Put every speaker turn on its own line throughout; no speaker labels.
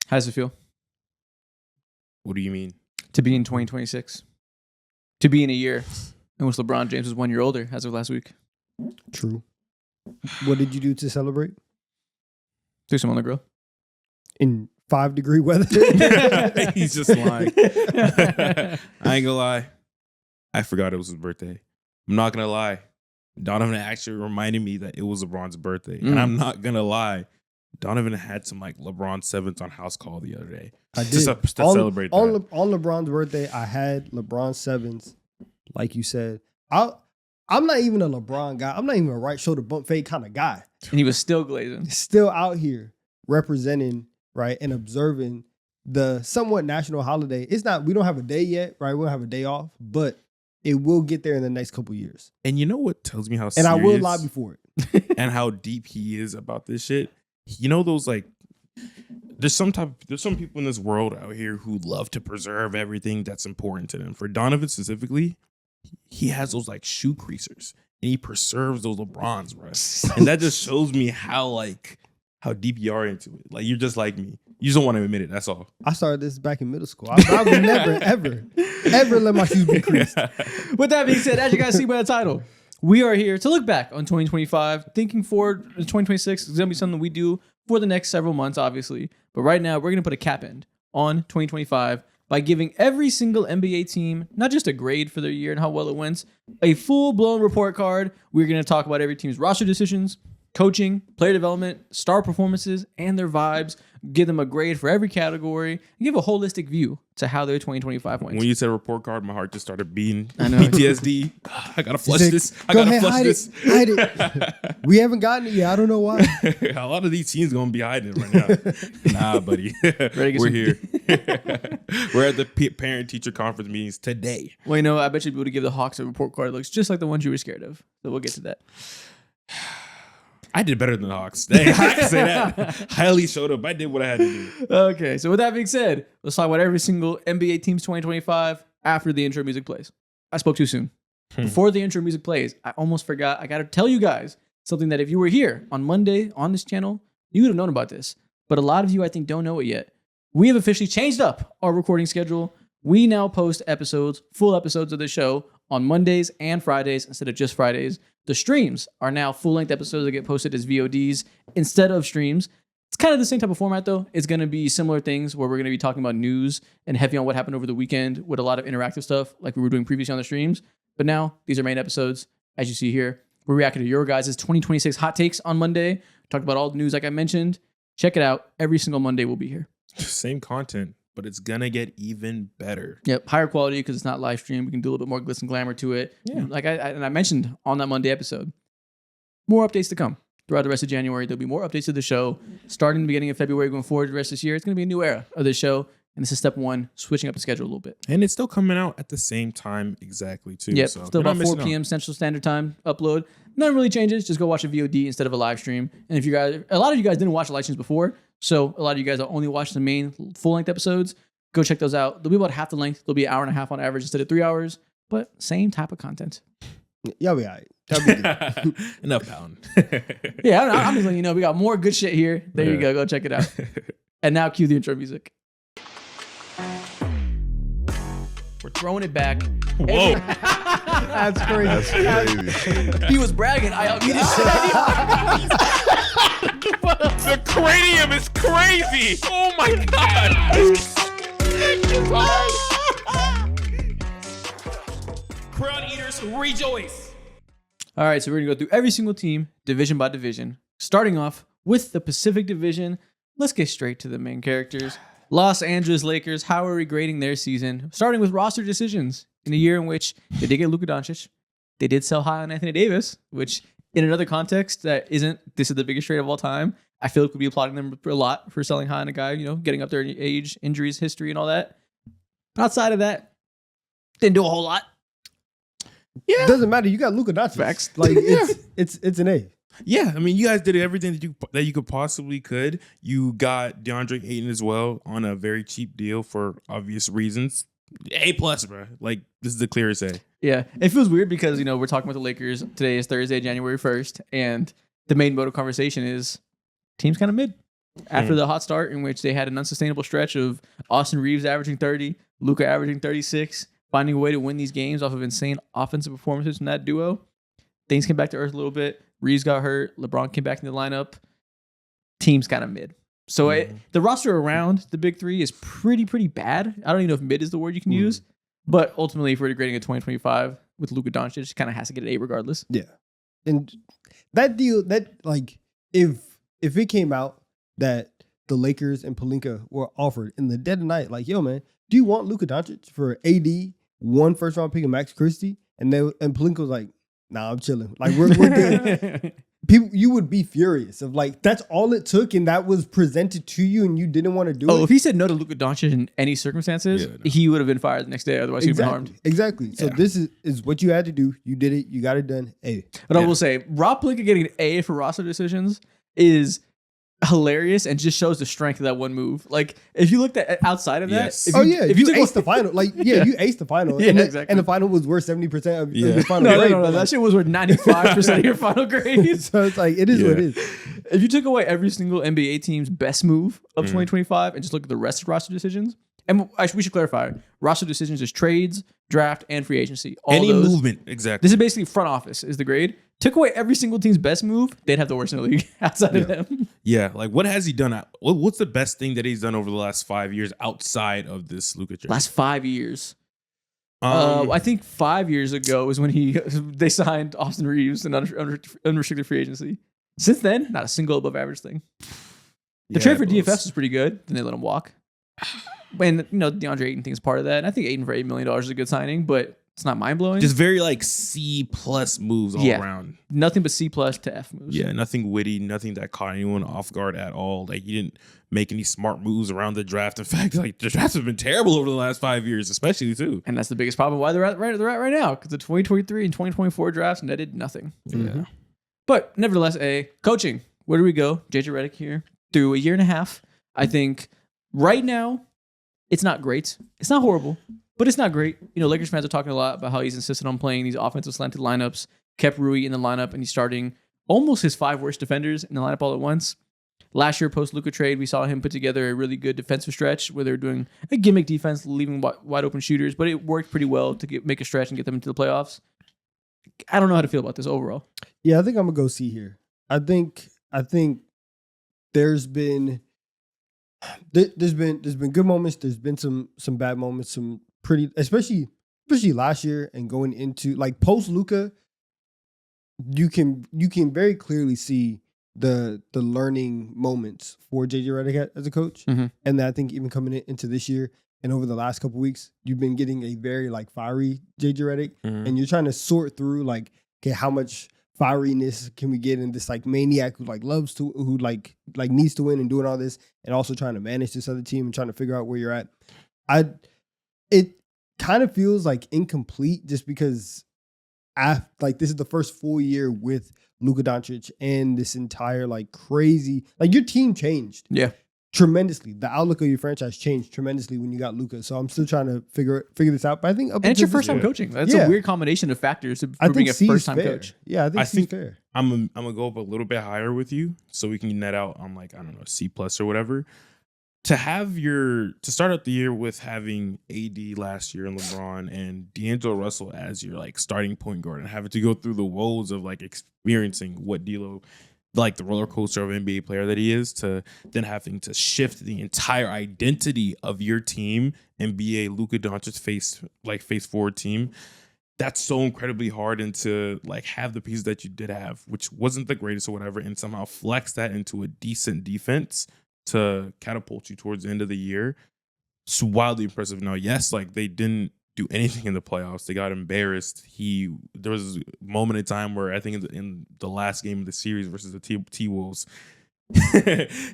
How does it feel
What do you mean?
to be in 2026? To be in a year in which LeBron James was 1 year older as of last week?
True. What did you do to celebrate?
Threw some on the grill.
In 5-degree weather?
He's just lying. I ain't gonna lie. I forgot it was his birthday. I'm not gonna lie. Donovan actually reminded me that it was LeBron's birthday. And I'm not gonna lie. Donovan had some like LeBron 7s on house call the other day.
I did.
Just to celebrate that.
On LeBron's birthday, I had LeBron 7s, like you said. I'm not even a LeBron guy. I'm not even a right shoulder bump fade kind of guy.
And he was still glazing.
Still out here representing, right, and observing the somewhat national holiday. It's not, we don't have a day yet, right? We don't have a day off, but it will get there in the next couple years.
And you know what tells me how
And
serious
I will lobby for it.
and how deep he is about this shit? You know those like there's some people in this world out here who love to preserve everything that's important to them. For Donovan specifically, he has those like shoe creasers and he preserves those LeBrons, bro. And that just shows me how deep you are into it. Like you're just like me. You just don't want to admit it. That's all.
I started this back in middle school. I would never, ever let my shoes be creased.
With that being said, as you guys see by the title, we are here to look back on 2025, thinking forward to 2026 is going to be something we do for the next several months, obviously. But right now, we're going to put a cap end on 2025 by giving every single NBA team, not just a grade for their year and how well it went, a full-blown report card. We're going to talk about every team's roster decisions, coaching, player development, star performances, and their vibes. Give them a grade for every category and give a holistic view to how their 2025 went.
When you said report card, my heart just started beating.
I know.
PTSD. I gotta flush this. I
Go
gotta
ahead,
flush
hide
this.
Hide it. We haven't gotten it yet. I don't know why.
A lot of these teams gonna be hiding it right now. Nah, buddy. We're here. We're at the parent-teacher conference meetings today.
Well, you know, I bet you'd be able to give the Hawks a report card that looks just like the ones you were scared of. So we'll get to that.
I did better than the Hawks. Dang, I can say that. Highly showed up. I did what I had to do.
Okay, so with that being said, let's talk about every single NBA team's 2025 after the intro music plays. I spoke too soon. Before the intro music plays, I almost forgot. I got to tell you guys something that if you were here on Monday on this channel, you would have known about this. But a lot of you, I think, don't know it yet. We have officially changed up our recording schedule. We now post episodes, full episodes of the show on Mondays and Fridays instead of just Fridays. The streams are now full-length episodes that get posted as VODs instead of streams. It's kind of the same type of format, though. It's going to be similar things where we're going to be talking about news and heavy on what happened over the weekend with a lot of interactive stuff like we were doing previously on the streams. But now, these are main episodes, as you see here. We're reacting to your guys' 2026 hot takes on Monday. Talked about all the news like I mentioned. Check it out. Every single Monday we'll be here.
Same content, but it's gonna get even better.
Yep, higher quality because it's not live stream. We can do a little bit more glitz and glamour to it.
Yeah.
Like I mentioned on that Monday episode, more updates to come throughout the rest of January. There'll be more updates to the show starting the beginning of February, going forward the rest of this year. It's going to be a new era of this show, and this is step one, switching up the schedule a little bit.
And it's still coming out at the same time exactly too.
Yep,
So
still
you're not
about 4
missing out.
p.m. Central Standard Time upload. Nothing really changes. Just go watch a VOD instead of a live stream. And if you guys, a lot of you guys didn't watch the live streams before, so a lot of you guys that only watched the main full-length episodes, go check those out. They'll be about half the length. They'll be an hour and a half on average instead of 3 hours, but same type of content.
Y'all be all right. That'll be good.
Enough pound.
Yeah, I'm just letting you know we got more good shit here. There you
Yeah.
go. Go check it out. And now cue the intro music. We're throwing it back.
Whoa.
That's crazy.
That's crazy.
He was bragging. I unmuted
The cranium is crazy. Oh my god. Crown eaters rejoice.
All right, so we're going to go through every single team, division by division. Starting off with the Pacific Division. Let's get straight to the main characters. Los Angeles Lakers, how are we grading their season? Starting with roster decisions. In a year in which they did get Luka Doncic. They did sell high on Anthony Davis, which in another context that isn't, this is the biggest trade of all time. I feel like we'd be applauding them a lot for selling high on a guy, you know, getting up there in age, injuries, history, and all that. But outside of that, didn't do a whole lot.
Yeah. Doesn't matter. You got Luka Doncic.
Facts.
Like it's an A.
Yeah, I mean, you guys did everything that you could possibly could. You got DeAndre Ayton as well on a very cheap deal for obvious reasons. A+, bro. Like, this is the clearest A.
Yeah, it feels weird because, you know, we're talking about the Lakers. Today is Thursday, January 1st, and the main mode of conversation is team's kind of mid. After the hot start in which they had an unsustainable stretch of Austin Reeves averaging 30, Luka averaging 36, finding a way to win these games off of insane offensive performances from that duo, things came back to earth a little bit. Reeves got hurt. LeBron came back in the lineup. Team's kind of mid. So the roster around the big three is pretty bad. I don't even know if mid is the word you can use. But ultimately, if we're grading a 2025 with Luka Doncic, kind of has to get an A regardless.
Yeah. And that deal, if it came out that the Lakers and Pelinka were offered in the dead of night, like, yo, man, do you want Luka Doncic for AD, 1 first-round pick of Max Christie? And Pelinka was like, nah, I'm chilling. Like, we're good. People, you would be furious of like, that's all it took, and that was presented to you, and you didn't want to do it.
Oh, if he said no to Luka Doncic in any circumstances, he would have been fired the next day. Otherwise, he'd been harmed.
Exactly. So this is what you had to do. You did it. You got it done. A.
But I will say, Rob Pelinka getting an A for roster decisions is hilarious and just shows the strength of that one move. Like, if you looked at outside of that,
if you aced the final, like, you aced the final.
Yeah,
and
exactly.
And the final was worth 70% of your final grade.
No, that shit was worth 95% of your final grade.
So it's like, it is what it is.
If you took away every single NBA team's best move of 2025 and just look at the rest of roster decisions, and we should clarify, roster decisions is trades, draft, and free agency.
Any movement, exactly.
This is basically front office is the grade. Took away every single team's best move, they'd have the worst in the league outside of them.
Yeah, like what has he done? What's the best thing that he's done over the last 5 years outside of this Luka trade?
Last 5 years. I think 5 years ago was when they signed Austin Reeves in unrestricted free agency. Since then, not a single above average thing. The trade for DFS was pretty good. Then they let him walk. And DeAndre Ayton thing is part of that. And I think Ayton for $8 million is a good signing, but it's not mind blowing.
Just very like C+ moves all around.
Nothing but C+ to F moves.
Yeah, nothing witty, nothing that caught anyone off guard at all. Like, you didn't make any smart moves around the draft. In fact, like, the drafts have been terrible over the last 5 years, especially too.
And that's the biggest problem why they're at right now, because the 2023 and 2024 drafts netted nothing.
Yeah.
But nevertheless, coaching. Where do we go? JJ Redick here. Through a year and a half, I think right now, it's not great. It's not horrible, but it's not great. Lakers fans are talking a lot about how he's insisted on playing these offensive slanted lineups, kept Rui in the lineup, and he's starting almost his 5 worst defenders in the lineup all at once. Last year, post-Luka trade, we saw him put together a really good defensive stretch where they were doing a gimmick defense, leaving wide open shooters, but it worked pretty well to make a stretch and get them into the playoffs. I don't know how to feel about this overall.
Yeah, I think I'm gonna go C here. I think there's been good moments. There's been some bad moments. Some pretty, especially last year and going into like post Luka. You can very clearly see the learning moments for JJ Redick as a coach, and I think even coming into this year and over the last couple weeks, you've been getting a very like fiery JJ Redick, and you're trying to sort through like, okay, how much fieriness can we get in this like maniac who like loves to, who like needs to win and doing all this, and also trying to manage this other team and trying to figure out where you're at. It kind of feels like incomplete just because this is the first full year with Luka Doncic and this entire like crazy, like your team changed.
Yeah.
Tremendously. The outlook of your franchise changed tremendously when you got Luka. So I'm still trying to figure this out. But I think
it's your first time coaching. That's a weird combination of factors for being a first time coach.
Yeah, I think fair.
I'm gonna go up a little bit higher with you so we can net out on like, I don't know, C+ or whatever. To start out the year with having AD last year and LeBron and D'Angelo Russell as your like starting point guard and having to go through the woes of like experiencing what D'Lo, like the roller coaster of NBA player that he is, to then having to shift the entire identity of your team and be a Luka Doncic face forward team. That's so incredibly hard, and to like have the pieces that you did have, which wasn't the greatest or whatever, and somehow flex that into a decent defense to catapult you towards the end of the year. It's wildly impressive. Now, yes, like they didn't do anything in the playoffs. They got embarrassed. There was a moment in time where I think in the last game of the series versus the T-Wolves,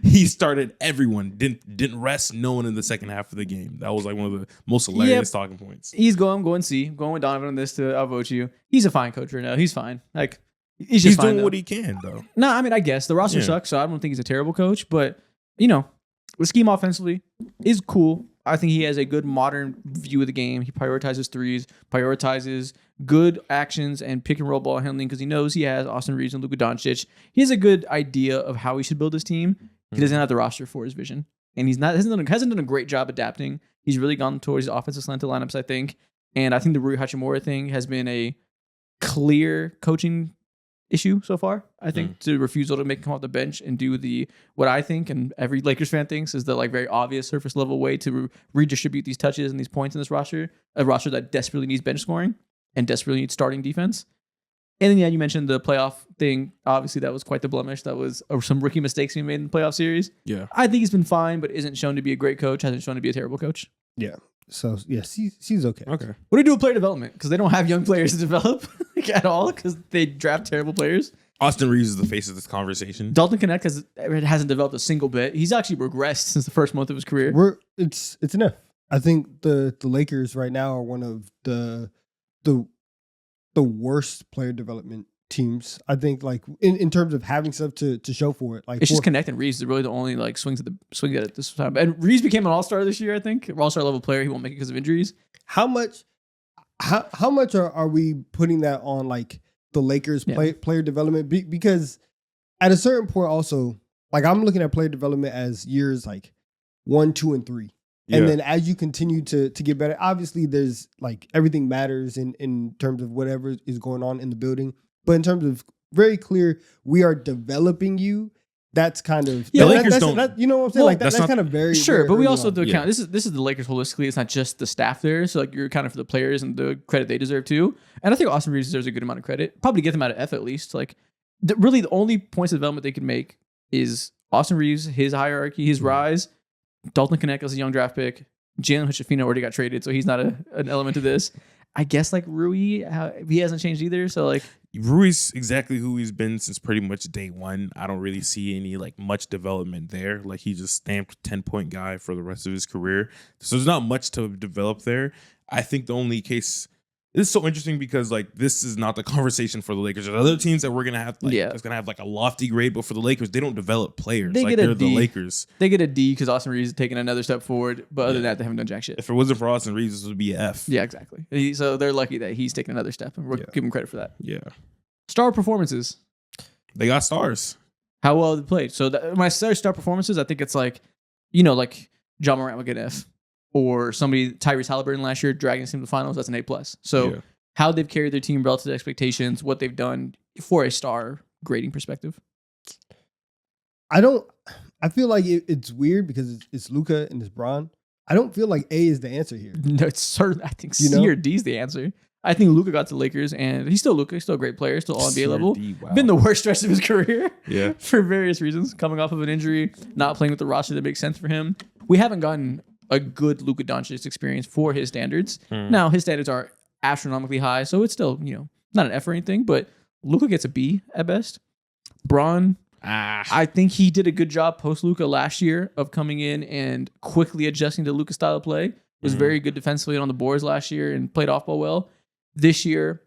he started everyone, didn't rest no one in the second half of the game. That was like one of the most hilarious talking points.
I'm going C. I'm going with Donovan on this to outvote you. He's a fine coach right now. He's fine. Like he's
doing what he can though.
No, I mean, I guess the roster sucks, so I don't think he's a terrible coach, but the scheme offensively is cool. I think he has a good modern view of the game. He prioritizes threes, prioritizes good actions and pick and roll ball handling because he knows he has Austin Reeves and Luka Doncic. He has a good idea of how he should build his team. He doesn't have the roster for his vision, and hasn't done a great job adapting. He's really gone towards offensive slanted lineups, I think, and I think the Rui Hachimura thing has been a clear coaching issue so far. I think to refusal to make him come off the bench and do what I think and every Lakers fan thinks is the like very obvious surface level way to redistribute these touches and these points in this roster, a roster that desperately needs bench scoring and desperately needs starting defense. And then, yeah, you mentioned the playoff thing. Obviously, that was quite the blemish. That was some rookie mistakes he made in the playoff series.
Yeah.
I think he's been fine, but isn't shown to be a great coach, hasn't shown to be a terrible coach.
Yeah. So, yeah, she's okay.
Okay.
What do you do with player development? Because they don't have young players to develop like, at all because they draft terrible players.
Austin Reeves is the face of this conversation.
Dalton Connect hasn't developed a single bit. He's actually regressed since the first month of his career.
It's enough. I think the Lakers right now are one of the worst player development teams. I think like in terms of having stuff to show for it. Like
it's just Connect and Reeves are really the only like swing at it this time. And Reeves became an all-star this year, I think. All-star level player. He won't make it because of injuries.
How much are we putting that on like the Lakers player development? Because at a certain point also, like I'm looking at player development as years like 1, 2, and 3. And then as you continue to get better, obviously there's like everything matters in terms of whatever is going on in the building. But in terms of very clear, we are developing you. That's kind of
the Lakers don't.
You know what I'm saying?
Well,
like that's kind of very
sure.
very
but we
early
also
on.
have to account. This is the Lakers holistically. It's not just the staff there. So like you're accounting for the players and the credit they deserve too. And I think Austin Reeves deserves a good amount of credit. Probably get them out of F at least. Like really, the only points of development they can make is Austin Reeves, his hierarchy, his rise. Dalton Connect as a young draft pick. Jalen Hood-Schifino already got traded, so he's not an element to this. I guess like Rui, he hasn't changed either. So like
Rui's exactly who he's been since pretty much day one. I don't really see any like much development there. Like he just stamped 10-point guy for the rest of his career. So there's not much to develop there. I think the only case this is so interesting because like this is not the conversation for the Lakers. There's other teams that we're gonna have that's gonna have like a lofty grade, but for the Lakers, they don't develop players. They're the Lakers.
They get a D because Austin Reeves is taking another step forward, but other than that, they haven't done jack shit.
If it wasn't for Austin Reeves, this would be an F.
Yeah, exactly. So they're lucky that he's taking another step, and we're giving him credit for that.
Yeah.
Star performances.
They got stars.
How well they played. So when I say star performances, I think it's like, like John Morant would get an F, or somebody Tyrese Halliburton last year dragging his team to the finals. That's an A+. So how they've carried their team relative to expectations, what they've done for a star grading perspective.
I feel like it's weird because it's Luka and it's Bron. I don't feel like A is the answer here.
No, it's certain. I think C or D is the answer. I think Luka got to the Lakers, and he's still Luka. He's still a great player, still all NBA level.
Wow.
Been the worst stretch of his career.
Yeah.
For various reasons. Coming off of an injury, not playing with the roster that makes sense for him. We haven't gotten a good Luka Doncic experience for his standards. Now, his standards are astronomically high, so it's still, not an F or anything, but Luka gets a B at best. Bron, I think he did a good job post Luka last year of coming in and quickly adjusting to Luka's style of play. Was very good defensively on the boards last year and played off ball well. This year,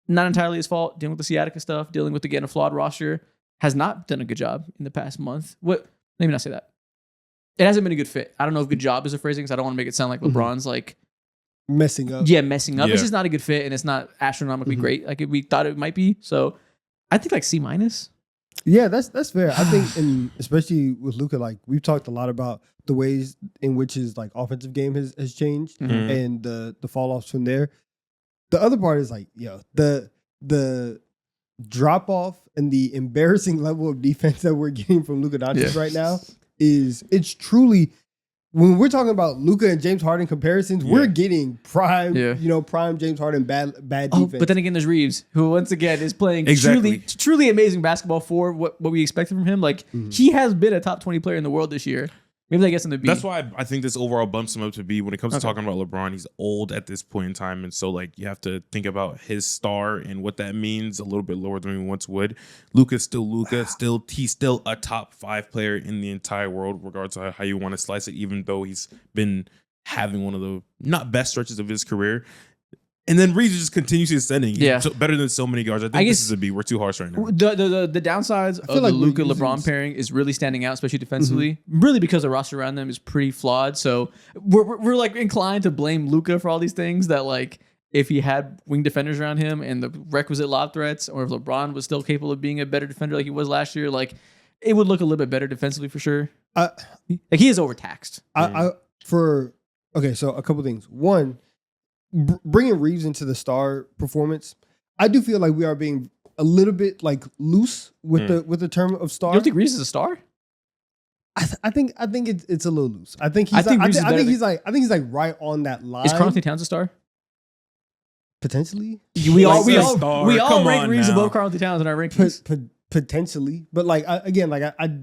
not entirely his fault, dealing with the sciatica stuff, dealing with, again, a flawed roster, has not done a good job in the past month. Let me not say that. It hasn't been a good fit. I don't know if good job is a phrasing because I don't want to make it sound like LeBron's like
messing up.
Yeah, messing up.
Yeah.
It's just not a good fit and it's not astronomically great like we thought it might be. So I think like C-.
Yeah, that's fair. I think, and especially with Luka, like we've talked a lot about the ways in which his like offensive game has changed and the fall offs from there. The other part is like, the drop off and the embarrassing level of defense that we're getting from Luka Doncic right now it's truly, when we're talking about Luka and James Harden comparisons, we're getting prime, prime James Harden bad defense.
But then again, there's Reeves, who once again is playing truly amazing basketball for what we expected from him. Like he has been a top 20 player in the world this year. Maybe that gets him to B.
That's why I think this overall bumps him up to B. When it comes to talking about LeBron, he's old at this point in time. And so, like, you have to think about his star and what that means a little bit lower than we once would. Luka's still Luka. He's still a top 5 player in the entire world, regardless of how you want to slice it, even though he's been having one of the not best stretches of his career. And then Reeves just continues ascending. He's better than so many guards. I think this is a B. We're too harsh right now.
The downsides of the Luka LeBron pairing is really standing out, especially defensively. Really because the roster around them is pretty flawed. So we're like inclined to blame Luka for all these things that like if he had wing defenders around him and the requisite lob threats, or if LeBron was still capable of being a better defender like he was last year, like it would look a little bit better defensively for sure.
I,
Like he is overtaxed.
Okay, so a couple things. One, bringing Reeves into the star performance, I do feel like we are being a little bit like loose with the term of star.
You don't think Reeves is a star?
I think it's a little loose. I think he's
I think
like,
Reeves is
I think
better
he's like right on that line.
Is Karl-Anthony Towns a star?
Potentially.
We all
Like a star. Come
rank
on
Reeves
now.
above Karl-Anthony Towns in our rankings.
Potentially, but like again, like I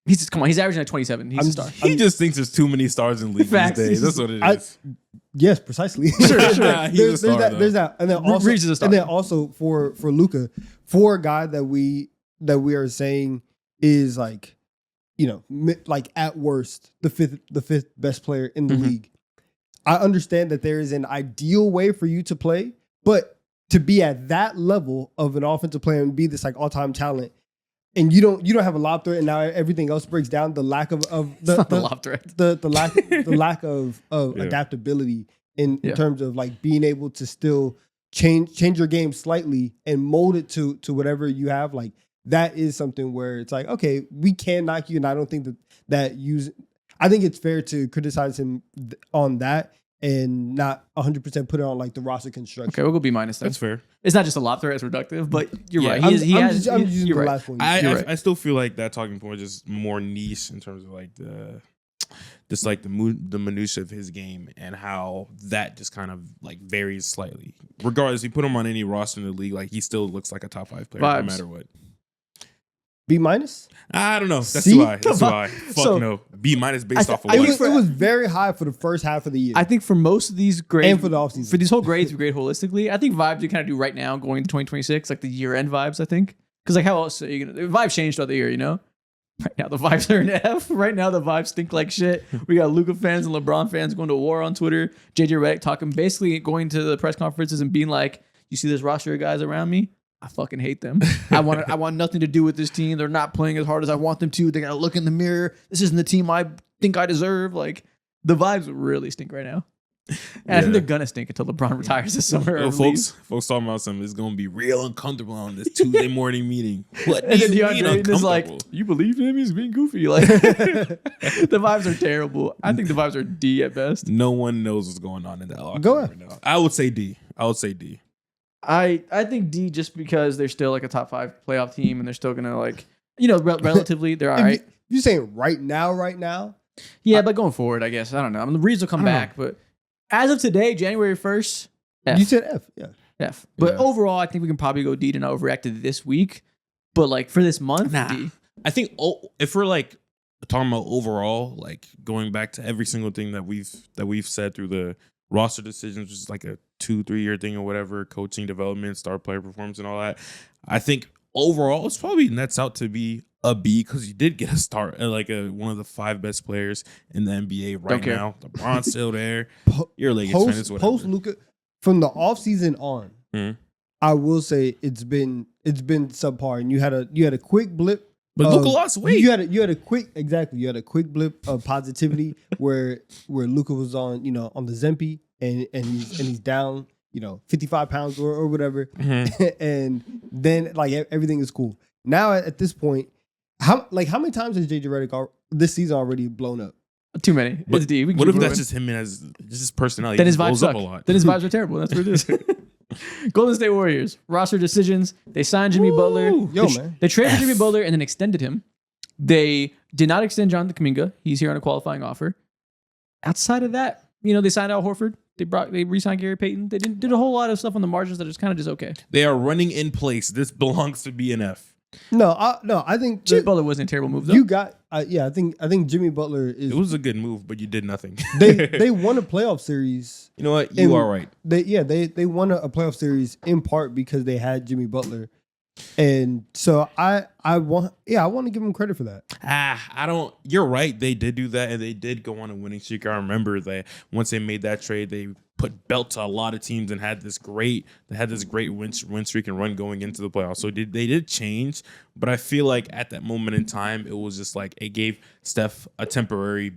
He's averaging like 27. He's a star.
He just thinks there's too many stars in the league
Facts.
these days. That's what it is.
yes, precisely.
Sure.
He's a star,
There's that, and then also,
Reeves is a star.
and then also for Luka, for a guy that we are saying is like, like at worst the fifth best player in the
Mhm.
league. I understand that there is an ideal way for you to play, but to be at that level of an offensive player and be this like all time talent, and you don't have a lob threat, and now everything else breaks down. The lack of
It's not the lob threat.
the lack of adaptability in terms of like being able to still change your game slightly and mold it to whatever you have. Like that is something where it's like, okay, we can knock you, and I don't think I think it's fair to criticize him on that and not 100% put it on like the roster construction.
Okay, we'll go B- then.
That's fair.
It's not just a lob threat; it's reductive. But you're
Yeah.
right.
I'm
He has.
just using
You're
the
right.
last one.
You're right.
I still feel like that talking point is just more niche in terms of like the minutia of his game and how that just kind of like varies slightly. Regardless, you put him on any roster in the league, like he still looks like a top 5 player no
Vibes.
matter what.
B minus.
I don't know. That's
See?
too high. That's too
Come
high.
on.
Fuck
So-
no. B minus based off of
I
what?
think
It was very high for the first half of the year
I think for most of these grades,
and for the offseason.
for these whole grades, we grade holistically. I think vibes you kind of do right now, going to 2026, like the year-end vibes. I think because like how else are you gonna? The vibes changed throughout the year, you know. Right now the vibes are an F. Right now the vibes stink like shit. We got Luka fans and LeBron fans going to war on Twitter. JJ Redick talking, basically going to the press conferences and being like, "You see this roster of guys around me? I fucking hate them. I want nothing to do with this team. They're not playing as hard as I want them to. They gotta look in the mirror. This isn't the team I think I deserve." Like the vibes really stink right now. And I think they're gonna stink until LeBron retires this summer. or leaves.
Folks talking about something. It's gonna be real uncomfortable on this Tuesday morning meeting. What
And then
do you mean
DeAndre Ayton is like,
uncomfortable?
"You believe in him? He's being goofy." Like the vibes are terrible. I think the vibes are D at best.
No one knows what's going on in that locker
Go
room
ahead.
right now. I would say D.
I think D just because they're still like a top 5 playoff team and they're still gonna like relatively they're all right.
If you're saying right now,
Yeah, but going forward, I guess I don't know. I mean, the Reeds will come back, but as of today, January 1st, F.
you said F. Yeah.
F. But
Yeah.
overall, I think we can probably go D to not overreact to this week. But like for this month,
Nah.
D.
I think if we're like talking about overall, like going back to every single thing that we've said through the roster decisions, which is like a 2-3 year thing or whatever, coaching development, star player performance, and all that. I think overall, it's probably nets out to be a B because you did get a start, like one of the 5 best players in the NBA right
care.
now. LeBron's still there.
Po-
You're a Lakers fan. It's whatever.
Post Luka from the offseason on,
Mhm.
I will say it's been subpar, and you had a quick blip.
But Luka lost weight.
You had a quick blip of positivity where Luka was on the Zempi and he's down 55 pounds or whatever, and then like everything is cool. Now at this point, how many times has JJ Redick this season already blown up?
Too many.
But
It's D. We can
what
keep
if that's
moving.
just him as just his personality?
Then
He
his
just
vibes
blows
suck.
up a lot.
Then his vibes are terrible. That's what it is. Golden State Warriors roster decisions. They signed Jimmy Butler.
Yo,
they,
man.
they traded
F.
Jimmy Butler and then extended him. They did not extend Jonathan Kuminga. He's here on a qualifying offer. Outside of that, they signed Al Horford. They re-signed Gary Payton. They did a whole lot of stuff on the margins that is kind of just okay.
They are running in place. This belongs to be an F.
No, I think
Jimmy Butler wasn't a terrible move though.
you got. I think Jimmy Butler is.
It was a good move, but you did nothing.
They won a playoff series.
You know what? You
And
are right.
They won a playoff series in part because they had Jimmy Butler, and so I want to give him credit for that.
I don't. You're right. They did do that, and they did go on a winning streak. I remember that once they made that trade, they put belt to a lot of teams and had this great win streak and run going into the playoffs. So they did change, but I feel like at that moment in time, it was just like it gave Steph a temporary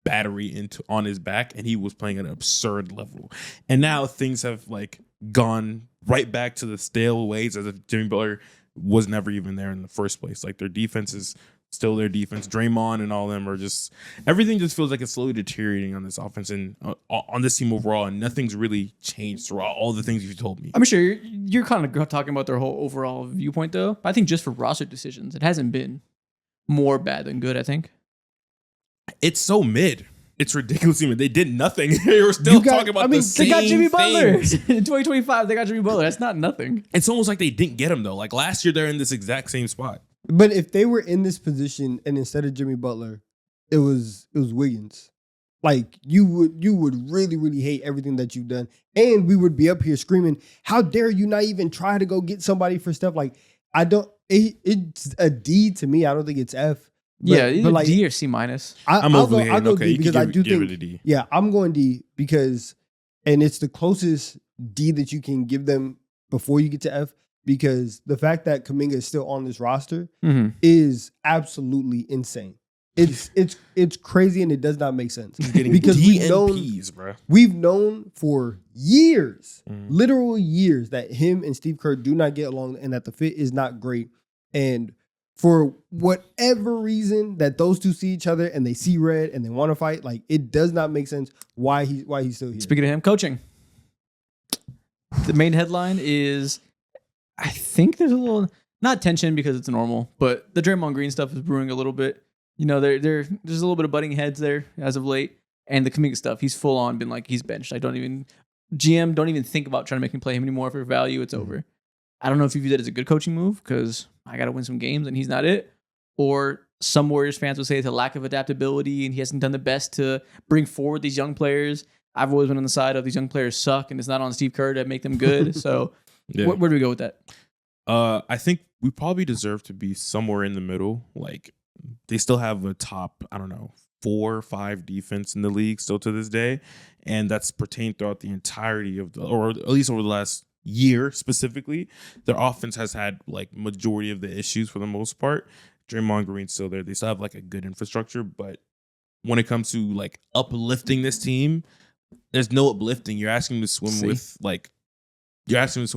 battery on his back, and he was playing at an absurd level. And now things have like gone right back to the stale ways as if Jimmy Butler was never even there in the first place. Like their defense is still their defense. Draymond and all of them are just everything just feels like it's slowly deteriorating on this offense and on this team overall, and nothing's really changed throughout all the things you've told me.
I'm sure you're kind of talking about their whole overall viewpoint, though. But I think just for roster decisions, it hasn't been more bad than good, I think.
It's so mid. It's ridiculously mid. They did nothing. They were still talking about the same
they got Jimmy Butler.
things.
In 2025, they got Jimmy Butler. That's not nothing.
It's almost like they didn't get him, though. Like last year, they're in this exact same spot.
But if they were in this position and instead of Jimmy Butler, it was Wiggins, like you would really, really hate everything that you've done. And we would be up here screaming, how dare you not even try to go get somebody for stuff? Like, it's a D to me. I don't think it's F.
But
like
D or C minus.
I'm
I'll
overly hating.
go
Okay,
D because I do
give
think
it a D.
Yeah, I'm going D because, and it's the closest D that you can give them before you get to F, because the fact that Kuminga is still on this roster is absolutely insane. It's crazy and it does not make sense.
He's getting
because
DNPs, bro.
We've known for years, literal years, that him and Steve Kerr do not get along and that the fit is not great. And for whatever reason that those two see each other and they see red and they want to fight, like it does not make sense why he's still here.
Speaking of him, coaching. The main headline is, I think there's a little, not tension because it's normal, but the Draymond Green stuff is brewing a little bit. You know, there's a little bit of butting heads there as of late. And the Kuminga stuff, he's full on been like, he's benched. GM don't even think about trying to make him play him anymore for value. It's over. I don't know if you view that as a good coaching move because I got to win some games and he's not it. Or some Warriors fans would say it's a lack of adaptability and he hasn't done the best to bring forward these young players. I've always been on the side of these young players suck and it's not on Steve Kerr to make them good. So where do we go with that?
I think we probably deserve to be somewhere in the middle. Like they still have a top, 4 or 5 defense in the league still to this day. And that's pertained throughout the entirety of or at least over the last year specifically. Their offense has had like majority of the issues for the most part. Draymond Green's still there. They still have like a good infrastructure, but when it comes to like uplifting this team, there's no uplifting. You're asking him to swim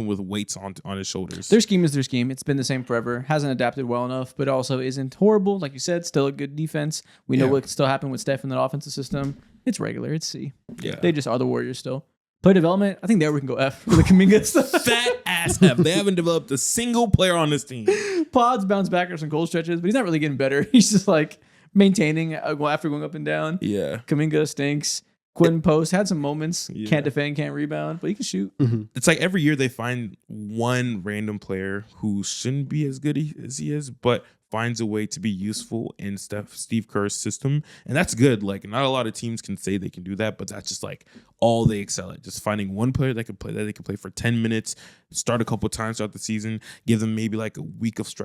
with weights on his shoulders.
Their scheme is their scheme. It's been the same forever. Hasn't adapted well enough, but also isn't horrible. Like you said, still a good defense. We know what can still happen with Steph in that offensive system. It's regular. It's C.
Yeah.
They just are the Warriors still. Play development, I think there we can go F for the Kuminga stuff.
Fat ass F. They haven't developed a single player on this team.
Pods bounce back after some cold stretches, but he's not really getting better. He's just like maintaining after going up and down.
Yeah.
Kuminga stinks. Quinn Post had some moments. Yeah. Can't defend, can't rebound, but he can shoot.
Mm-hmm.
It's like every year they find one random player who shouldn't be as good as he is, but finds a way to be useful in Steve Kerr's system. And that's good. Like, not a lot of teams can say they can do that, but that's just like all they excel at. Just finding one player that they can play for 10 minutes, start a couple times throughout the season, give them maybe like a week's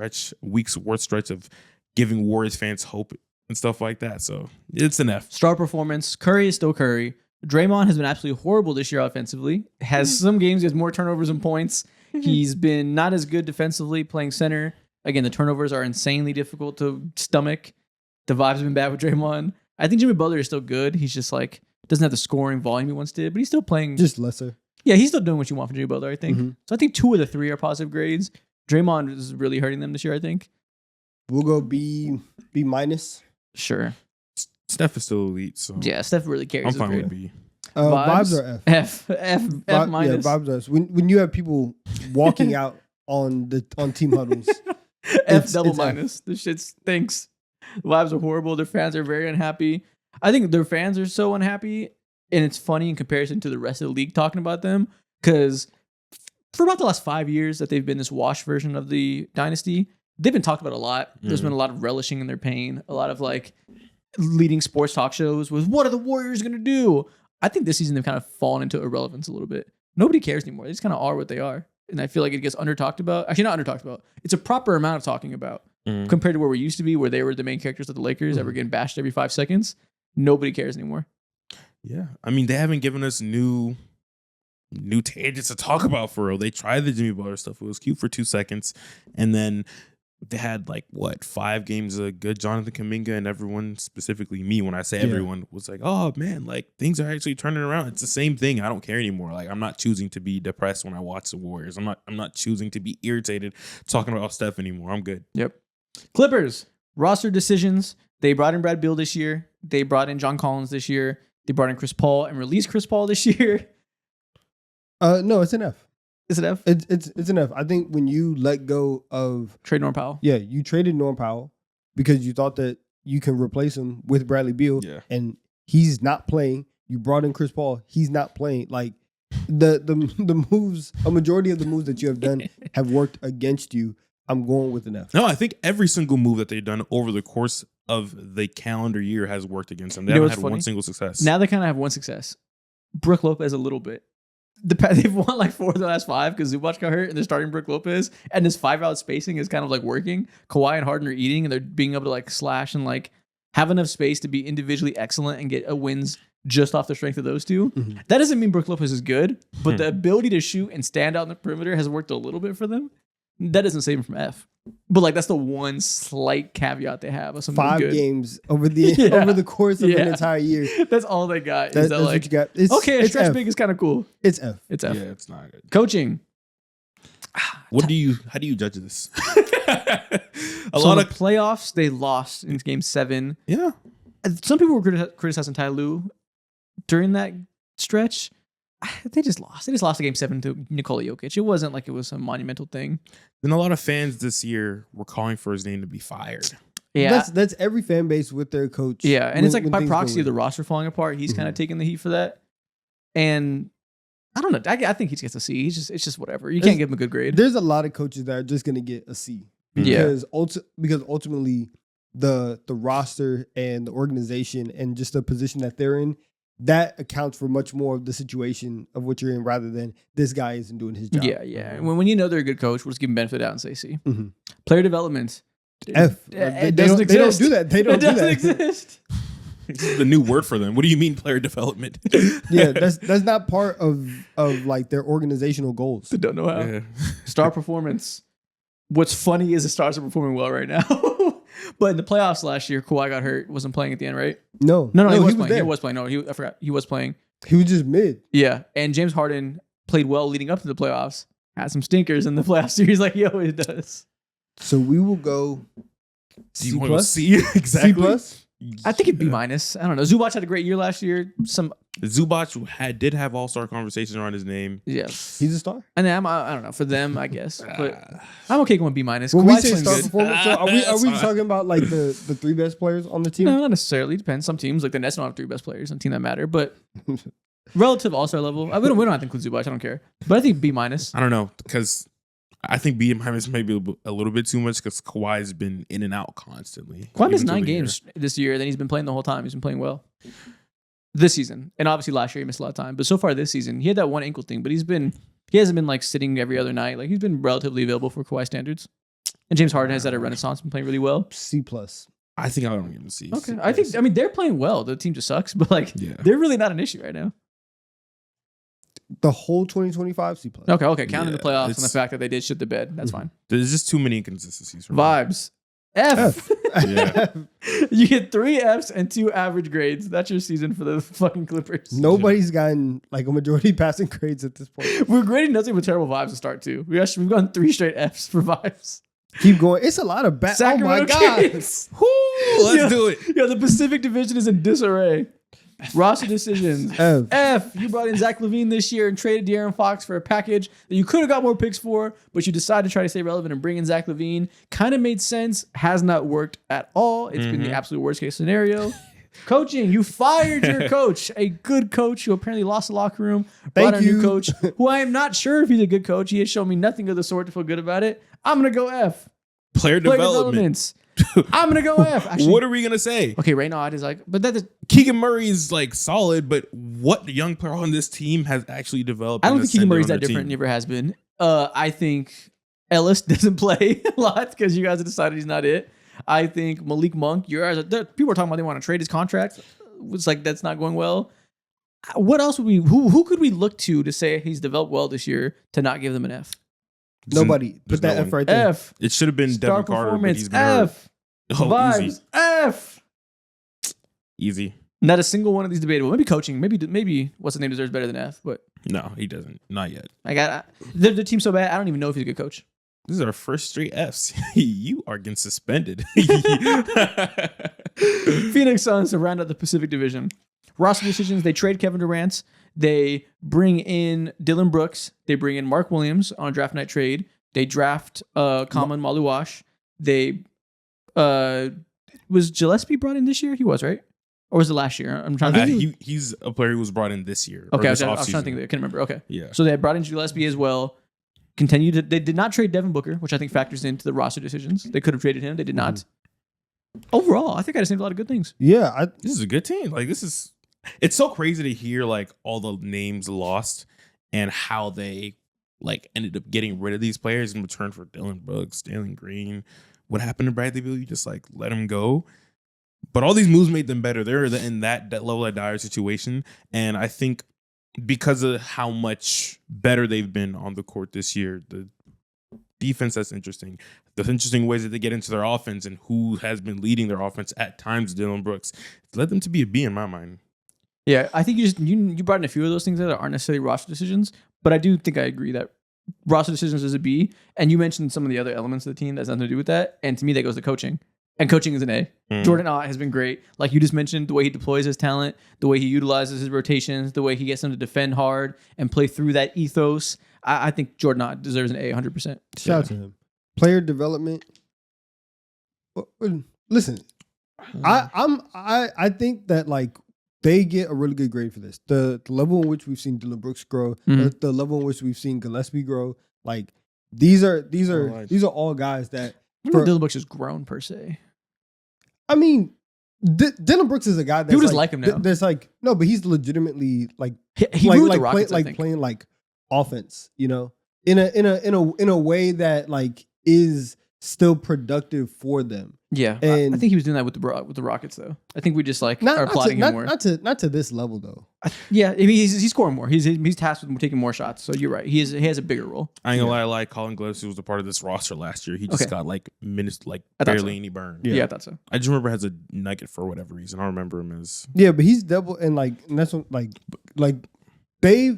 worth stretch of giving Warriors fans hope and stuff like that. So it's an F.
Star performance. Curry is still Curry. Draymond has been absolutely horrible this year offensively. Has some games he has more turnovers and points. He's been not as good defensively playing center. Again, the turnovers are insanely difficult to stomach. The vibes have been bad with Draymond. I think Jimmy Butler is still good. He's just like, doesn't have the scoring volume he once did, but he's still playing.
Just lesser.
Yeah, he's still doing what you want from Jimmy Butler, I think. Mm-hmm. So I think 2 of the 3 are positive grades. Draymond is really hurting them this year, I think.
We'll go B minus.
Sure.
Steph is still elite, so
yeah, Steph really carries.
I'm fine with B.
Vibes are
F minus.
Yeah, vibes are F. When you have people walking out on team huddles,
F double minus. This shit stinks. The vibes are horrible. Their fans are very unhappy. I think their fans are so unhappy, and it's funny in comparison to the rest of the league talking about them, because for about the last 5 years that they've been this wash version of the dynasty, they've been talked about a lot. There's been a lot of relishing in their pain, a lot of like leading sports talk shows with what are the Warriors going to do? I think this season they've kind of fallen into irrelevance a little bit. Nobody cares anymore. They just kind of are what they are. And I feel like it gets under-talked about. Actually, not under-talked about. It's a proper amount of talking about compared to where we used to be, where they were the main characters of the Lakers that were getting bashed every 5 seconds. Nobody cares anymore.
Yeah. I mean, they haven't given us new tangents to talk about for real. They tried the Jimmy Butler stuff. It was cute for 2 seconds. And then they had 5 games of good Jonathan Kuminga, and everyone, specifically me, when I say everyone, was like, oh man, like things are actually turning around. It's the same thing. I don't care anymore. Like, I'm not choosing to be depressed when I watch the Warriors. I'm not choosing to be irritated talking about Steph anymore. I'm good.
Yep. Clippers. Roster decisions. They brought in Brad Beal this year. They brought in John Collins this year. They brought in Chris Paul and released Chris Paul this year.
No, it's an F.
Is it F?
It's an F. I think when you let go of
Trade Norm Powell.
yeah, you traded Norm Powell because you thought that you can replace him with Bradley Beal,
Yeah.
and he's not playing. You brought in Chris Paul. He's not playing. Like the moves, a majority of the moves that you have done have worked against you. I'm going with an F.
No, I think every single move that they've done over the course of the calendar year has worked against them. They
You know
haven't
what's
had
funny?
one single success.
Now they kind of have one success. Brooke Lopez a little bit. They've won like 4 of the last 5 because Zubac got hurt and they're starting Brooke Lopez. And this 5-out spacing is kind of like working. Kawhi and Harden are eating and they're being able to like slash and like have enough space to be individually excellent and get wins just off the strength of those two.
Mhm.
That doesn't mean Brooke Lopez is good, but the ability to shoot and stand out in the perimeter has worked a little bit for them. That doesn't save them from F. But like that's the one slight caveat they have of something
5
good.
games over the
Yeah.
over the course of an
Yeah.
entire year.
That's all they got.
That's
Is that
what
like
you got. It's,
okay, a
it's
stretch
F.
big is kind of cool.
It's F.
It's F.
yeah, it's not good.
Coaching.
How do you judge this? A
So
lot
the
of
playoffs, they lost in game 7.
yeah.
Some people were criticizing Ty Lue during that stretch. They just lost. They just lost a game 7 to Nikola Jokic. It wasn't like it was a monumental thing.
Then a lot of fans this year were calling for his name to be fired.
Yeah.
That's every fan base with their coach.
Yeah. And
when-
it's like
when
by
things go
proxy of the
well.
roster falling apart. He's kind of
Mhm.
taking the heat for that. And I don't know. I think he gets a C. It's just whatever. You
There's-
can't give him a good grade.
There's a lot of coaches that are just gonna get a C
Yeah.
because ultimately the roster and the organization and just the position that they're in, that accounts for much more of the situation of what you're in rather than this guy isn't doing his job.
Yeah, yeah. When you know they're a good coach, we'll just give him benefit out and say C.
Mhm.
Player development.
F.
It
They
doesn't
don't
exist.
do that. They don't
It
do
doesn't
that.
exist.
This is the new word for them. What do you mean player development?
Yeah, that's not part of like their organizational goals.
I don't know how.
Yeah.
Star performance. What's funny is the Stars are performing well right now. But in the playoffs last year, Kawhi got hurt. Wasn't playing at the end, right?
No,
No, he was playing.
there.
He was playing. No, I forgot. He was playing.
He was just mid.
Yeah. And James Harden played well leading up to the playoffs. Had some stinkers in the playoff series like he always does.
So we will go
Do
C
you want to
plus.
see exactly?
C plus.
I think it'd be minus. I don't know. Zubac had a great year last year.
Zubac did have all-star conversation around his name.
Yeah.
He's a star.
And then I don't know. For them, I guess. But I'm okay going B minus.
When we
Kawhi's
say
playing
star
good.
performance, so are we
That's fine.
talking about like the 3 best players on the team?
No, not necessarily. Depends. Some teams, like the Nets, don't have 3 best players on a team that matter. But relative all-star level, we don't have to include Zubac. I don't care. But I think B minus.
I don't know because I think B minus may be a little bit too much because Kawhi's been in and out constantly.
Kawhi missed
even through
9
the year.
games this year. Then he's been playing the whole time. He's been playing well this season. And obviously last year he missed a lot of time. But so far this season, he had that one ankle thing. But he hasn't been like sitting every other night. Like he's been relatively available for Kawhi standards. And James Harden has had a renaissance, been playing really well.
C plus.
I think I don't give him a C.
Okay. I mean, they're playing well. The team just sucks. But like,
Yeah.
they're really not an issue right now.
The whole 2025 C plus.
Okay. Counting the
Yeah,
playoffs and the
it's-
fact that they did shit the bed. That's fine.
There's just too many inconsistencies. For me.
Vibes. F.
Yeah.
You get 3 Fs and 2 average grades. That's your season for the fucking Clippers.
Nobody's gotten like a majority passing grades at this point.
We're grading nothing but terrible vibes to start too. We've gone 3 straight Fs for vibes.
Keep going. It's a lot of bad. Oh my
Sacramento
god.
Kings.
Let's
Yeah.
do it.
Yeah, the Pacific Division is in disarray. Roster decisions.
F.
F. You brought in Zach LaVine this year and traded De'Aaron Fox for a package that you could have got more picks for, but you decided to try to stay relevant and bring in Zach LaVine. Kind of made sense. Has not worked at all. It's been the absolute worst case scenario. Coaching. You fired your coach, a good coach who apparently lost the locker room. Brought
Thank
a new
you.
coach who I am not sure if he's a good coach. He has shown me nothing of the sort to feel good about it. I'm gonna go F.
Player
Player
development.
developments. I'm gonna go F. Actually,
What are we gonna say?
okay, right now I just like, but that is,
Keegan Murray is like solid, but what young player on this team has actually developed?
I don't
and
think Keegan
ascended
Murray's
on
that
their
different.
team?
Never has been. I think Ellis doesn't play a lot because you guys have decided he's not it. I think Malik Monk, people are talking about they want to trade his contract. It's like that's not going well. What else would we? Who could we look to say he's developed well this year to not give them an F?
Nobody.
There's
Put that
no
F
one.
right there.
F.
It should have been
Star
Devin Carter, but
performance.
he's been hurt.
F.
Oh,
Vibes.
easy,
F.
easy.
Not a single one of these debatable. Maybe coaching. Maybe what's the name deserves better than F. But
No, he doesn't. Not yet.
the team's so bad. I don't even know if he's a good coach.
This is our first straight Fs. You are getting suspended.
Phoenix Suns to round out the Pacific Division. Roster decisions, they trade Kevin Durant. They bring in Dylan Brooks. They bring in Mark Williams on a draft night trade. They draft Kaman Maluash. They was Gillespie brought in this year? He was, right? Or was it last year? I'm trying to think.
He's a player who was brought in this year.
Okay, I was
this
trying to
offseason.
think. I can't remember. Okay.
Yeah.
So they brought in Gillespie as well. They did not trade Devin Booker, which I think factors into the roster decisions. They could have traded him. They did not. Overall, I think I just named a lot of good things.
Yeah,
This is a good team. Like it's so crazy to hear like all the names lost and how they like ended up getting rid of these players in return for Dylan Brooks, Jalen Green. What happened to Bradley Beal? You just like let him go. But all these moves made them better. They're in that level of dire situation. And I think because of how much better they've been on the court this year, the defense, that's interesting. The interesting ways that they get into their offense and who has been leading their offense at times, Dylan Brooks, it's led them to be a B in my mind.
Yeah, I think you brought in a few of those things that aren't necessarily roster decisions, but I do think I agree that roster decisions is a B. And you mentioned some of the other elements of the team that has nothing to do with that. And to me, that goes to coaching. And coaching is an A. Jordan Ott has been great. Like you just mentioned, the way he deploys his talent, the way he utilizes his rotations, the way he gets them to defend hard and play through that ethos. I think Jordan Ott deserves an A 100%.
shout out to him. Player development. Listen, I think that like they get a really good grade for this. The level in which we've seen Dylan Brooks grow, the level in which we've seen Gillespie grow, like these are all guys that.
I don't know if Dylan Brooks has grown per se.
I mean, Dylan Brooks is a guy that's
People just like him now.
There's like no, but he's legitimately like
He
like,
ruled
like
the Rockets, I
like
think.
playing like offense, you know, in a way that like is still productive for them.
Yeah,
And-
I think he was doing that with the Rockets though. I think we just like are
Not
applauding him more.
not to this level though.
Yeah, I mean, he's scoring more. He's tasked with taking more shots. So you're right. He has a bigger role.
I ain't gonna lie, Colin Gillespie was a part of this roster last year. He just
Okay.
got like minutes, like
I thought
barely
so.
any burn.
Yeah, I thought so.
I just remember as a Nugget for whatever reason. I remember him as
Yeah, but he's double and that's what like they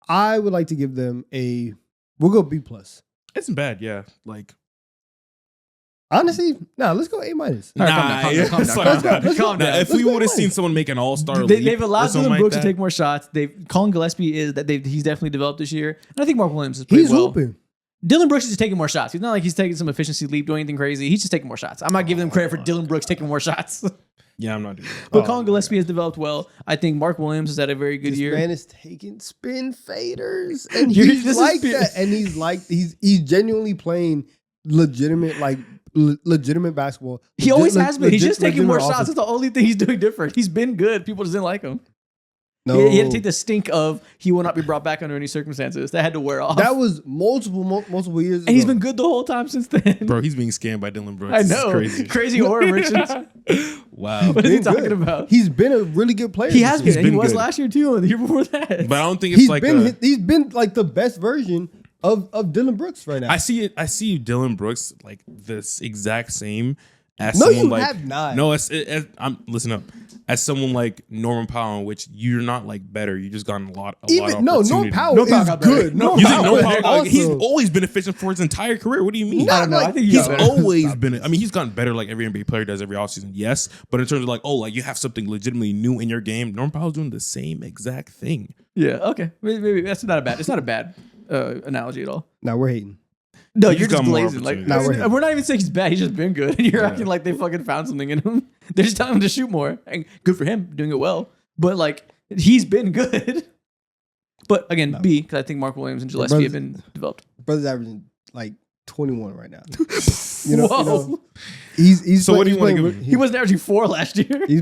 I would like to give them we'll go B plus.
it's bad. Yeah, like
Honestly, let's go A minus.
All right, calm down.
it's like-
Calm down.
If
Let's
we
go
would have
A
seen
minus.
someone make an all-star,
They've allowed
something
Dylan
like
Brooks to
that.
take more shots. Colin Gillespie he's definitely developed this year, and I think Mark Williams has played
He's
well.
hooping.
Dylan Brooks is just taking more shots. He's not like he's taking some efficiency leap, doing anything crazy. He's just taking more shots. I'm not giving him credit for Dylan Brooks taking more shots.
Yeah, I'm not doing that.
But Colin Gillespie has developed well. I think Mark Williams has had a very good
This
year.
man is taking spin faders, and
You're-
he's
this is
like
be-
that. And he's genuinely playing legitimate legitimate basketball.
He always has been. He's just taking more
legitimate
shots.
offense.
That's the only thing he's doing different. He's been good. People just didn't like him.
No,
He had to take the stink of he will not be brought back under any circumstances. That had to wear off.
that was multiple years.
and he's
ago.
been good the whole time since then.
Bro, he's being scammed by Dylan Brooks.
I
This is
know.
crazy.
Crazy aura merchants.
Wow.
What is he
Been
talking
good.
about?
He's been a really good player.
He
this
has
year.
been. And he
been
was
good.
last year too, and the year before that.
But I don't think it's
He's been like the best version of Dylan Brooks right now.
I see Dylan Brooks like this exact same as
No,
someone
you
like
have not.
No, I'm listen up. As someone like Norman Powell, in which you're not like better, you just gotten a lot of
Even Norm
opportunity.
Powell
Norm Powell
is
got better.
good.
Norm
You think
Powell
Norman
was
Powell? Like, he's
awesome.
always been efficient for his entire career. What do you mean?
I don't know. I think he
He's
got better.
always been. I mean, he's gotten better like every NBA player does every offseason. Yes, but in terms of like, like you have something legitimately new in your game, Norman Powell's doing the same exact thing.
Yeah. Okay. Maybe that's not a bad. It's not a bad analogy at all.
Now we're hating.
No,
He's
you're just
got more
glazing. Like
opportunities.
Nah,
we're not even saying he's bad. He's just been good, and you're
Yeah.
acting like they fucking found something in him. They're just telling him to shoot more, and good for him doing it well. But like he's been good. But again, B because I think Mark Williams and Gillespie have been developed.
Brother's averaging like 21 right now.
Whoa.
He's
So what do you wanna
playing
give him?
He wasn't averaging 4 last year.
He's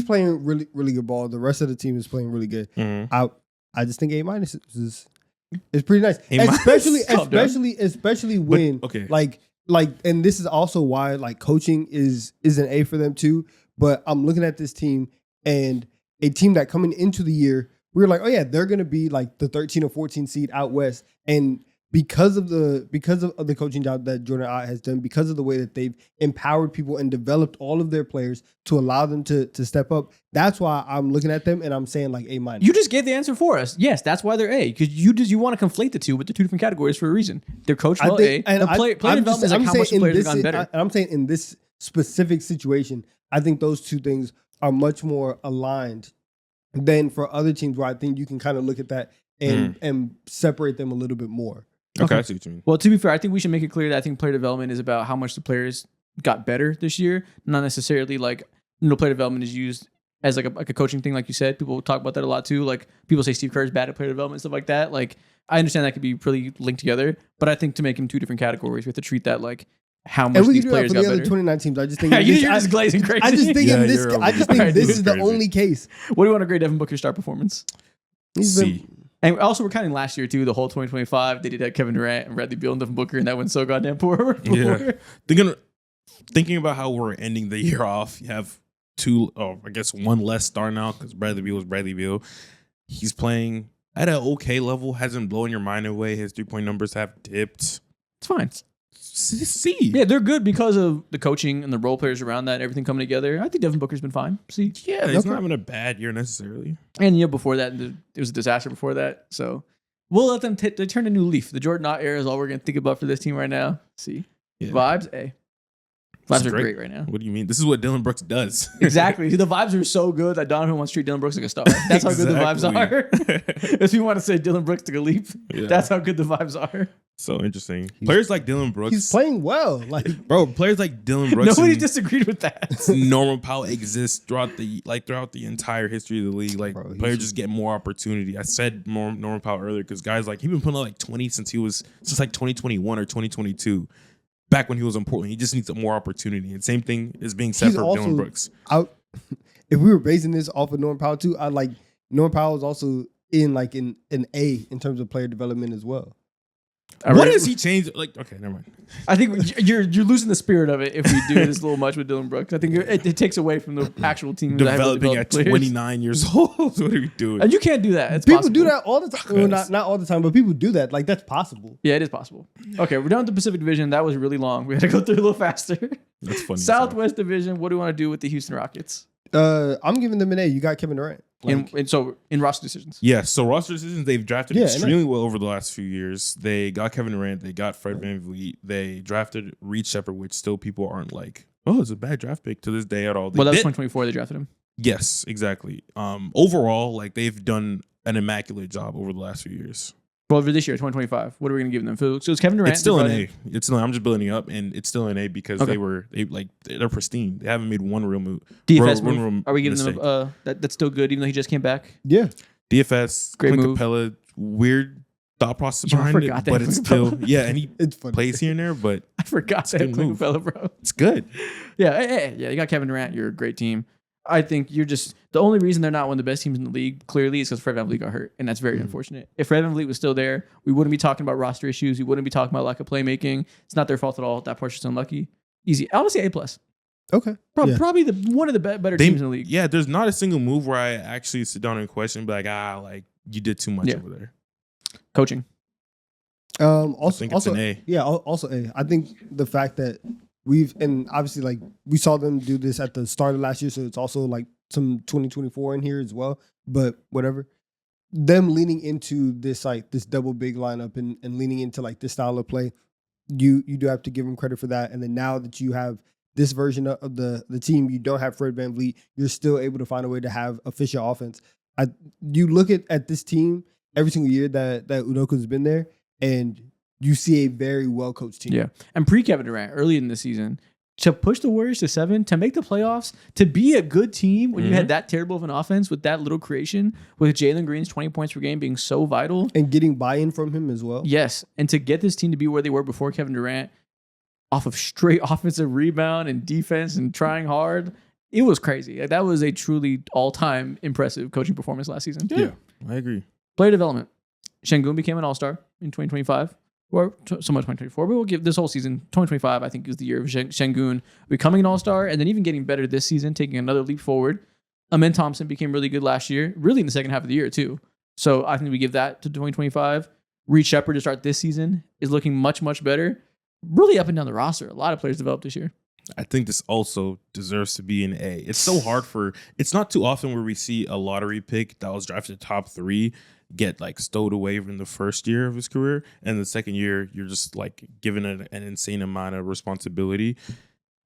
playing really really good ball. The rest of the team is playing really good. I just think A minus is pretty nice,
A minus?
Calm down.
especially when
okay.
like and this is also why like coaching is an A for them too. But I'm looking at this team and a team that coming into the year we were like, oh yeah, they're gonna be like the 13 or 14 seed out west, and because of the coaching job that Jordan Ott has done, because of the way that they've empowered people and developed all of their players to allow them to step up. That's why I'm looking at them and I'm saying like A-.
You just gave the answer for us. Yes, that's why they're A. Because you want to conflate the two, but they're two different categories for a reason. They're coached well, A.
And
The player development is like how much the players have gotten better.
And I'm saying in this specific situation, I think those two things are much more aligned than for other teams where I think you can kind of look at that and separate them a little bit more.
Okay, I see what you mean.
Well, to be fair, I think we should make it clear that I think player development is about how much the players got better this year, not necessarily like player development is used as like a coaching thing, like you said. People talk about that a lot too. Like people say Steve Kerr is bad at player development, stuff like that. Like I understand that could be pretty linked together, but I think to make them two different categories, we have to treat that like how much these players got better.
And we can do that for the other 29 teams. I just think
you're just glazing crazy.
I just think this is the only case.
What do you want to grade Devin Booker's star performance?
C.
And also, we're counting last year, too, the whole 2025. They did have Kevin Durant and Bradley Beal and Devin Booker, and that went so goddamn poor.
Yeah. Thinking about how we're ending the year off, you have one less star now because Bradley Beal was Bradley Beal. He's playing at an okay level, hasn't blown your mind away. His 3-point numbers have dipped.
It's fine.
C.
Yeah, they're good because of the coaching and the role players around that, everything coming together. I think Devin Booker's been fine. C.
Yeah, he's not having a bad year necessarily.
And the year before that, it was a disaster before that. So we'll let them they turn a new leaf. The Jordan Ott era is all we're going to think about for this team right now. C. Yeah. Vibes, A. Vibes are great right now.
What do you mean? This is what Dillon Brooks does.
Exactly. The vibes are so good that Donovan wants to treat Dillon Brooks like a star. That's how good the vibes are. If you want to say Dillon Brooks took a leap, that's how good the vibes are.
So interesting. Players like Dillon Brooks.
He's playing well. Like,
bro, players like Dillon Brooks.
Nobody disagreed with that.
Norman Powell exists throughout the entire history of the league. Like, players just get more opportunity. I said Norman Powell earlier because guys like he's been putting out like 20 since like 2021 or 2022. Back when he was in Portland, he just needs more opportunity. And same thing is being said for Dillon Brooks.
If we were basing this off of Norman Powell too, I like Norman Powell is also in an A in terms of player development as well.
What has he changed? Like, okay, never mind.
I think you're losing the spirit of it if we do this a little much with Dillon Brooks. I think it takes away from the actual team
developing at 29 years old. What are we doing?
And you can't do that. It's
people
possible.
do that all the time. Well, not all the time, but people do that. Like that's possible.
Yeah, it is possible. Okay, we're done with the Pacific Division. That was really long. We had to go through a little faster.
That's funny.
Southwest Division. What do you want to do with the Houston Rockets?
I'm giving them an A. You got Kevin Durant.
So in roster decisions.
Yes. So roster decisions, they've drafted extremely well over the last few years. They got Kevin Durant. They got Fred VanVleet. They drafted Reed Sheppard, which still people aren't like, oh, it's a bad draft pick to this day at all.
Well, that was 2024. They drafted him.
Yes, exactly. Overall, like they've done an immaculate job over the last few years.
Well, for this year, 2025, what are we going to give them? So it's Kevin Durant.
It's still an A. I'm just building it up, and it's still an A because they're pristine. They haven't made one real move.
DFS move. Are we giving them that's still good, even though he just came back?
Yeah.
DFS,
great
Clint
move.
Capella, weird thought process behind it, but it's still and he plays here and there, but
I forgot that Clint Capella, bro.
It's good.
Yeah, you got Kevin Durant. You're a great team. I think you're just the only reason they're not one of the best teams in the league, clearly, is because Fred VanVleet got hurt. And that's very unfortunate. If Fred VanVleet was still there, we wouldn't be talking about roster issues. We wouldn't be talking about lack of playmaking. It's not their fault at all. That part's just unlucky. Easy. I would say A+.
Okay.
Probably one of the better teams in the league.
Yeah, there's not a single move where I actually sit down and question, be like, you did too much over there.
Coaching.
Also
an A.
Yeah, also A. I think the fact that and obviously like we saw them do this at the start of last year, so it's also like some 2024 in here as well, but whatever. Them leaning into this like this double big lineup and leaning into like this style of play, you do have to give them credit for that. And then now that you have this version of the team, you don't have Fred VanVleet, you're still able to find a way to have efficient offense. You look at this team every single year that Udoka's been there, and you see a very well-coached team.
Yeah. And pre-Kevin Durant, early in the season, to push the Warriors to 7, to make the playoffs, to be a good team when you had that terrible of an offense with that little creation, with Jalen Green's 20 points per game being so vital.
And getting buy-in from him as well.
Yes. And to get this team to be where they were before Kevin Durant, off of straight offensive rebound and defense and trying hard, it was crazy. That was a truly all-time impressive coaching performance last season.
Yeah, I agree.
Player development. Şengün became an all-star in 2025. Or somewhat 2024, but we'll give this whole season, 2025, I think, is the year of Şengün becoming an all-star and then even getting better this season, taking another leap forward. Amen Thompson became really good last year, really in the second half of the year, too. So I think we give that to 2025. Reed Shepard to start this season is looking much, much better. Really up and down the roster. A lot of players developed this year.
I think this also deserves to be an A. It's so hard it's not too often where we see a lottery pick that was drafted top 3 get like stowed away from the first year of his career. And the second year, you're just like given an insane amount of responsibility.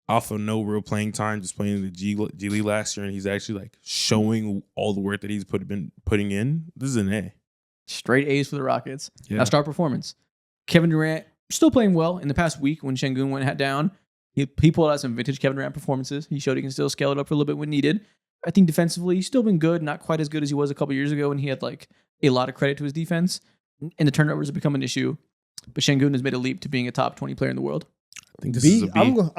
Off of no real playing time, just playing in the G League last year. And he's actually like showing all the work that he's been putting in. This is an A.
Straight A's for the Rockets.
Yeah.
Now star performance. Kevin Durant still playing well. In the past week when Şengün went down, he pulled out some vintage Kevin Durant performances. He showed he can still scale it up for a little bit when needed. I think defensively, he's still been good. Not quite as good as he was a couple years ago when he had like a lot of credit to his defense. And the turnovers have become an issue. But Şengün has made a leap to being a top 20 player in the world.
I think this
B.
is a B.
I'm going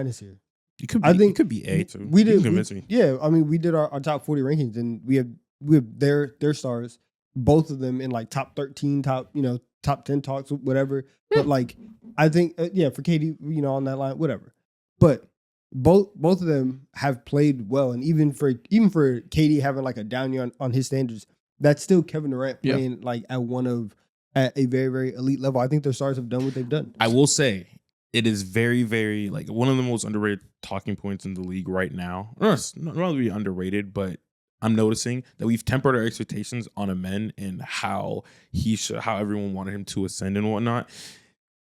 A- here.
You could be,
I think
it could be A too.
We
You
did.
can convince me.
Yeah, I mean, we did our top 40 rankings, and we have their stars, both of them in like top 13, top 10 talks, whatever.
Yeah.
But like, I think for KD, on that line, whatever. But both of them have played well, and even for KD having like a down year on his standards, that's still Kevin Durant playing like at a very, very elite level. I think their stars have done what they've done.
I will say it is very, very like one of the most underrated talking points in the league right now. It's not really underrated, but I'm noticing that we've tempered our expectations on Amen and how everyone wanted him to ascend and whatnot.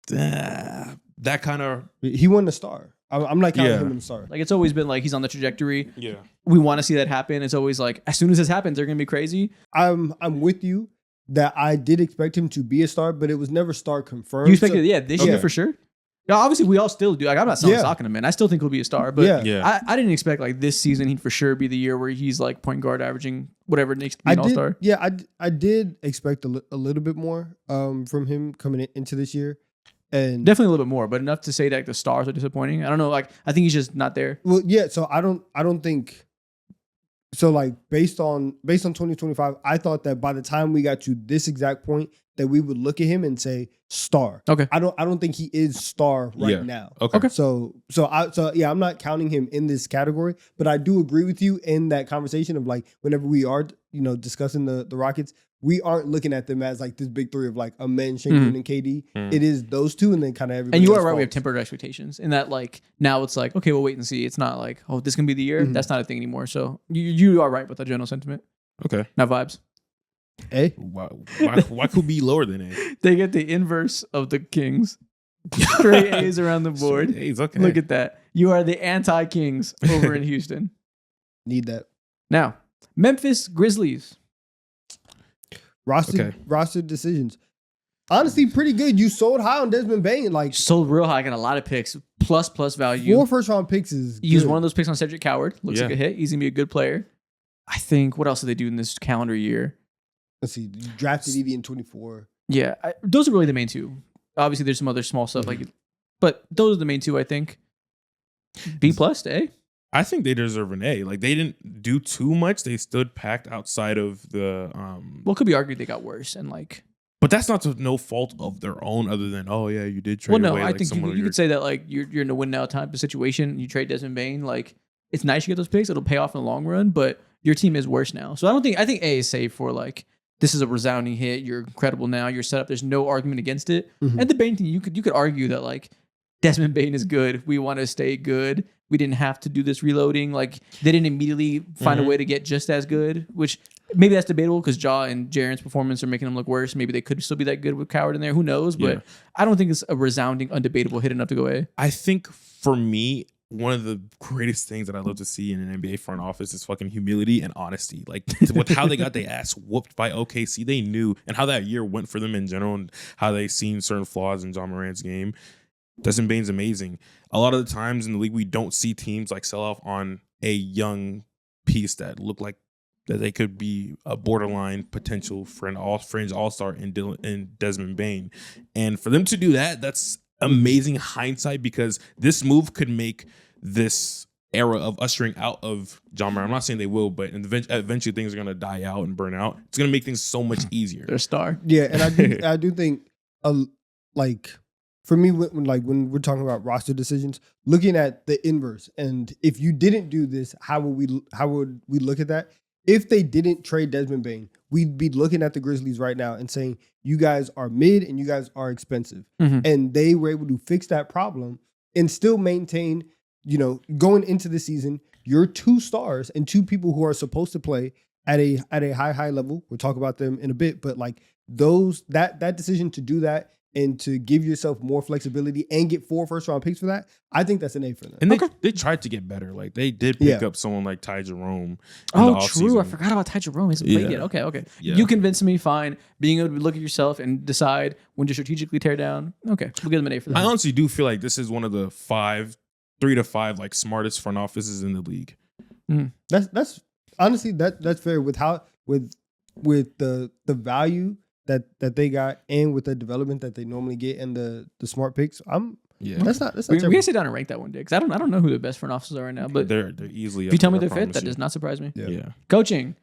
That kind of
He won the star. I'm not counting him in the star.
Like it's always been like he's on the trajectory.
yeah.
We want to see that happen. It's always like as soon as this happens, they're gonna be crazy.
I'm with you that I did expect him to be a star, but it was never star confirmed.
You expected, this year
Okay.
for sure. Yeah, obviously we all still do. Like I'm not selling
Yeah.
stock in him, man. I still think he'll be a star, but
Yeah.
I didn't expect like this season he'd for sure be the year where he's like point guard averaging whatever it needs to be an all star.
Yeah, I did expect a little bit more from him coming into this year, and
Definitely a little bit more, but enough to say that like, the stars are disappointing. I don't know. Like I think he's just not there.
well, yeah. So I don't think. So like based on 2025, I thought that by the time we got to this exact point, that we would look at him and say star.
Okay.
I don't think he is star right
Yeah.
now.
Okay.
So I'm not counting him in this category, but I do agree with you in that conversation of like whenever we are discussing the Rockets, we aren't looking at them as like this big three of like Amen, Şengün, and KD. It is those two, and then kind of everybody.
And you
else
are right. We have
falls.
tempered expectations in that like now it's like, okay, we'll wait and see. It's not like, oh, this can be the year.
Mhm.
That's not a thing anymore. So you are right with the general sentiment.
Okay.
Not vibes.
A.
Why could be lower than A?
They get the inverse of the Kings. Straight A's around the board.
A's, okay.
Look at that. You are the anti-Kings over in Houston.
Need that
Now, Memphis Grizzlies.
roster decisions. Honestly, pretty good. You sold high on Desmond Bane, like
Sold real high, got a lot of picks. Plus value.
4 first-round picks is
Use
good.
one of those picks on Cedric Coward. Looks like a hit. He's going to be a good player. I think, what else did they do in this calendar year?
Let's see. You drafted Evie in 24.
Yeah, those are really the main two. Obviously, there's some other small stuff but those are the main two. I think. B plus to A.
I think they deserve an A. Like they didn't do too much. They stood packed outside of the
Well, it could be argued they got worse and like.
But that's not to no fault of their own, other than you did trade
Well, no,
away.
I
like
think
someone
you could say that like you're in a win now type of situation. You trade Desmond Bane, like it's nice you get those picks. It'll pay off in the long run, but your team is worse now. So I think A is safe for like this is a resounding hit. You're incredible now. You're set up. There's no argument against it.
Mhm.
And the Bane thing, you could argue that like Desmond Bane is good. We want to stay good. We didn't have to do this reloading. Like they didn't immediately find a way to get just as good, which maybe that's debatable because Ja and Jaren's performance are making them look worse. Maybe they could still be that good with Coward in there. Who knows? But
Yeah.
I don't think it's a resounding, undebatable hit enough to go A.
I think for me, one of the greatest things that I love to see in an NBA front office is fucking humility and honesty. Like with how they got their ass whooped by OKC, they knew, and how that year went for them in general, and how they seen certain flaws in John Morant's game. Desmond Bane's amazing. A lot of the times in the league, we don't see teams like sell off on a young piece that look like that they could be a borderline potential for an fringe all-star in Desmond Bane. And for them to do that, that's amazing hindsight, because this move could make this era of ushering out of John Morant. I'm not saying they will, but eventually things are going to die out and burn out. It's going to make things so much easier.
They're a star.
Yeah, and I do think like for me when we're talking about roster decisions, looking at the inverse, and if you didn't do this, how would we look at that? if they didn't trade Desmond Bane, we'd be looking at the Grizzlies right now and saying, you guys are mid and you guys are expensive.
Mhm.
And they were able to fix that problem and still maintain, going into the season, your 2 stars and 2 people who are supposed to play at a high level. We'll talk about them in a bit, but like that decision to do that and to give yourself more flexibility and get 4 first-round picks for that, I think that's an A for them.
And they tried to get better. Like they did pick up someone like Ty Jerome.
Oh, true. I forgot about Ty Jerome. He hasn't played yet. Okay.
Yeah.
You convinced me. Fine. Being able to look at yourself and decide when to strategically tear down. Okay, we'll give them an A for that.
I honestly do feel like this is one of the 3 to 5 like smartest front offices in the league.
That's honestly that's fair with the value that they got and with the development that they normally get and the smart picks. That's not
we
terrible.
can sit down and rank that one day because I don't know who the best front offices are right now. But
they're easily.
if you tell me they're fit, that does not surprise me.
Yeah.
Coaching.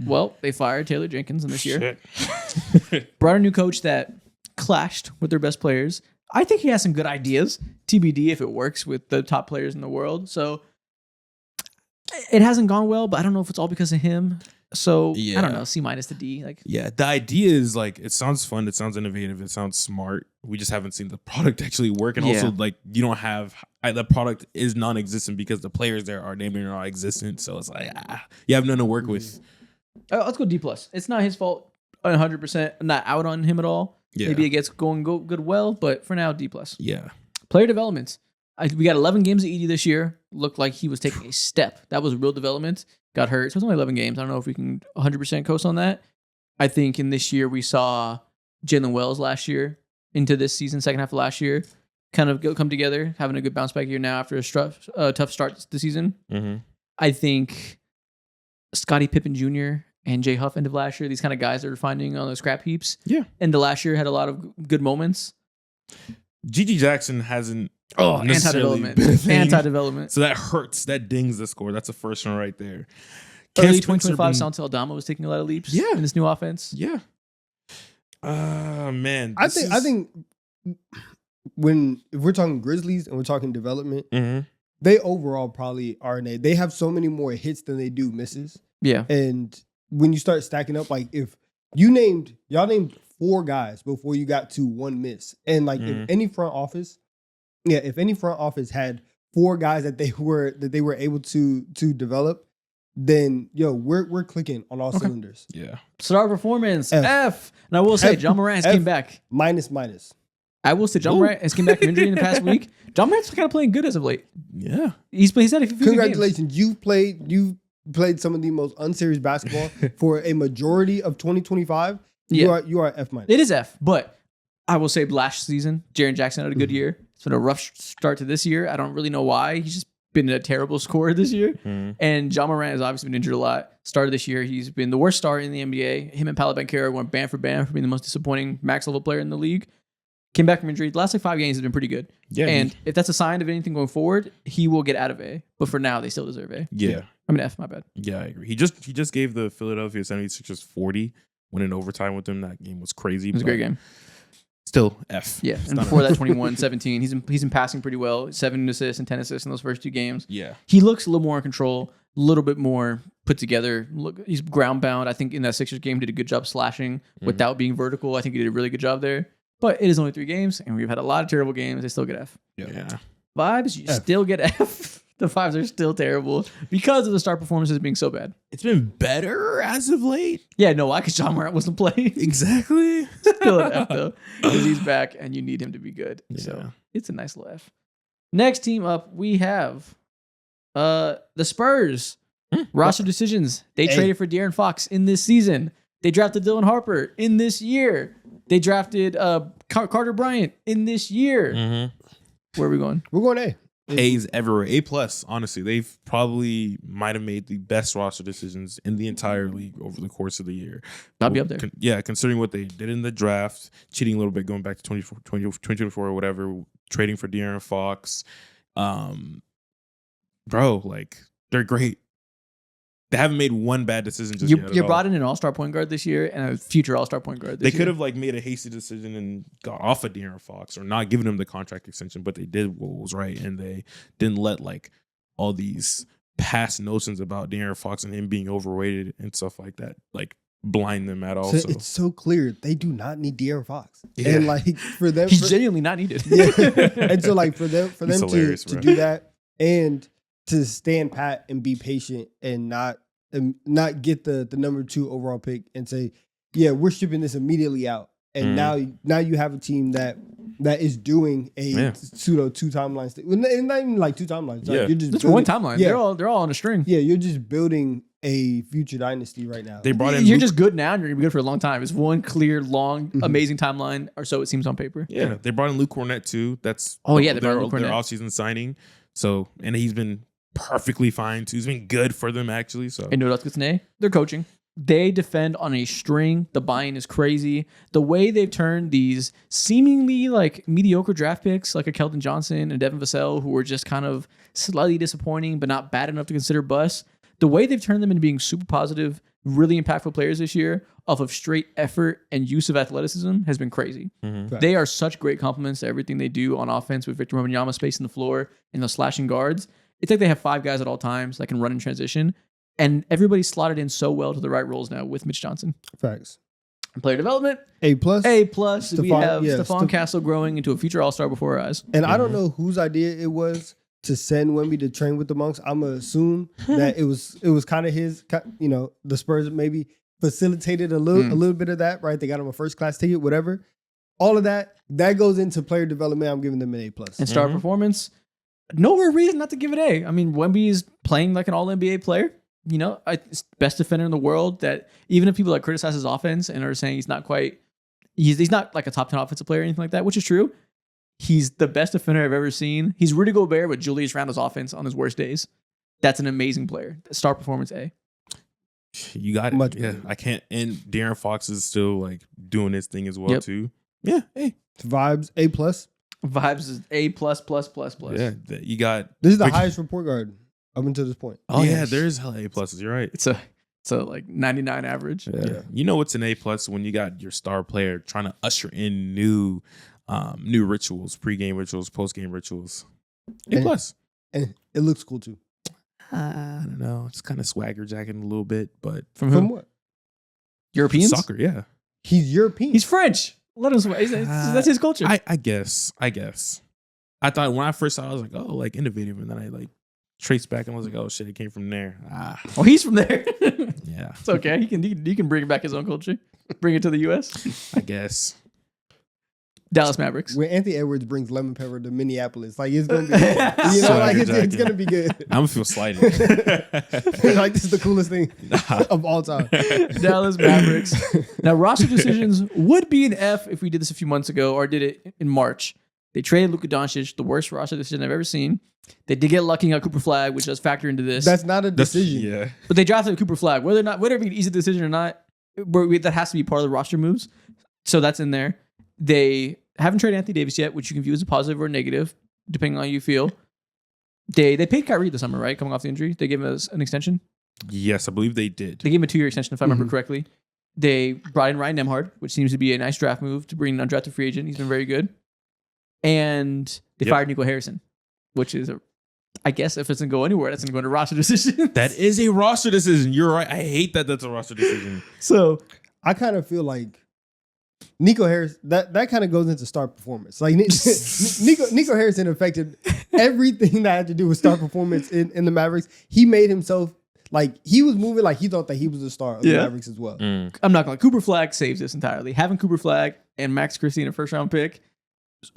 Well, they fired Taylor Jenkins in this year.
Shit.
Brought a new coach that clashed with their best players. I think he has some good ideas. TBD if it works with the top players in the world. So it hasn't gone well, but I don't know if it's all because of him. So I don't know, C- to D. Like,
yeah, the idea is like it sounds fun, it sounds innovative, it sounds smart. We just haven't seen the product actually work, and also like you don't have the product is non-existent because the players there are naming non-existent. So it's like you have nothing to work with.
let's go D plus. It's not his fault. 100%. I'm not out on him at all.
Yeah.
Maybe it gets good well, but for now, D plus.
Yeah.
Player development. We got 11 games of Edey this year. Looked like he was taking a step. That was real development. Got hurt. So it's only 11 games. I don't know if we can 100% coast on that. I think in this year we saw Jalen Wells last year into this season, second half of last year, kind of come together, having a good bounce back year now after a tough start to the season.
Mm-hmm.
I think Scottie Pippen Jr. and Jay Huff end of last year, these kind of guys that are finding on the scrap heaps.
Yeah.
And the last year had a lot of good moments.
Gigi Jackson hasn't
Anti-development.
been a thing.
Anti-development.
So that hurts. That dings the score. That's the first one right there.
Early
Cam Spencer
2025,
been-
Santo Aldama was taking a lot of leaps
Yeah.
in this new offense.
Yeah. Man.
I think if we're talking Grizzlies and we're talking development,
Mm-hmm.
they overall probably are an A. They have so many more hits than they do misses.
Yeah.
And when you start stacking up, like if y'all named 4 guys before you got to 1 miss. And like if any front office had 4 guys that they were able to develop, then we're clicking on all cylinders.
Yeah.
Star performance,
F.
F. And I will say,
F.
John Morant has
F.
came back.
Minus.
I will say, John Morant has came back from injury in the past week. John Morant's kind of playing good as of late.
Yeah.
He's had a few good
Congratulations. You've played some of the most unserious basketball for a majority of 2025.
Yeah.
You are F-.
It is F, but I will say last season, Jaren Jackson had a good year. It's been a rough start to this year. I don't really know why. He's just been a terrible scorer this year. And John Morant has obviously been injured a lot. Started this year, he's been the worst star in the NBA. Him and Paolo Banchero went band for band for being the most disappointing max level player in the league. Came back from injury. The last 5 games has been pretty good.
Yeah.
And if that's a sign of anything going forward, he will get out of A. But for now, they still deserve A.
Yeah.
I mean F, my bad.
Yeah, I agree. He just gave the Philadelphia 76ers 40, went in overtime with them. That game was crazy.
It was a great game.
Still F.
Yeah.
It's
And
not
before
a-
that, 21-17. He's been passing pretty well. 7 assists and 10 assists in those first 2 games.
Yeah.
He looks a little more in control, a little bit more put together. Look, he's ground bound. I think in that Sixers game, did a good job slashing without being vertical. I think he did a really good job there. But it is only 3 games, and we've had a lot of terrible games. They still get F.
Yeah.
Vibes, you
F.
still get F. The 5s are still terrible because of the star performances being so bad.
It's been better as of late.
Yeah, no, why? Because John Morant wasn't playing.
Exactly.
Still an F, though, because he's back, and you need him to be good. So
Yeah.
it's a nice little F. Next team up, we have the Spurs. Roster decisions. They
Hey.
traded for De'Aaron Fox in this season. They drafted Dylan Harper in this year. They drafted Carter Bryant in this year. Where are we going?
We're going A.
A's everywhere. A plus. Honestly, they've probably might have made the best roster decisions in the entire league over the course of the year.
I'll be up there.
Considering what they did in the draft, cheating a little bit, going back to 2024 or whatever, trading for De'Aaron Fox. Bro, like they're great. They haven't made one bad decision just yet.
You brought in an all-star point guard this year and a future all-star point guard this
They
year.
could have like made a hasty decision and got off of De'Aaron Fox or not given him the contract extension, but they did what was right and they didn't let like all these past notions about De'Aaron Fox and him being overrated and stuff like that, like blind them at all.
So
So
it's so clear they do not need De'Aaron Fox,
Yeah.
and like for them,
He's genuinely not needed.
yeah. And so like for them
He's
to
hilarious, bro.
do that and to stand pat and be patient and not get the number 2 overall pick and say, yeah, we're shipping this immediately out. And now you have a team that is doing a pseudo 2 timelines. Not even like 2 timelines. Like
Yeah.
you're just
It's
building-
one timeline.
Yeah.
They're all on a string.
Yeah, you're just building a future dynasty right now.
they brought in
You're
Luke-
just good now, and you're gonna be good for a long time. It's one clear, long,
Mhm.
amazing timeline, or so it seems on paper.
Yeah, they brought in Luke Cornett too. That's
Oh, yeah, they
their,
brought in Luke
their
Kornet.
offseason signing. So, and he's been perfectly fine too. He's been good for them actually. So
And you know what else gets an A? They're coaching. They defend on a string. The buy-in is crazy. The way they've turned these seemingly like mediocre draft picks, like a Keldon Johnson and Devin Vassell, who were just kind of slightly disappointing, but not bad enough to consider busts. The way they've turned them into being super positive, really impactful players this year, off of straight effort and use of athleticism, has been crazy.
Mhm.
They are such great compliments to everything they do on offense with Victor Wembanyama spacing the floor and those slashing guards. It's like they have 5 guys at all times that can run in transition. And everybody's slotted in so well to the right roles now with Mitch Johnson.
Facts.
Player development,
A+.
A+. We
Stephon-
have
yeah,
Stephon Castle growing into a future all-star before our eyes.
And I don't
Mhm.
know whose idea it was to send Wemby to train with the monks. I'm gonna assume that it was kind of his. You know, the Spurs maybe facilitated a little bit of that, right? They got him a first class ticket, whatever. All of that goes into player development. I'm giving them an A+.
And star
Mhm.
performance, no reason not to give it A. I mean, Wemby is playing like an all-NBA player. You know, best defender in the world. That even if people like criticize his offense and are saying he's not quite, he's not like a top 10 offensive player or anything like that, which is true. He's the best defender I've ever seen. He's Rudy Gobert with Julius Randle's offense on his worst days. That's an amazing player. Star performance A.
You got it.
Much
Yeah,
better.
I can't. And De'Aaron Fox is still like doing his thing as well
Yep.
too. Yeah, hey,
Vibes A+.
Vibes is A+++++.
yeah. You got.
This is the
Vic-
highest report guard up until this point.
Oh yeah,
Yes.
there's hella A pluses. You're right.
It's a like 99 average.
Yeah.
You know it's an A plus when you got your star player trying to usher in new rituals, pregame rituals, postgame rituals. A
And-
plus.
And it looks cool too.
I don't know. It's kind of swagger jacking a little bit, but
From
From
who?
what?
Europeans?
soccer, yeah.
He's European.
He's French. Let him swag. That's his culture.
I guess. I thought when I first saw it, I was like, oh, like innovative, and then I like traced back and I was like, oh shit, it came from there.
Oh, he's from there.
Yeah,
It's okay. He can bring back his own culture. Bring it to the U.S.
I guess.
Dallas Mavericks.
when Anthony Edwards brings lemon pepper to Minneapolis, like it's gonna be, you know, like it's
Swagger
gonna be good.
I'm gonna feel slighted.
Like this is the coolest thing of all time.
Dallas Mavericks. Now, roster decisions would be an F if we did this a few months ago or did it in March. They traded Luka Doncic, the worst roster decision I've ever seen. They did get lucky on Cooper Flag, which does factor into this.
That's not a
That's-
decision.
Yeah.
But they drafted Cooper Flag. Whether it be an easy decision or not, that has to be part of the roster moves. So that's in there. They haven't traded Anthony Davis yet, which you can view as a positive or a negative, depending on how you feel. They paid Kyrie this summer, right? Coming off the injury. They gave him an extension.
Yes, I believe they did.
They gave him a 2-year extension, if I remember
Mhm.
correctly. They brought in Ryan Nemhard, which seems to be a nice draft move to bring an undrafted free agent. He's been very good. And they
Yep.
fired Nico Harrison, which is I guess if it doesn't go anywhere, that's going to go into roster decision.
That is a roster decision. You're right. I hate that that's a roster decision.
So
I kind of feel like Nico Harris, that kind of goes into star performance. Like Nico Harrison affected everything that had to do with star performance in the Mavericks. He made himself like he was moving like he thought that he was the star of the
Yeah.
Mavericks as well.
I'm not going to. Cooper Flag saves this entirely. Having Cooper Flag and Max Christie in a first round pick,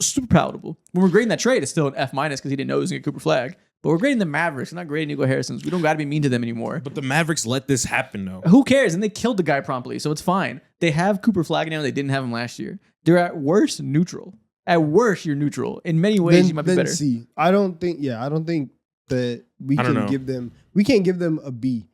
super palatable. When we're grading that trade, it's still an F- because he didn't know he was going to get Cooper Flag. But we're grading the Mavericks, not grading Nico Harrison's. We don't got to be mean to them anymore.
But the Mavericks let this happen though.
Who cares? And they killed the guy promptly, so it's fine. They have Cooper Flag now. They didn't have him last year. They're at worst neutral. At worst, you're neutral. In many ways, you might be better.
C. I don't think that we
I don't
can
know.
give them. We can't give them a B.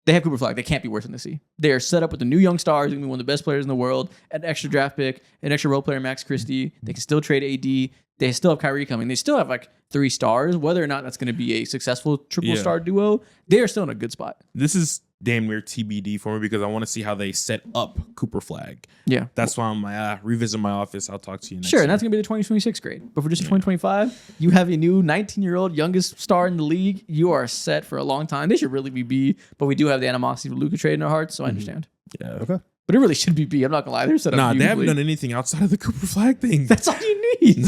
They have Cooper Flag. They can't be worse than the C. They are set up with the new young stars, going to be one of the best players in the world, an extra draft pick, an extra role player, Max Christie. They can still trade AD. They still have Kyrie coming. They still have like 3 stars. Whether or not that's going to be a successful triple
Yeah.
star duo, they are still in a good spot.
This is damn near TBD for me because I want to see how they set up Cooper Flag.
Yeah.
That's why I'm like, revisit my office. I'll talk to you next
Sure,
year.
and that's going to be the 2026 grade. But for just 2025, you have a new 19-year-old youngest star in the league. You are set for a long time. They should really be B, but we do have the animosity of Luka trade in our hearts, so I understand.
Yeah.
Okay.
But it really should be B. I'm not going to lie. They're set up
Nah, they haven't
beautifully.
done anything outside of the Cooper Flag thing.
That's all you need.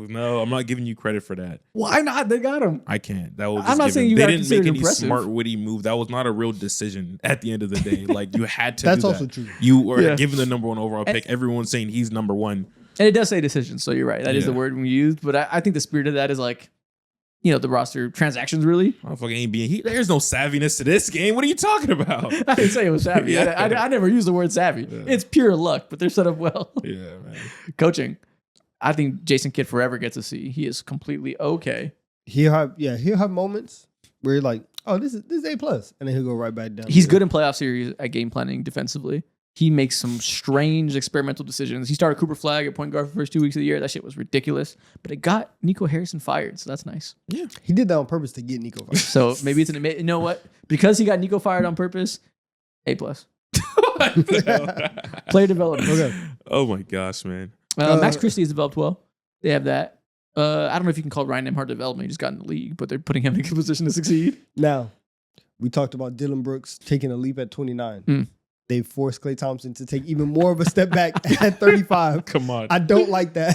No, I'm not giving you credit for that.
Why not? They got him.
I can't. That was
I'm not saying you
they
gotta
didn't make
consider it
any
impressive.
smart, witty move. That was not a real decision at the end of the day. Like you had to.
That's
do
also
that.
true.
You were
Yeah.
given the number 1 overall
And-
pick. Everyone's saying he's number 1.
And it does say decision, so you're right. That is the
Yeah.
word we used. But I think the spirit of that is like, the roster transactions really.
Motherfucker ain't being. There's no savviness to this game. What are you talking about?
I didn't say it was savvy.
Yeah.
I never use the word savvy.
Yeah.
It's pure luck, but they're set up well.
Yeah, man.
Coaching. I think Jason Kidd forever gets a C. He is completely okay.
He'll have moments where you're like, oh, this is A+, and then he'll go right back down.
He's
to-
good in playoff series at game planning defensively. He makes some strange experimental decisions. He started Cooper Flag at point guard for the first 2 weeks of the year. That shit was ridiculous. But it got Nico Harrison fired, so that's nice.
He did that on purpose to get Nico fired.
So maybe it's you know what? Because he got Nico fired on purpose, A+. Player development.
Okay.
Oh my gosh, man.
Max Christie has developed well. They have that. I don't know if you can call Ryan Nembhard development. He just got in the league, but they're putting him in a good position to succeed.
Now, we talked about Dylan Brooks taking a leap at 29.
Mm.
They forced Klay Thompson to take even more of a step back at 35.
Come on.
I don't like that.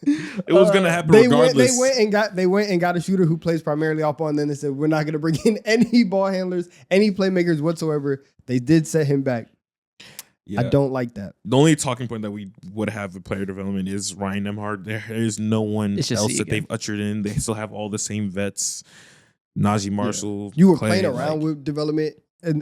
It was gonna happen
They
regardless.
went and got a shooter who plays primarily off ball, and then they said we're not going to bring in any ball handlers, any playmakers whatsoever. They did set him back.
Yeah.
I don't like that.
The only talking point that we would have with player development is Ryan Nembhard. There's no one
It's just
else
C
that
again.
they've ushered in. They still have all the same vets. Najee Marshall.
You were
Clay,
playing around
like-
with development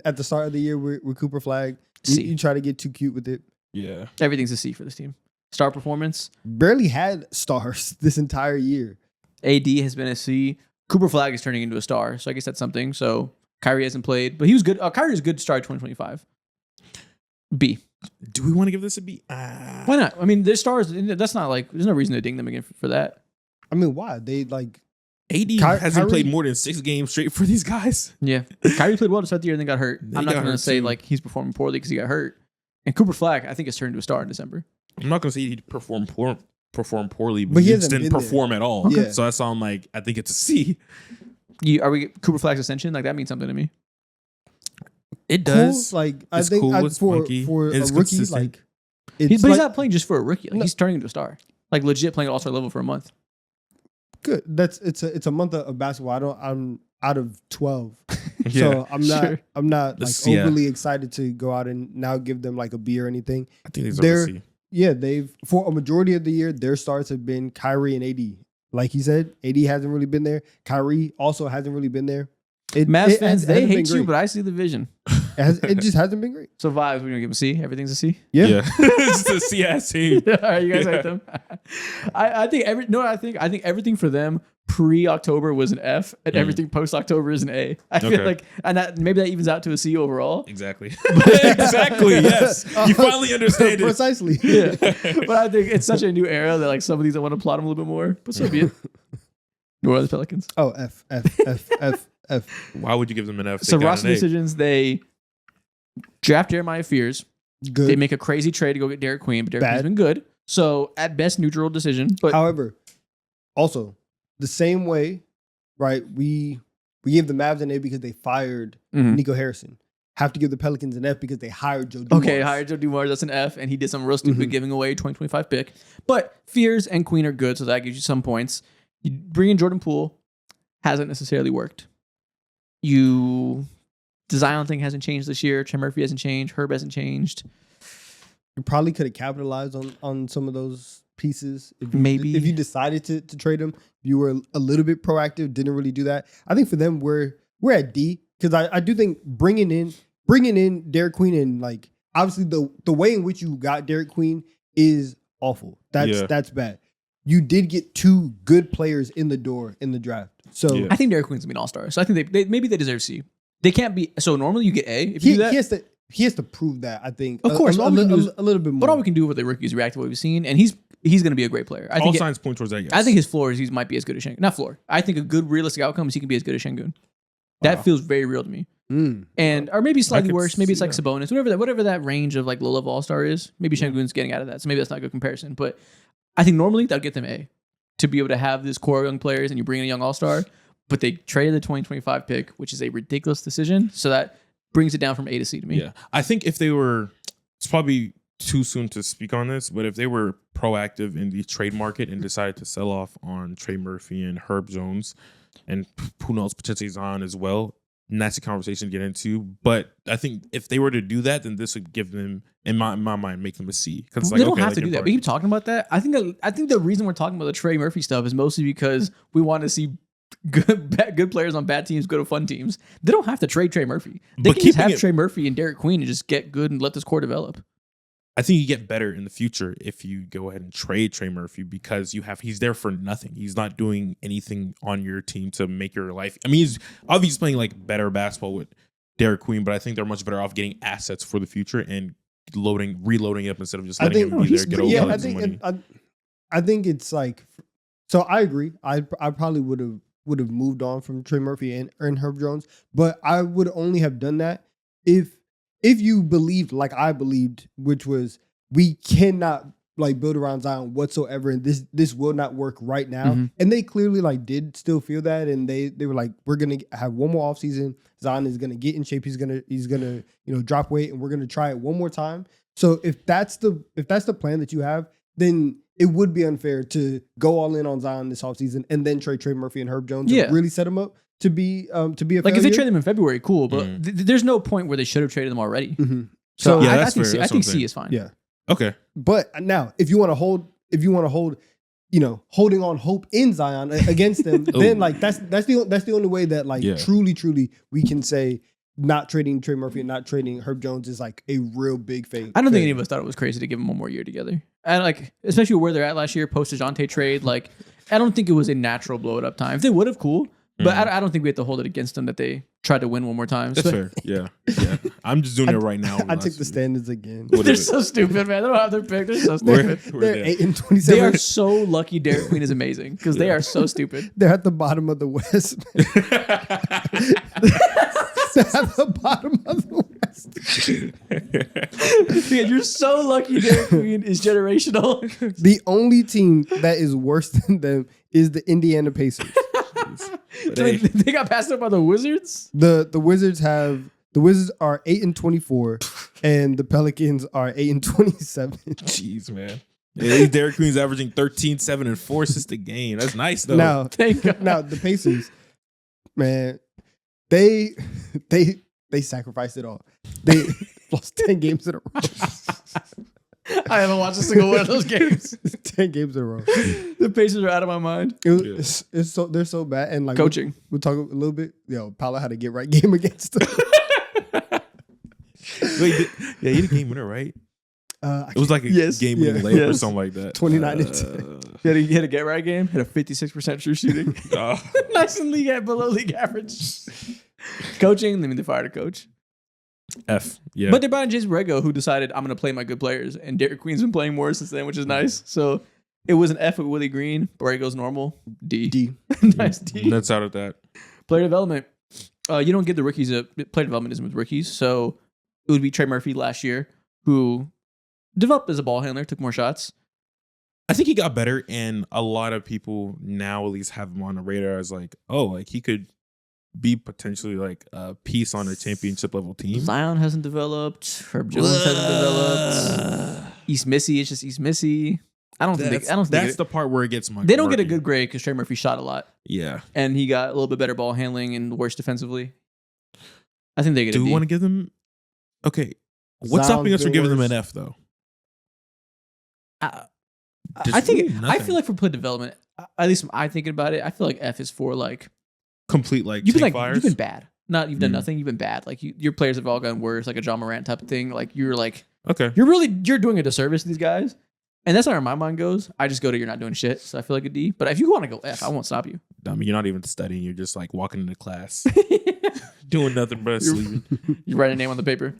at the start of the year with Cooper Flag.
C.
You try to get too cute with it.
Yeah.
Everything's a C for this team. Star performance.
Barely had stars this entire year.
AD has been a C. Cooper Flag is turning into a star, so I guess that's something. So Kyrie hasn't played, but he was good. Kyrie is good to start 2025. B.
Do we want to give this a B?
Why not? I mean, their stars. That's not like there's no reason to ding them again for that.
I mean, why? They like
AD hasn't
Kyrie-
played more than 6 games straight for these guys.
Yeah, Kyrie played well to start the year and then got hurt.
Then
I'm
he
not
got
going to
hurt
say
too.
like he's performing poorly because he got hurt. And Cooper Flag, I think, has turned into a star in December.
I'm not gonna say he performed poorly,
But
but
he
he
hasn't
just didn't
been there.
perform at all.
Okay.
So that's why I'm like, I think it's a C.
Are we Cooper Flag's ascension? Like that means something to me.
It
cool.
does.
Like I
It's
think
cool, it's
for
funky,
a
it's
rookie,
consistent.
like
But
it's
he's not playing just for a rookie. Like,
No.
he's turning into a star. Like legit playing at all-star level for a month.
good. It's a month of basketball. I'm out of 12.
Yeah.
So I'm not
sure.
like
This- yeah.
overly excited to go out and now give them like a B or anything.
I think these are
They're-
a C.
Yeah, they've for a majority of the year, their starts have been Kyrie and AD. Like he said, AD hasn't really been there. Kyrie also hasn't really been there.
Mavs fans, they
hasn't been
hate you,
great.
but I see the vision.
It just hasn't been great.
So vibes, we're gonna give them a C. Everything's a C.
Yeah.
it's a C ass team.
All right, you guys
Yeah.
like them? I think I think everything for them pre-October was an F, and everything post-October is an A. I feel
Okay.
like, and maybe that evens out to a C overall.
Exactly. Exactly. Yes. You finally understand it.
Precisely.
Yeah, but I think it's such a new era that like some of these I want to plot them a little bit more. But so be it. New Orleans Pelicans.
Oh, F.
Why would you give them an F? They
So
got
roster
an A.
decisions, they draft Jeremiah Fears.
Good.
They make a crazy trade to go get Derek Queen, but Derek Queen's
Bad.
been good. So at best, neutral decision. But
However, also the same way, right? We gave the Mavs an A because they fired
Mhm.
Nico Harrison. Have to give the Pelicans an F because they hired Joe Dumars.
Okay, hired Joe Dumars, that's an F, and he did some real stupid
Mhm.
giving away 2025 pick. But Fears and Queen are good, so that gives you some points. You bring in Jordan Poole, hasn't necessarily worked. The Zion thing hasn't changed this year. Trey Murphy hasn't changed. Herb hasn't changed.
You probably could have capitalized on some of those pieces.
Maybe.
if you decided to trade them, you were a little bit proactive. Didn't really do that. I think for them, we're at D because I do think bringing in Derek Queen and like obviously the way in which you got Derek Queen is awful. That's bad. You did get 2 good players in the door in the draft. So
Yeah.
I think Derek Queen's gonna be an all-star. So I think they maybe they deserve C. They can't be. So normally you get A if you do that.
he has to prove that. I think
Of course, all we can do is-
a little bit more.
But all we can do with the rookies react to what we've seen, and he's going to be a great player. I
All
think.
signs point towards that. Yes.
I think his floor is he might be as good as Şengün. Not floor. I think a good realistic outcome is he can be as good as Şengün. That
Wow.
feels very real to me.
Mm.
And or maybe slightly
could
worse. Maybe it's
see
like
that.
Sabonis, whatever that range of like low level all star is. Maybe Şengün's getting out of that, so maybe that's not a good comparison. But I think normally that'll get them A to be able to have this core of young players, and you bring in a young all star. But they traded the 2025 pick, which is a ridiculous decision. So that brings it down from A to C to me.
Yeah, I think if they were, it's probably too soon to speak on this, but if they were proactive in the trade market and decided to sell off on Trey Murphy and Herb Jones, and who knows, potentially Zion as well, and that's a conversation to get into. But I think if they were to do that, then this would give them, in my mind, make them a C. Because
They don't have to do that. We keep talking about that. I think the reason we're talking about the Trey Murphy stuff is mostly because we want to see good players on bad teams go to fun teams. They don't have to trade Trey Murphy. They
But
can just have
keeping it-
Trey Murphy and Derek Queen and just get good and let this core develop.
I think you get better in the future if you go ahead and trade Trey Murphy because he's there for nothing. He's not doing anything on your team to make your life. I mean, he's obviously playing like better basketball with Derek Queen, but I think they're much better off getting assets for the future and reloading up instead of just letting him be there, get
yeah,
over
I think I think it's like, so I agree. I probably would have moved on from Trey Murphy and Herb Jones, but I would only have done that if you believed like I believed, which was we cannot like build around Zion whatsoever, and this will not work right now.
Mhm.
And they clearly like did still feel that, and they were like, we're gonna have one more offseason. Zion is gonna get in shape. He's gonna drop weight, and we're gonna try it one more time. So if that's the plan that you have, then it would be unfair to go all in on Zion this offseason and then trade Trey Murphy and Herb Jones
Yeah.
and really set him up to be a
Like if they
failure.
trade them in February, cool. But
Mm.
there's no point where they should have traded them already.
Mhm.
So
Yeah,
I
that's
think
fair.
C, I
That's
think
what I'm
C is fine.
Yeah.
Okay.
But now, if you want to hold, holding on hope in Zion against them, then like that's the only way that like
Yeah.
truly we can say not trading Trey Murphy and not trading Herb Jones is like a real big fake.
I don't think any of us thought it was crazy to give them one more year together. And like, especially where they're at last year, post DeJounte trade, like, I don't think it was a natural blow it up time. If they would have, cool. But I don't think we have to hold it against them that they tried to win one more time.
That's
So-
fair. Yeah. I'm just doing it right now.
I took the standards again.
What
They're
is it?
so stupid, man. They don't have their pick. They're so
Where,
stupid.
where
They're
they at?
8-27.
They are so lucky Derek Queen is amazing because they are so stupid.
They're at the bottom of the West. They're at the bottom of the West.
Yeah, you're so lucky Derek Queen is generational.
The only team that is worse than them is the Indiana Pacers.
They got passed up by the Wizards.
The Wizards are 8-24, and the Pelicans are 8-27.
Jeez, man. Yeah, Derek Queen's averaging 13, 7, and 4 assists a game. That's nice though.
Now,
Thank God.
now the Pacers, man, they sacrificed it all. They lost 10 games in a row.
I haven't watched a single one of those games.
10 games in a row.
The Pacers are out of my mind.
It's so they're so bad, and like
Coaching.
We'll talk a little bit. Yo, Paolo had a get right game against them.
Wait, yeah, he had a game winner, right? It was like a
Yes.
game winning
Yeah.
layup or
Yes.
something like that.
29-10.
He had a get right game. Had a 56% true shooting. Nice and below league average. Coaching. I mean, they fired a coach.
F. Yeah.
But they brought in Jason Borrego, who decided I'm going to play my good players, and Derek Queen's been playing more since then, which is nice. So it was an F with Willie Green. Borrego's normal. D. Nice D.
That's out of that.
Player development. You don't give the rookies player development isn't with rookies, so it would be Trey Murphy last year, who developed as a ball handler, took more shots.
I think he got better, and a lot of people now at least have him on the radar as like, oh, like he could be potentially like a piece on a championship level team.
Zion hasn't developed. Herb Jones hasn't developed. East Missy, it's just East Missy. I don't think
That's the part where it gets my.
they don't get a good grade because Trey Murphy shot a lot,
Yeah.
and he got a little bit better ball handling and worse defensively. I think they get
Do
a
we
D.
want to give them? Okay. What's
Zion's
stopping us from
been
giving them
worse.
an F though?
I think
really
I
nothing.
feel like for player development, at least I'm thinking about it. I feel like F is for like
Complete like
you've been
tank
like
fires.
you've been bad. Not you've done
Mm.
nothing. You've been bad. Like your players have all gotten worse, like a John Morant type of thing. Like you're
Okay.
you're doing a disservice to these guys, and that's not where my mind goes. I just go to you're not doing shit, so I feel like a D. But if you want to go F, I won't stop you.
I mean, you're not even studying. You're just like walking into class, doing nothing but sleeping.
You write a name on the paper.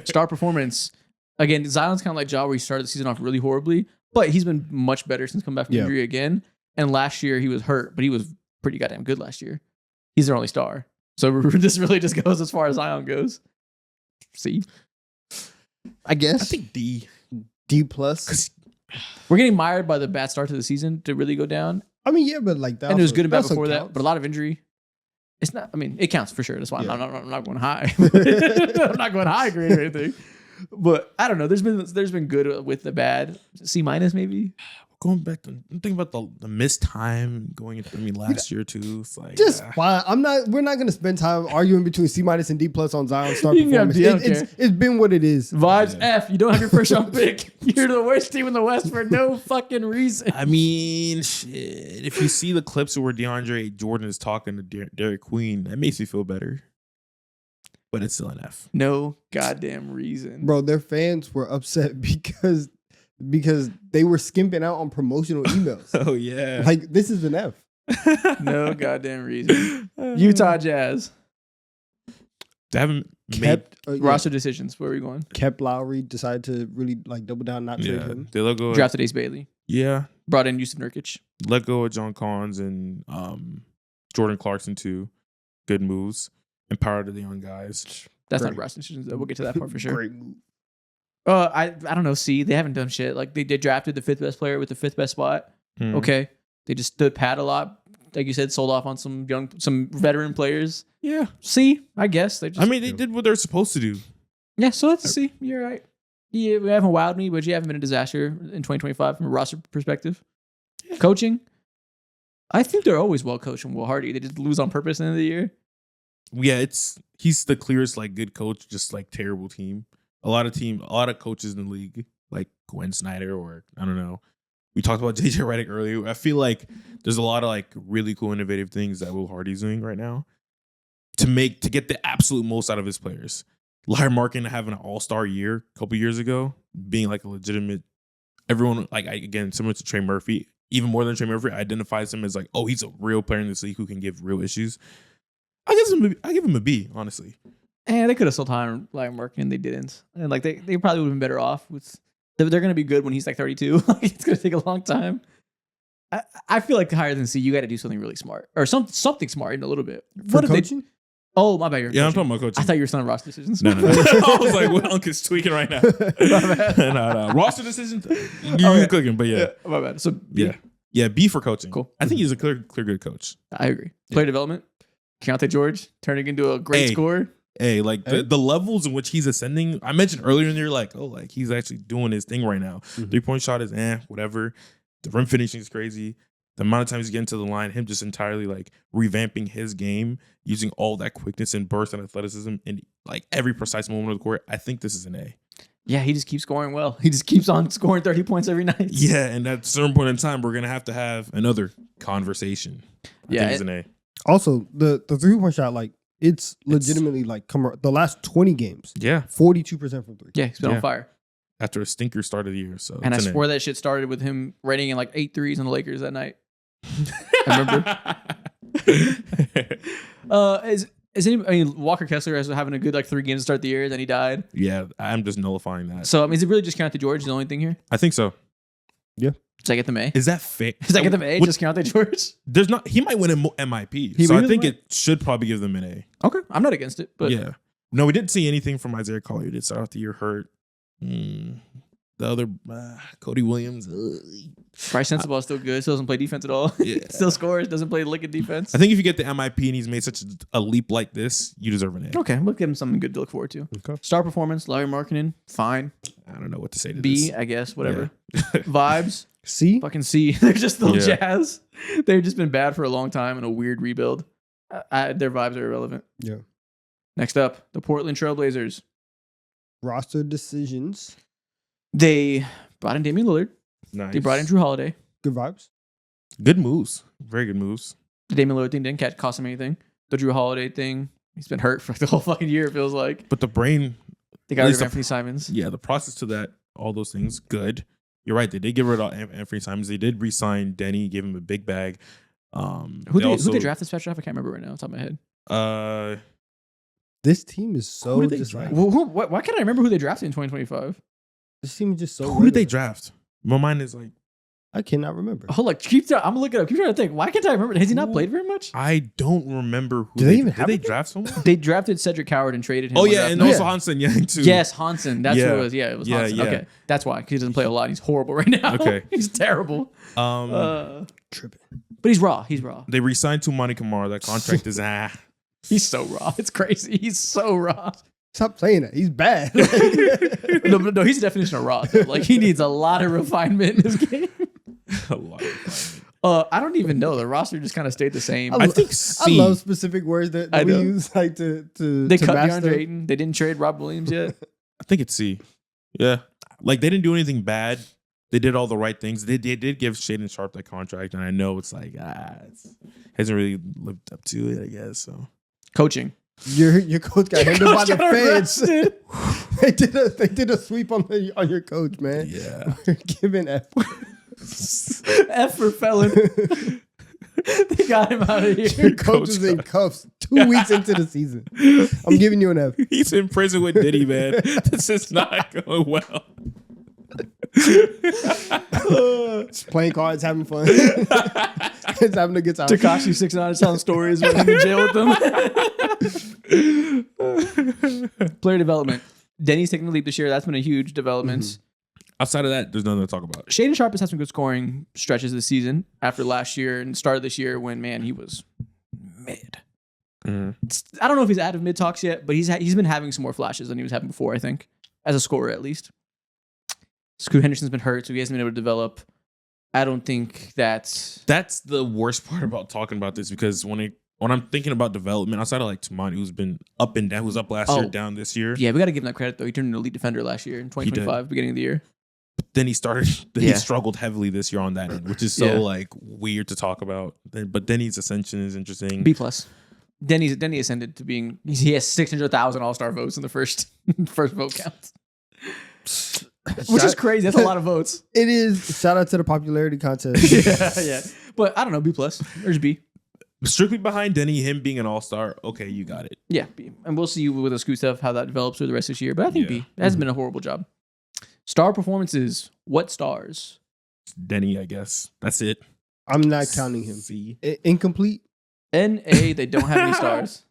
Star performance. Again, Zion's kind of like Ja, where he started the season off really horribly, but he's been much better since coming back from
Yeah.
injury again. And last year he was hurt, but he was pretty goddamn good last year. He's their only star. So this really just goes as far as Zion goes. C, I guess.
I think D.
D plus.
We're getting mired by the bad start to the season to really go down.
I mean, yeah, but like that.
And it was
also-
good and bad
also
before that,
counts.
but a lot of injury. It's not. I mean, it counts for sure. That's why
Yeah.
I'm not going high. I'm not going high grade or anything. But I don't know. There's been good with the bad. C minus maybe.
Going back to I'm thinking about the missed time going into last year too. It's like
Just fine. We're not gonna spend time arguing between C minus and D plus on Zion star
You can have
performance.
D, I don't
It's been what it is.
Vibes
Yeah.
F. You don't have your first round pick. You're the worst team in the West for no fucking reason.
I mean, shit. If you see the clips where DeAndre Jordan is talking to Derek Queen, that makes me feel better. But it's still an F.
No goddamn reason.
Bro, their fans were upset because they were skimping out on promotional emails.
Oh yeah.
Like, this is an F.
No goddamn reason. Utah Jazz.
They haven't made
Kept
Roster decisions. Where are we going?
kept Lowry, decided to really like double down, not trade him.
They let go.
Drafted Ace Bailey.
Yeah,
Brought in Yusuf Nurkic.
let go of John Collins and Jordan Clarkson too. Good moves. Empowered the young guys.
That's not
Great.
roster decisions though. We'll get to that part for sure.
Great move.
I don't know. See, they haven't done shit. Like they drafted the 5th best player with the 5th best spot.
Hmm.
Okay. They just stood pat a lot. Like you said, sold off on some veteran players.
Yeah.
C, I guess. They just
I mean, they did what they're supposed to do.
yeah, so let's see. You're right. Yeah, we haven't wowed me, but you haven't been a disaster in 2025 from a roster perspective. Coaching, I think they're always well coached and Will Hardy. They just lose on purpose at the end of the year.
Yeah, he's the clearest like good coach, just like terrible team. A lot of coaches in the league, like Gwen Snyder or I don't know. We talked about JJ Redick earlier. I feel like there's a lot of like really cool, innovative things that Will Hardy's doing right now to get the absolute most out of his players. Larry Markin having an all-star year a couple years ago, being like a legitimate. Everyone again similar to Trey Murphy, even more than Trey Murphy, identifies him as like, oh, he's a real player in this league who can give real issues. I give him a B, honestly.
And they could have sold time like Markin, they didn't. And like they probably would have been better off with. They're going to be good when he's like 32. It's going to take a long time. I feel like higher than C, you got to do something really smart or something smart in a little bit.
For
What did they?
coaching?
Oh my bad. You're
Yeah, I'm
coaching.
talking about coaching.
I thought you were saying roster decisions.
No. I was like, well, Unc is tweaking right now. no. Roster decisions, you're clicking, but yeah.
My bad. So B.
Yeah, B for coaching.
Cool.
I think he's a clear good coach.
I agree. Player development. Keontae George turning into a great
Hey.
scorer.
Hey, like the levels in which he's ascending. I mentioned earlier in the year, like, oh, like he's actually doing his thing right now.
Mhm.
3-point shot is whatever. The rim finishing is crazy. The amount of times he's getting to the line, him just entirely like revamping his game, using all that quickness and burst and athleticism in like every precise moment of the court. I think this is an A.
Yeah, he just keeps scoring well. He just keeps on scoring 30 points every night.
Yeah, and at a certain point in time, we're gonna have another conversation. I think it's an A.
Also, the 3-point shot, like it's legitimately like the last 20 games,
Yeah,
42% from 3.
Yeah, he's been
Yeah.
on fire.
after a stinker start of the year. So
And I
it's an A.
swear that shit started with him raining in like 8 threes on the Lakers that night. I Walker Kessler is having a good like 3 games to start the year, then he died.
Yeah, I'm just nullifying that.
So I mean, is it really just Keontae George the only thing here?
I think so.
Does I get the A?
Is that fair?
Does I get the A?
What-
Just Keontae George?
There's not. He might win a MIP.
He
So I
really
think
might.
it should probably give them an A.
Okay, I'm not against it, but
Yeah. No, we didn't see anything from Isaiah Collier. He did start off the year hurt. The other Cody Williams.
Bryce Sensabaugh is still good. Still doesn't play defense at all.
Yeah.
Still scores. Doesn't play lick of defense.
I think if you get the MIP and he's made such a leap like this, you deserve an A.
Okay, we'll give him something good to look forward to.
Okay.
Star performance, Larry Markkinen, fine.
I don't know what to say to
B,
this.
I guess, whatever. Vibes,
C?
fucking C. They're just the
Yeah.
Jazz. They've just been bad for a long time in a weird rebuild. Their vibes are irrelevant.
Yeah.
Next up, the Portland Trailblazers.
Roster decisions.
They brought in Damian Lillard.
Nice.
They brought in Drew Holiday.
Good vibes.
Good moves. Very good moves.
The Damian Lillard thing didn't cost him anything. The Drew Holiday thing, he's been hurt for the whole fucking year, it feels like.
But the brain,
They got
At
rid
least
of Anthony Simons.
yeah, the process to that, all those things, good. You're right. They did get rid of Anthony Simons. They did re-sign Denny, gave him a big bag.
Who they draft this patch off? I can't remember right now off the top of my head.
This team is
Who
so
did they
just
draft?
like,
Why can't I remember who they drafted in 2025?
this team is just so
Who did they
regular.
draft? My mind is like
I cannot remember.
Hold on, I'm gonna look it up. Keep trying to think. Why can't I remember? Has he not played very much?
I don't remember who
Do they even
did
have
they
him?
draft someone?
They drafted Cedric Howard and traded him.
Oh
on
yeah,
draft
and
night.
also Hansen Yang too.
Yes, Hansen. That's
Yeah.
what it was. Yeah, it was
Yeah,
Hansen.
yeah.
Okay, that's why. 'Cause he doesn't play a lot. He's horrible right now.
Okay.
He's terrible. But
Tripping.
he's raw. He's raw.
They re-signed Tumani Kamara. That contract is
He's so raw. It's crazy. He's so raw.
Stop saying that. He's bad.
No, he's the definition of raw. Though. Like he needs a lot of refinement in this game.
a lot. Of
I don't even know. The roster just kind of stayed the same.
I think
I
C.
love specific words that
I
we
know.
use like to
They
to
cut
master.
DeAndre Ayton. They didn't trade Rob Williams yet.
I think it's C. Yeah, like they didn't do anything bad. They did all the right things. They did give Shaden Sharp that contract, and I know it's like hasn't really lived up to it. I guess so.
Coaching.
Your coach got handled by
Coach
the
got
feds.
arrested.
they did a sweep on your coach, man.
Yeah.
We're giving F.
F for felon. They got him out of
Your
here.
coach is in cuffs 2 weeks into the season. I'm giving you an F.
He's in prison with Diddy, man. This is not going well.
Just playing cards, having fun. It's having a good time.
Tekashi 6ix9ine is telling stories when I'm in jail with them. Player development. Denny's taking the leap this year. That's been a huge development.
Outside of that, there's nothing to talk about.
Shaden Sharp has had some good scoring stretches this season after last year and start of this year when, man, he was mid.
Mhm.
I don't know if he's out of mid talks yet, but he's been having some more flashes than he was having before, I think, as a scorer at least. Scoot Henderson's been hurt, so he hasn't been able to develop. I don't think that's
The worst part about talking about this because when I'm thinking about development, outside of like Tumani, who's been up and down, who's up last year, down this year.
Yeah, we got to give him that credit though. He turned into elite defender last year in 2025, beginning of the year.
Then he started. Then
Yeah.
he struggled heavily this year on that end, which is so
Yeah.
like weird to talk about. But Denny's ascension is interesting.
B plus. Denny ascended to being he has 600,000 All-Star votes in the first vote count, which is crazy. That's a lot of votes.
It is. Shout out to the popularity contest.
yeah. But I don't know, B plus. There's B.
Strictly behind Denny, him being an all-star. Okay, you got it.
Yeah, B. And we'll see with the Scoot stuff how that develops through the rest of this year. But I think
Yeah.
B. It hasn't been a horrible job. Star performances. What stars?
Denny, I guess. That's it.
I'm not counting him.
C.
Incomplete.
NA, they don't have any stars.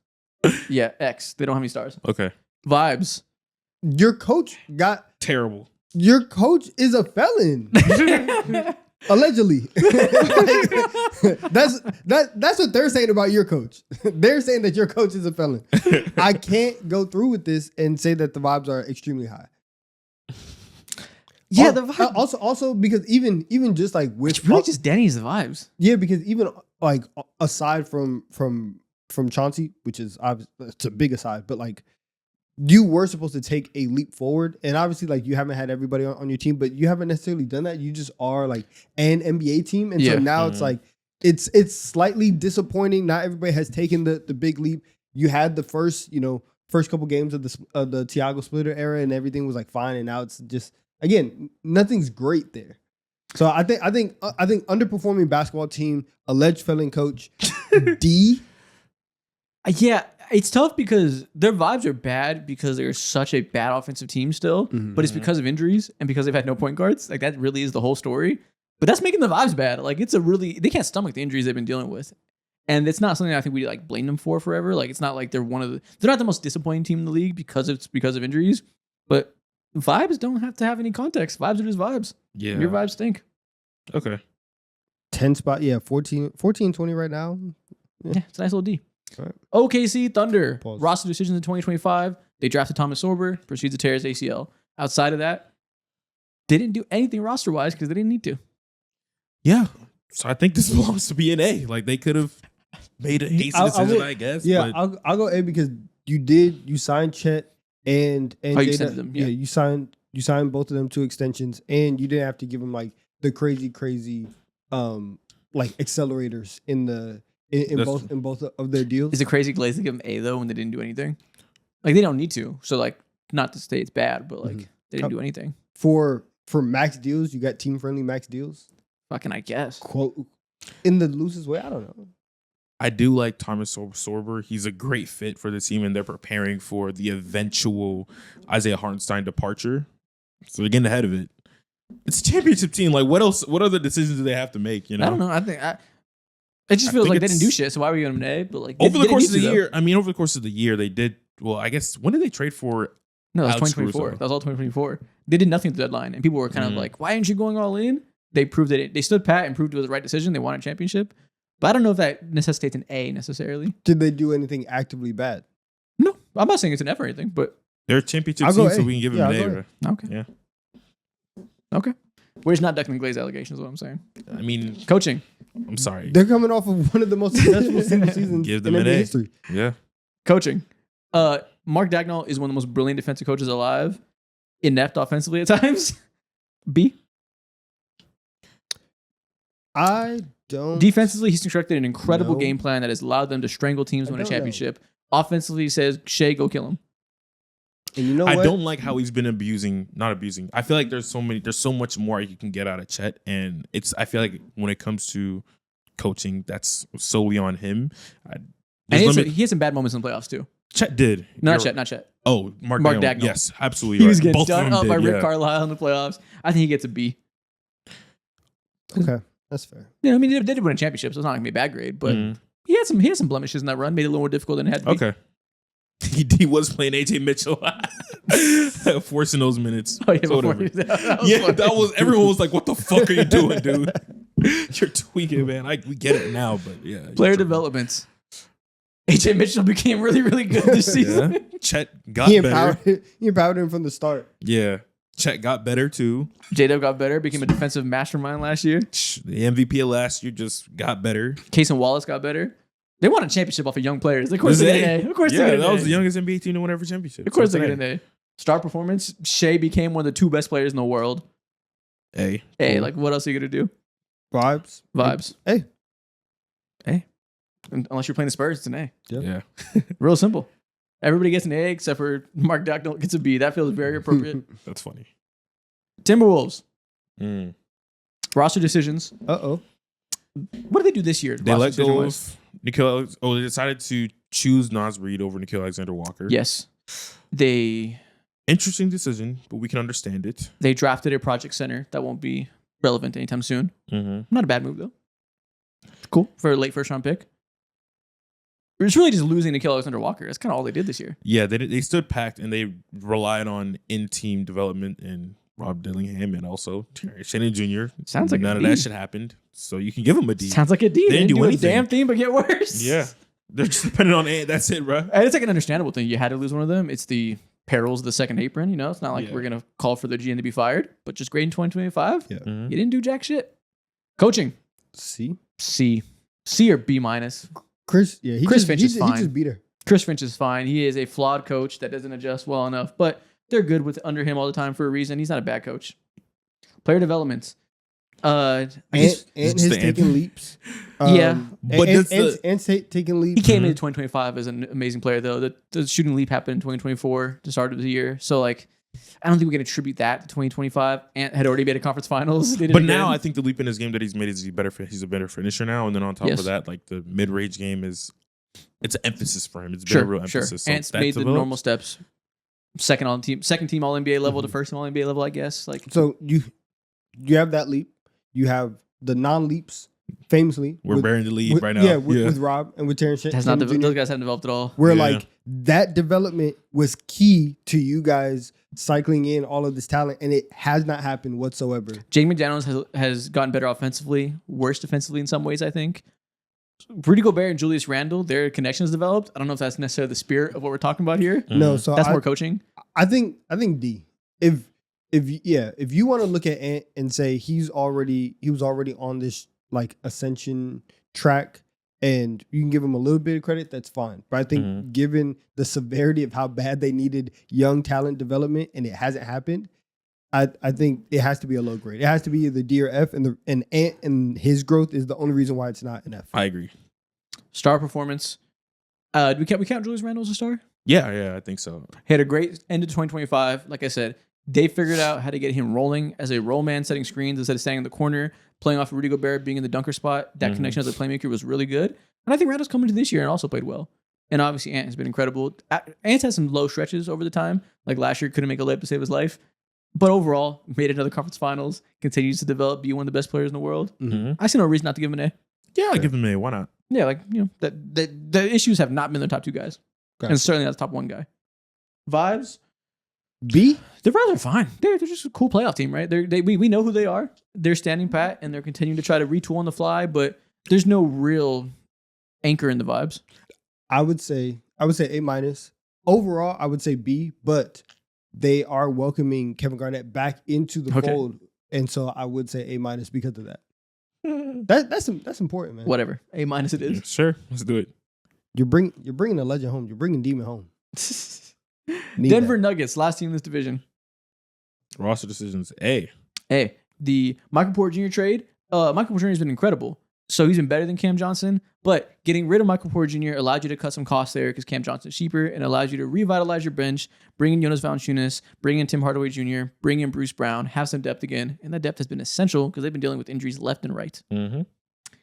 Yeah, X, they don't have any stars.
Okay.
Vibes.
Your coach
Terrible.
Your coach is a felon. Allegedly. That's what they're saying about your coach. They're saying that your coach is a felon. I can't go through with this and say that the vibes are extremely high.
Yeah, the vibe.
Also because even just like with
It's really just Denny's the vibes.
yeah, because even like aside from Chauncey, which is obviously it's a big aside, but like you were supposed to take a leap forward, and obviously like you haven't had everybody on your team, but you haven't necessarily done that. You just are like an NBA team, and
Yeah.
so now it's like it's slightly disappointing. Not everybody has taken the big leap. You had the first couple games of the Thiago Splitter era, and everything was like fine, and now it's just again nothing's great there. So I think underperforming basketball team, alleged felon coach, D.
Yeah, it's tough because their vibes are bad because they're such a bad offensive team still, but it's because of injuries and because they've had no point guards. Like that really is the whole story. But that's making the vibes bad. Like they can't stomach the injuries they've been dealing with. And it's not something I think we like blame them for forever. Like it's not like they're not the most disappointing team in the league because of injuries. But vibes don't have to have any context. Vibes are just vibes.
Yeah.
Your vibes stink.
Okay.
10 spot, yeah, 14, 20 right now.
Yeah, it's a nice little D.
All right.
OKC Thunder.
Pause.
Roster decisions in 2025. They drafted Thomas Sorber, proceeds to tear his ACL. Outside of that, they didn't do anything roster-wise because they didn't need to.
Yeah. So I think this belongs to be an A. Like they could have made an ace decision, I guess.
Yeah,
but
I'll go A because you signed Chet and
you
Jada.
extended them, yeah.
You signed both of them to extensions, and you didn't have to give them like the crazy like accelerators in both of their deals.
Is it crazy Glaze to give them A, though, when they didn't do anything? Like, they don't need to. So, like, not to say it's bad, but, like, they didn't do anything.
For max deals, you got team friendly max deals.
Fucking, I guess.
Quote in the loosest way. I don't know.
I do like Thomas Sorber. He's a great fit for the team, and they're preparing for the eventual Isaiah Hartenstein departure. So they're getting ahead of it. It's a championship team. Like, what else? What other decisions do they have to make? You know,
I don't know. I think it just
I
feels
think
like they didn't do
it's-
shit. So why were you giving them an A? But like
over the
they
course
didn't
of the
need to,
year, I mean, over the course of the year, they did. Well, I guess when did they trade for?
though. No, that was
Alex
2024.
Caruso.
That was all 2024. They did nothing at the deadline, and people were kind of like, "Why aren't you going all in?" They proved that they stood pat and proved it was the right decision. They won a championship, but I don't know if that necessitates an A necessarily.
Did they do anything actively bad?
No, I'm not saying it's an F or anything, but
They're a championship
I'll
team,
go
so
A.
we can give
Yeah,
them
I'll
an
go
A.
A.
Right?
okay,
Yeah.
okay. We're just not ducking the Glaze allegations. Is what I'm saying.
I mean,
Coaching,
I'm sorry.
They're coming off of one of the most successful single seasons
Give
in
them an
NBA
A.
history.
Yeah.
coaching. Mark Dagnall is one of the most brilliant defensive coaches alive. Inept offensively at times. B.
I don't.
Defensively, he's constructed an incredible
No.
game plan that has allowed them to strangle teams
I
win a
don't know.
championship. Offensively, he says, Shea, go kill him.
And you know
I
what?
don't like how he's been not abusing. I feel like there's so much more you can get out of Chet, and I feel like when it comes to coaching, that's solely on him.
And he had some bad moments in the playoffs, too.
Chet did.
Not
You're-
Chet.
Oh, Mark
Mark
Dagnall.
Dagnall.
Yes, absolutely.
He
right.
was getting
Both of
done
them
up by
did,
Rick
yeah.
Carlisle in the playoffs. I think he gets a B.
Okay, that's fair.
Yeah, I mean, they did win a championship, so it's not going to be a bad grade, but
Mhm.
he had some blemishes in that run, made it a little more difficult than it had to be.
Okay. He was playing AJ Mitchell, forcing those minutes.
Oh, yeah,
So
before
whatever.
that was
Yeah,
funny.
that was everyone was like, "What the fuck are you doing, dude? You're tweaking, man." We get it now, but yeah.
Player
you're tripping.
developments. AJ Mitchell became really, really good this season.
Yeah. Chet got
He
better.
empowered him from the start.
Yeah, Chet got better too.
J-Dub got better, became a defensive mastermind last year.
The MVP of last year just got better.
Case and Wallace got better. They won a championship off of young players. Of course they get an A. Of course they
yeah,
get an
that
A.
was the youngest NBA team to win every championship.
Of course
So
they
it's
get an A. Star performance. Shea became one of the two best players in the world.
A.
A.
Cool.
Like, what else are you going to do?
Vibes.
Vibes.
Hey.
A. Unless you're playing the Spurs, it's an A.
Yeah.
Real simple. Everybody gets an A except for Mark Dagnall gets a B. That feels very appropriate.
That's funny.
Timberwolves.
Mm.
Roster decisions.
Uh-oh.
What did they do this year?
They
roster
let go
decision-wise?
of Nickel. Oh, they decided to choose Nas Reed over Nickel Alexander Walker.
Yes. They
Interesting decision, but we can understand it.
drafted a project center that won't be relevant anytime soon.
Mm-hmm.
Not a bad move, though. Cool. For a late first round pick. It's really just losing Nickel Alexander Walker. That's kind of all they did this year.
Yeah, they stood packed and they relied on in-team development and Rob Dillingham and also Terry Shannon Jr.
Sounds like a
none of
D.
that shit happened. So you can give him a D.
Sounds like a D.
They didn't do
a
anything.
damn thing but get worse.
Yeah. They're just dependent on A. That's it, bro.
And it's like an understandable thing. You had to lose one of them. It's the perils of the second apron. You know, it's not like
Yeah.
we're going to call for the GM to be fired, but just great in 2025.
Yeah.
Mhm.
You didn't do jack shit. Coaching.
See?
C. C or B minus.
Chris, yeah,
Chris Finch is
he
fine.
just beat her.
Chris Finch is fine. He is a flawed coach that doesn't adjust well enough, but they're good with under him all the time for a reason. He's not a bad coach. Player development. I guess
And
just
his
the
taking
anthem.
leaps.
Yeah.
But
and,
that's
taking leaps.
he came
Mhm.
into 2025 as an amazing player, though. The shooting leap happened in 2024, the start of the year. So, like, I don't think we can attribute that to 2025. Ant had already made a conference finals. They did
But
it
now
again.
I think the leap in his game that he's made is he's a better finisher now. And then on top
Yes.
of that, like the mid-range game it's an emphasis for him. It's been a real
Sure.
emphasis. So
Ant's
that
made the
developed.
normal steps. Second team All NBA level to
Mhm.
first team All NBA level, I guess. Like,
So you have that leap. You have the non-leaps, famously.
We're
with-
bearing the lead
with-
right now.
Yeah, with Rob and with Terrence
has not
Shannon Jr.
those guys haven't developed at all.
Where
Yeah.
like that development was key to you guys cycling in all of this talent, and it has not happened whatsoever.
Jaden McDaniels has gotten better offensively, worse defensively in some ways, I think. Rudy Gobert and Julius Randle, their connections developed. I don't know if that's necessarily the spirit of what we're talking about here.
No, so
That's
I,
more coaching.
I think D. If you want to look at Ant and say he was already on this like ascension track, and you can give him a little bit of credit, that's fine. But I think
Mhm.
given the severity of how bad they needed young talent development and it hasn't happened, I think it has to be a low grade. It has to be either D or F, and Ant and his growth is the only reason why it's not an F.
I agree.
Star performance. Do we count Julius Randle as a star?
Yeah, I think so.
He had a great end of 2025. Like I said, they figured out how to get him rolling as a roll man, setting screens instead of standing in the corner, playing off of Rudy Gobert, being in the dunker spot. That
Mhm.
connection as a playmaker was really good. And I think Randle's coming to this year and also played well. And obviously, Ant has been incredible. Ant had some low stretches over the time. Like last year, couldn't make a layup to save his life. But overall, made another conference finals, continues to develop, be one of the best players in the world.
Mhm.
I see no reason not to give him an A.
Yeah, I'll
Fair.
give him an A. Why not?
Yeah, like, you know, the issues have not been the top two guys.
Okay.
And certainly not the top one guy. Vibes,
B.
the Vibes are fine. They're just a cool playoff team, right? We know who they are. They're standing pat and they're continuing to try to retool on the fly, but there's no real anchor in the Vibes.
I would say A minus. Overall, I would say B, but they are welcoming Kevin Garnett back into the
Okay.
fold, and so I would say A minus because of that. That's important, man.
Whatever. A minus it is.
Sure, let's do it.
You're bringing a legend home. You're bringing Demon home. Need
Denver
that.
Nuggets, last team in this division.
Roster decisions A.
Hey, the Michael Porter Jr. trade, Michael Porter Jr. has been incredible. So he's been better than Cam Johnson, but getting rid of Michael Porter Jr. allowed you to cut some costs there because Cam Johnson's cheaper and allows you to revitalize your bench, bring in Jonas Valanciunas, bring in Tim Hardaway Jr., bring in Bruce Brown, have some depth again. And that depth has been essential because they've been dealing with injuries left and right.
Mm-hmm.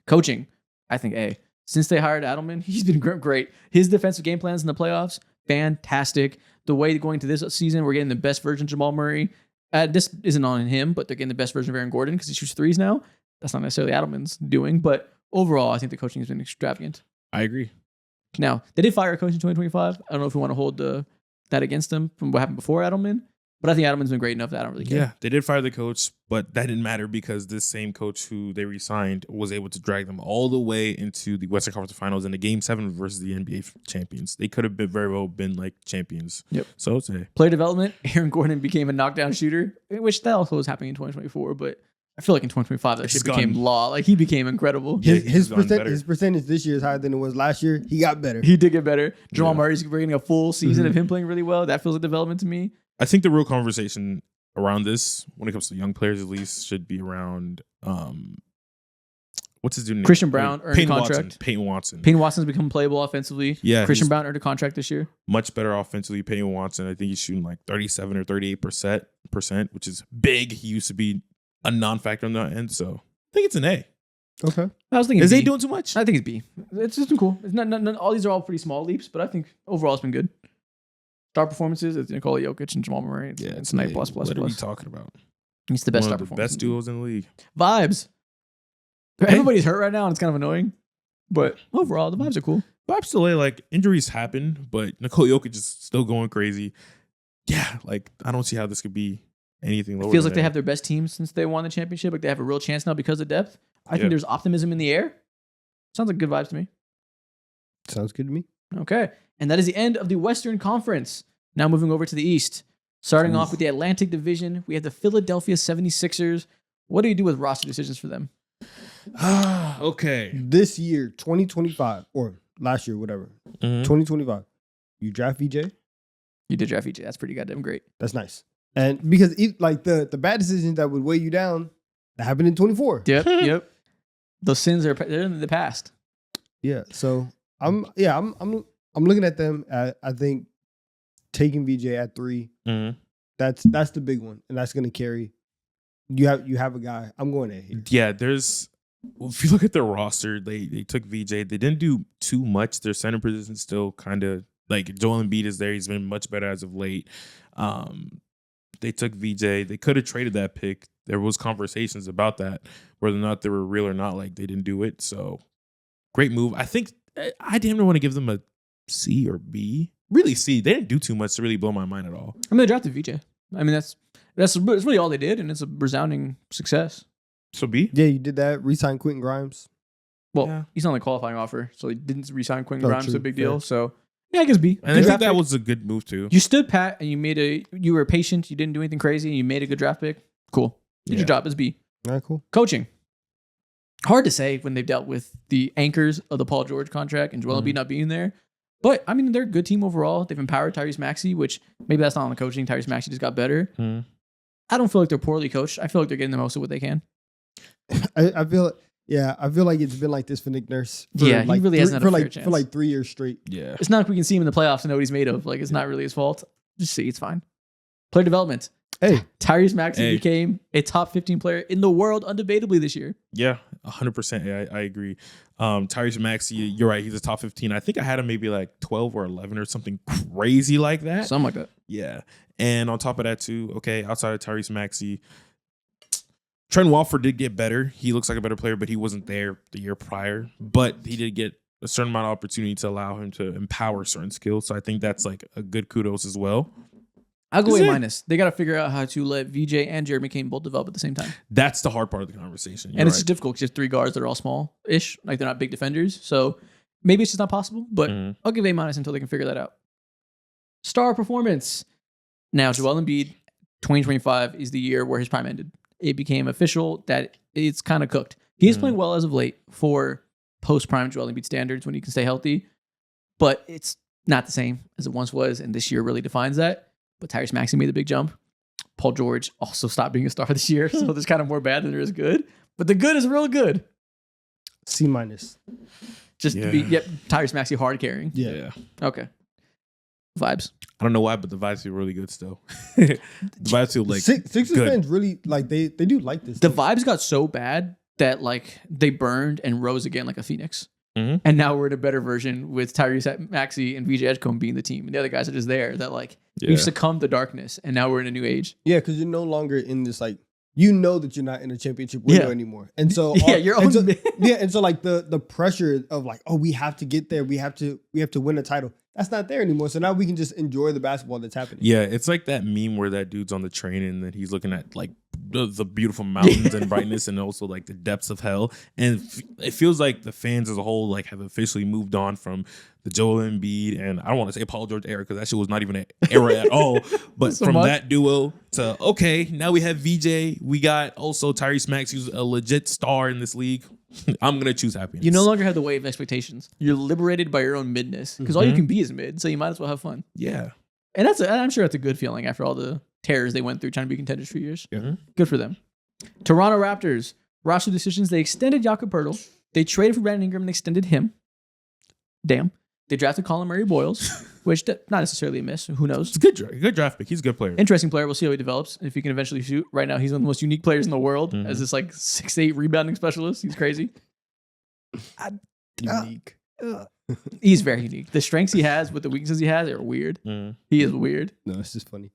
Coaching, I think A. Since they hired Adelman, he's been great. His defensive game plans in the playoffs, fantastic. The way going to this season, we're getting the best version of Jamal Murray. This isn't on him, but they're getting the best version of Aaron Gordon because he shoots threes now. That's not necessarily Adelman's doing, but overall, I think the coaching has been extravagant.
I agree.
Now, they did fire a coach in 2025. I don't know if we want to hold that against them from what happened before Adelman, but I think Adelman's been great enough that I don't really care.
Yeah, they did fire the coach, but that didn't matter because this same coach who they re-signed was able to drag them all the way into the Western Conference Finals in the Game 7 versus the NBA champions. They could have very well been like champions.
Yep.
So it's A.
Player development, Aaron Gordon became a knockdown shooter, which that also was happening in 2024, but I feel like in 2025 that
It's
shit
gone.
became law. Like he became incredible.
Yeah,
His
he's gotten better.
percentage this year is higher than it was last year. He got better.
He did get better. Jamal
Yeah.
Murray's bringing a full season of him playing really well. That feels like development to me.
I think the real conversation around this, when it comes to young players at least, should be around what's his dude's name?
Christian Brown earned a
Peyton
contract.
Watson. Peyton Watson.
Payne Watson's become playable offensively.
Yeah,
Christian
he's
Brown earned a contract this year.
much better offensively. Peyton Watson, I think he's shooting like 37 or 38%, which is big. He used to be a non-factor on that end, so I think it's an A.
Okay.
I was thinking
Is
B.
A doing too much?
I think it's B. It's just been cool. It's not all these are all pretty small leaps, but I think overall it's been good. Star performances, it's Nikola Jokic and Jamal Murray. It's an A+++.
What are we talking about?
It's the best
One
star
of the
performance.
best duos in the league.
Vibes. Everybody's hurt right now, and it's kind of annoying. But overall, the vibes are cool.
Vibes still A, like injuries happen, but Nikola Jokic is still going crazy. Yeah, like I don't see how this could be anything lower.
It feels
than
like they
A.
have their best team since they won the championship. Like they have a real chance now because of depth. I
Yeah.
think there's optimism in the air. Sounds like good vibes to me.
Sounds good to me.
Okay. And that is the end of the Western Conference. Now moving over to the East. Starting off
Oof.
with the Atlantic Division, we have the Philadelphia 76ers. What do you do with roster decisions for them?
Okay.
This year, 2025, or last year, whatever,
Mhm.
2025, you draft VJ.
You did draft EJ. That's pretty goddamn great.
That's nice. And because like the bad decisions that would weigh you down, that happened in 24.
Yep. Yep. Those sins they're in the past.
Yeah. So I'm looking at them. I think taking VJ at 3,
Mhm.
that's the big one, and that's gonna carry. You have a guy. I'm going A here.
Yeah, there's. If you look at their roster, they took VJ. They didn't do too much. Their center position still kind of like Joel Embiid is there. He's been much better as of late. They took VJ. They could have traded that pick. There was conversations about that, whether or not they were real or not. Like they didn't do it. So great move. I think I didn't want to give them a C or B. Really C. They didn't do too much to really blow my mind at all.
I mean, they drafted VJ. I mean, that's really all they did, and it's a resounding success.
So B.
Yeah, you did that. Resign Quentin Grimes.
Well,
Yeah.
he's not on the qualifying offer, so he didn't resign Quentin
Oh,
Grimes.
true.
So big
Fair.
deal. So yeah, I guess B.
And I
Good
think
draft
that
pick.
was a good move too.
You stood pat and you were patient. You didn't do anything crazy, and you made a good draft pick. Cool. Did
Yeah.
your job as B.
All right, cool.
Coaching. Hard to say when they've dealt with the anchors of the Paul George contract and Joel Embiid not being there. But I mean, they're a good team overall. They've empowered Tyrese Maxey, which maybe that's not on the coaching. Tyrese Maxey just got better.
Mhm.
I don't feel like they're poorly coached. I feel like they're getting the most of what they can.
I feel like it's been like this for Nick Nurse. For
Yeah, he
like
really hasn't had a fair
for
chance.
like 3 years straight.
Yeah.
It's not like we can see him in the playoffs and know what he's made of. Like, it's not really his fault. Just see, it's fine. Player development.
Hey,
Tyrese Maxey
Hey.
became a top 15 player in the world undebatably this year.
Yeah. 100%. I agree. Tyrese Maxey, you're right. He's a top 15. I think I had him maybe like 12 or 11 or something crazy like that.
Something like that.
Yeah. And on top of that too, okay, outside of Tyrese Maxey, Trent Watford did get better. He looks like a better player, but he wasn't there the year prior. But he did get a certain amount of opportunity to allow him to empower certain skills. So I think that's like a good kudos as well.
I'll go
Is
A
it?
minus. They got to figure out how to let VJ and Jeremy Kane both develop at the same time.
That's the hard part of the conversation. You're
And it's
right.
just difficult because you have 3 guards that are all small-ish. Like, they're not big defenders. So maybe it's just not possible. But
Mhm.
I'll give A minus until they can figure that out. Star performance. Now, Joel Embiid, 2025 is the year where his prime ended. It became official that it's kind of cooked. He is
Mhm.
playing well as of late for post-prime Joel Embiid standards when he can stay healthy. But it's not the same as it once was. And this year really defines that. But Tyrese Maxey made the big jump. Paul George also stopped being a star this year. So there's kind of more bad than there is good. But the good is real good.
C minus.
Just to be, Tyrese Maxey hard carrying.
Yeah.
Okay. Vibes.
I don't know why, but the vibes feel really good still. The vibes feel like
Sixers
good.
fans really like they do like this.
The
thing.
vibes got so bad that like they burned and rose again like a phoenix.
Mhm.
And now we're in a better version with Tyrese Maxey and VJ Edgecombe being the team. And the other guys are just there that like we've succumbed to darkness and now we're in a new age.
Yeah, because you're no longer in this like you know that you're not in a championship window
Yeah.
anymore, and so
Your
and
own
so, yeah, and so like the pressure of like we have to get there, we have to win a title. That's not there anymore. So now we can just enjoy the basketball that's happening.
Yeah, it's like that meme where that dude's on the train and then he's looking at like the beautiful mountains and brightness and also like the depths of hell. And it feels like the fans as a whole like have officially moved on from the Joel Embiid and I don't want to say Paul George era because that shit was not even an era at all. But
So
from
much.
that duo to okay, now we have VJ. We got also Tyrese Maxey, who's a legit star in this league. I'm gonna choose happiness.
You no longer have the weight of expectations. You're liberated by your own midness because all you can be is mid. So you might as well have fun.
Yeah.
And I'm sure that's a good feeling after all the terrors they went through trying to be contenders for years.
Mhm.
Good for them. Toronto Raptors, roster decisions. They extended Jakob Poeltl. They traded for Brandon Ingram and extended him. Damn. They drafted Colin Murray Boyles, which not necessarily a miss. Who knows?
It's a good draft pick. He's a good player.
Interesting player. We'll see how he develops. If he can eventually shoot. Right now, he's one of the most unique players in the world
Mhm.
as this like 6'8" rebounding specialist. He's crazy.
Unique.
He's very unique. The strengths he has with the weaknesses he has are weird.
Mhm.
He is weird.
No, it's just funny.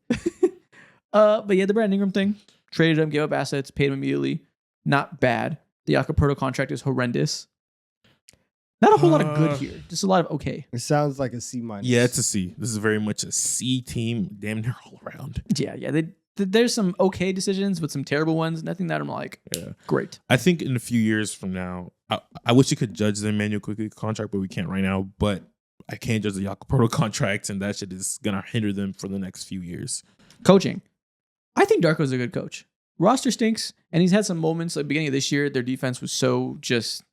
But yeah, the Brandon Ingram thing. Traded him, gave up assets, paid him immediately. Not bad. The Jakob Poeltl contract is horrendous. Not a whole lot of good here. Just a lot of okay.
It sounds like a C minus.
Yeah, it's a C. This is very much a C team, damn near all around.
Yeah. There's some okay decisions, but some terrible ones. Nothing that I'm like,
Yeah.
great.
I think in a few years from now, I wish you could judge the Emmanuel Quickly contract, but we can't right now. But I can't judge the Jakob Poeltl contract, and that shit is gonna hinder them for the next few years.
Coaching. I think Darko's a good coach. Roster stinks, and he's had some moments at the beginning of this year. Their defense was so just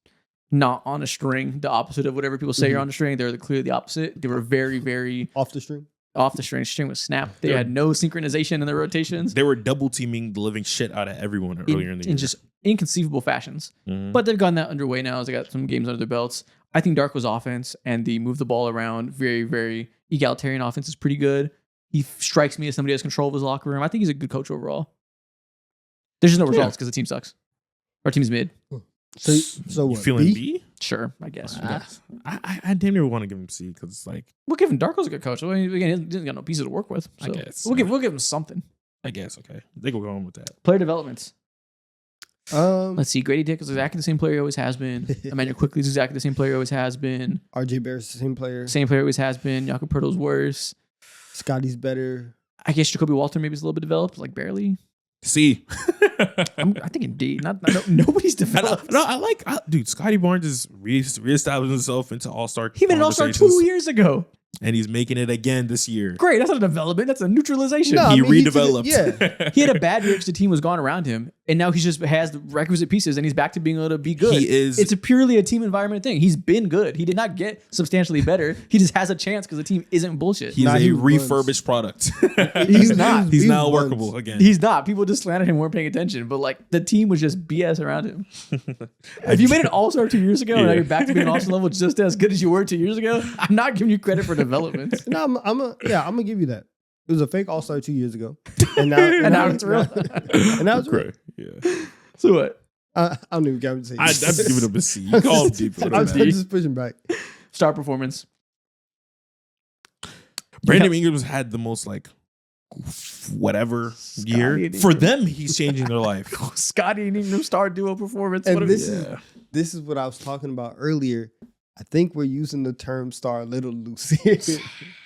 not on a string, the opposite of whatever people say you're on a string. They're clearly the opposite. They were very, very
Off the string.
off the string. String was snapped. They
Yeah.
had no synchronization in their rotations.
They were double teaming the living shit out of everyone earlier in the year.
In just inconceivable fashions.
Mhm.
But they've gotten that underway now as they got some games under their belts. I think Darko's offense and the move the ball around, very, very egalitarian offense is pretty good. He strikes me as somebody who has control of his locker room. I think he's a good coach overall. There's just no results because the team sucks. Our team's mid.
So
you
what?
feeling
B?
B?
Sure, I guess.
I damn near want to give him C because it's like
We'll give him Darko's a good coach. I mean, again, he doesn't got no pieces to work with.
I
So
guess.
we'll give him something.
I guess okay. They go on with that.
Player developments.
Um,
Let's see. Grady Dick is exactly the same player he always has been. Emmanuel Quickly is exactly the same player he always has been.
RJ Barrett's the same player.
Same player he always has been. Jakob Poeltl's worse.
Scotty's better.
I guess Jacoby Walter maybe is a little bit developed, like barely.
C.
I think indeed. Nobody's developed.
Dude. Scotty Barnes is reestablishing himself into All-Star.
He made an All-Star
conversations,
2 years ago.
and he's making it again this year.
Great. That's not a development. That's a neutralization.
No,
He
I mean, he did it-
redeveloped.
yeah.
He had a bad year because the team was gone around him, and now he just has the requisite pieces, and he's back to being able to be good.
He is-
It's a purely a team environment thing. He's been good. He did not get substantially better. He just has a chance because the team isn't bullshit.
He's
Nah,
a
he runs.
refurbished product.
He's not.
He's
He
now
runs.
workable again.
He's not. People just slandered him, weren't paying attention, but like the team was just BS around him. If you made an All-Star 2 years ago and now
Yeah.
you're back to being an All-Star level just as good as you were 2 years ago, I'm not giving you credit for development.
No, I'm gonna give you that. It was a fake All Star 2 years ago, and now
And now it's real.
and now it's real.
Great. Yeah.
So what?
I don't even care what to say.
I'd give it up a C. You call him deep.
I'm just pushing back.
Star performance.
Brandon Ingram's had the most like whatever year.
Scotty
For
Ingram.
them, he's changing their life.
Scotty and Ingram star duo performance.
And
What a-
this is what I was talking about earlier. I think we're using the term star a little loose here.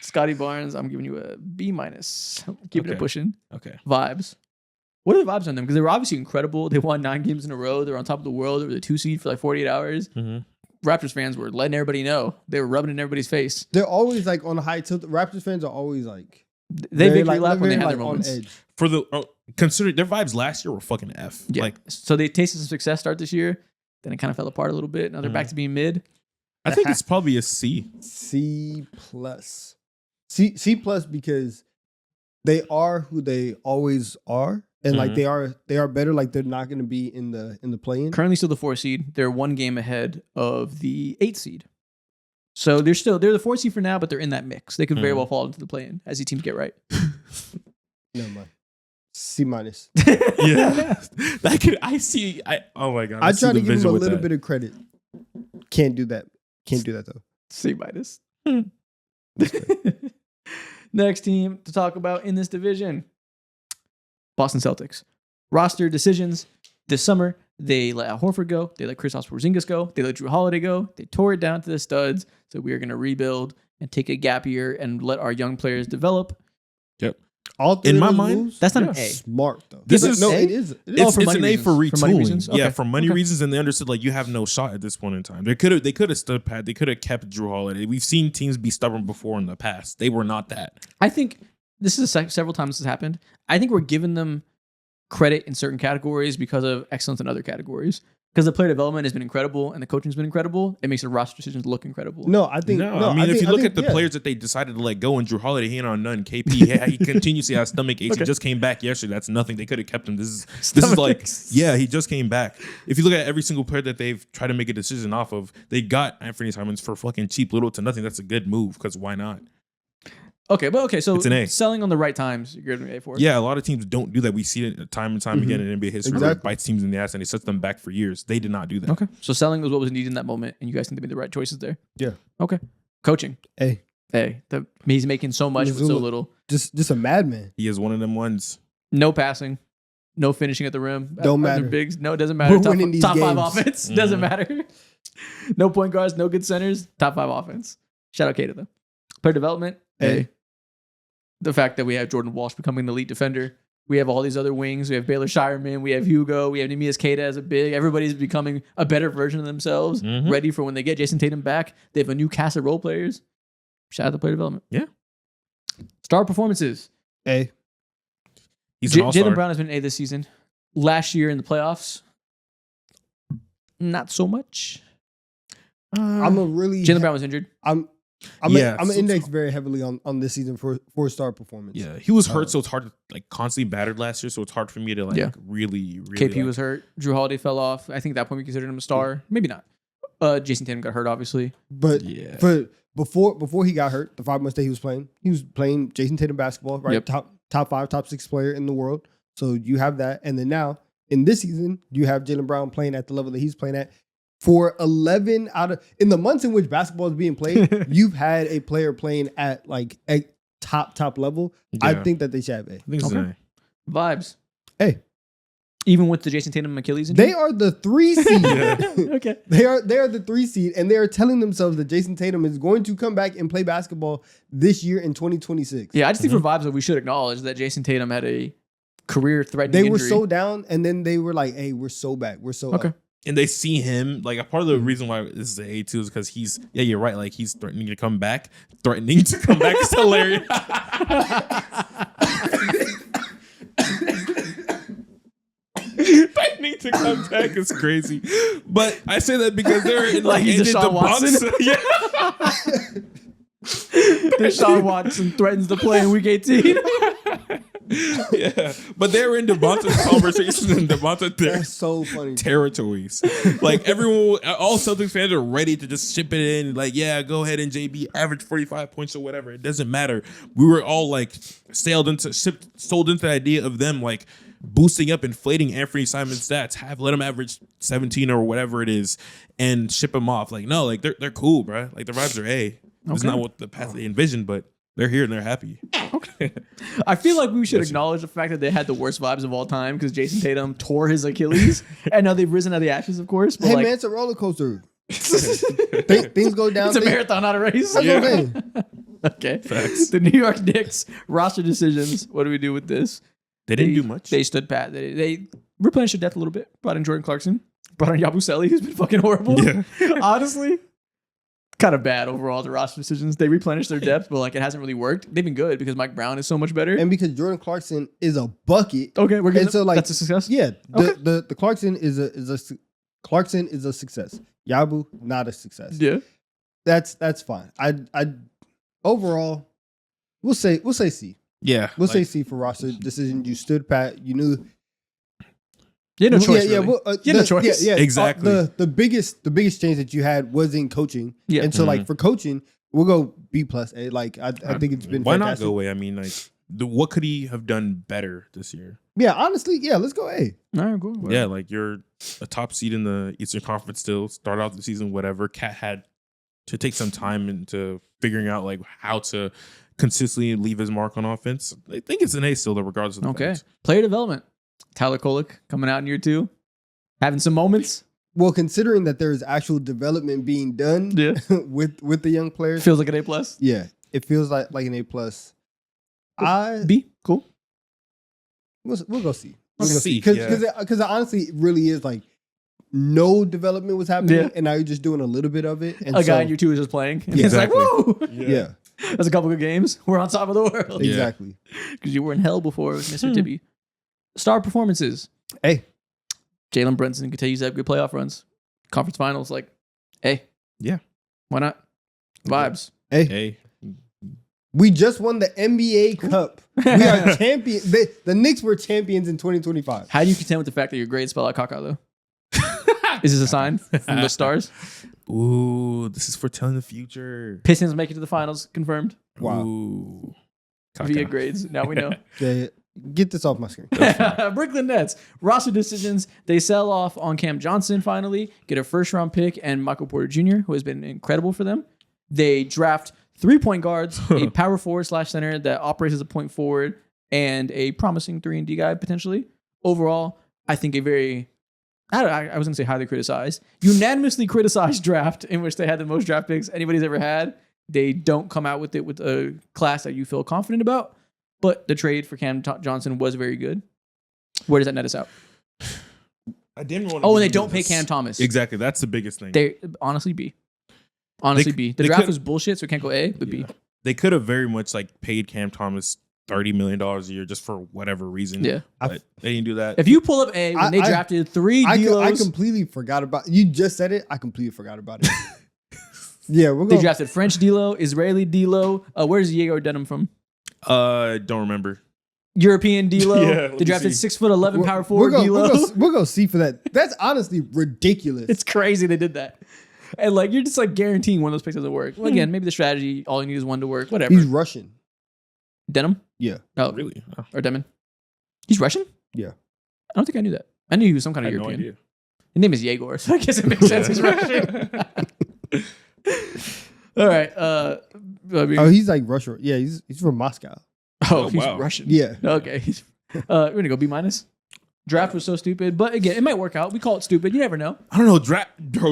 Scotty Barnes, I'm giving you a B minus. Keeping it
Okay.
pushing.
Okay.
Vibes. What are the vibes on them? Because they were obviously incredible. They won 9 games in a row. They were on top of the world. They were the 2 seed for like 48 hours. Raptors fans were letting everybody know. They were rubbing it in everybody's face.
They're always like on a high tilt. Raptors fans are always like
They
very,
victory lap when they
very,
have their
on
moments.
edge.
For the considering their vibes last year were fucking F.
Yeah.
Like
So they tasted some success start this year. Then it kind of fell apart a little bit. Now they're back to being mid.
I think it's probably a C.
C plus. C plus because they are who they always are. And like they are better. Like they're not going to be in the play-in.
Currently still the 4 seed. They're 1 game ahead of the 8 seed. So they're the 4 seed for now, but they're in that mix. They could very well fall into the play-in as the teams get right.
Never mind. C minus.
Yeah. That could oh my god.
I
see
try
the
to give him
vision
a
with
little
that.
bit of credit. Can't do that. Can't do that though.
C minus. Next team to talk about in this division, Boston Celtics. Roster decisions this summer. They let Al Horford go. They let Kristaps Porzingis go. They let Drew Holiday go. They tore it down to the studs. So we are going to rebuild and take a gap year and let our young players develop.
Yep.
All three
In
of
my
those
mind,
moves,
That's not an
Yeah.
A.
smart though.
This
But
is-
no,
A?
it is. It is.
Oh,
It's,
for
it's
money
an A
reasons.
for
For money
retooling.
reasons?
Yeah,
Okay.
for money
Okay.
reasons, and they understood like you have no shot at this point in time. They could have stood pat. They could have kept Drew Holiday. We've seen teams be stubborn before in the past. They were not that.
I think this is several times this has happened. I think we're giving them credit in certain categories because of excellence in other categories. Because the player development has been incredible and the coaching's been incredible, it makes the roster decisions look incredible.
No, I think.
No,
No,
I mean, if you look at the
yeah.
players that they decided to let go, and Drew Holiday, he ain't on none. KP, he continuously has stomach aches.
Okay.
He just came back yesterday. That's nothing. They could have kept him. This is
Stomach
like,
aches.
yeah, he just came back. If you look at every single player that they've tried to make a decision off of, they got Anthony Simons for fucking cheap, little to nothing. That's a good move because why not?
Okay, so
It's an A.
selling on the right times, you're going to be A for.
Yeah, a lot of teams don't do that. We see it time and time again in NBA history. Where it
Exactly.
bites teams in the ass and it sets them back for years. They did not do that.
Okay. So selling was what was needed in that moment, and you guys think they made the right choices there?
Yeah.
Okay. Coaching.
Hey,
He's making so much with so
Missoula.
little.
just a madman.
He is one of them ones.
No passing. No finishing at the rim.
Don't
Other
matter.
Bigs. No, it doesn't matter.
We're winning these
top 5
games.
offense. Doesn't matter. No point guards, no good centers. Top 5 offense. Shout out Kata though. Player development. A. The fact that we have Jordan Walsh becoming the elite defender. We have all these other wings. We have Baylor Shireman. We have Hugo. We have Nemias Queta as a big. Everybody's becoming a better version of themselves, ready for when they get Jason Tatum back. They have a new cast of role players. Shout out to player development.
Yeah.
Star performances.
A.
He's an all-star.
Jaylen Brown has been an A this season. Last year in the playoffs, not so much.
I'm a really.
Jaylen Brown was injured.
I'm
Yeah,
I'm
so-
indexed very heavily on this season for 4-star performance.
Yeah, he was hurt, so it's hard to like constantly battered last year. So it's hard for me to like
Yeah.
really.
KP
like,
was hurt. Drew Holiday fell off. I think at that point we considered him a star. Maybe not. Jason Tatum got hurt, obviously.
But
Yeah.
before he got hurt, the 5 months that he was playing Jason Tatum basketball, right?
Yep.
Top 5, top 6 player in the world. So you have that, and then now in this season, you have Jaylen Brown playing at the level that he's playing at. For 11 out of in the months in which basketball is being played, you've had a player playing at like a top level. I
Yeah.
think that they should have A.
I think it's
Okay.
an
Vibes.
A.
Even with the Jason Tatum Achilles injury?
They are the 3 seed.
Okay.
They are the 3 seed, and they are telling themselves that Jason Tatum is going to come back and play basketball this year in 2026.
Yeah, I just think for vibes that we should acknowledge that Jason Tatum had a career-threatening
They
injury.
were so down, and then they were like, "Hey, we're so back. We're so
Okay.
up."
And they see him like a part of the reason why this is an A2 is because he's you're right, like he's threatening to come back. Threatening to come back is hilarious. Threatening to come back is crazy. But I say that because they're in
Like he's
in the
Deshaun Watson?
Bucks. Yeah.
Deshaun Watson threatens to play in Week 18.
Yeah. But they're in Devonta's conversations and Devonta
That's so funny.
territories. Like everyone, all Celtics fans are ready to just ship it in. Like, yeah, go ahead and JB average 45 points or whatever. It doesn't matter. We were all like sold into the idea of them like boosting up, inflating Anthony Simon's stats, let him average 17 or whatever it is, and ship him off. Like, no, like they're cool, bro. Like the vibes are It's not what the path they envisioned, but they're here and they're happy.
I feel like we should acknowledge the fact that they had the worst vibes of all time because Jason Tatum tore his Achilles, and now they've risen out of the ashes, of course. But
Hey
like,
man, it's a roller coaster. Things go down.
it's a marathon, not a race.
That's what I'm saying.
Okay.
Facts.
The New York Knicks roster decisions. What do we do with this?
They didn't do much.
They stood pat. They replenished their depth a little bit. Brought in Jordan Clarkson. Brought in Yabusele, who's been fucking horrible.
Yeah.
Honestly, kind of bad overall, the roster decisions. They replenished their depth, but like it hasn't really worked. They've been good because Mike Brown is so much better.
And because Jordan Clarkson is a bucket.
Okay, we're good.
And so, like,
that's a success.
Yeah,
Okay.
the Clarkson is a success. Yabu not a success.
Yeah.
That's fine. I overall we'll say C.
Yeah.
We'll say C for roster decision. You stood pat. You knew.
You had no choice.
Yeah,
really.
well,
You had no choice.
Yeah,
Exactly.
The biggest change that you had was in coaching.
Yeah.
And so like for coaching, we'll go B plus A. Like I think it's been
Why
fantastic.
not go away? I mean, like, what could he have done better this year?
Yeah, honestly, yeah, let's go A.
All right, cool.
Yeah, like you're a top seed in the Eastern Conference still. Start out the season, whatever. Cat had to take some time into figuring out like how to consistently leave his mark on offense. I think it's an A still, though, regardless of the
Okay.
facts.
Player development. Tyler Kolek coming out in year 2, having some moments.
Well, considering that there's actual development being done
Yeah.
with the young players,
Feels like an A plus.
yeah, it feels like an A plus.
B. Cool.
We'll go C.
We'll see,
Because honestly, it really is like no development was happening,
Yeah.
and now you're just doing a little bit of it. And
A
so,
guy in year 2 is just playing. And
Yeah.
he's like,
Exactly.
woo!
yeah,
That's a couple good games. We're on top of the world.
Yeah.
exactly.
Because you were in hell before with Mr. Tibby. Star performances.
Hey,
Jalen Brunson continues to have good playoff runs. Conference finals, like, hey.
Yeah.
Why not? Vibes.
hey,
Hey,
we just won the NBA Cup. We are champions. The Knicks were champions in 2025.
How do you contend with the fact that your grades spell out caca, though? Is this a sign from the stars?
ooh, this is foretelling the future.
Pistons make it to the finals, confirmed.
Wow.
Ooh.
Via grades. Now we know.
Okay, get this off my screen.
Brooklyn Nets roster decisions. They sell off on Cam Johnson finally, get a first round pick and Michael Porter Jr., who has been incredible for them. They draft 3 point guards, a power forward / center that operates as a point forward, and a promising 3-and-D guy potentially. Overall, I think a very, I was going to say highly criticized, unanimously criticized draft in which they had the most draft picks anybody's ever had. They don't come out with it with a class that you feel confident about. But the trade for Cam Johnson was very good. Where does that net us out?
I didn't want.
Oh, and they don't pay Cam Thomas.
Exactly, that's the biggest thing.
They honestly B. Honestly B. The
they
draft
could-
was bullshit, so it can't go A, but B.
They could have very much like paid Cam Thomas $30 million a year just for whatever reason.
Yeah.
But they didn't do that.
If you pull up A when they
I-
drafted 3
I
D'Los,
completely forgot about. You just said it. I completely forgot about it. Yeah, we're
they
going.
drafted French D'Lo, Israeli D'Lo. Where's Diego Denham from?
Don't remember.
European D'Lo.
Yeah, let
They
me
drafted
see.
6'11" power forward D'Lo.
We'll go see for that. That's honestly ridiculous.
It's crazy they did that. And like you're just like guaranteeing one of those picks doesn't work. Well, again, maybe the strategy, all you need is one to work. Whatever.
He's Russian.
Denham?
Yeah.
Oh,
Really? Oh,
or Demon. He's Russian?
Yeah.
I don't think I knew that. I knew he was some kind
I
of
had no
European.
idea.
His name is Yegor, so I guess it makes sense he's Russian. All right. I mean-
Oh, he's like Russia. Yeah, he's from Moscow.
Oh,
he's
wow.
Russian.
Yeah.
Okay. We're gonna go B minus. Draft was so stupid, but again, it might work out. We call it stupid. You never know.
I don't know.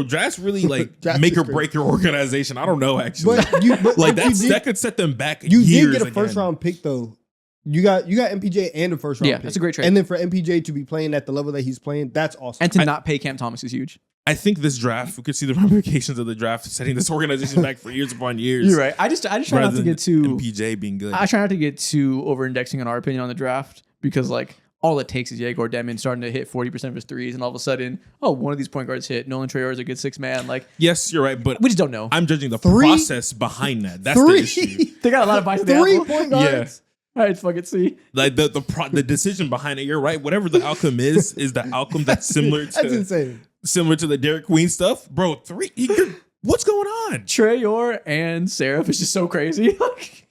Drafts really like
Draft
make
is
or
crazy.
break your organization. I don't know actually.
But
like
you did,
that could set them back.
you
years
did get a
again.
first round pick though. You got MPJ and a first round
Yeah,
pick.
that's a great trade.
And then for MPJ to be playing at the level that he's playing, that's awesome.
And to not pay Cam Thomas is huge.
I think this draft, we could see the ramifications of the draft setting this organization back for years upon years.
You're right. I just try not
rather
to get
than
too.
MPJ being good.
I try not to get too over indexing on our opinion on the draft because like all it takes is Yegor Demon starting to hit 40% of his threes, and all of a sudden, one of these point guards hit. Nolan Traore is a good 6-man. Like
Yes, you're right, but
we just don't know.
I'm judging the
Three-
process behind that. That's the issue.
They got a lot of bites of the
3
apple.
point guards.
All right, fuck it. See,
Like the decision behind it. You're right. Whatever the outcome is the outcome that's similar
That's insane.
to the Derek Queen stuff, bro. What's going on?
Traore and Seraph is just so crazy.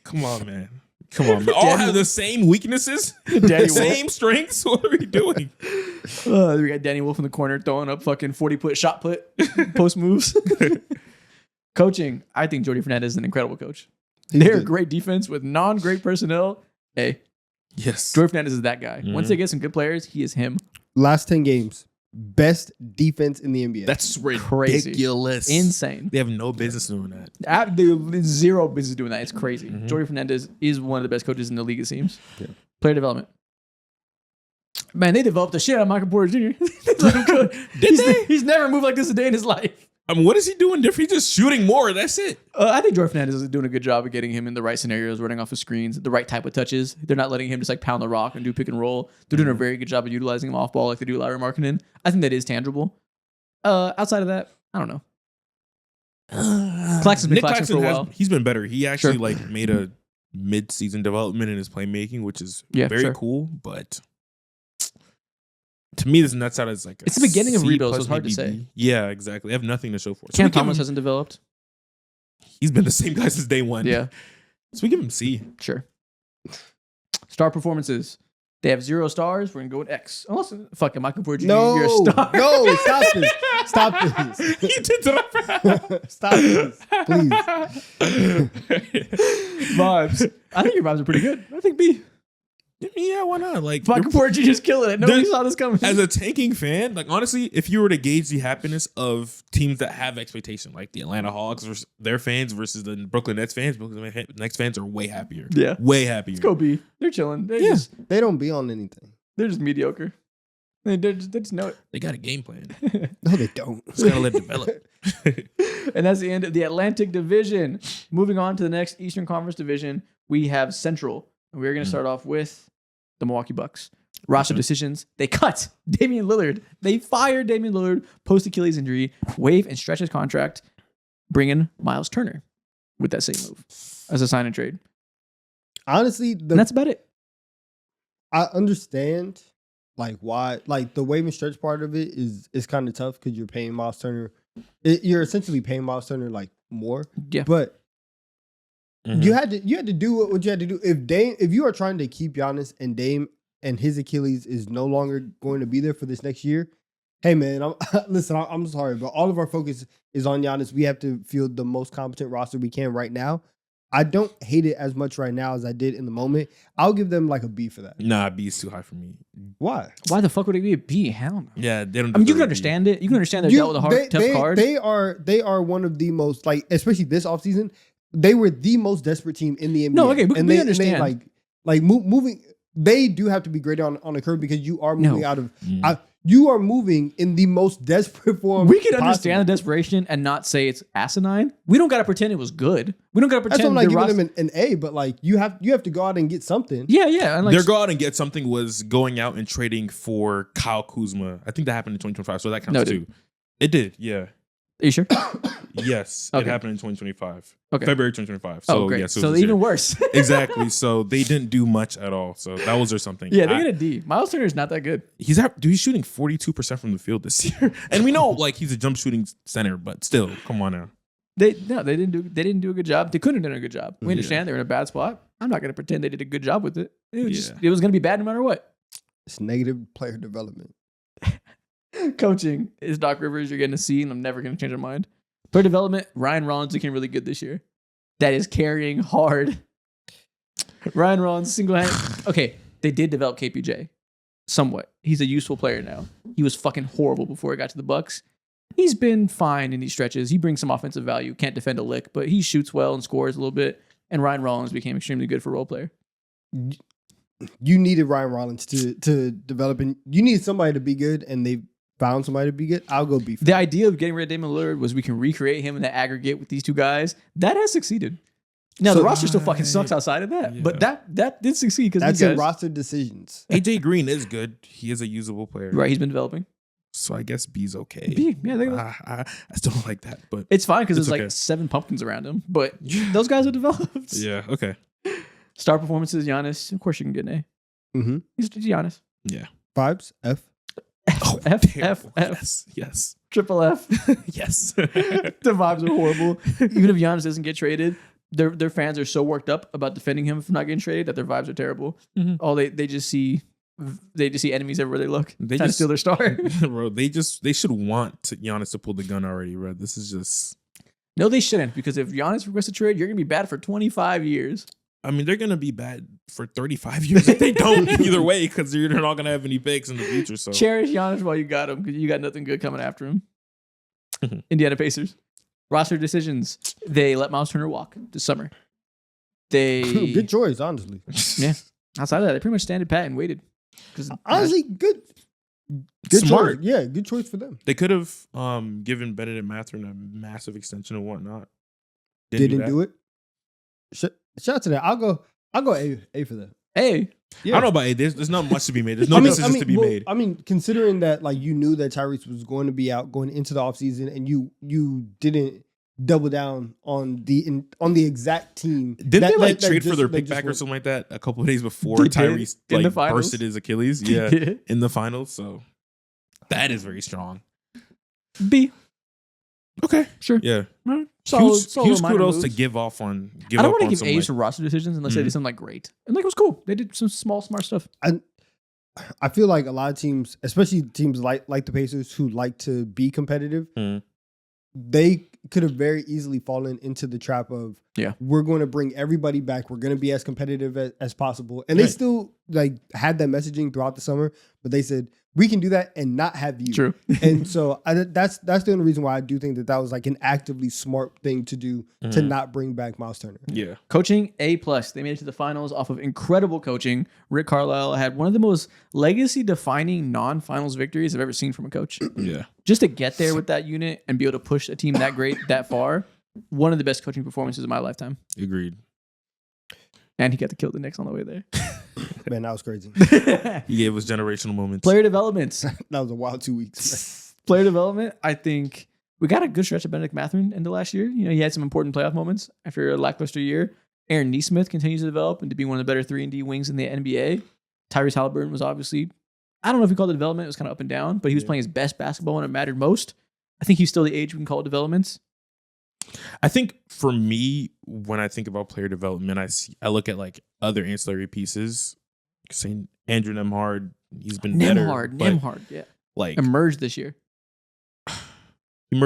Come on, man. Come on, man. All have the same weaknesses,
Danny
same strengths. What are we doing?
We got Danny Wolf in the corner throwing up fucking 40-put shot put post moves. Coaching, I think Jordi Fernandez is an incredible coach. They're a great defense with non-great personnel. Hey,
Yes.
Jordi Fernandez is that guy.
Mhm.
Once they get some good players, he is him.
Last 10 games, best defense in the NBA.
That's
Crazy.
ridiculous.
Insane.
They have no business doing that.
There's zero business doing that. It's crazy.
Mhm.
Jordi Fernandez is one of the best coaches in the league, it seems.
Yeah.
Player development. Man, they developed the shit out of Michael Porter Jr. Let him cook. He's never moved like this a day in his life.
I mean, what is he doing different? He's just shooting more. That's it.
I think Jordi Fernandez is doing a good job of getting him in the right scenarios, running off his screens, the right type of touches. They're not letting him just like pound the rock and do pick and roll. They're doing a very good job of utilizing him off ball like they do Larry Markkinen. I think that is tangible. Outside of that, I don't know. Claxton's been
Nick
Claxton for a while.
He's been better. He actually
Sure.
like made a mid-season development in his playmaking, which is
Yeah,
very
sure.
cool. But to me, this nuts out as like a
It's the beginning of
C
rebuild, so
plus
it's hard to
maybe
say.
B. Yeah, exactly. They have nothing to show for it. So
Cam
we give
Thomas
him-
hasn't developed.
he's been the same guy since day one.
Yeah,
So we give him C.
sure. Star performances. They have 0 stars. We're going to go with X. Unless, fucking Michael Porter Jr., you're a
no,
star.
no, stop this. Stop this.
He did that.
Stop this, please.
Vibes. I think your vibes are pretty good. I think B.
Yeah, why not? Like
Michael Porter Jr. is killing it. Nobody
There's-
saw this coming.
as a tanking fan, like honestly, if you were to gauge the happiness of teams that have expectation, like the Atlanta Hawks versus their fans versus the Brooklyn Nets fans, Brooklyn Nets fans are way happier.
Yeah.
Way happier.
Let's go B. They're chilling.
Yeah.
They don't be on anything.
They're just mediocre. They just know
They got a game plan.
it.
No, they don't.
Just gotta let it develop.
And that's the end of the Atlantic Division. Moving on to the next Eastern Conference Division, we have Central. And we're going to start off with the Milwaukee Bucks. Roster decisions. They cut Damian Lillard. They fired Damian Lillard post Achilles injury, waive and stretch his contract, bring in Miles Turner with that same move as a sign and trade.
Honestly,
And that's about it.
I understand like why, like the wave and stretch part of it is kind of tough because you're paying Miles Turner. You're essentially paying Miles Turner like more,
Yeah.
but
Mhm.
you had to do what you had to do. If you are trying to keep Giannis and Dame and his Achilles is no longer going to be there for this next year, hey man, I'm sorry, but all of our focus is on Giannis. We have to field the most competent roster we can right now. I don't hate it as much right now as I did in the moment. I'll give them like a B for that.
Nah, B is too high for me.
Why?
Why the fuck would it be a B? Hell no.
Yeah, they don't.
I mean, you
deserve
can
a
understand it. You can understand they're dealt with a tough card.
They are one of the most, like, especially this offseason, they were the most desperate team in the NBA.
No, okay, we
and they
understand.
moving. They do have to be great on the curve because you are moving
No.
out of.
Mm.
You are moving in the most desperate form.
We can
possible.
understand the desperation and not say it's asinine. We don't got to pretend it was good. We don't got to
That's why I'm
pretend
not
the
giving
roster-
them an A, but like you have to go out and get something.
Yeah. And like,
Their go out and get something was going out and trading for Kyle Kuzma. I think that happened in 2025, so that counts
No, it
too. It did, yeah.
are you sure?
Yes,
Okay.
it happened in 2025.
Okay.
February 2025.
Oh,
So
great.
yes, it
So
was this
even
year.
worse.
Exactly. So they didn't do much at all. So that was their something.
Yeah, they get a D. Miles Turner is not that good.
He's shooting 42% from the field this year, and we know like he's a jump shooting center, but still, come on now.
They didn't do a good job. They couldn't have done a good job. We
Yeah.
understand they're in a bad spot. I'm not going to pretend they did a good job with it. It was
Yeah.
it was going to be bad no matter what.
It's negative player development.
Coaching is Doc Rivers. You're getting a C, and I'm never going to change my mind. Player development, Ryan Rollins looking really good this year. That is carrying hard. Ryan Rollins single-handed. Okay, they did develop KPJ somewhat. He's a useful player now. He was fucking horrible before he got to the Bucks. He's been fine in these stretches. He brings some offensive value. Can't defend a lick, but he shoots well and scores a little bit. And Ryan Rollins became extremely good for role player.
You needed Ryan Rollins to develop, and you needed somebody to be good, and they found somebody to be good. I'll go B for
The
that.
idea of getting rid of Damian Lillard was we can recreate him in the aggregate with these two guys. That has succeeded. Now the
So-
roster still fucking sucks outside of that, but that did succeed because
That's
these
in
guys,
roster decisions.
AJ Green is good. He is a usable player.
right? He's been developing.
So I guess B's okay.
B, yeah,
I still don't like that, but
it's fine because
It's
there's
okay.
like 7 pumpkins around him, but those guys are developed.
yeah, okay.
Star performances, Giannis. Of course, you can get an A.
Mm-hmm.
He's Giannis.
Yeah.
Vibes F.
Oh,
F,
terrible.
F.
Yes.
Triple F.
Yes.
The vibes are horrible. Even if Giannis doesn't get traded, their fans are so worked up about defending him from not getting traded that their vibes are terrible.
Mhm.
All they just see enemies everywhere they look.
They
Trying to
just
steal their star.
bro. They should want Giannis to pull the gun already, bro. This is just.
No, they shouldn't, because if Giannis requests a trade, you're gonna be bad for 25 years.
I mean, they're gonna be bad for 35 years if they don't either way, because they're not gonna have any picks in the future. So
Cherish Giannis while you got him, because you got nothing good coming after him. Indiana Pacers. Roster decisions. They let Miles Turner walk this summer. They
Good choice, honestly.
Yeah. Outside of that, they pretty much standed pat and waited. Because
Honestly, good
Smart.
choice. Yeah, good choice for them.
They could have given Benedict Mathurin a massive extension and whatnot.
Didn't do it. Shout out to that. I'll go A for that.
hey,
I don't know about it. There's not much to be made. There's no decisions to be made.
I mean, considering that like you knew that Tyrese was going to be out going into the offseason and you didn't double down on the exact team.
Didn't they like trade for
just-
their
that
pick
just
back or
went-
something like that a couple of days before
They did.
Tyrese
In the
like
finals.
bursted his Achilles? Yeah, in the finals. So that is very strong.
B.
Okay,
Sure.
yeah.
Solid
Huge
minor
kudos
moves.
to give off on.
I don't want to
on
give
some,
A's
like-
for roster decisions unless they did
Mhm.
something like great. And like it was cool. They did some small, smart stuff.
I feel like a lot of teams, especially teams like the Pacers who like to be competitive,
Mhm.
they could have very easily fallen into the trap of we're going to bring everybody back. We're going to be as competitive as possible. And they
Right.
still like had that messaging throughout the summer, but they said we can do that and not have you.
True.
And so that's the only reason why I do think that was like an actively smart thing to do to
Mhm.
not bring back Miles Turner.
Yeah,
Coaching, A+. They made it to the finals off of incredible coaching. Rick Carlisle had one of the most legacy-defining non-finals victories I've ever seen from a coach.
yeah.
Just to get there with that unit and be able to push a team that great, that far, one of the best coaching performances of my lifetime.
Agreed.
And he got to kill the Knicks on the way there.
Man, that was crazy.
He gave us generational moments.
Player development.
That was a wild 2 weeks.
Player development, I think we got a good stretch of Benedict Mathurin into last year. You know, he had some important playoff moments after a lackluster year. Aaron Nesmith continues to develop and to be one of the better 3-and-D wings in the NBA. Tyrese Halliburton was obviously, I don't know if we called it development. It was kind of up and down, but he was playing his best basketball when it mattered most. I think he's still the age we can call it developments.
I think for me, when I think about player development, I look at like other ancillary pieces. Saying Andrew Nembhard, he's been better.
Nembhard, yeah.
Like
Emerged this year.
he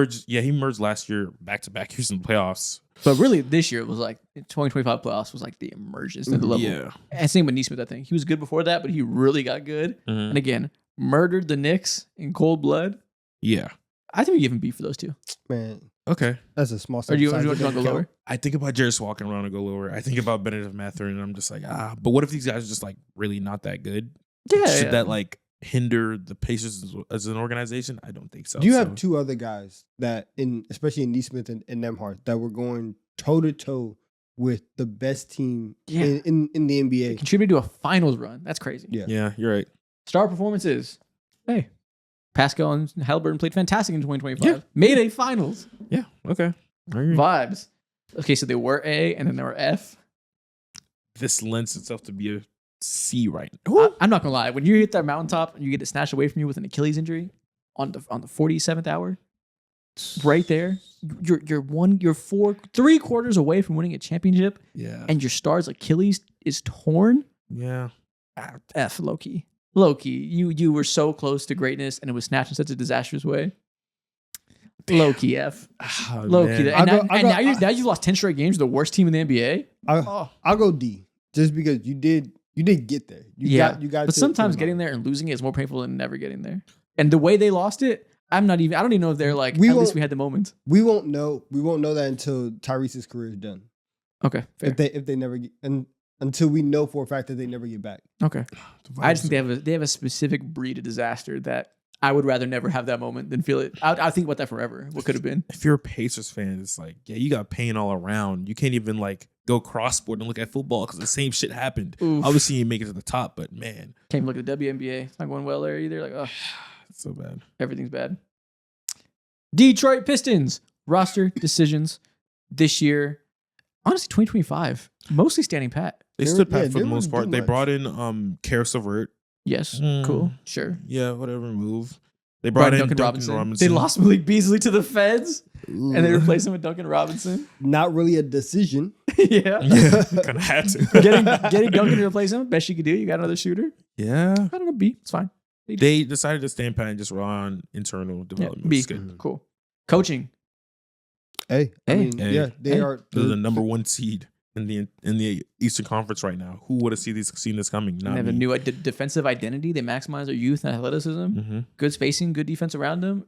emerged last year back to back years in the playoffs.
But really, this year it was like 2025 playoffs was like the emergence to the level.
Yeah.
And same with Nesmith, I think. He was good before that, but he really got good.
Mhm.
And again, murdered the Knicks in cold blood.
Yeah.
I think we give him B for those two.
Man,
Okay.
that's a small
Or
step.
do you
size
want
that
to go
doesn't
lower?
count.
I think about Jarris walking around and go lower. I think about Benedict Mathurin and I'm just like, but what if these guys are just like really not that good?
Yeah.
Should that like hinder the Pacers as an organization? I don't think so.
Do you
So,
have two other guys that, especially in Nesmith and Nembhard, that were going toe to toe with the best team
Yeah.
in the NBA?
Contributed to a finals run. That's crazy.
Yeah.
Yeah, you're right.
Star performances. Hey, Pascal and Halliburton played fantastic in 2025.
Yeah.
Made a finals.
Yeah. Okay. I agree.
Vibes. Okay, so they were A and then they were F.
This lends itself to be a C right now.
I'm not gonna lie. When you hit that mountaintop and you get it snatched away from you with an Achilles injury on the 47th hour, right there, you're 3/4 away from winning a championship,
Yeah.
and your star's Achilles is torn.
Yeah.
F, low key. Low key. You were so close to greatness, and it was snatched in such a disastrous way. Low key F.
Oh,
Low
man.
key.
I'll
And,
go-
now you've lost 10 straight games, the worst team in the NBA.
I'll go D, just because you did get there. You got
But
to
sometimes
the
getting
mountain.
there and losing it is more painful than never getting there. And the way they lost it, I don't even know if they're like,
We
at least
won't-
we had the moment.
We won't know that until Tyrese's career is done.
Okay, fair.
If they never get, and until we know for a fact that they never get back.
Okay. I just think they have a specific breed of disaster that I would rather never have that moment than feel it. I think about that forever. What could have been?
If you're a Pacers fan, it's like, yeah, you got pain all around. You can't even like go cross sport and look at football because the same shit happened.
Oof.
Obviously, you make it to the top, but man,
Can't even look at the WNBA. It's not going well there either. Like, oh,
it's so bad.
everything's bad. Detroit Pistons roster decisions this year. Honestly, 2025 mostly standing pat.
They
They
stood
were-
pat
yeah,
for
they
the most
wouldn't
part.
do
They
much.
brought in Karis LeVert.
Yes,
Mm.
cool, sure.
Yeah, whatever move. They brought in
Duncan
Duncan Robinson.
They lost Malik Beasley to the Feds,
Ooh.
and they replaced him with Duncan Robinson.
Not really a decision.
Yeah.
Yeah, kind of had to.
Getting Duncan to replace him, best you could do. You got another shooter.
Yeah.
I don't know, B. It's fine.
They decided to stand pat and just rely on internal
Yeah,
development.
B.
It's good.
Cool. Coaching.
Hey, I
Hey.
mean,
Hey.
yeah, they
Hey.
are.
They're the number 1 seed in the Eastern Conference right now. Who would have seen this coming?
They
Not
have a
me.
new defensive identity. They maximize their youth and athleticism.
Mm-hmm.
Good spacing, good defense around them.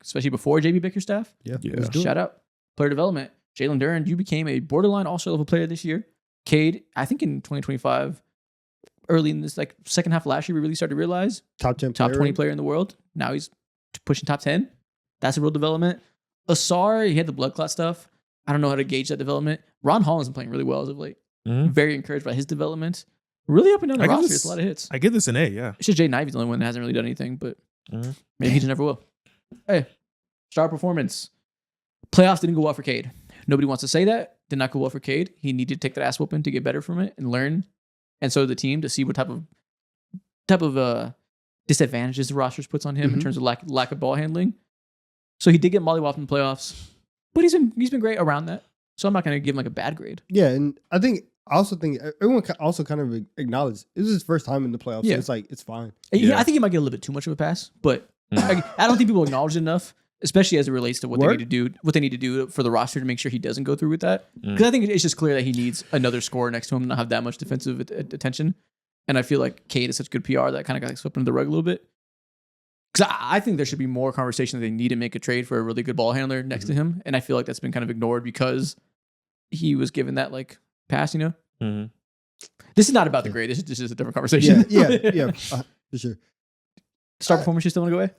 Especially before JB Bickerstaff.
Yeah,
Yeah.
let's do it.
Shout out. Player development. Jalen Duren, you became a borderline all-star level player this year. Cade, I think in 2025, early in this second half of last year, we really started to realize
Top 10
top
player.
20 player in the world. Now he's pushing top 10. That's a real development. Asar, he had the blood clot stuff. I don't know how to gauge that development. Ron Holland's been playing really well as of late.
Mhm.
Very encouraged by his development. Really up and down the
I give
roster.
this-
It's a lot of hits.
I give this an A. Yeah.
It's just Jay Ivey's the only one that hasn't really done anything, but
Mhm.
maybe he just never will. Hey, star performance. Playoffs didn't go well for Cade. Nobody wants to say that. Did not go well for Cade. He needed to take that ass whooping to get better from it and learn. And so did the team to see what type of disadvantages the rosters puts on him in
Mhm.
terms of lack of ball handling. So he did get mollywopped in the playoffs, but he's been great around that. So I'm not going to give him a bad grade.
Yeah, and I also think everyone also kind of acknowledged it was his first time in the playoffs.
Yeah.
So it's fine.
Yeah.
I think he might get a little bit too much of a pass, but I don't think people acknowledge it enough, especially as it relates to what they
Word?
need to do for the roster to make sure he doesn't go through with that.
Mm.
Because I think it's just clear that he needs another scorer next to him, not have that much defensive attention. And I feel like Cade is such good PR that kind of got swept under the rug a little bit. Because I think there should be more conversation that they need to make a trade for a really good ball handler next to him, and I feel like that's been kind of ignored because he was given that pass.
Mhm.
This is not about the grade. This is a different conversation.
Yeah, for sure.
Star performance, you still want to go away?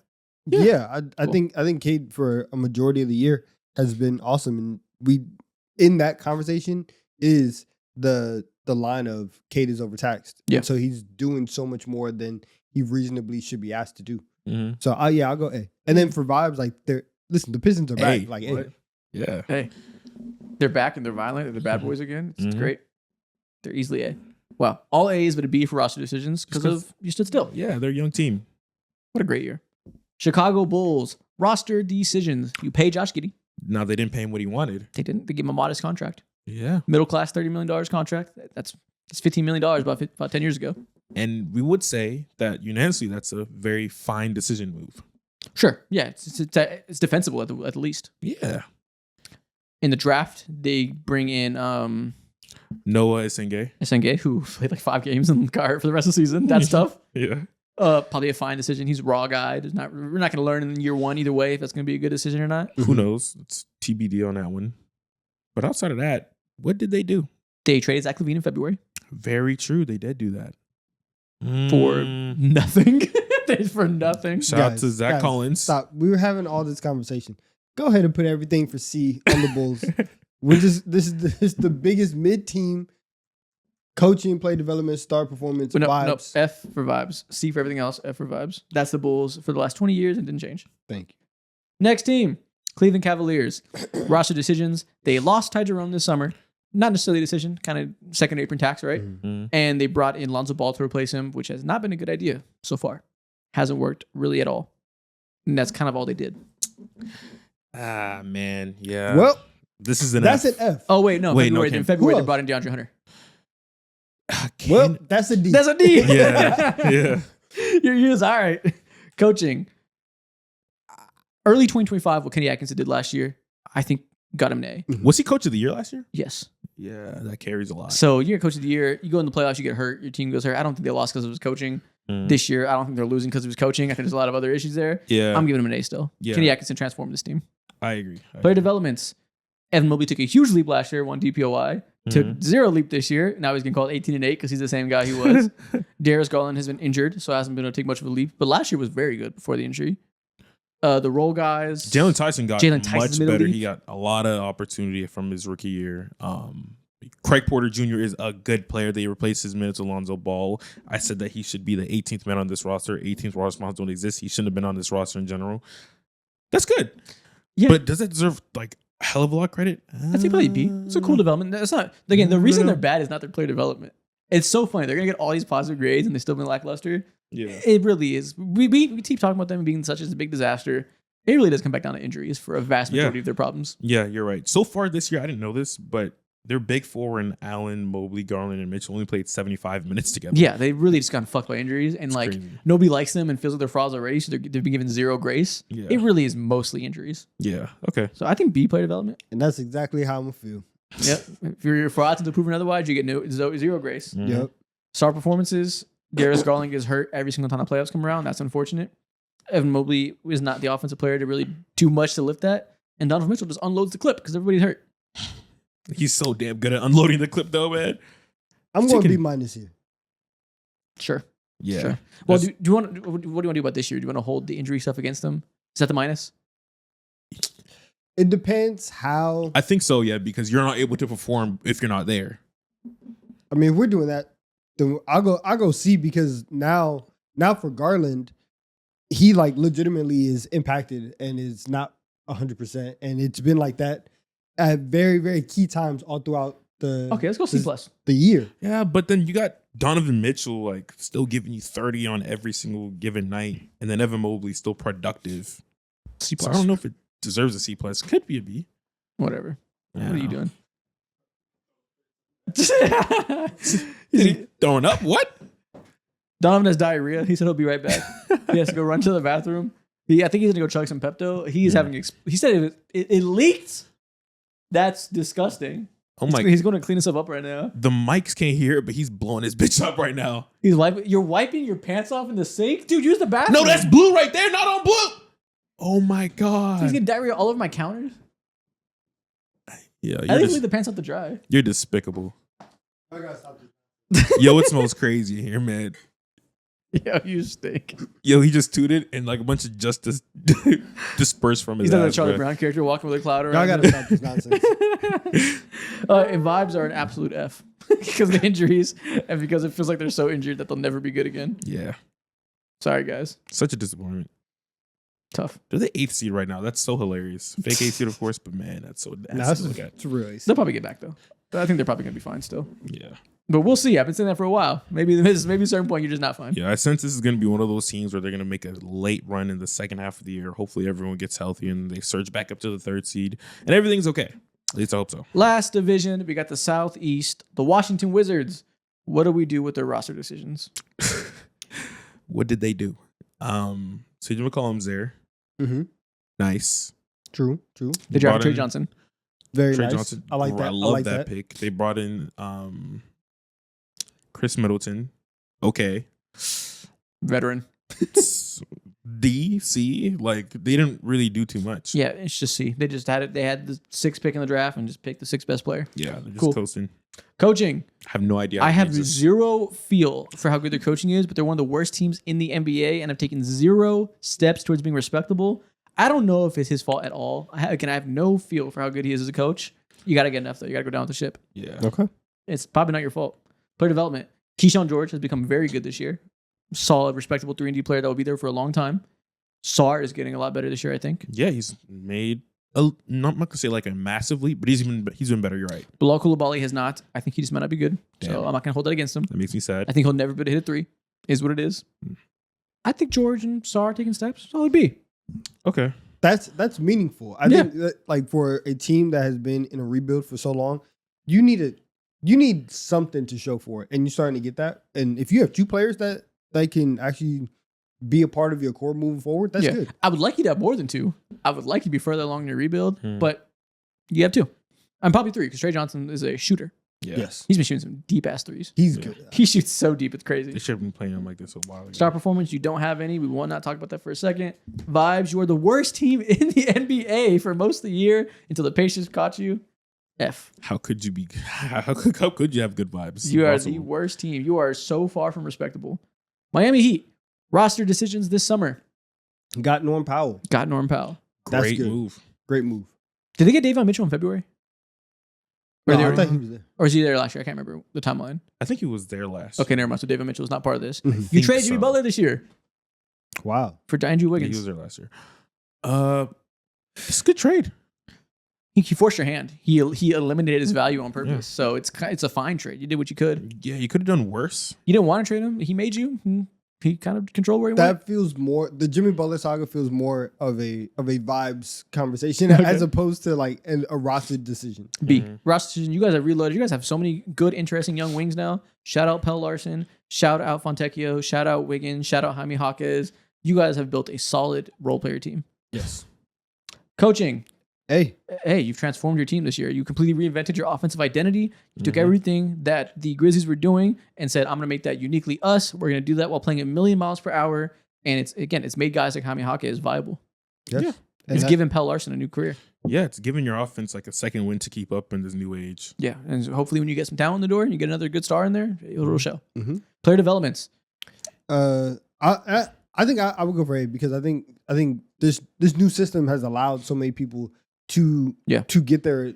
Yeah, I
Cool.
think Cade for a majority of the year has been awesome, and we in that conversation is the line of Cade is overtaxed.
Yeah.
And so he's doing so much more than he reasonably should be asked to do.
Mhm.
So I'll go A. And then for vibes, the Pistons are back.
A. What? Yeah.
Hey, they're back and they're violent. They're the bad boys again. It's
Mhm.
great. They're easily A. Wow. All A's, but a B for roster decisions because of you stood still.
Yeah, they're a young team.
What a great year. Chicago Bulls roster decisions. You pay Josh Giddey.
Now they didn't pay him what he wanted.
They didn't. They gave him a modest contract.
Yeah.
Middle class $30 million contract. That's $15 million about 10 years ago.
And we would say that unanimously that's a very fine decision move.
Sure. Yeah. It's defensible at the least.
Yeah.
In the draft, they bring in
Noah Esenge.
Esenge, who played 5 games and got hurt for the rest of the season. That's tough.
Yeah.
Probably a fine decision. He's a raw guy. We're not going to learn in year 1 either way if that's going to be a good decision or not.
Who knows? It's TBD on that one. But outside of that, what did they do?
They traded Zach LaVine in February
Very true. They did do that.
for
Mm.
nothing. For nothing.
Shout out to
Guys,
Zach Collins.
Stop. We were having all this conversation. Go ahead and put everything for C on the Bulls. This is the biggest mid-team coaching, play development, star performance,
No,
vibes.
F for vibes. C for everything else. F for vibes. That's the Bulls for the last 20 years and didn't change.
Thank you.
Next team, Cleveland Cavaliers. Roster decisions. They lost Ty Jerome this summer. Not necessarily a decision, kind of second apron tax, right?
Mm.
And they brought in Lonzo Ball to replace him, which has not been a good idea so far. Hasn't worked really at all. And that's kind of all they did.
Ah, man. Yeah.
Well,
this is an
that's
F.
an F.
Oh, wait, no.
Wait, no,
February,
okay.
in February
Who
they
else?
brought in DeAndre Hunter.
Well, that's a D.
That's a D.
Yeah. Yeah.
You're just all right. Coaching. Early 2025, what Kenny Atkinson did last year, I think got him an A.
Was he coach of the year last year?
Yes.
Yeah, that carries a lot.
So you're coach of the year. You go in the playoffs, you get hurt. Your team goes hurt. I don't think they lost because of his coaching.
Mm.
This year, I don't think they're losing because of his coaching. I think there's a lot of other issues there.
Yeah,
I'm giving him an A still.
Yeah.
Kenny Atkinson transformed this team.
I agree.
Player developments. Evan Mobley took a huge leap last year, won DPOI. Took
Mhm.
0 leap this year. Now he's getting called 18-8 because he's the same guy he was. Darius Garland has been injured, so hasn't been able to take much of a leap. But last year was very good before the injury. The role guys.
Jalen Tyson got
Jalen Tyson's
much
middle
better.
league.
He got a lot of opportunity from his rookie year. Craig Porter Jr. is a good player. They replaced his minutes with Lonzo Ball. I said that he should be the 18th man on this roster. 18th roster spots don't exist. He shouldn't have been on this roster in general. That's good.
Yeah.
But does that deserve a hell of a lot of credit?
I think probably B. It's a cool development. That's not, again, the reason they're bad is not their player development. It's so funny. They're going to get all these positive grades and they still been lackluster.
Yeah.
It really is. We keep talking about them being such a big disaster. It really does come back down to injuries for a vast majority of their problems.
Yeah, you're right. So far this year, I didn't know this, but their big four and Allen, Mobley, Garland, and Mitchell only played 75 minutes together.
Yeah, they really just gotten fucked by injuries, and
It's
like
crazy.
nobody likes them and feels like they're frauds already, so they've been given zero grace.
Yeah.
It really is mostly injuries.
Yeah. Okay.
So I think B player development.
And that's exactly how I'm gonna feel.
Yep. If you're frauds until proven otherwise, you get zero grace.
Mhm.
Yep.
Star performances. Darius Garland gets hurt every single time the playoffs come around. That's unfortunate. Evan Mobley is not the offensive player to really do much to lift that. And Donovan Mitchell just unloads the clip because everybody's hurt.
He's so damn good at unloading the clip, though, man.
I'm going
Chicken.
B- here.
Sure.
Yeah.
Sure. Well,
That's-
do you want? What do you want to do about this year? Do you want to hold the injury stuff against them? Is that the minus?
It depends how.
I think so, yeah, because you're not able to perform if you're not there.
I mean, if we're doing that, then I'll go C because now for Garland, he like legitimately is impacted and is not 100%, and it's been like that at very very key times all throughout the
Okay, let's go C plus.
the year.
Yeah, but then you got Donovan Mitchell like still giving you 30 on every single given night, and then Evan Mobley still productive.
C
So
plus.
I don't know if it deserves a C plus. Could be a B.
Whatever. What are you doing?
Is he throwing up? What?
Donovan has diarrhea. He said he'll be right back. He has to go run to the bathroom. I think he's gonna go chug some Pepto. He's
Yeah.
having. He said it leaked. That's disgusting.
Oh my!
He's going to clean himself up right now.
The mics can't hear it, but he's blowing his bitch up right now.
He's wiping. You're wiping your pants off in the sink, dude. Use the bathroom.
No, that's blue right there, not on blue. Oh my
He's
god!
getting diarrhea all over my counters.
Yeah,
I think leave the pants out to dry.
you're despicable.
I gotta stop this.
Yo, it smells crazy in here, man.
Yo, you stink.
Yo, he just tooted and like a bunch of justice dispersed from his
He's not a
ass,
Charlie
bro.
Brown character walking with a cloud around.
Y'all gotta
him.
stop this nonsense.
And vibes are an absolute F because of the injuries and because it feels like they're so injured that they'll never be good again.
Yeah,
Sorry, guys.
such a disappointment.
Tough.
They're the 8th seed right now. That's so hilarious. Fake 8th seed, of course, but man, that's so
Nah,
nasty to look at.
it's really
They'll probably get back though. I think they're probably gonna be fine still.
Yeah.
But we'll see. I've been saying that for a while. Maybe at a certain point you're just not fine.
Yeah, I sense this is going to be one of those teams where they're going to make a late run in the second half of the year. Hopefully everyone gets healthy and they surge back up to the 3rd seed and everything's okay. At least I hope so.
Last division, we got the Southeast, the Washington Wizards. What do we do with their roster decisions?
What did they do? CJ McCollum's there.
Mm-hmm.
Nice.
True.
They
brought
drafted Trey
in
Johnson.
Very
Trey
nice.
Johnson.
I like that.
I love
like
that pick. They brought in Chris Middleton. Okay.
Veteran.
D, C, like they didn't really do too much.
Yeah, it's just C. They just had it. They had the 6th pick in the draft and just picked the 6th best player.
Yeah, they're just
Cool.
coasting.
Coaching.
I have no idea.
I
how
have
it exists.
zero feel for how good their coaching is, but they're one of the worst teams in the NBA and have taken 0 steps towards being respectable. I don't know if it's his fault at all. I have no feel for how good he is as a coach. You got to get enough, though. You got to go down with the ship.
Yeah.
Okay.
It's probably not your fault. Player development. Keyshawn George has become very good this year. Solid, respectable 3-and-D player that will be there for a long time. Sar is getting a lot better this year, I think.
Yeah, he's made not gonna say like a massive leap, but he's been better. You're right.
Bilal Coulibaly has not. I think he just might not be good.
Damn.
So I'm not going to hold that against him.
That makes me sad.
I think he'll never be able to hit a 3. Is what it is. I think George and Sar are taking steps. Solid B.
Okay.
That's meaningful. I
Yeah.
think that, like for a team that has been in a rebuild for so long, you need something to show for it, and you're starting to get that. And if you have 2 players that can actually be a part of your core moving forward, that's good.
I would like you to have more than 2. I would like you to be further along in your rebuild,
Hmm.
but you have 2. I'm probably 3 because Trey Johnson is a shooter.
Yeah.
Yes,
He's been shooting some deep ass threes.
he's
Yeah.
good.
He shoots so deep, it's
They
crazy.
should have been playing him like this a while ago.
Star performance, you don't have any. We will not talk about that for a second. Vibes, you are the worst team in the NBA for most of the year until the Pacers caught you. F.
How could you be? How could you have good vibes?
You are
Impossible.
the worst team. You are so far from respectable. Miami Heat, roster decisions this summer.
Got Norm Powell.
Got Norm Powell.
That's
Great
good.
move.
Great move.
Did they get Davion Mitchell in February? Or
No,
they
I
were-
thought he was there.
Or was he there last year? I can't remember the timeline.
I think he was there last.
Okay, never mind. So David Mitchell is not part of this.
Mhm.
You
think
traded Jimmy
so.
Butler this year
Wow.
for Andrew
Yeah, he
Wiggins.
was there last year. It's a good trade.
He forced your hand. He eliminated his value on purpose. So it's a fine trade. You did what you could.
Yeah, you could have done worse.
You didn't want to trade him. He made you. he kind of controlled where he went.
That feels more. The Jimmy Butler saga feels more of a vibes conversation
Okay.
as opposed to like a roster decision.
B. Roster decision. You guys have reloaded. You guys have so many good, interesting young wings now. Shout out Pell Larson. Shout out Fontecchio. Shout out Wiggins. Shout out Jaime Jaquez. You guys have built a solid role player team.
Yes.
Coaching.
Hey,
You've transformed your team this year. You completely reinvented your offensive identity. You took
Mhm.
everything that the Grizzlies were doing and said, I'm going to make that uniquely us. We're going to do that while playing a million miles per hour. And it's made guys like Jaime Jaquez viable.
yes.
Yeah.
And
It's
that-
given Pell Larson a new career.
Yeah, it's giving your offense like a second win to keep up in this new age.
Yeah. And so hopefully when you get some talent in the door and you get another good star in there, it'll show.
Mhm.
Player developments.
I think I would go for A because I think this new system has allowed so many people to get their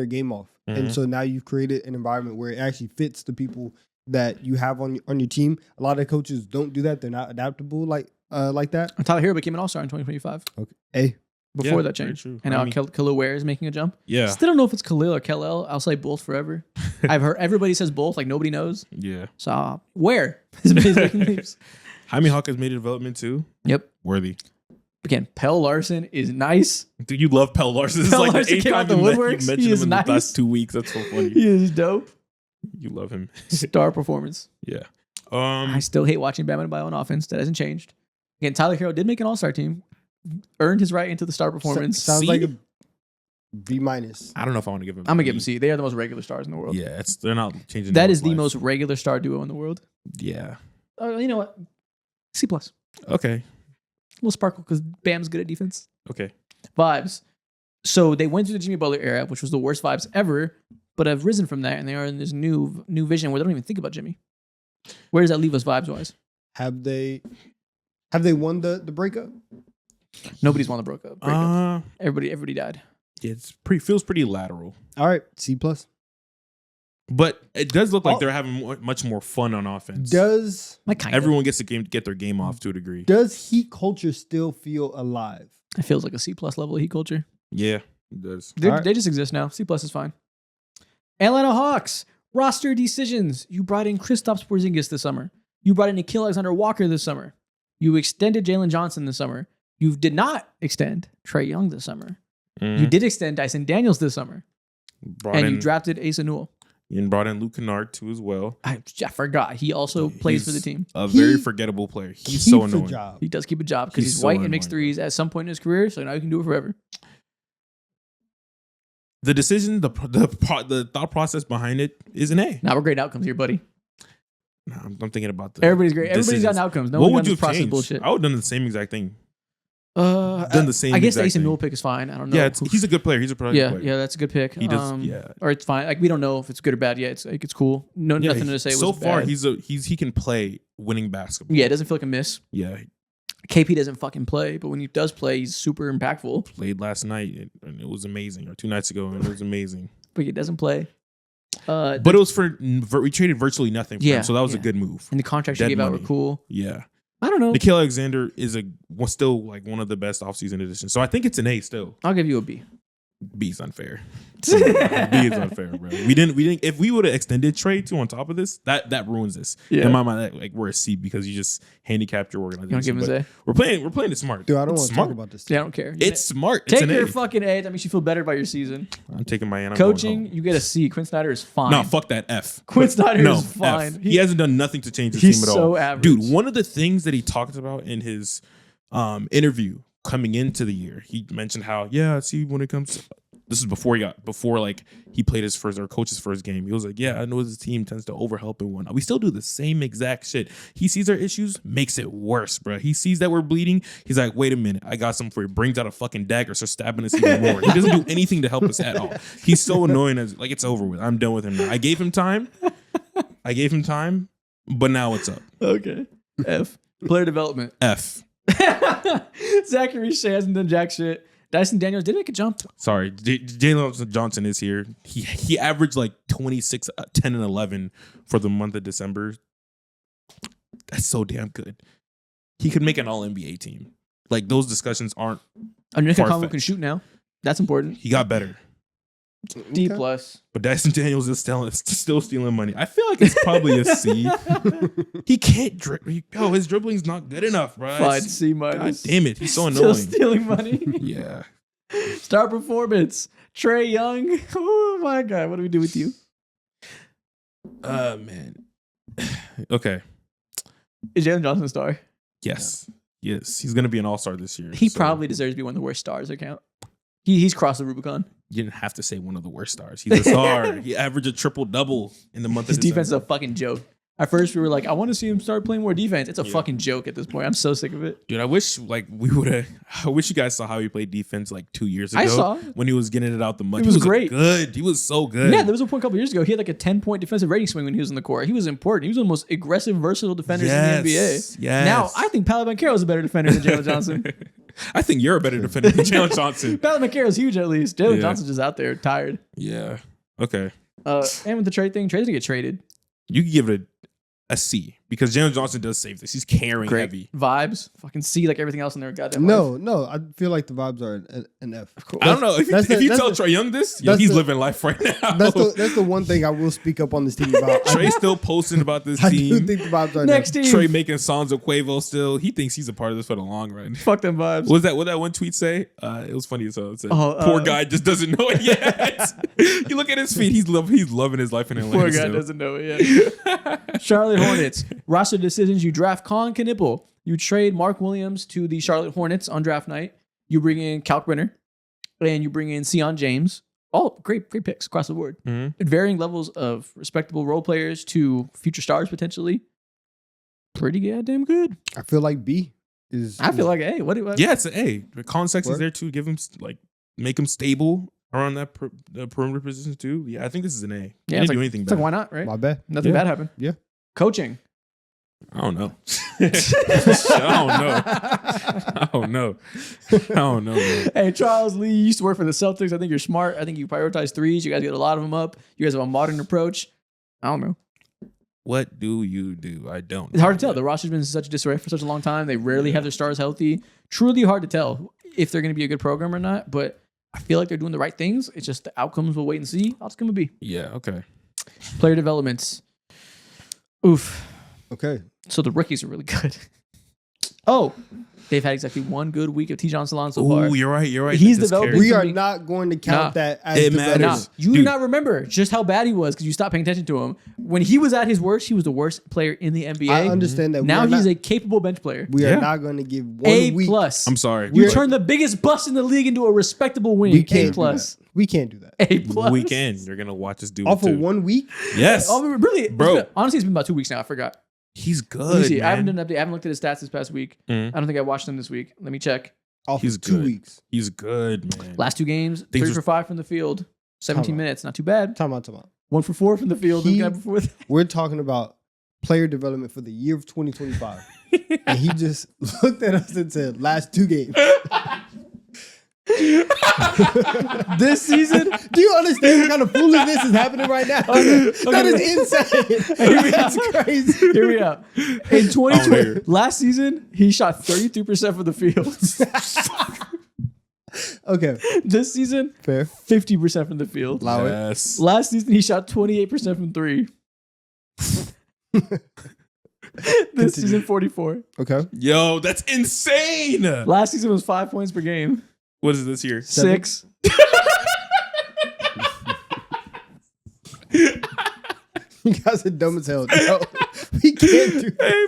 game off, and
Mhm.
so now you've created an environment where it actually fits the people that you have on your team. A lot of coaches don't do that; they're not adaptable like that.
And Tyler Hero became an all-star in 2025
Okay, A.
before
Yeah,
that
very
change.
true.
And
I
now
mean-
Khalil Ware is making a jump.
Yeah.
Still don't know if it's Khalil or Kal-El. I'll say both forever. I've heard everybody says both, like nobody knows.
Yeah.
So Ware is making leaps.
Jaime Hawkins made a development too.
Yep.
Worthy.
Again, Pell Larson is nice.
Dude, you love Pell Larson. This is
Pell
like
Larson
the eighth
came out
time
the
you
woodworks.
mentioned
He
him
is
in
nice.
the last 2 weeks. That's so funny.
He is dope.
You love him.
Star performance.
Yeah.
I still hate watching Bam Adebayo on offense. That hasn't changed. Again, Tyler Hero did make an all-star team. Earned his right into the star performance.
Sounds
C?
like a B minus.
I don't know if I want to give him.
I'm going to give him C. They are the most regular stars in the world.
Yeah, they're not changing.
That
their
is the
life.
most regular star duo in the world.
Yeah.
You know what? C+.
Okay.
A little sparkle because Bam's good at defense.
Okay.
Vibes. So they went through the Jimmy Butler era, which was the worst vibes ever, but have risen from that, and they are in this new vision where they don't even think about Jimmy. Where does that leave us vibes wise?
Have they won the breakup?
Nobody's won the breakup. Everybody died.
It's feels pretty lateral,
All right, C plus.
but it does look like
Oh.
they're having much more fun on offense.
Does
Like kind
Everyone gets to get their game off to a degree.
Heat culture still feel alive?
It feels like a C+ level of heat culture.
Yeah, it does.
They
All right.
they just exist now. C+ is fine. Atlanta Hawks roster decisions. You brought in Kristaps Porzingis this summer. You brought in Nikhil Alexander-Walker this summer. You extended Jalen Johnson this summer. You did not extend Trae Young this summer. You did extend Dyson Daniels this summer,
Brought
and
in,
you drafted Asa Newell.
and brought in Luke Kennard too as well.
I forgot. He also plays for the
He's
team.
A very
He
forgettable player. He's
Keeps
so
a
annoying.
job.
He does keep a job because
He's
he's
so
white and makes
annoying.
threes at some point in his career. So now he can do it forever.
The decision, the thought process behind it is an A.
Now we're great outcomes here, buddy.
Nah, I'm thinking about the.
Everybody's great. Everybody's
decisions.
gotten outcomes. No
What
one
would
got
you
this
have
process
changed?
bullshit.
I would have done the same exact thing.
Done
the same
I guess the
exact
Asa
thing.
Newell pick is fine. I don't know.
Yeah, he's a good player. He's a product
yeah,
player.
yeah, that's a good pick.
He does. Yeah.
Or it's fine. Like we don't know if it's good or bad yet. It's cool. No,
Yeah,
nothing to say.
So
was
far,
bad.
he can play winning basketball.
Yeah, it doesn't feel like a miss.
Yeah,
KP doesn't fucking play, but when he does play, he's super impactful.
played last night and it was amazing, or 2 nights ago, and it was amazing.
But he doesn't play.
But it was we traded virtually nothing for
Yeah,
him, so that was a
yeah.
good move.
And the contracts he
Dead
gave out were
money.
cool.
Yeah,
I don't know.
Nikhil Alexander was still like one of the best offseason additions, so I think it's an A still.
I'll give you a B.
B is unfair. B is unfair, bro. We didn't. If we would have extended trade too on top of this, that ruins this.
Yeah.
In my mind, like we're a C because you just handicapped your
You want
organization.
to give him
But
a?
we're playing it smart.
Dude, I don't
It's
want to
smart.
talk about this.
Yeah, I don't care.
It's smart. It's
Take
an
your
A.
fucking A. That makes you feel better about your season.
I'm taking my. I'm going
Coaching,
home.
you get a C. Quinn Snyder is fine.
No, fuck that. F.
Quinn Snyder
no,
is fine.
F. He hasn't done nothing to change the
He's
team at
so
all.
average.
Dude, one of the things that he talked about in his interview coming into the year, he mentioned how, see, when it comes to, this is before he played his first or coach's first game. He was like, I know his team tends to overhelp and whatnot. We still do the same exact shit. He sees our issues, makes it worse, bro. He sees that we're bleeding. He's like, wait a minute, I got something for you. Brings out a fucking dagger, starts stabbing us even more. He doesn't do anything to help us at all. He's so annoying. It's over with. I'm done with him now. I gave him time, but now it's up.
Okay. F. Player development.
F.
Zachary Shea hasn't done jack shit. Dyson Daniels did make a jump.
Sorry, Jalen Johnson is here. He averaged like 26, 10, and 11 for the month of December. That's so damn good. He could make an All-NBA team. Like, those discussions aren't.
Onyeka Okongwu
Far-fetched.
can shoot now. That's important.
He got better.
D
Okay.
plus.
But Dyson Daniels is still stealing money. I feel like it's probably a C. He can't dribble. Yo, his dribbling's not good enough, bro.
Fine, C
God
minus.
damn it, he's so
Still
annoying.
stealing money.
Yeah.
Star performance. Trey Young. Oh my god, what do we do with you?
Man. Okay.
Is Jalen Johnson a star?
Yes. Yes. He's gonna be an all-star this year.
He
so
probably deserves to be one of the worst stars account. He's crossed the Rubicon.
You didn't have to say one of the worst stars. He's a star. He averaged a triple-double in the month
His
of
defense is a
December.
fucking joke. At first, we were like, I want to see him start playing more defense. It's a fucking joke at this point. I'm so sick of it.
Dude, I wish you guys saw how he played defense like 2 years ago.
I saw.
when he was getting it out the mud.
It was
He
great.
Good. He was so good.
Yeah, there was a point a couple years ago. He had like a 10-point defensive rating swing when he was in the court. He was important. He was one of the most aggressive, versatile defenders in the NBA.
Yes.
Now, I think Paolo Banchero is a better defender than Jalen Johnson.
I think you're a better defender than Jalen Johnson.
Paolo Banchero's huge at least. Jalen
Yeah.
Johnson's just out there tired.
Yeah. Okay.
And with the trade thing, Trey's gonna get traded.
You could give it a C because Jalen Johnson does save this. He's carrying
Great
heavy.
vibes. Fucking C like everything else in their goddamn life.
No, I feel like the vibes are an F.
I don't know. If you tell Trey Young this, yo,
that's
he's
the-
living life right now.
That's the one thing I will speak up on this team about.
Trey's still posting about this
I do
team.
think the vibes are
Next team.
Trey making songs of Quavo still. He thinks he's a part of this for the long run.
Fuck them vibes.
What that one tweet say? It was funny as hell. It said,
Oh,
poor guy just doesn't know it yet. You look at his feet, he's loving his life in Atlanta.
Poor guy
still.
doesn't know it yet. Charlotte Hornets. Roster decisions. You draft Colin Knippel. You trade Mark Williams to the Charlotte Hornets on draft night. You bring in Kalkbrenner. And you bring in Sion James. All great picks across the board.
Mhm.
At varying levels of respectable role players to future stars potentially. Pretty goddamn good.
I feel like B is.
I feel like, hey, what do you...
Yeah, it's an A. Colin Sexton's
Word.
there too. Give him make him stable around that the perimeter position too. Yeah, I think this is an A.
Yeah,
He
it's
didn't
like,
do anything
it's
bad.
like, why not, right?
My bad.
Nothing
Yeah.
bad happened.
Yeah.
Coaching.
I don't know. I don't know. Man.
Hey, Charles Lee, you used to work for the Celtics. I think you're smart. I think you prioritize threes. You guys get a lot of them up. You guys have a modern approach. I don't know.
What do you do? I don't.
It's hard to tell. The roster's been in such disarray for such a long time. They rarely have their stars healthy. Truly hard to tell if they're going to be a good program or not. But I feel like they're doing the right things. It's just the outcomes we'll wait and see. How it's going to be.
Yeah. Okay.
Player developments. Oof.
Okay.
So the rookies are really good. Oh, they've had exactly one good week of T-John Salon so far.
Oh, you're right.
He's
This
developing-
carries.
We are
me-
not going to count
Nah.
that as
It
development.
matters.
Nah, you do
Dude.
not remember just how bad he was because you stopped paying attention to him. When he was at his worst, he was the worst player in the NBA.
I understand that.
Now
we are
he's
not,
a capable bench player.
we
Yeah.
are not going to give one
A
week.
plus.
I'm sorry.
You
We're-
turned the biggest bust in the league into a respectable wing.
We
A
can't
plus.
do that. We can't do that.
A plus.
We can. You're gonna watch us do
Off
it
of
too.
1 week,
Yes,
Oh, really,
Bro.
Honestly, it's been about 2 weeks now. I forgot.
he's
Let me
good.
see.
Man.
I haven't done an update. I haven't looked at his stats this past week.
Mhm.
I don't think I watched them this week. Let me check.
off
He's
of 2
good.
weeks.
He's good, man.
Last 2 games,
Things
3
are-
for 5 from the field, 17
Time out.
minutes. Not too bad.
Time out.
1 for 4 from the field.
He-
The guy before that.
We're talking about player development for the year of 2025. And he just looked at us and said, last 2 games.
This season,
Do you understand what kind of foolishness is happening right now? That is insane. That's crazy.
here we are. In
Oh,
2020,
there.
last season, he shot 33% from the field.
Okay,
This season,
fair.
50% from the field.
Allow it.
Yes.
Last season, he shot 28% from 3. This season, 44.
Okay.
Yo, that's insane.
Last season was 5 points per game.
What is this year?
6.
You guys are dumb as hell. No, we can't do that.
Hey,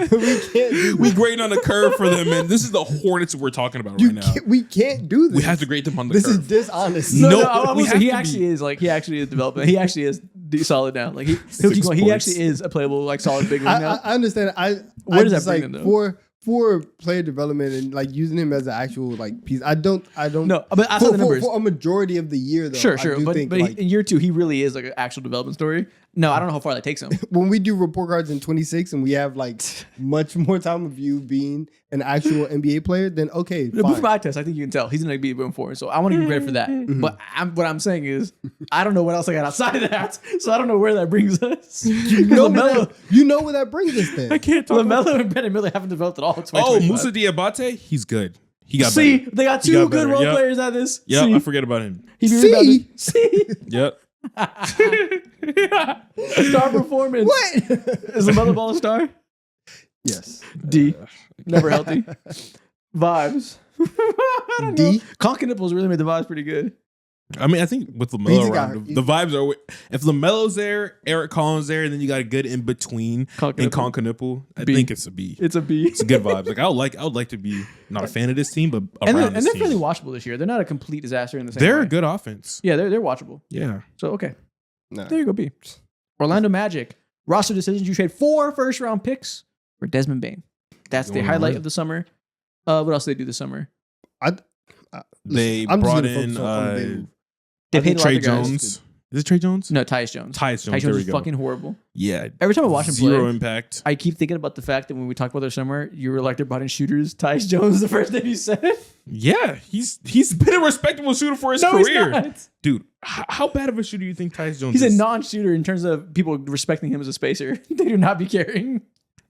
Fuzz, man.
We can't do
We
that.
grade on the curve for them, man. This is the Hornets we're talking about
You
right now.
can't, we can't do this.
We have to grade them on the
This
curve.
is dishonest.
No,
No,
I
we
will say
have
he
to
actually
be.
is like he actually is developing. He actually is solid now. Like he'll
6
keep going. He
points.
actually is a playable like solid big wing
I,
now.
I understand.
Where
I
does that
just,
bring
like,
them, though?
for player development and like using him as an actual like piece. I don't.
No, but I saw the numbers.
For a majority of the year though.
Sure,
I
sure.
do
But
think,
but
like,
in year 2, he really is like an actual development story. No, I don't know how far that takes him.
when we do report cards in 26 and we have like much more time of you being an actual NBA player, then okay,
But
fine.
from my test, I think you can tell he's gonna be moving forward. So I want to give him credit for that.
Mm-hmm.
But what I'm saying is, I don't know what else I got outside of that. So I don't know where that brings us.
You know,
LaMelo,
where that brings us then.
I can't talk about
LaMelo and Brandon Miller haven't developed at all. in
Oh,
2025.
Musa Diabate, he's good. He got
See,
better.
they got
He
two
got
good
better.
role
Yep.
players at this.
Yep,
See?
I forget about him.
He be
See?
rebounding. See?
Yep.
Star performance.
What?
Is LaMelo Ball a star?
Yes.
D. Never healthy. Vibes. I don't
D?
know. Conker Nipples really made the vibes pretty good.
I mean, I think with
He's
LaMelo
a guy-
around, the vibes are. If LaMelo's there, Eric Collins there, and then you got a good in between
Conker
in
Nipple.
Conker Nipple, I
B.
think it's a B.
It's a B.
It's a good vibes. Like I would like to be not a fan of this team, but
And
around
they're,
this
they're
team.
fairly watchable this year. They're not a complete disaster in the same
They're
way.
a good offense.
Yeah, they're watchable.
Yeah.
So, okay.
Nah.
There you go, B. Orlando Magic. Roster decisions. You trade 4 first-round picks for Desmond Bane. That's the
Going
highlight
on.
of the summer. What else did they do this summer?
They
I'm just
brought
gonna focus
in
on the big move.
They
I think
paid a lot
Trey
of guys.
Jones. Is it Trey Jones?
No, Tyus Jones.
Tyus Jones.
Tyus
there
Jones
we
is
go.
fucking horrible.
Yeah.
Every time I watch him
Zero
play,
impact.
I keep thinking about the fact that when we talked about their summer, you were like, they're brought in shooters. Tyus Jones is the first name you said.
Yeah, he's been a respectable shooter for his
No, he's
career,
not.
dude. How bad of a shooter do you think Tyus Jones
He's
is?
a non-shooter in terms of people respecting him as a spacer. They do not be caring.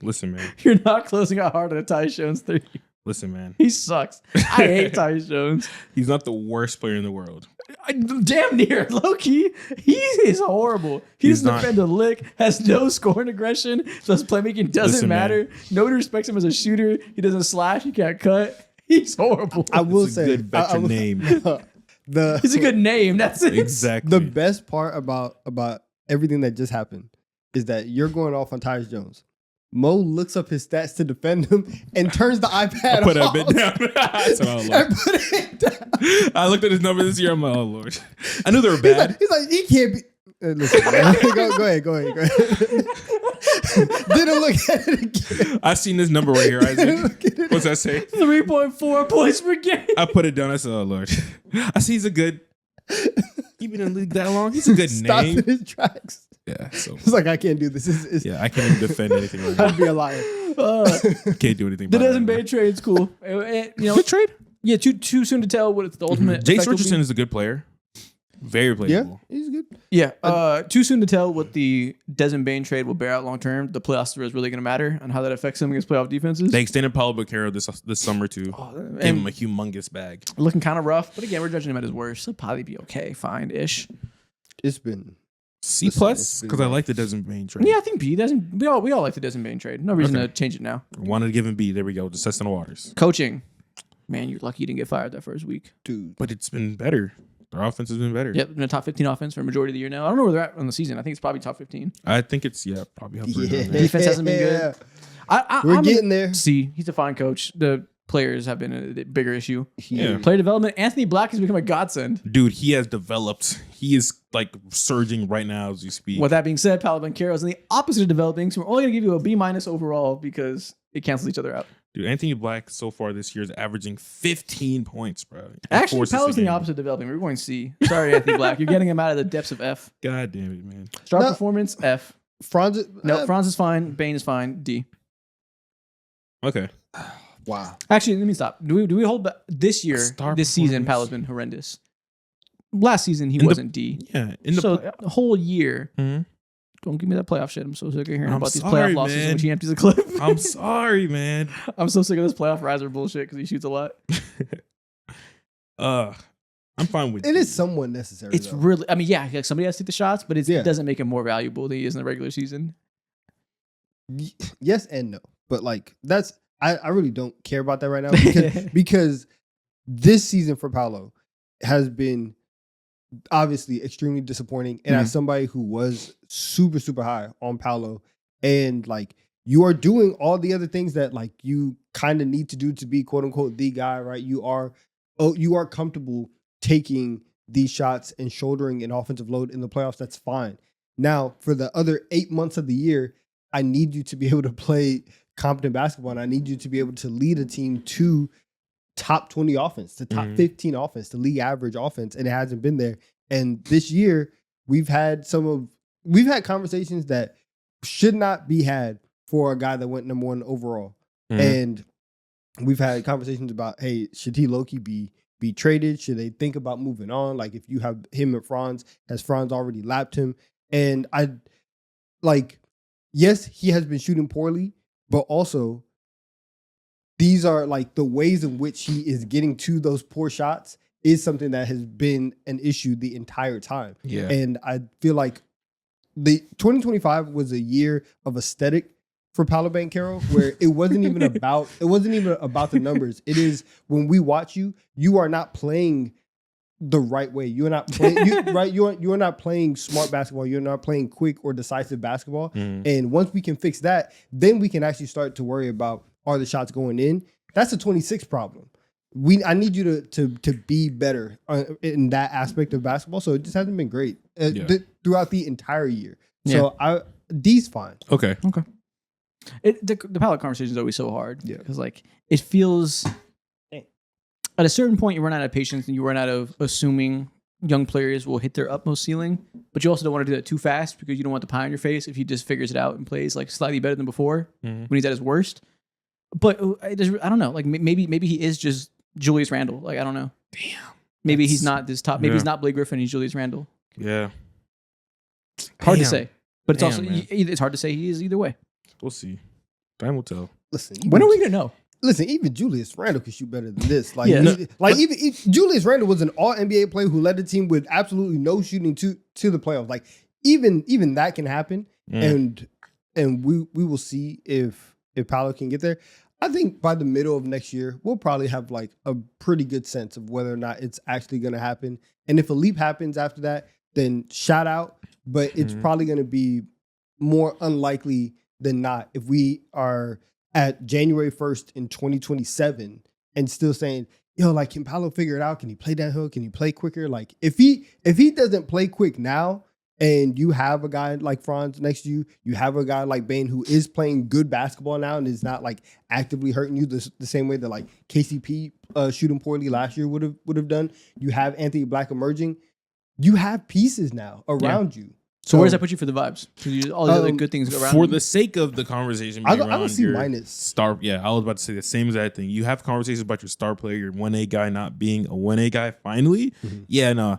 Listen, man.
You're not closing out hard on a Tyus Jones 3.
Listen, man.
He sucks. I hate Tyus Jones.
He's not the worst player in the world.
Damn near. Low key, he is horrible. He
He's
doesn't
not.
defend a lick, has no scoring aggression, so his playmaking doesn't
Listen, man.
matter. Nobody respects him as a shooter. He doesn't slash. He can't cut. He's horrible.
I will
It's a
say,
good veteran name.
the
He's a good name. That's it.
Exactly.
the best part about everything that just happened is that you're going off on Tyus Jones. Mo looks up his stats to defend him and turns the iPad
I put
off.
a bit down. I said, oh,
And
Lord.
put it down.
I looked at his number this year. I'm like, oh Lord. I knew they were
He's
bad.
like, he can't be. Listen, man. go ahead. Didn't look at it again.
I seen this number right here,
Didn't
Isaac.
look at it.
What's that say?
3.4 points per game.
I put it down. I said, oh Lord. I see he's a good. He been in the league that long. He's a good
Stopped
name.
in his tracks.
Yeah. So
It's like, I can't do this. It's,
yeah, I can't even defend anything right now.
I'd be a liar.
Can't do anything.
The
about it
Desmond
right
Bane trade's cool. You know,
Good trade.
yeah, too soon to tell what it's the ultimate.
Jace
effect will be.
Richardson is a good player. Very
Yeah,
playable.
he's good.
Yeah, too soon to tell what the Desmond Bane trade will bear out long term. The playoffs is really going to matter and how that affects him against playoff defenses.
They extended Paulo Banchero this summer too.
and
Gave him a humongous bag.
looking kind of rough, but again, we're judging him at his worst. He'll probably be okay, fine-ish.
It's been
C
Listen,
plus
it's been
because I
rough.
like the Desmond Bane trade.
Yeah, I think B doesn't. We all like the Desmond Bane trade. No reason
Okay.
to change it now.
Wanted to give him B. There we go. Just testing the waters.
Coaching, man, you're lucky you didn't get fired that first week.
dude.
But it's been better. Their offense has been better.
Yep, been a top 15 offense for a majority of the year now. I don't know where they're at on the season. I think it's probably top 15.
I think it's probably up
Yeah.
there.
Defense hasn't been good.
We're
I'm
getting there.
C. He's a fine coach. The players have been a bigger issue.
Yeah.
Player development. Anthony Black has become a godsend.
Dude, he has developed. He is like surging right now as you speak.
With that being said, Paolo Banchero is in the opposite of developing, so we're only going to give you a B- overall because it cancels each other out.
Dude, Anthony Black so far this year is averaging 15 points, bro. in
Actually,
4 assists a
Paolo's in the
game.
opposite of developing. We're going C. Sorry, Anthony Black. You're getting him out of the depths of F.
God damn it, man.
Star
No.
performance, F.
Franz.
No, Franz is fine. Bane is fine. D.
Okay.
Wow.
Actually, let me stop. Do we hold back this year?
Star
This season,
performance.
Paolo's been horrendous. Last season, he
In the-
wasn't D.
Yeah. In the
So the whole year,
Mhm.
don't give me that playoff shit. I'm so sick of hearing
I'm
about these
sorry,
playoff losses in
man.
which he empties a clip.
I'm sorry, man.
I'm so sick of this playoff riser bullshit because he shoots a lot.
I'm fine with
It is somewhat necessary.
It's
though.
really, I mean, yeah, like somebody has to take the shots, but
Yeah.
it doesn't make him more valuable than he is in the regular season.
Yes and no, but like that's I really don't care about that right now because this season for Paolo has been obviously extremely disappointing. And as somebody who was super high on Paolo, and like you are doing all the other things that like you kind of need to do to be quote unquote the guy, right? You are comfortable taking these shots and shouldering an offensive load in the playoffs. That's fine. Now for the other 8 months of the year, I need you to be able to play competent basketball, and I need you to be able to lead a team to top 20 offense, to top 15 offense, to league average offense, and it hasn't been there. And this year, we've had conversations that should not be had for a guy that went number 1 overall. And we've had conversations about, hey, should he low-key be traded? Should they think about moving on? Like if you have him and Franz, has Franz already lapped him? And I like, yes, he has been shooting poorly, but also these are like the ways in which he is getting to those poor shots is something that has been an issue the entire time.
Yeah.
And I feel like the 2025 was a year of aesthetic for Paolo Banchero, where it wasn't even about the numbers. It is when we watch you, you are not playing the right way. You are not playing You are not playing smart basketball. You're not playing quick or decisive basketball. And once we can fix that, then we can actually start to worry about, are the shots going in? That's a 26 problem. I need you to be better in that aspect of basketball. So it just hasn't been great throughout the entire year. So D's fine.
Okay.
The palette conversation is always so hard.
Yeah.
Because like it feels at a certain point you run out of patience and you run out of assuming young players will hit their utmost ceiling, but you also don't want to do that too fast because you don't want the pie on your face if he just figures it out and plays like slightly better than before when he's at his worst. But I don't know. Like maybe he is just Julius Randle. Like I don't know.
Damn.
Maybe he's not this top. Maybe he's not Blake Griffin. He's Julius Randle.
Yeah.
Hard to say. But it's
Damn,
also
man.
it's hard to say he is either way.
We'll see. Time will tell.
Listen,
When are we gonna know?
Listen, even Julius Randle could shoot better than this. Like,
Yeah.
even Julius Randle was an All NBA player who led the team with absolutely no shooting to the playoffs. Like, even that can happen, and we will see if Paolo can get there. I think by the middle of next year, we'll probably have like a pretty good sense of whether or not it's actually going to happen. And if a leap happens after that, then shout out. But it's probably going to be more unlikely than not if we are at January 1st in 2027 and still saying, yo, like, can Paolo figure it out? Can he play downhill? Can he play quicker? Like, if he doesn't play quick now, and you have a guy like Franz next to you, you have a guy like Bane who is playing good basketball now and is not like actively hurting you the same way that like KCP shooting poorly last year would have done. You have Anthony Black emerging. You have pieces now around you.
So where does that put you for the vibes? All the other good things around
For
you?
the sake of the conversation,
I
being
don't
around
see
your
minus.
star. Yeah, I was about to say the same exact thing. You have conversations about your star player, your 1A guy not being a 1A guy. Finally, yeah, no.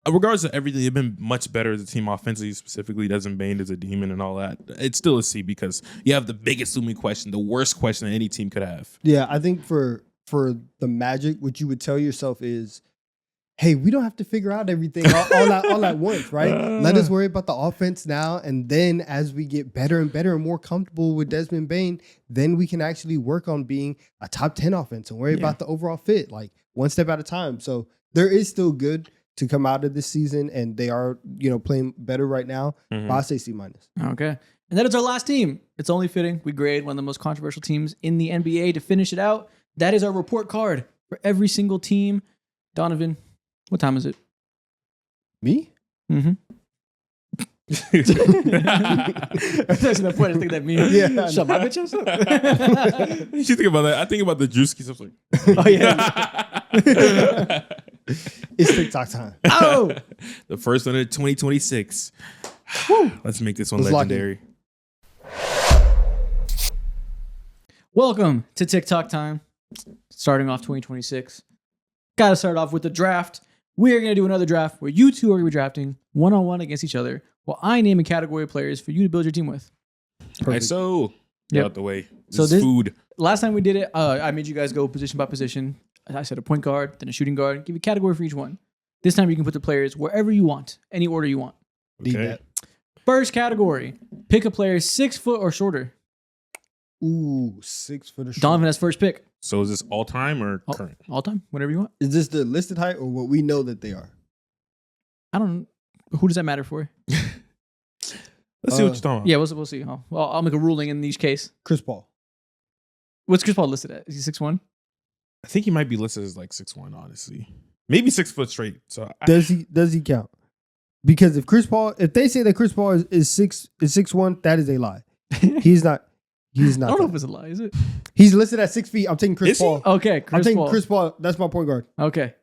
Regardless of everything, they've been much better as a team offensively, specifically Desmond Bane is a demon and all that. It's still a C because you have the biggest looming question, the worst question that any team could have.
Yeah, I think for the Magic, what you would tell yourself is, hey, we don't have to figure out everything all at once, right? Let us worry about the offense now, and then as we get better and better and more comfortable with Desmond Bane, then we can actually work on being a top 10 offense and worry about the overall fit, like one step at a time. So there is still good to come out of this season, and they are, playing better right now. But I say C minus.
Okay. And that is our last team. It's only fitting we grade one of the most controversial teams in the NBA to finish it out. That is our report card for every single team. Donovan, what time is it?
Me?
Mm-hmm. There's no point. I think that means shut my bitch up.
You think about that. I think about the Drewski stuff. Like,
Oh yeah.
It's TikTok time.
Oh,
the first one of 2026. Let's make this one
Let's lock
legendary.
welcome to TikTok time. Starting off 2026. Got to start off with the draft. We are going to do another draft where you two are going to be drafting one-on-one against each other while I name a category of players for you to build your team with.
Right, so get
Yep.
out the way. This
So
is
this-
food.
Last time we did it, I made you guys go position by position. I said a point guard, then a shooting guard. Give you a category for each one. This time you can put the players wherever you want, any order you want.
Need
Okay.
that.
First category, pick a player 6 foot or shorter.
Ooh, 6 foot of
Donovan has first pick.
So is this all time or
All,
current?
all time, whatever you want.
Is this the listed height or what we know that they are?
I don't know. Who does that matter for?
Let's see what you're talking about.
Yeah, we'll see. I'll make a ruling in each case.
Chris Paul.
What's Chris Paul listed at? Is he 6'1"?
I think he might be listed as like 6'1", honestly. Maybe 6 foot straight. So
Does he count? Because if they say that Chris Paul is 6'1", that is a lie. He's not. He's
I
not.
don't know
that.
if it's a lie, is it?
He's listed at 6 feet. I'm taking Chris
Is he?
Paul.
Okay,
I'm
Chris
taking
Paul.
Chris Paul. That's my point guard.
Okay,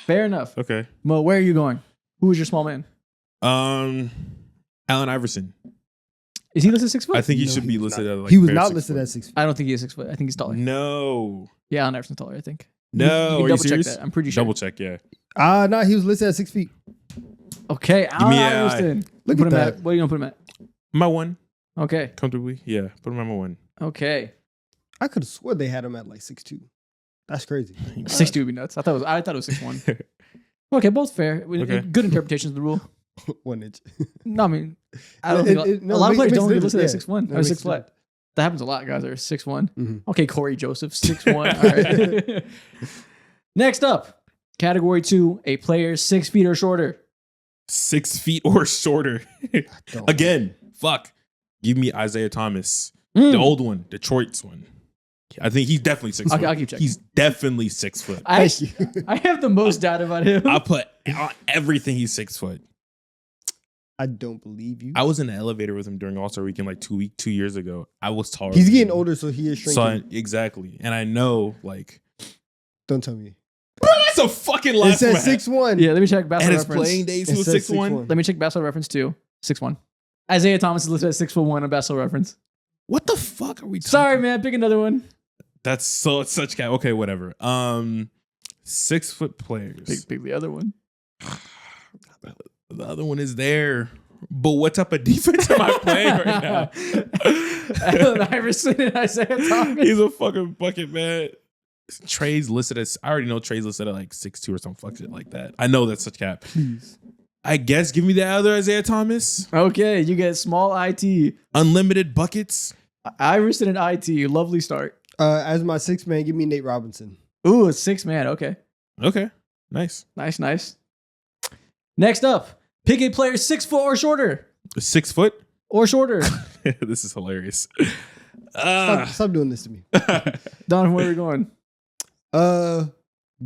fair enough.
okay.
Mo, where are you going? Who is your small man?
Allen Iverson.
Is he listed 6 foot?
I think he
No,
should
he
be
was
listed as like
He was
bare
not
6
listed
foot.
at 6 feet.
I don't think he is 6 foot. I think he's taller.
No.
Yeah, Allen Iverson's taller, I think.
No.
You
Are
can
you
double check
serious?
that. I'm pretty sure.
Double check, yeah.
No, he was listed at 6 feet.
Okay, Allen
me a-
Iverson.
Look
Put
at
him
that.
at. What are you gonna put him at?
My one.
Okay.
Comfortably. Yeah. Put him at my one.
Okay.
I could have swore they had him at like 6'2". That's crazy.
6'2" would be nuts. I thought it was 6'1". Okay, both fair.
Okay.
Good interpretations of the rule.
1 inch.
No, I mean, I don't think a lot of players don't get listed at 6'1" or 6 flat. That happens a lot, guys. Are 6'1".
Mhm.
Okay, Corey Joseph, 6'1". All right. Next up, category 2, a player 6 feet or shorter.
6 feet or shorter.
Don't.
Again, fuck. Give me Isaiah Thomas,
Mm.
the old one, Detroit's one. I think he's definitely 6
Okay,
foot.
I'll keep checking.
He's definitely 6 foot.
I
Thank you.
I have the most doubt about him.
I put on everything. He's 6 foot.
I don't believe you.
I was in the elevator with him during All-Star Weekend like 2 years ago. I was taller.
He's
than
getting
him.
older, so he is
So
shrinking.
exactly, and I know like
Don't tell me.
bro, that's a fucking
It
laugh.
says 6'1".
Yeah, let me check
At
basketball
his
reference.
playing days,
It
he was
says
6'1".
6'1".
Let me check basketball reference too. 6'1". Isaiah Thomas is listed at 6'1" on basketball reference.
What the fuck are we talking?
Sorry, man. Pick another one.
That's such cat. Okay, whatever. 6 foot players.
Pick the other one.
The other one is there. But what type of defense am I playing right now?
Allen Iverson and Isaiah Thomas.
He's a fucking bucket, man. Trey's listed as, I already know Trey's listed at like 6'2" or some fuck shit like that. I know that's such cap.
Please.
I guess give me the other Isaiah Thomas.
Okay, you get small IT.
Unlimited buckets.
Iverson and IT. Lovely start.
As my sixth man, give me Nate Robinson.
Ooh, it's 6-man. Okay.
Okay, nice.
Nice. Next up, pick a player 6 foot or shorter.
6 foot.
Or shorter.
This is hilarious.
Stop doing this to me.
Donovan, where are we going?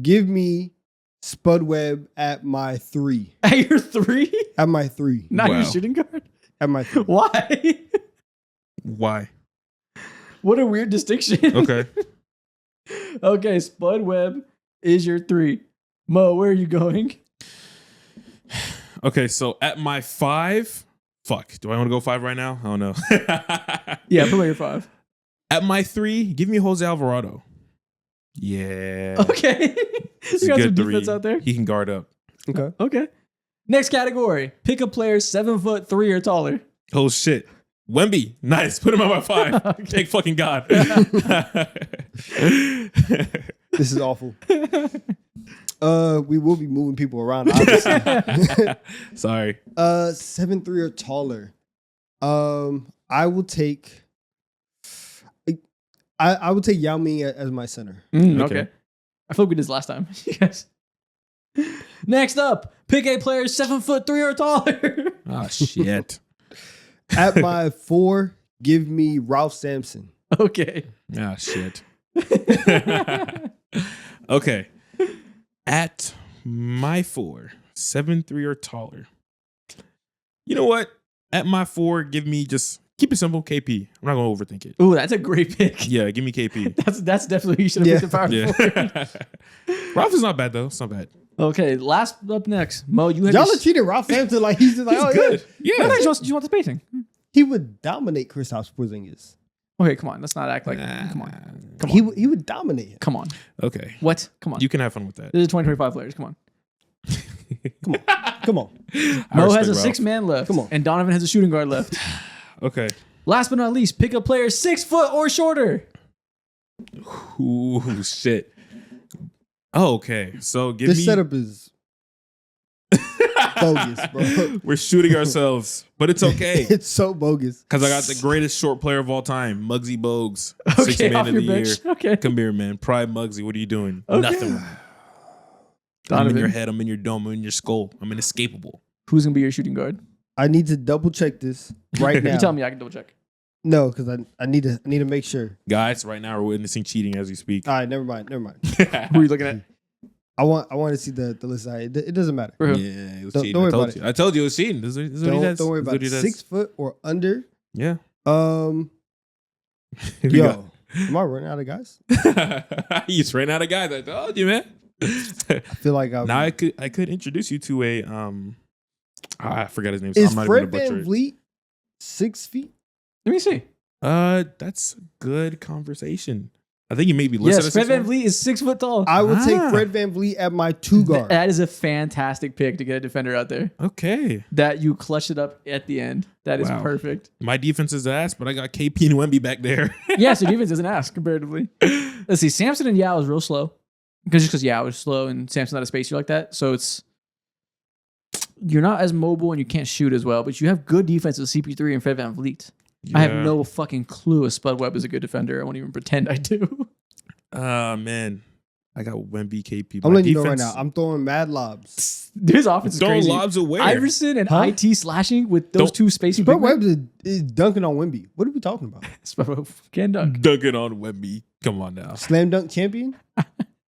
Give me Spud Webb at my 3.
At your 3?
At my 3.
Not your
Wow.
shooting guard?
At my 3.
Why?
Why?
What a weird distinction.
Okay.
Okay, Spud Webb is your 3. Mo, where are you going?
Okay, so at my 5, fuck. Do I want to go 5 right now? I don't know.
Yeah, put your 5.
At my 3, give me Jose Alvarado. Yeah.
Okay.
It's
You
a
got some
good
defense
3.
out there.
He can guard up.
Okay.
Okay. Next category. Pick a player 7'3" or taller.
Oh shit. Wemby. Nice. Put him at my 5.
Okay.
Thank fucking God.
This is awful. We will be moving people around, obviously.
Sorry.
7'3" or taller. I will take. I would take Yao Ming as my center.
Okay.
Okay.
I feel like we did this last time. Yes. Next up, pick a player 7'3" or taller.
Oh shit.
At my 4, give me Ralph Sampson.
Okay.
Ah shit. Okay. At my 4, 7'3" or taller. You know what? At my 4, give me just keep it simple, KP. I'm not gonna overthink it.
Ooh, that's a great pick.
Yeah, give me KP.
That's definitely who you should have picked the power forward.
Yeah. Ralph is not bad though. It's not bad.
Okay, last up next. Mo, you had
Y'all
your-
are treating Ralph Sampson like he's just like,
He's
oh
good.
yeah.
Yeah.
No, you want the spacing.
He would dominate Kristaps Porzingis.
Okay, come on. Let's not act like. Come on. Come
He
on.
he would dominate him.
Come on.
Okay.
What? Come on.
You can have fun with that.
This is 2025 players. Come on.
Come on.
I
Mo
respect
has a
Ralph.
6-man left.
Come on.
And Donovan has a shooting guard left.
Okay.
Last but not least, pick a player 6 foot or shorter.
Ooh, shit. Oh, okay. So give
This
me.
setup is bogus, bro.
We're shooting ourselves, but it's okay
It's so bogus.
because I got the greatest short player of all time, Muggsy Bogues,
Okay,
6th man
off
of
your
the
bench.
year.
Okay.
Come here, man. Pride Muggsy. What are you doing?
Okay.
Nothing. I'm
Donovan.
in your head. I'm in your dome. I'm in your skull. I'm inescapable.
Who's going to be your shooting guard?
I need to double check this right now.
You tell me, I can double check.
No, because I need to make sure.
Guys, right now we're witnessing cheating as we speak.
All right, never mind.
Who are you looking at?
I want to see the list. It doesn't matter.
For who?
Yeah, it was
Don't-
cheating.
don't worry
I told
about
you.
it.
I told you it was cheating. This is what he does.
Don't worry
This
about
is
it.
what he does.
6 foot or under.
Yeah.
Yo,
Here we go.
am I running out of guys?
You just ran out of guys. I told you, man.
I feel like I'm.
Now I could introduce you to a I forgot his name. So
Is
I'm not
Fred
even gonna butcher
Van
it.
Vliet 6 feet?
Let me see.
That's a good conversation. I think he maybe listed
Yes,
at
Fred
6'1".
VanVleet is 6 foot tall.
I would take
Ah.
Fred VanVleet at my 2 guard.
That is a fantastic pick to get a defender out there.
Okay.
That you clutched it up at the end. That is
Wow.
perfect.
My defense is ass, but I got KP and Wemby back there.
Yes, your defense isn't ass comparatively. Let's see. Samson and Yao is real slow. Because Yao is slow and Samson's not a spacer like that. So you're not as mobile and you can't shoot as well, but you have good defense with CP3 and Fred VanVleet. I have
Yeah.
no fucking clue if Spud Webb is a good defender. I won't even pretend I do.
Man. I got Wemby, KP.
I'm
My
letting you know right
defense-
now. I'm throwing mad lobs.
Dude, his offense is
Throwing
crazy.
lobs away.
Iverson and
Huh?
IT slashing with those
Don't-
two spacing.
Spud
big men.
Webb is dunking on Wemby. What are we talking about?
Spud Webb can dunk.
Dunking on Wemby. Come on now.
Slam dunk champion?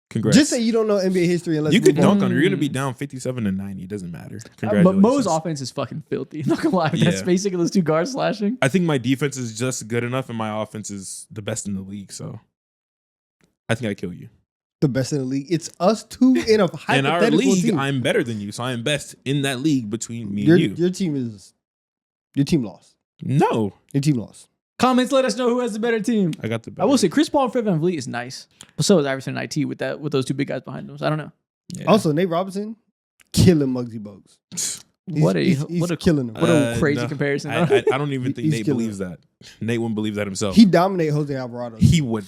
Congrats.
Just say you don't know NBA history unless
you could
move on.
dunk on her. You're going to be down 57-90. It doesn't matter.
But
Congratulations.
Mo's offense is fucking filthy. Not gonna lie. That
Yeah.
spacing of those two guards slashing.
I think my defense is just good enough and my offense is the best in the league. So I think I kill you.
The best in the league. It's us two in a hypothetical
In our league,
team.
I'm better than you. So I am best in that league between me
your,
and you.
your team lost.
No.
Your team lost.
Comments let us know who has the better team.
I got the better.
I will say Chris Paul and Fred VanVleet is nice, but so is Iverson and IT with those two big guys behind them. So I don't know.
Yeah.
Also, Nate Robinson killing Muggsy Bogues.
What a
he's killing him.
what a crazy
no.
comparison.
I don't even think
He's
Nate
killing
believes that. Nate wouldn't believe that himself.
He dominate Jose Alvarado.
He would.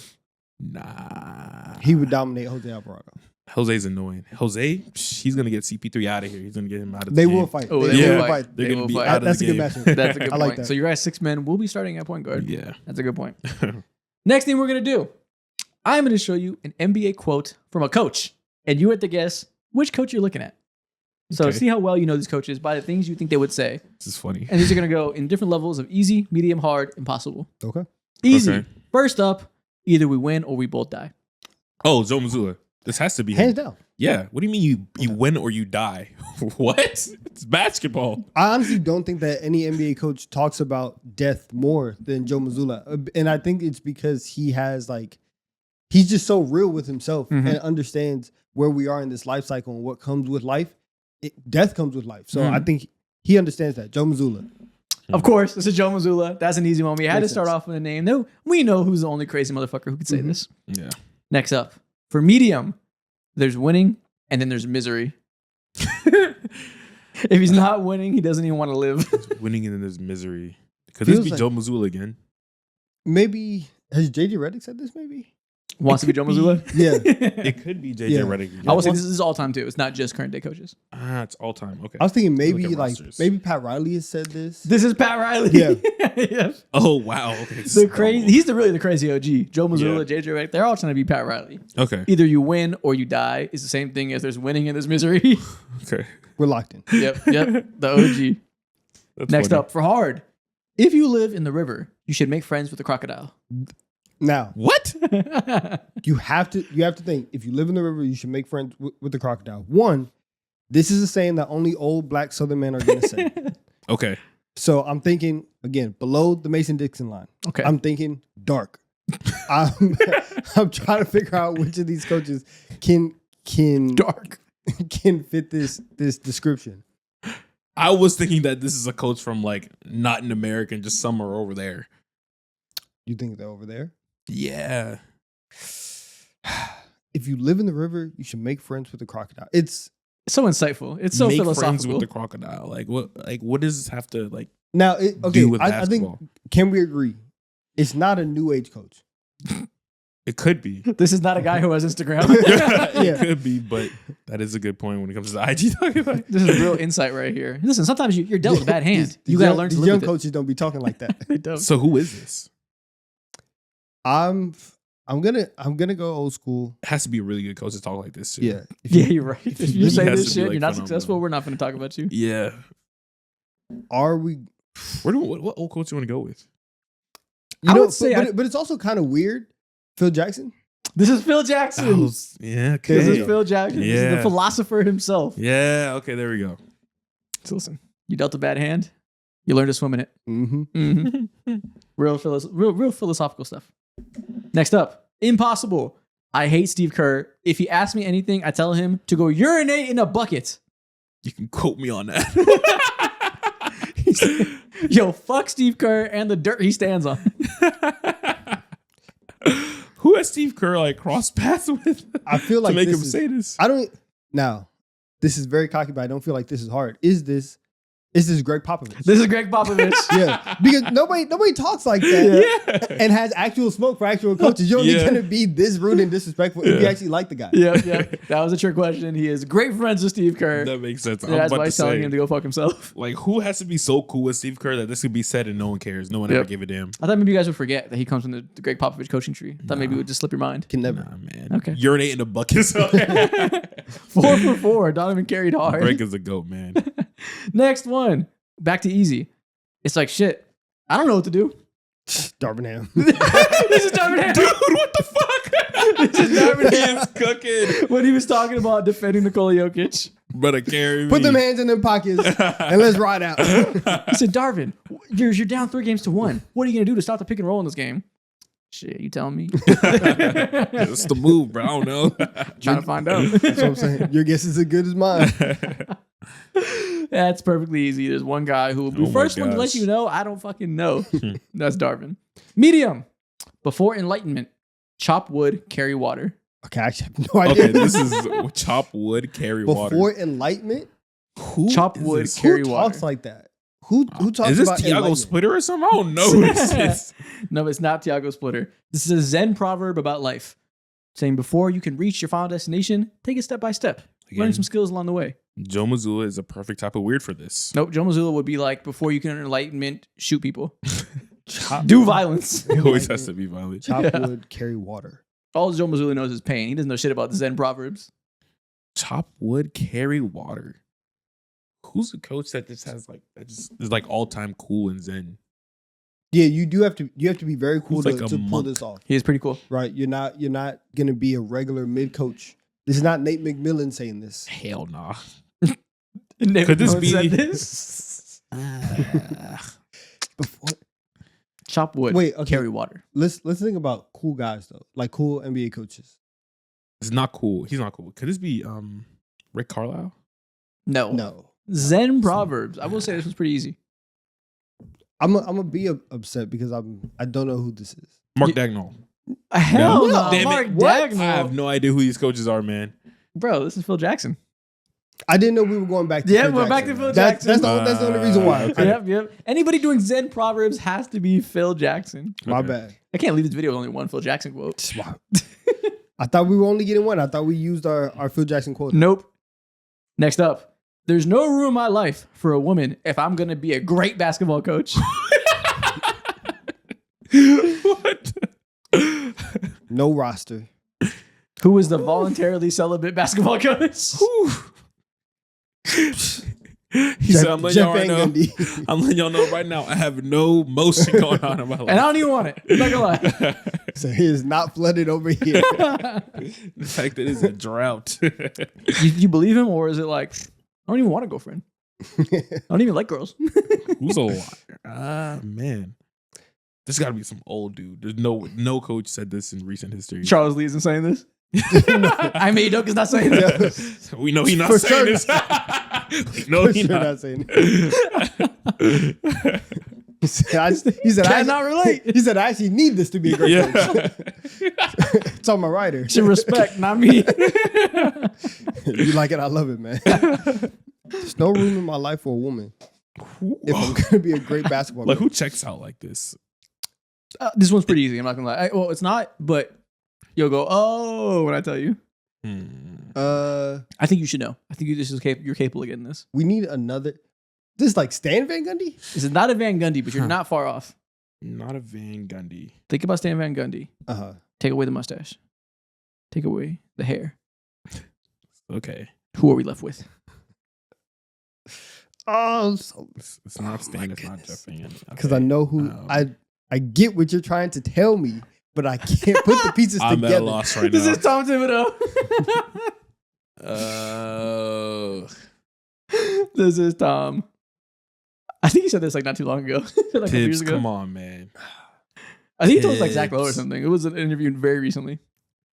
Nah.
He would dominate Jose Alvarado.
Jose's annoying. Jose, he's going to get CP3 out of here. He's going to get him out of the
They
game.
will fight.
Oh,
they
they
will
will
fight.
They're
They
going to
will
be
fight.
out of
That's
the
a good
game.
matchup.
That's a good
I
point.
like that.
So your guys 6 men will be starting at point guard.
Yeah.
That's a good point. Next thing we're gonna do, I'm gonna show you an NBA quote from a coach, and you have to guess which coach you're looking at. So
Okay.
see how well you know these coaches by the things you think they would say.
This is funny.
And these are gonna go in different levels of easy, medium, hard, impossible.
Okay.
Easy.
Okay.
First up, either we win or we both die.
Oh, Joe Mazzulla. This has to be
Hands
him.
down.
Yeah. What do you mean you win or you die? What? It's basketball.
I honestly don't think that any NBA coach talks about death more than Joe Mazzulla. And I think it's because he has he's just so real with himself
Mhm.
and understands where we are in this life cycle and what comes with life. Death comes with life. So I think he understands that. Joe Mazzulla.
Of course, this is Joe Mazzulla. That's an easy one. We had to
Makes
start
sense.
off with a name. No, we know who's the only crazy motherfucker who could say
Mhm.
this.
Yeah.
Next up, for medium, there's winning and then there's misery. If he's not winning, he doesn't even want to live.
Winning in this misery. Could this
Feels
be
like-
Joe Mazzulla again?
Maybe has JJ Redick said this? Maybe.
Wants to be Joe Mazzulla?
Yeah.
It could be JJ
Yeah.
Redick again.
I will say this is all time too. It's not just current day coaches.
It's all time. Okay.
I was thinking
Look
maybe
at rosters.
maybe Pat Riley has said this.
This is Pat Riley.
Yeah.
Yes.
Oh, wow. Okay.
The crazy. He's really the crazy OG. Joe Mazzulla, JJ Redick. They're all trying to be Pat Riley.
Okay.
Either you win or you die. Is the same thing as there's winning and there's misery.
Okay.
We're locked in.
Yep. The OG.
That's
Next
funny.
up for hard. If you live in the river, you should make friends with the crocodile.
Now
What?
you have to think if you live in the river, you should make friends with the crocodile. One, this is a saying that only old black Southern men are going to say.
Okay.
So I'm thinking again below the Mason-Dixon line.
Okay.
I'm thinking dark. I'm trying to figure out which of these coaches can
dark.
can fit this description.
I was thinking that this is a coach from not in America and just somewhere over there.
You think they're over there?
Yeah.
If you live in the river, you should make friends with the crocodile. It's
So insightful. It's so
Make
philosophical.
friends with the crocodile. What does this have to
now okay.
do with
I
basketball?
think can we agree? It's not a new age coach.
It could be.
This is not a guy who has Instagram.
It could be, but that is a good point when it comes to the IG talking about.
This is real insight right here. Listen, sometimes you're dealt a bad hand.
These
You got to
young-
learn to
these
live
young
with
coaches don't be talking like that.
it. They don't.
So who is this?
I'm gonna go old school.
It has to be a really good coach to talk like this. Too.
Yeah. If
Yeah,
you-
you're right. If
you
you
live-
say
He has
this
to be,
shit, you're not
phenomenal.
successful, we're not going to talk about you.
Yeah.
Are we?
What old coach you want to go with?
You
I
know,
would say
but it's also kind of weird. Phil Jackson.
This is Phil Jackson.
Yeah.
This
Okay.
is Phil Jackson. This is the
Yeah.
philosopher himself.
Yeah. Okay. There we go.
So listen, you dealt a bad hand, you learn to swim in it.
Mm-hmm.
Mhm. real philosophical stuff. Next up, impossible. I hate Steve Kerr. If he asks me anything, I tell him to go urinate in a bucket.
You can quote me on that.
Yo, fuck Steve Kerr and the dirt he stands on.
Who has Steve Kerr like cross paths with?
I feel like
to make
this
him
is-
say this.
I don't now. This is very cocky, but I don't feel like this is hard. Is this Greg Popovich?
This is Greg Popovich.
Yeah, because nobody talks like that
Yeah.
and has actual smoke for actual coaches. You're only
Yeah.
gonna be this rude and disrespectful if you
Yeah.
actually like the guy.
Yeah. That was a trick question. He is great friends with Steve Kerr.
That makes sense. I'm
That's
about
why
to
he's telling
say,
him to go fuck himself.
like, who has to be so cool with Steve Kerr that this could be said and no one cares? No one
Yep.
ever give a damn.
I thought maybe you guys would forget that he comes from the Greg Popovich coaching tree. I thought maybe it would just slip your mind.
Can never.
Nah, man.
Okay.
Urinate in the bucket.
4 for 4. Donovan carried hard.
Greg is a goat, man.
Next one. Back to easy. It's like shit. I don't know what to do.
Darvin Ham.
This is Darvin Ham.
Dude, what the fuck?
This is Darvin
He
Ham.
is cooking.
When he was talking about defending Nikola Jokic.
Better carry me.
Put them hands in them pockets and let's ride out.
He said, Darvin, you're down 3-1. What are you going to do to stop the pick and roll in this game? Shit, you telling me?
That's the move, bro. I don't know.
Trying to find out.
That's what I'm saying. Your guess is as good as mine.
That's perfectly easy. There's one guy who will be
Oh my
first one to let
gosh.
you know I don't fucking know. That's Darvin. Medium. Before enlightenment, chop wood, carry water.
Okay, I actually have no idea.
Okay, this is chop wood, carry
Before
water.
enlightenment.
Who
Chop
is
wood,
this?
carry
Who
water.
talks like that? Who talks
Is this
about
Tiago
enlightenment?
Splitter or something? I don't know. who this is.
No, it's not Tiago Splitter. This is a Zen proverb about life, saying before you can reach your final destination, take it step by step. Learn
Again,
some skills along the way.
Joe Mazzulla is a perfect type of weird for this.
Nope, Joe Mazzulla would be like, before you can enlightenment, shoot people.
Chop,
Do violence.
He always has to be violent.
chop
Yeah.
wood, carry water.
All Joe Mazzulla knows is pain. He doesn't know shit about the Zen proverbs.
Chop wood, carry water. Who's the coach that just has like that just is like all time cool and zen?
Yeah, you have to be very cool
Who's
to,
like a
to pull
monk?
this off.
He is pretty cool.
Right? You're not gonna be a regular mid coach. This is not Nate McMillan saying this.
Hell nah.
Could
this be-
said this?
Before,
Chop wood,
Wait, okay.
carry water.
let's think about cool guys though, like cool NBA coaches.
It's not cool. He's not cool. Could this be Rick Carlisle?
No.
No,
Zen proverbs. I will say this was pretty easy.
I'm gonna be upset because I don't know who this is.
Mark
You-
Dagnall.
Hell no.
Damn
Mark
it. What?
Dagnall.
I have no idea who these coaches are, man.
Bro, this is Phil Jackson.
I didn't know we were going back to
Yeah,
Phil
we're back
Jackson.
to Phil
That's
Jackson.
that's the only reason why.
Okay.
Yep. Anybody doing Zen proverbs has to be Phil Jackson.
My
Okay.
bad.
I can't leave this video with only one Phil Jackson quote.
Smart. I thought we were only getting one. I thought we used our Phil Jackson quote.
Nope. Next up, there's no room in my life for a woman if I'm going to be a great basketball coach.
What?
No roster.
Who is the voluntarily celibate basketball coach?
He said, I'm letting y'all right
Van
now.
Gundy.
I'm letting y'all know right now. I have no motion going on in my life.
And I don't even want it. I'm not going to lie.
So he is not flooded over here.
The fact that it's a drought.
You believe him, or is it like, I don't even want a girlfriend? I don't even like girls.
Who's a liar? Man. There's got to be some old dude. There's no coach said this in recent history.
Charles Lee isn't saying this. I mean, Doak is not saying this.
We know he's not
For
saying
sure
this. We know
For
he's
sure
not.
not saying it. He said,
Cannot relate.
He said, I actually need this to be a great
Yeah.
coach. It's on my writer.
Should respect, not me.
You like it, I love it, man. There's no room in my life for a woman if I'm gonna be a great basketball
Like,
coach.
who checks out like this?
This one's pretty easy. I'm not gonna lie. Well, it's not, but you'll go, oh, when I tell you. I think you should know. I think you're capable of getting this.
We need another. This is like Stan Van Gundy.
This is not a Van Gundy, but you're not far off.
Not a Van Gundy.
Think about Stan Van Gundy. Take away the mustache. Take away the hair.
Okay.
Who are we left with?
Oh,
It's not Stan. It's not Jeff Van Gundy.
because I know who I get what you're trying to tell me, but I can't put the pieces
I'm at a
together.
loss right
This
now.
is Tom Thibodeau.
Oh.
This is Tom. I think he said this like not too long ago. like a couple years
Tibbs,
ago.
come on, man.
I think he told us like Zach Lowe or
Tibbs.
something. It was an interview very recently.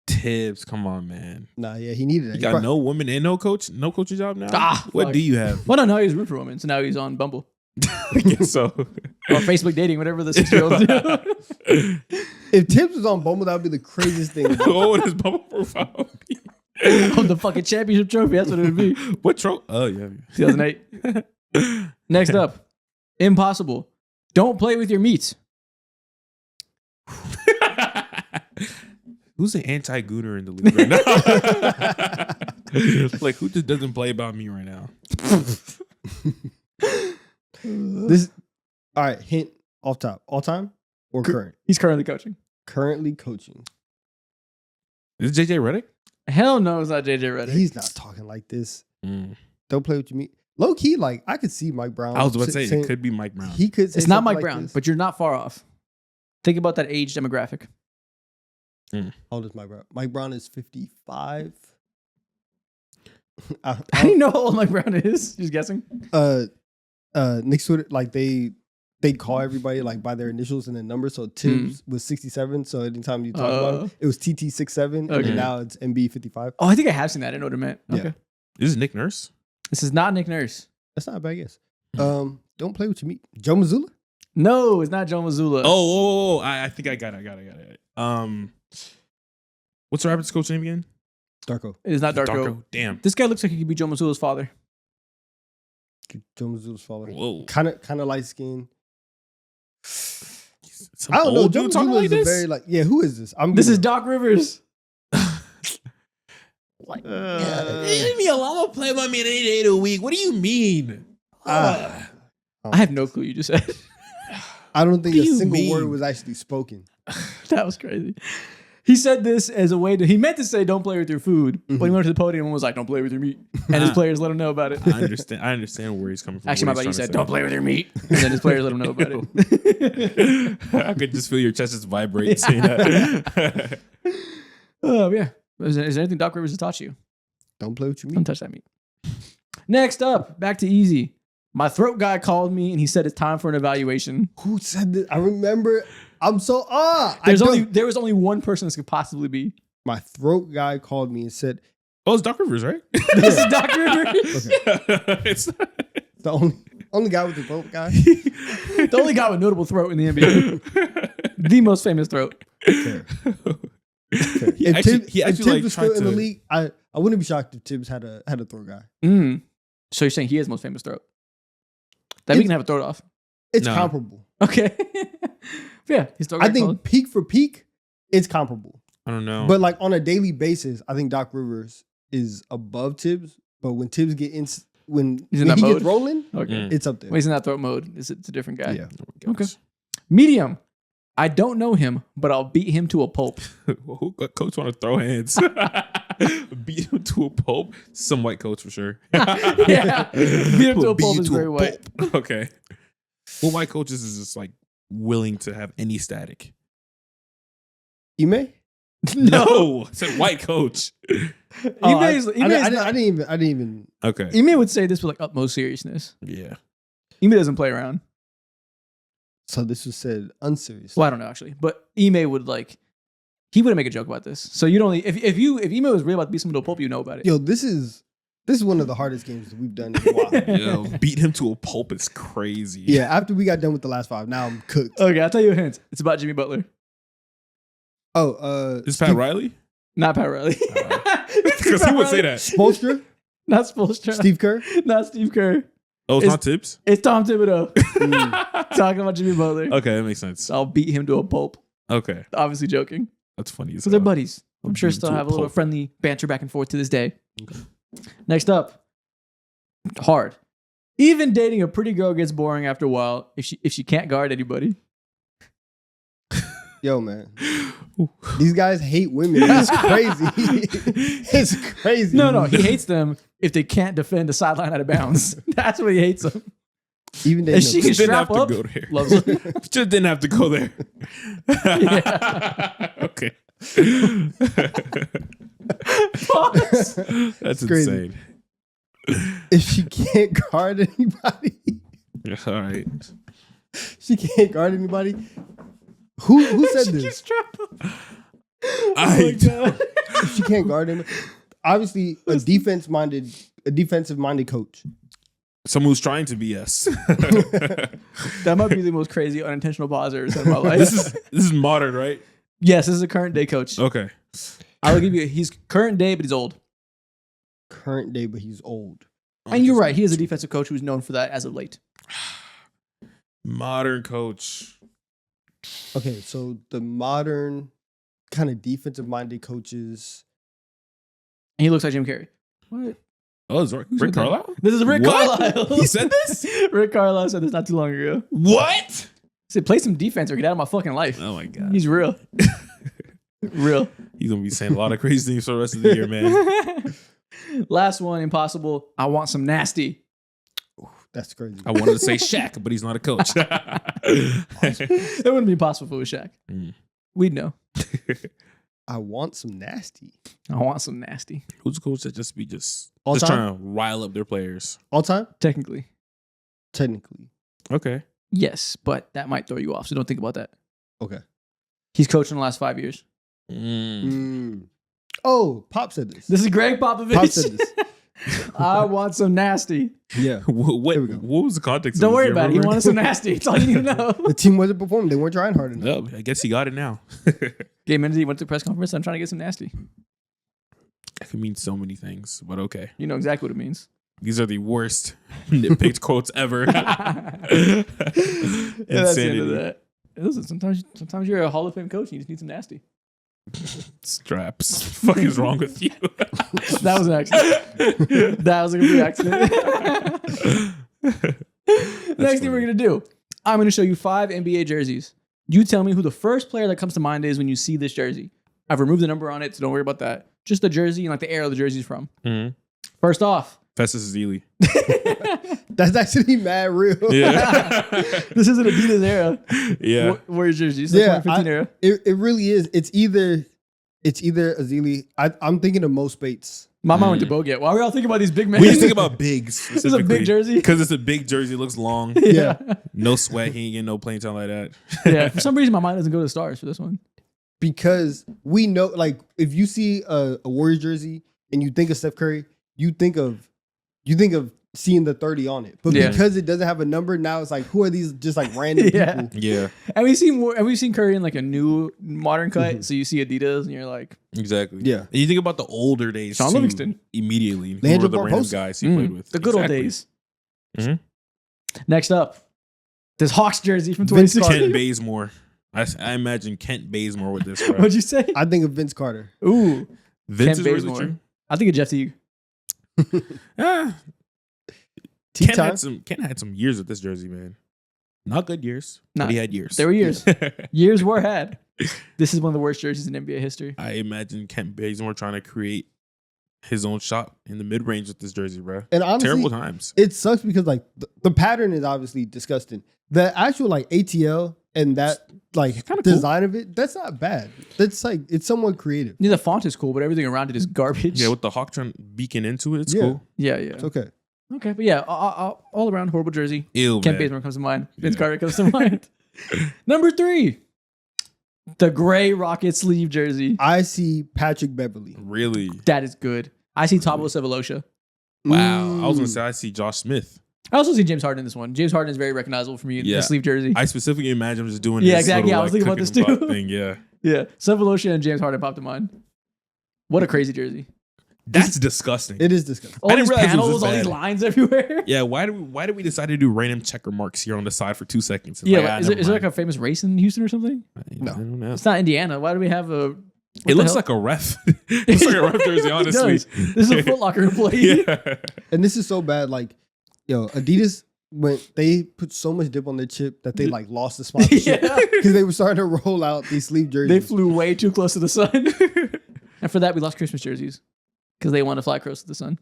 Tibbs, come on, man.
Nah, yeah, he needed it.
You got no woman and no coaching job now?
Ah,
What
fuck.
do you have?
Well, no, he was root for women, so now he's on Bumble.
I guess so.
Or Facebook dating, whatever the 6-year-olds do.
If Tibbs was on Bumble, that would be the craziest thing.
What would his Bumble profile be?
Oh, the fucking championship trophy. That's what it would be.
What trope? Oh, yeah.
2008. Next up, impossible. Don't play with your meat.
Who's the anti-gooner in the league right now? Like, who just doesn't play about me right now?
This, all right, hint off top. All time or current?
He's currently coaching.
Currently coaching.
Is it JJ Redick?
Hell no, it's not JJ Redick.
He's not talking like this. Don't play with your meat. Low key, like, I could see Mike Brown.
I was about to say,
saying-
it could be Mike Brown.
He could say
It's not
something
Mike
like
Brown,
this.
but you're not far off. Think about that age demographic.
How old is Mike Brown? Mike Brown is 55.
How do you know how old Mike Brown is? Just guessing.
Nick Twitter, like they call everybody like by their initials and then numbers. So Tibbs was 67. So anytime you talk about it, it was TT 67,
Okay.
and now it's MB 55.
Oh, I think I have seen that. I didn't know what it meant.
Yeah.
Okay.
This is Nick Nurse?
This is not Nick Nurse.
That's not a bad guess. Don't play with your meat. Joe Mazzulla.
No, it's not Joe Mazzulla.
I think I got it. What's the Rapids coach name again?
Darko.
It is not Darko.
Damn.
This guy looks like he could be Joe Mazzulla's father.
Joe Mazzulla's father.
Whoa.
Kind of light skin.
Some
I don't know.
old
Joe
dude talking
Mazzulla
like
is a
this?
very like who is this?
This is Doc Rivers.
Leave me alone. I'm gonna play my man 8 days a week. What do you mean?
I have no clue you just said.
I don't think
What
a
do you
single
mean?
word was actually spoken.
That was crazy. He said this as a way to, he meant to say, don't play with your food, but he went to the podium and was like, don't play with your meat. And his players let him know about it.
I understand where he's coming from.
Actually, my
what
buddy
he's
said,
trying
don't
to
play with your meat. And then his players let him know about it.
say. I could just feel your chest just vibrate saying that.
Oh, yeah. Is there anything Doc Rivers has taught you?
Don't play with your
Don't
meat.
touch that meat. Next up, back to easy. My throat guy called me and he said it's time for an evaluation.
Who said this? I remember. I'm so
There was only one person this could possibly be.
my throat guy called me and said
Oh, it's Doc Rivers, right?
This is Doc Rivers.
It's
the only guy with the throat guy.
The only guy with notable throat in the NBA. The most famous throat.
Fair.
He
If
actually,
Tibbs,
he
if
actually
Tibbs
like
was
tried
still in the
to.
league, I wouldn't be shocked if Tibbs had a throat guy.
So you're saying he has the most famous throat? That we can have a throat off.
It's
No.
comparable.
Okay. Yeah, he's throat guy
I think
called.
peak for peak, it's comparable.
I don't know.
But like on a daily basis, I think Doc Rivers is above Tibbs. But when Tibbs get in, when
He's in
he
that
gets
mode?
rolling,
Okay.
it's up there.
Well, he's in that throat mode. It's a different guy.
Yeah.
Okay. Medium. I don't know him, but I'll beat him to a pulp.
Who coach want to throw hands? Beat him to a pulp. Some white coach for sure.
Yeah. Beat him to a
Beat
pulp
you
is
to a
very white.
pulp. Okay. What white coaches is just like willing to have any static?
Ime?
No, I said white coach.
I
Ime's
didn't even.
Okay.
Ime would say this with like utmost seriousness.
Yeah.
Ime doesn't play around.
So this was said unserious.
Well, I don't know actually, but Ime would like, he wouldn't make a joke about this. So you'd only if Ime was really about to beat someone to a pulp, you know about it.
Yo, this is one of the hardest games that we've done in a while.
Yo, beat him to a pulp is crazy.
Yeah, after we got done with the last 5, now I'm cooked.
Okay, I'll tell you a hint. It's about Jimmy Butler,
Oh,
Is Pat Riley?
not Pat Riley.
Because he would say that.
Spoelstra,
Not Spoelstra.
Steve Kerr.
Not Steve Kerr.
Oh, it's
It's-
not Tibbs?
It's Tom Thibodeau talking about Jimmy Butler.
Okay, that makes sense.
I'll beat him to a pulp.
Okay.
Obviously joking.
That's funny as
So they're
hell.
buddies. I'm
I'll
sure
beat him
still
to a
have a little
pulp.
friendly banter back and forth to this day. Next up, hard. Even dating a pretty girl gets boring after a while if she can't guard anybody.
Yo, man, these guys hate women. It's crazy. It's crazy.
No, he hates them if they can't defend the sideline out of bounds. That's what he hates them.
Even they
If she can
Just didn't
strap
have to
up,
go there.
loves them.
Just didn't have to go there.
Yeah.
Okay.
Pause.
That's
crazy.
insane.
if she can't guard anybody,
All right.
she can't guard anybody. Who said
She can
this?
strap up.
I-
Oh my God.
If she can't guard him, obviously a defensive minded coach.
Someone who's trying to be us.
That might be the most crazy unintentional pause I've ever said in my life.
This is modern, right?
Yes, this is a current day coach.
Okay.
I will give you. He's current day, but he's old.
Current day, but he's old.
And you're right. He is a defensive coach who's known for that as of late.
Modern coach.
Okay, so the modern kind of defensive minded coaches.
And he looks like Jim Carrey. What?
Oh, is Rick
said that?
Carlisle?
This is Rick
What?
Carlisle.
He said this?
Rick Carlisle said this not too long ago.
What?
He said, play some defense or get out of my fucking life.
Oh my god.
He's real. Real.
He's gonna be saying a lot of crazy things for the rest of the year, man.
Last one, impossible. I want some nasty.
That's crazy.
I wanted to say Shaq, but he's not a coach.
It wouldn't be possible if it was Shaq.
Mm.
We'd know.
I want some nasty.
I want some nasty.
Who's a coach that just be just
All time?
trying to rile up their players?
All time?
Technically.
Technically.
Okay.
Yes, but that might throw you off. So don't think about that.
Okay.
He's coached in the last 5 years.
Oh, Pop said this.
This is Greg Popovich.
Pop said this.
I want some nasty.
Yeah.
What
Here we go.
was the context?
Don't
of this?
worry
You
about it. He
remember?
wanted some nasty. That's all you need to know.
The team wasn't performing. They weren't trying hard enough.
No, I guess he got it now.
Gabe Mendy went to the press conference. I'm trying to get some nasty.
It can mean so many things, but okay.
You know exactly what it means.
These are the worst nitpicked quotes ever.
Yeah, that's the end of
Insanity.
that. Listen, sometimes you're a Hall of Fame coach and you just need some nasty.
Straps. Fuck is wrong with you?
That was an accident. That was a complete accident. Next thing we're going to do, I'm going to show you 5 NBA jerseys. You tell me who the first player that comes to mind is when you see this jersey. I've removed the number on it, so don't worry about that. Just the jersey and like the era the jersey's from.
Mhm.
First off.
Festus Ezeli.
That's actually mad real.
Yeah.
This is an Adidas era.
Yeah.
Warriors jerseys. It's the 2015 era.
It really is. It's either Ezeli. I'm thinking of Mo Spates.
My mind went to Bogut. Why are we all thinking about these big men?
We just think about bigs.
This is a big jersey.
Because it's a big jersey. It looks long.
Yeah.
No sweat. He ain't getting no playing time like that.
Yeah. For some reason, my mind doesn't go to the stars for this one.
Because we know, like, if you see a Warriors jersey and you think of Steph Curry, you think of seeing the 30 on it. But
Yeah.
because it doesn't have a number, now it's like, who are these just like random
Yeah.
people?
Yeah.
And we've seen Curry in like a new modern cut. So you see Adidas and you're like,
Exactly.
Yeah.
And you think about the older days
Sean
too,
Livingston.
Immediately. Who
Leandro
were the random
Barbosa.
guys he played with?
the good old
Exactly.
days.
Mhm.
Next up, this Hawks jersey from
Vince
2016.
Kent Bazemore. I imagine Kent Bazemore with this. Bro.
What'd you say?
I think of Vince Carter.
Ooh,
Vince
Kent
is really
Bazemore.
true.
I think of Jeff Teague.
Ah,
Tea
Kent
time.
had some years with this jersey, man. Not good years,
Nah,
but he had years.
There were years. Years were had. This is one of the worst jerseys in NBA history.
I imagine Kent Bazemore trying to create his own shot in the mid range with this jersey, bro.
And honestly,
Terrible times.
it sucks because like the pattern is obviously disgusting. The actual like ATL and that like
kinda cool.
design of it, that's not bad. That's like, it's somewhat creative.
Yeah, the font is cool, but everything around it is garbage.
Yeah, with the Hawk trying beacon into it, it's
Yeah.
cool.
yeah.
It's okay.
Okay, but yeah, all around horrible jersey.
Ew,
Kent
man.
Bazemore comes to mind. Vince
Yeah.
Carter comes to mind. Number 3, the gray Rocket sleeve jersey.
I see Patrick Beverly.
Really?
That is good. I see Thabo Sefolosha.
Wow. I was gonna
Mm.
say I see Josh Smith.
I also see James Harden in this one. James Harden is very recognizable for me in
Yeah.
the sleeve jersey.
I specifically imagine him just doing
Yeah,
this
exactly.
little,
I was thinking about
cooking
this too.
pot thing. Yeah.
Yeah, Sefolosha and James Harden popped to mind. What a crazy jersey.
That's disgusting.
It is disgusting.
All
I didn't
these
realize it was
panels,
this
all these
bad.
lines everywhere.
Yeah, why do we decide to do random checker marks here on the side for 2 seconds? It's
Yeah,
like,
like,
ah,
is
never
there like
mind.
a famous race in Houston or something?
I
No.
don't know.
It's not Indiana. Why do we have a...
It looks like a ref. It looks like a ref jersey,
It
honestly.
does. This is a Foot Locker employee.
Yeah.
And this is so bad. Like, yo, Adidas, when they put so much dip on their chip that they like lost the sponsorship
Yeah.
because they were starting to roll out these sleeve jerseys.
They flew way too close to the sun. And for that, we lost Christmas jerseys because they wanted to fly close to the sun.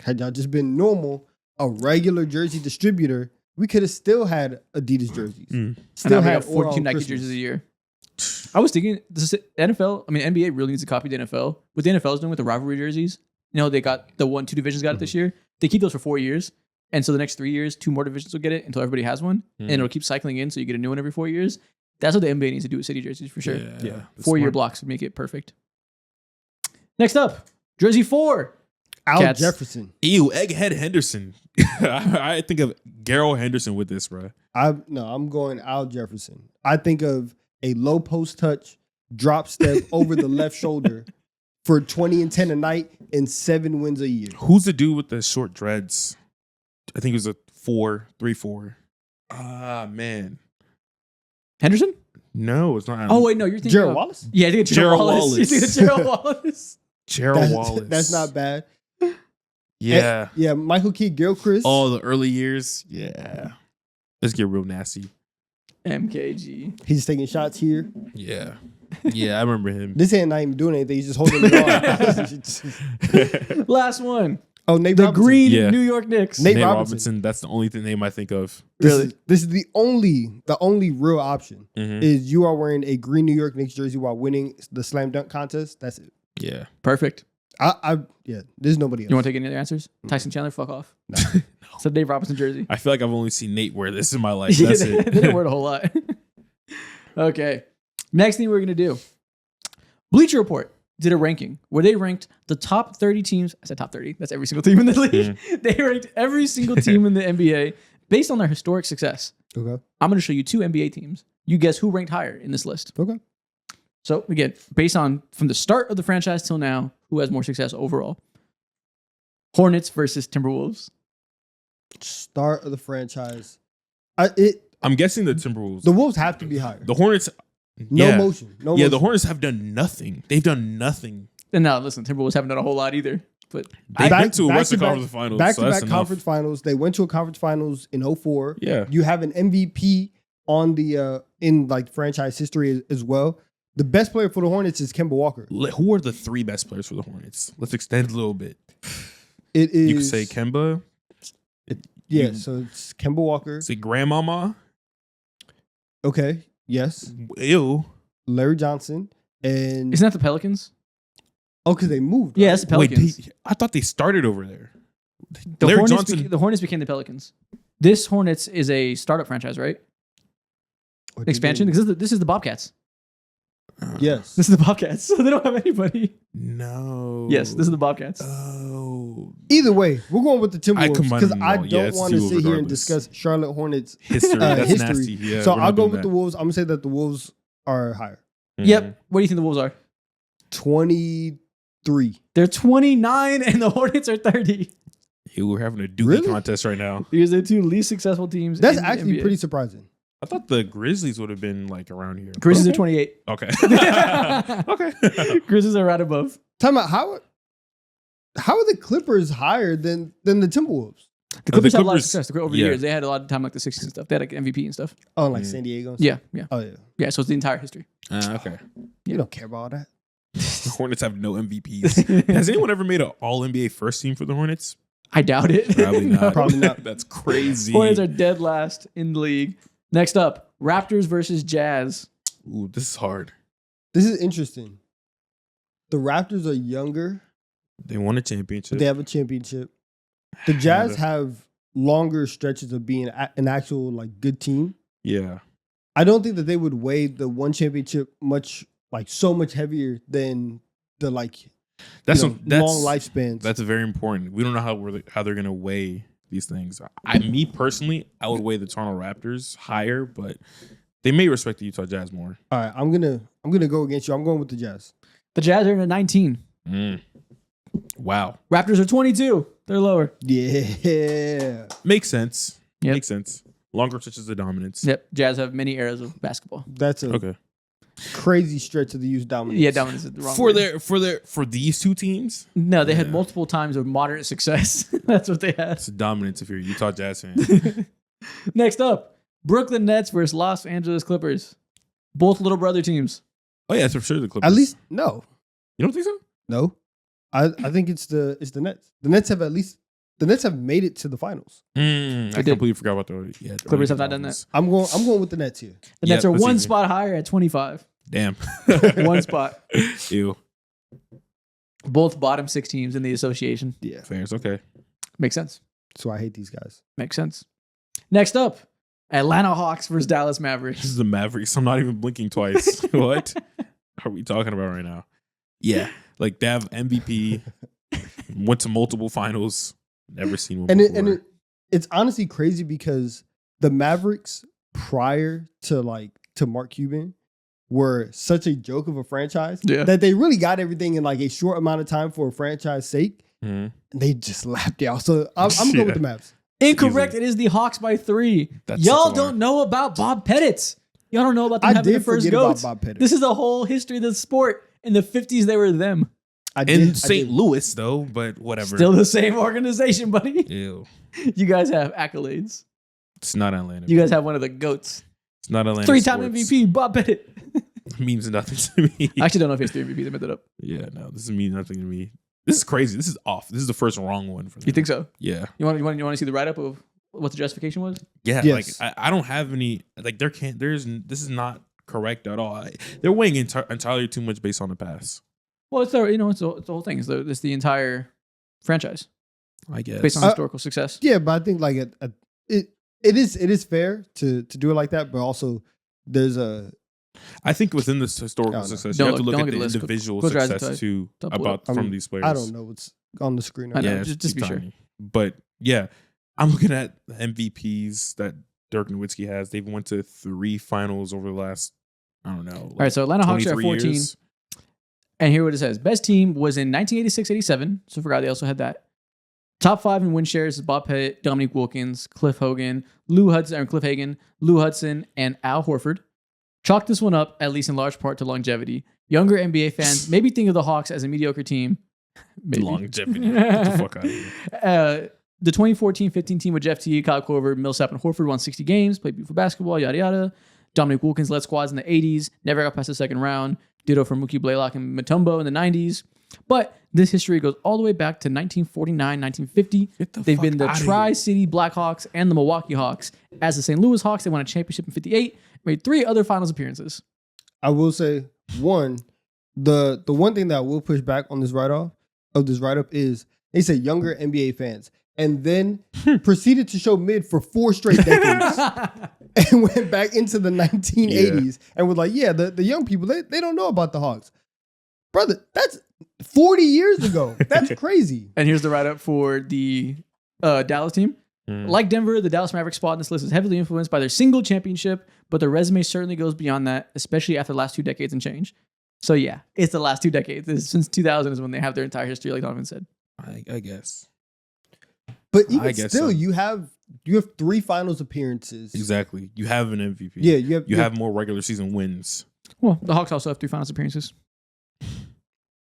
Had y'all just been normal, a regular jersey distributor, we could have still had Adidas jerseys.
Mm.
And now
Still
we
had
have 42 Nike jerseys a year. I was thinking, this is NFL, I mean, NBA really needs to copy the NFL. What the NFL is doing with the rivalry jerseys, you know, they got the 1-2 divisions got it this year. They keep those for 4 years. And so the next 3 years, 2 more divisions will get it until everybody has one. And it'll keep cycling in. So you get a new one every 4 years. That's what the NBA needs to do with city jerseys for sure.
Yeah.
4-year blocks would make it perfect. Next up, jersey 4.
Al
Cats.
Jefferson.
Ew, Egghead Henderson. I think of Gerald Henderson with this, bro.
I'm going Al Jefferson. I think of a low post touch, drop step over the left shoulder for 20 and 10 a night and 7 wins a year.
Who's the dude with the short dreads? I think it was a 4-3-4. Ah, man.
Henderson?
No, it's not.
Oh wait, no, you're thinking
Gerald
of,
Wallace?
Yeah, I think it's
Gerald
Gerald Wallace.
Wallace.
You think it's Gerald Wallace?
Gerald Wallace.
That's not bad.
Yeah.
Yeah, Michael Kidd Gilchrist.
All the early years. Yeah. Let's get real nasty.
MKG.
He's taking shots here.
Yeah. Yeah, I remember him.
This hand not even doing anything. He's just holding it on.
Last one.
Oh, Nate
The
Robinson.
green
Yeah.
New York Knicks.
Nate
Nate
Robinson.
Robinson. That's the only name I think of.
Really?
This is the only real option
Mhm.
is you are wearing a green New York Knicks jersey while winning the slam dunk contest. That's it.
Yeah.
Perfect.
Yeah, there's nobody else.
You want to take any other answers? Tyson Chandler, fuck off.
No.
It's a Dave Robinson jersey.
I feel like I've only seen Nate wear this in my life. That's
they
it.
didn't wear it a whole lot. Okay. Next thing we're going to do. Bleacher Report did a ranking where they ranked the top 30 teams. I said top 30. That's every single team in the league. They ranked every single team in the NBA based on their historic success.
Okay.
I'm going to show you 2 NBA teams. You guess who ranked higher in this list.
Okay.
So again, based on from the start of the franchise till now, who has more success overall? Hornets versus Timberwolves.
Start of the franchise.
I'm guessing the Timberwolves.
The Wolves have to be higher.
The Hornets.
No
yeah.
motion. No
Yeah,
motion.
the Hornets have done nothing. They've done nothing.
And now listen, Timberwolves haven't done a whole lot either. But
They
Back-
went to a
back
Western
to back-
Conference Finals.
Back
so
to
that's
back
enough.
conference finals. They went to a conference finals in 04.
Yeah.
You have an MVP on the in like franchise history as well. The best player for the Hornets is Kemba Walker.
Who are the 3 best players for the Hornets? Let's extend a little bit.
It is
You could say Kemba.
yeah. So it's Kemba Walker.
Say Grandmama.
Okay. Yes.
Ew.
Larry Johnson and
isn't that the Pelicans?
because they moved.
Yeah,
right?
it's the Pelicans.
Wait, I thought they started over there.
The
Larry
Hornets
Johnson.
the Hornets became the Pelicans. This Hornets is a startup franchise, right?
Or did
Expansion?
they-
Because this is the Bobcats.
Yes.
This is the Bobcats. So they don't have anybody.
No.
Yes, this is the Bobcats.
Oh.
Either way, we're going with the Timberwolves
combine
because
them
I
all. Yeah,
don't
it's
want to
T-Wolves
sit here and
regardless.
discuss Charlotte Hornets
History. That's
history.
nasty. Yeah,
so
we're
I'll
not
go
doing
with the Wolves. I'm gonna say that the Wolves are higher.
that.
Yep. What do you think the Wolves are?
23.
They're 29 and the Hornets are 30.
Yeah, we're having a dookie
Really?
contest right now.
Because they're 2 least successful teams.
That's
in the
actually
NBA.
pretty surprising.
I thought the Grizzlies would have been like around here.
Grizzlies are
Okay.
28.
Okay. okay.
Grizzlies are right above.
Time out. How are the Clippers higher than the Timberwolves?
The Clippers had a lot of
Clippers-
success over the
yeah.
years. They had a lot of time like the 60s and stuff. They had like MVP and stuff.
Oh, like San Diego. and
Yeah,
stuff?
yeah.
Oh yeah.
Yeah, so it's the entire history.
Okay.
You don't care about all that.
The Hornets have no MVPs. Has anyone ever made an All NBA first team for the Hornets?
I doubt it.
Probably not.
No.
Probably not.
That's crazy.
Hornets are dead last in the league. Next up, Raptors versus Jazz.
Ooh, this is hard.
This is interesting. The Raptors are younger,
They won a
but
championship.
they have a championship. The Jazz have longer stretches of being an actual like good team.
Yeah.
I don't think that they would weigh the one championship so much heavier than the
That's
long lifespans.
That's very important. We don't know how they're gonna weigh these things. Me personally, I would weigh the Toronto Raptors higher, but they may respect the Utah Jazz more.
All right, I'm gonna go against you. I'm going with the Jazz.
The Jazz are in at 19.
Wow.
Raptors are 22. They're lower.
Yeah.
Makes sense.
Yep.
Makes sense. Longer stretches of dominance.
Yep. Jazz have many eras of basketball.
That's a
Okay.
crazy stretch of the use dominance.
Yeah, dominance is the wrong
For
word.
for these two teams,
No, they had
Yeah.
multiple times of moderate success. That's what they had.
it's dominance if you're a Utah Jazz fan.
Next up, Brooklyn Nets versus Los Angeles Clippers. Both little brother teams.
Oh yeah, it's for sure the Clippers.
At least no.
you don't think so?
No. I think it's the Nets. The Nets have made it to the finals.
I
did.
completely forgot about the
Clippers have not done that.
I'm going with the Nets here.
The
Yeah,
Nets are
that's
one
easy.
spot higher at 25.
Damn.
One spot.
Ew.
Both bottom 6 teams in the association.
Yeah.
Fair. It's okay.
Makes sense.
So I hate these guys.
Makes sense. Next up, Atlanta Hawks versus Dallas Mavericks.
This is the Mavericks. I'm not even blinking twice. What are we talking about right now? Yeah. Like they have MVP. Went to multiple finals. Never seen one
And
before.
it's honestly crazy because the Mavericks prior to Mark Cuban were such a joke of a franchise
Yeah.
that they really got everything in like a short amount of time for a franchise sake.
Mhm.
And they just lapped y'all. So I'm going with the Mavs.
Incorrect. It is the Hawks by 3.
That's
Y'all
such a lie.
don't know about Bob Pettit. Y'all don't know about them
I
having the
did
first
forget about
goats.
Bob Pettit.
This is the whole history of the sport. In the 50s, they were them.
In St. Louis, though, but whatever.
Still the same organization, buddy.
Ew.
You guys have accolades.
It's not Atlanta.
You guys have one of the goats.
It's not Atlanta.
3-time
sports.
MVP, Bob Pettit.
Means nothing to me.
I actually don't know if he has 3 MVPs. I made that up.
Yeah, no, this means nothing to me. This is crazy. This is off. This is the first wrong one for me.
You think so?
Yeah.
You want to see the write up of what the justification was?
Yeah.
Yes.
Like I don't have any. Like this is not correct at all. They're weighing entirely too much based on the past.
Well, it's the whole thing. It's the entire franchise
I guess.
based on historical success.
Yeah, but I think like it is fair to do it like that, but also there's a
I think within this historical
No.
success,
Don't
you have to
look-
look
don't
at
look
the
at the list.
individual
Close your eyes
success
and
too
Don't pull it
about
up.
from these players.
I don't know what's on the screen.
I
Right
know.
now.
just
it's
be sure.
tiny. But yeah, I'm looking at the MVPs that Dirk Nowitzki has. They've went to 3 finals over the last, I don't know.
All right, so Atlanta Hawks are at 14.
Years.
And here what it says. Best team was in 1986-87. So I forgot they also had that. Top 5 in win shares is Bob Pettit, Dominique Wilkins, Cliff Hagan, Lou Hudson, and Al Horford. Chalk this one up, at least in large part, to longevity. Younger NBA fans maybe think of the Hawks as a mediocre team. Maybe.
Longevity. Get the fuck out of here.
The 2014-15 team with Jeff Teague, Kyle Korver, Millsap, and Horford won 60 games, played beautiful basketball, yada yada. Dominique Wilkins led squads in the 80s, never got past the second round. Ditto for Mookie Blaylock and Mutombo in the 90s. But this history goes all the way back to 1949, 1950.
Get the
They've
fuck
been the
outta
Tri-City Blackhawks and the Milwaukee Hawks. As the St. Louis Hawks, they won a championship in 58, made 3 other finals appearances.
I will say the one thing that I will push back on this write-up is they say younger NBA fans and then proceeded to show mid for 4 straight decades and went back into the 1980s and was like, yeah, the young people, they don't know about the Hawks. Brother, that's 40 years ago. That's crazy.
And here's the write-up for the Dallas team. Like Denver, the Dallas Mavericks spot in this list is heavily influenced by their single championship, but their resume certainly goes beyond that, especially after the last 2 decades and change. So yeah, it's the last 2 decades. Since 2000 is when they have their entire history, like Donovan said.
I guess.
But
I
even
guess
still,
so.
you have 3 finals appearances.
Exactly. You have an MVP.
Yeah,
You have more regular season wins.
Well, the Hawks also have 3 finals appearances.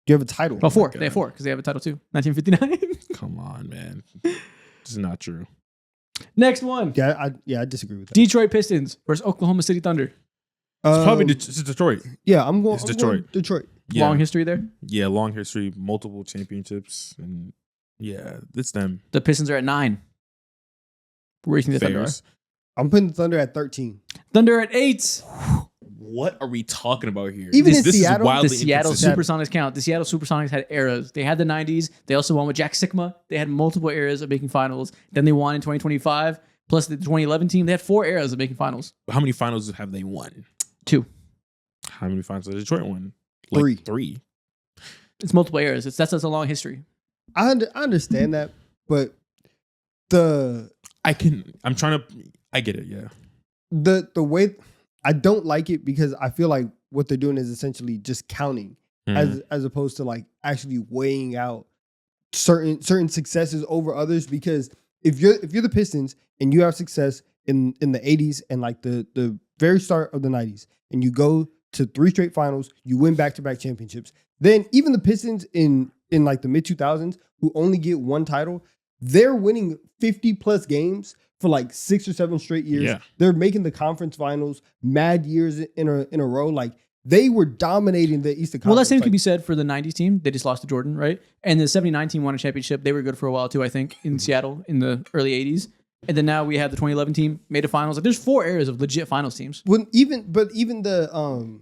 you have a title.
Well, 4.
God.
They have 4 because they have a title too. 1959.
Come on, man. This is not true.
Next one.
Yeah, I disagree with that.
Detroit Pistons versus Oklahoma City Thunder.
It's probably
Um,
it's Detroit.
yeah, I'm going
it's
Detroit.
Detroit. Yeah.
Long history there.
Yeah, long history, multiple championships, and yeah, it's them.
The Pistons are at 9. Where do you think the Thunder are?
Bears.
I'm putting the Thunder at 13.
Thunder at 8.
What are we talking about here?
Even in
this
Seattle,
is wildly
The Seattle
inconsistent.
Supersonics count. The Seattle Supersonics had eras. They had the 90s. They also won with Jack Sikma. They had multiple eras of making finals. Then they won in 2025. Plus the 2011 team, they had 4 eras of making finals.
How many finals have they won?
2.
How many finals has Detroit won?
3.
3.
It's multiple eras. That's a long history.
I understand that, but
I get it. Yeah.
the way I don't like it because I feel like what they're doing is essentially just counting as opposed to like actually weighing out certain successes over others. Because if you're the Pistons and you have success in the 80s and like the very start of the 90s and you go to 3 straight finals, you win back-to-back championships, then even the Pistons in like the mid 2000s who only get 1 title, they're winning 50 plus games for like 6 or 7 straight years.
Yeah.
They're making the conference finals mad years in a row. Like they were dominating the Eastern Conference.
Well, that same
like,
could be said for the 90s team. They just lost to Jordan, right? And the 79 team won a championship. They were good for a while too, I think, in Seattle in the early 80s. And then now we have the 2011 team made a finals. Like there's 4 eras of legit finals teams.
even the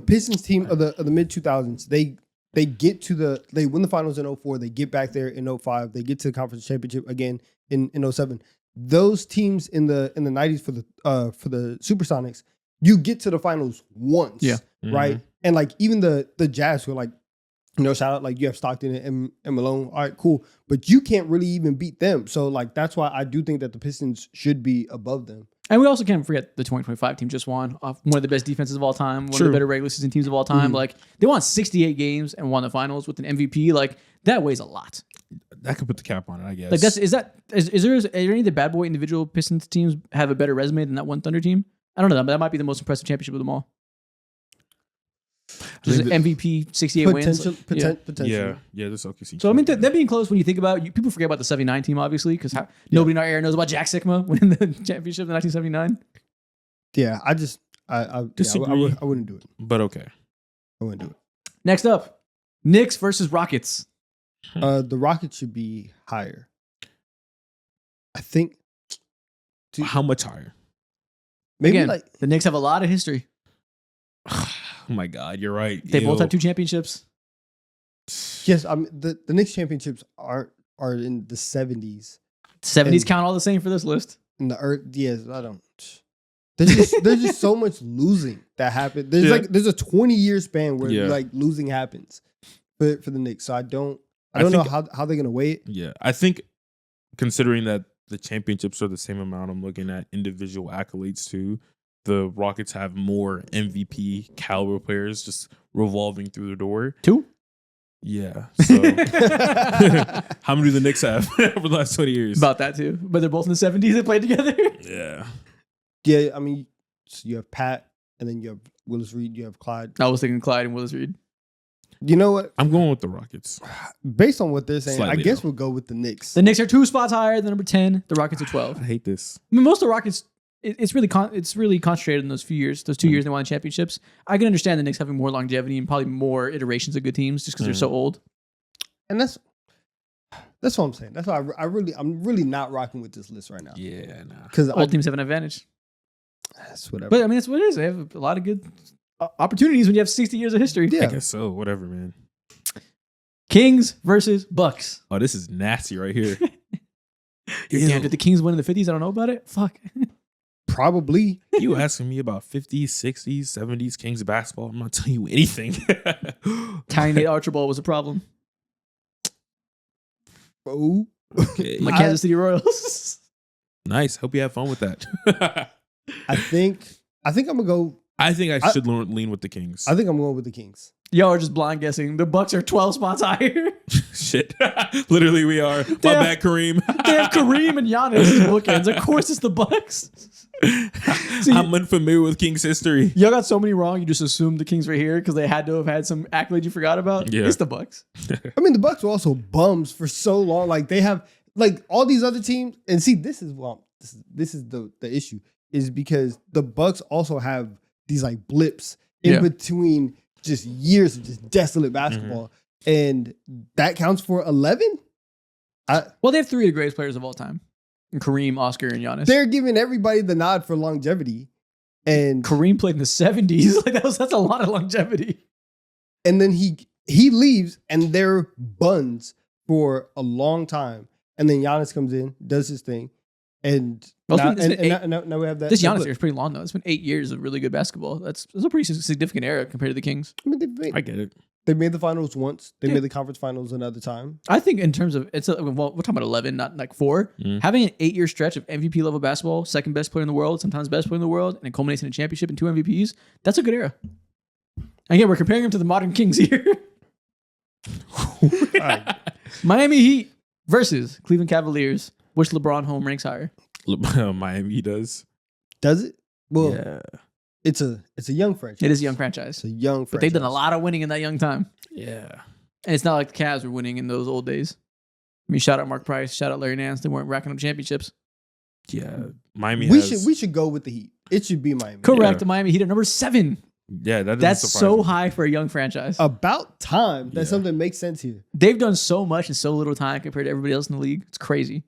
Pistons team of the mid 2000s, they win the finals in 04, they get back there in 05, they get to the conference championship again in 07. Those teams in the 90s for the Supersonics, you get to the finals once,
Yeah.
right? And like even the Jazz who are like Shout out, like, you have Stockton and Malone. All right, cool. But you can't really even beat them. So, like, that's why I do think that the Pistons should be above them.
And we also can't forget the 2025 team just won off one of the best defenses of all time, one of
True.
the better regular season teams of all time.
Mhm.
Like, they won 68 games and won the finals with an MVP. Like, that weighs a lot.
That could put the cap on it, I guess.
Like, is there any of the bad boy individual Pistons teams have a better resume than that one Thunder team? I don't know, but that might be the most impressive championship of them all. Just
think
MVP, 68 wins. Yeah.
Potentially.
Yeah, this OKC.
So, I mean, that being close, when you think about it, people forget about the 79 team, obviously, because nobody in our era knows about Jack Sikma winning the championship in 1979.
Yeah, I
Disagree.
I wouldn't do it.
But okay.
I wouldn't do it.
Next up, Knicks versus Rockets.
The Rockets should be higher. I think
How much higher?
maybe
Again,
like
the Knicks have a lot of history.
Oh my God, you're right.
They both
Ew.
have 2 championships.
yes. I mean the Knicks championships are in the 70s.
70s
And-
count all the same for this list.
In the earth, yes, I don't. There's just so much losing that happened. There's a 20-year span where
Yeah.
like losing happens for the Knicks. So I don't
I
know
think-
how they're gonna weigh it.
Yeah, I think considering that the championships are the same amount, I'm looking at individual accolades too. The Rockets have more MVP caliber players just revolving through the door.
2?
Yeah. So how many do the Knicks have over the last 20 years?
About that too. But they're both in the 70s. They played together.
Yeah.
Yeah, I mean, so you have Pat, and then you have Willis Reed, you have Clyde.
I was thinking Clyde and Willis Reed.
You know what?
I'm going with the Rockets.
Based on what they're saying,
Slightly,
I guess
though.
we'll go with the Knicks.
The Knicks are 2 spots higher than number 10. The Rockets are 12.
I hate this.
I mean, most of the Rockets, it's really concentrated in those few years. Those 2 years they won the championships. I can understand the Knicks having more longevity and probably more iterations of good teams just because they're so old.
And that's what I'm saying. That's why I'm really not rocking with this list right now.
Yeah, nah.
Because
Old teams have an advantage.
that's whatever.
But I mean, that's what it is. They have a lot of good opportunities when you have 60 years of history.
Yeah.
I guess so. Whatever, man.
Kings versus Bucks.
Oh, this is nasty right here.
Damn, did the Kings win in the 50s? I don't know about it. Fuck.
Probably.
You asking me about 50s, 60s, 70s Kings basketball? I'm not telling you anything.
Tying Nate Archibald was a problem.
Oh,
Okay.
My Kansas City Royals.
Nice. Hope you have fun with that.
I think I'm gonna go.
I think I should lean with the Kings.
I think I'm going with the Kings.
Y'all are just blind guessing. The Bucks are 12 spots higher.
Shit. Literally, we are. My
Damn.
bad, Kareem.
They have Kareem and Giannis as bookends. Of course, it's the Bucks. See,
I'm unfamiliar with Kings history.
y'all got so many wrong. You just assumed the Kings were here because they had to have had some accolade you forgot about.
Yeah.
It's the Bucks.
I mean, the Bucks were also bums for so long. Like they have like all these other teams. And see, this is the issue is because the Bucks also have these like blips in
Yeah.
between just years of just desolate basketball, and that counts for 11.
Well, they have 3 of the greatest players of all time: and Kareem, Oscar, and Giannis.
They're giving everybody the nod for longevity, and
Kareem played in the 70s. Like that's a lot of longevity.
and then he leaves, and they're buns for a long time, and then Giannis comes in, does his thing, and
Well,
now,
it's been
now we have that.
This
that
Giannis
blip.
year is pretty long though. It's been 8 years of really good basketball. That's a pretty significant era compared to the Kings.
I mean,
I get it.
they made the finals once. They
Yeah.
made the conference finals another time.
I think in terms of well, we're talking about 11, not like 4.
Mm.
Having an 8-year stretch of MVP level basketball, second best player in the world, sometimes best player in the world, and it culminates in a championship and 2 MVPs. That's a good era. Again, we're comparing him to the modern Kings here.
right.
Miami Heat versus Cleveland Cavaliers. Which LeBron home ranks higher?
Miami does.
Does it? Well,
Yeah.
it's a young franchise.
It is a young franchise,
It's a young franchise.
but they've done a lot of winning in that young time.
Yeah.
And it's not like the Cavs were winning in those old days. I mean, shout out Mark Price, shout out Larry Nance. They weren't racking up championships.
Yeah. Miami
We
has,
should go with the Heat. It should be Miami.
Correct.
Yeah.
The Miami Heat at number 7.
Yeah, that doesn't
That's
surprise
so
me.
high for a young franchise.
About time that
Yeah.
something makes sense here.
They've done so much in so little time compared to everybody else in the league. It's crazy.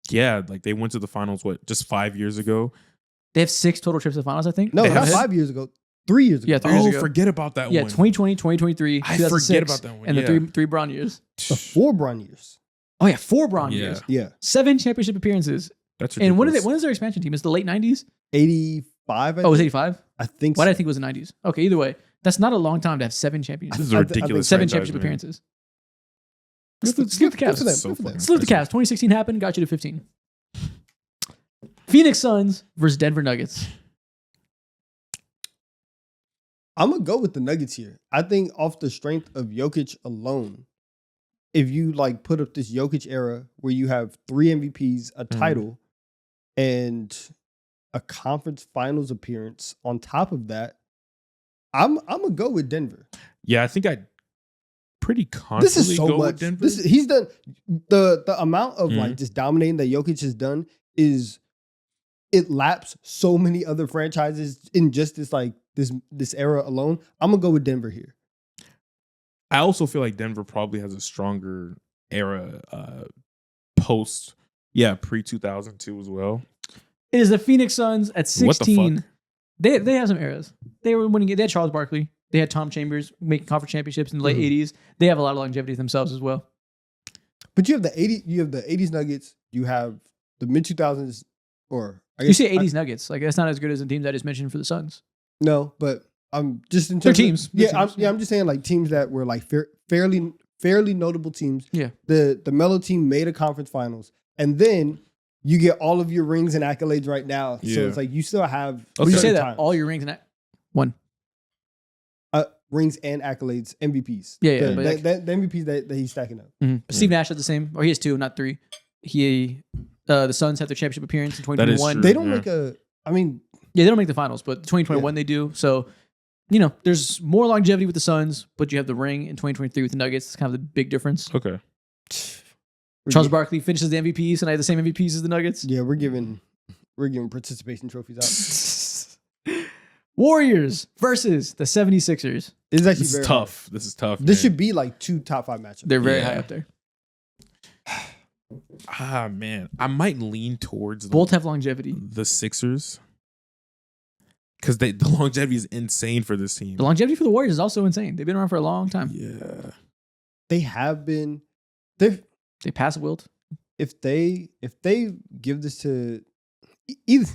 Yeah, like they went to the finals, just 5 years ago?
They have 6 total trips to the finals, I think.
No,
They
not
have-
5 years ago. 3 years ago.
Yeah, 3 years ago.
Forget about that
Yeah,
one.
2020, 2023,
I
2006,
forget about that one,
and
yeah.
the three Brown years.
The 4 Brown years.
Oh yeah, 4 Brown
Yeah.
years.
Yeah.
7 championship appearances.
That's
And when
ridiculous.
is their expansion team? Is it the late 90s?
85,
Oh, it was 85?
I think
Why
so.
did I think it was the 90s? Okay, either way. That's not a long time to have 7 championships.
This is a ridiculous.
7
franchise,
championship
man.
appearances.
Good
Salute the
for
Cavs.
them,
So
good for them.
fucking
Salute the Cavs. 2016 happened, got you to 15. Phoenix Suns versus Denver Nuggets.
I'm gonna go with the Nuggets here. I think off the strength of Jokic alone, if you like put up this Jokic era where you have 3 MVPs, a title, and a conference finals appearance on top of that, I'm gonna go with Denver.
Yeah, I think I pretty
This
confidently
is so
go
much.
with Denver.
He's done the amount of like just dominating that Jokic has done is it laps so many other franchises in just this like this era alone. I'm gonna go with Denver here.
I also feel like Denver probably has a stronger era post, pre 2002 as well.
It is the Phoenix Suns at
What the
16.
fuck?
They have some eras. They were winning. They had Charles Barkley. They had Tom Chambers making conference championships in the late 80s. They have a lot of longevity themselves as well.
But you have the 80s Nuggets, you have the mid 2000s, or I guess
You say 80s Nuggets. Like that's not as good as the teams I just mentioned for the Suns.
no, but I'm just in
They're
terms of-
teams. They're
Yeah,
teams.
I'm just saying like teams that were like fairly notable teams.
Yeah.
The Melo team made a conference finals, and then you get all of your rings and accolades right now. So
Yeah.
it's like you still have
Would you say
certain
that
times.
all your rings and that one?
Rings and accolades, MVPs.
Yeah,
the,
but
the,
like-
the MVPs that he's stacking up.
Steve Nash has the same, or he has 2, not 3. The Suns have their championship appearance in
That is
2021.
true.
They don't
Yeah.
make a. I mean,
Yeah, they don't make the finals, but 2021 they do. So, there's more longevity with the Suns, but you have the ring in 2023 with the Nuggets. It's kind of the big difference.
Okay.
Charles Barkley finishes the MVPs, and I have the same MVPs as the Nuggets.
Yeah, we're giving participation trophies out.
Warriors versus the 76ers.
It's actually
This
very
is
hard.
tough. This is tough.
This
man.
should be like 2 top 5 matchups.
They're very
Yeah.
high up there.
Man, I might lean towards
Both have longevity.
the Sixers because the longevity is insane for this team.
The longevity for the Warriors is also insane. They've been around for a long time.
Yeah.
They have been. They
They pass Wilt.
if they give this to either,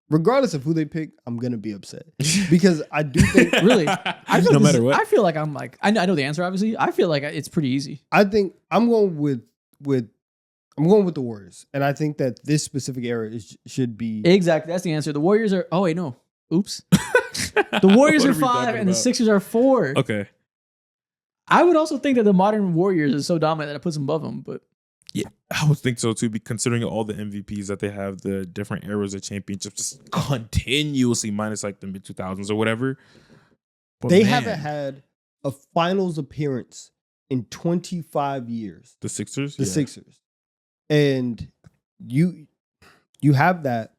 regardless of who they pick, I'm gonna be upset because I do think
Really? I feel
no
this
matter
is-
what.
I feel like I'm like, I know the answer, obviously. I feel like it's pretty easy.
I think I'm going with the Warriors, and I think that this specific era should be.
Exactly. That's the answer. The Warriors are, oh, wait, no. Oops. The Warriors
What
are
we
5
talking
and the
about?
Sixers are 4.
Okay.
I would also think that the modern Warriors is so dominant that it puts them above them, but
Yeah, I would think so too. Considering all the MVPs that they have, the different eras of championships, just continuously minus like the mid 2000s or whatever. But
They
man,
haven't had a finals appearance in 25 years.
the Sixers.
The
Yeah.
Sixers, and you have that.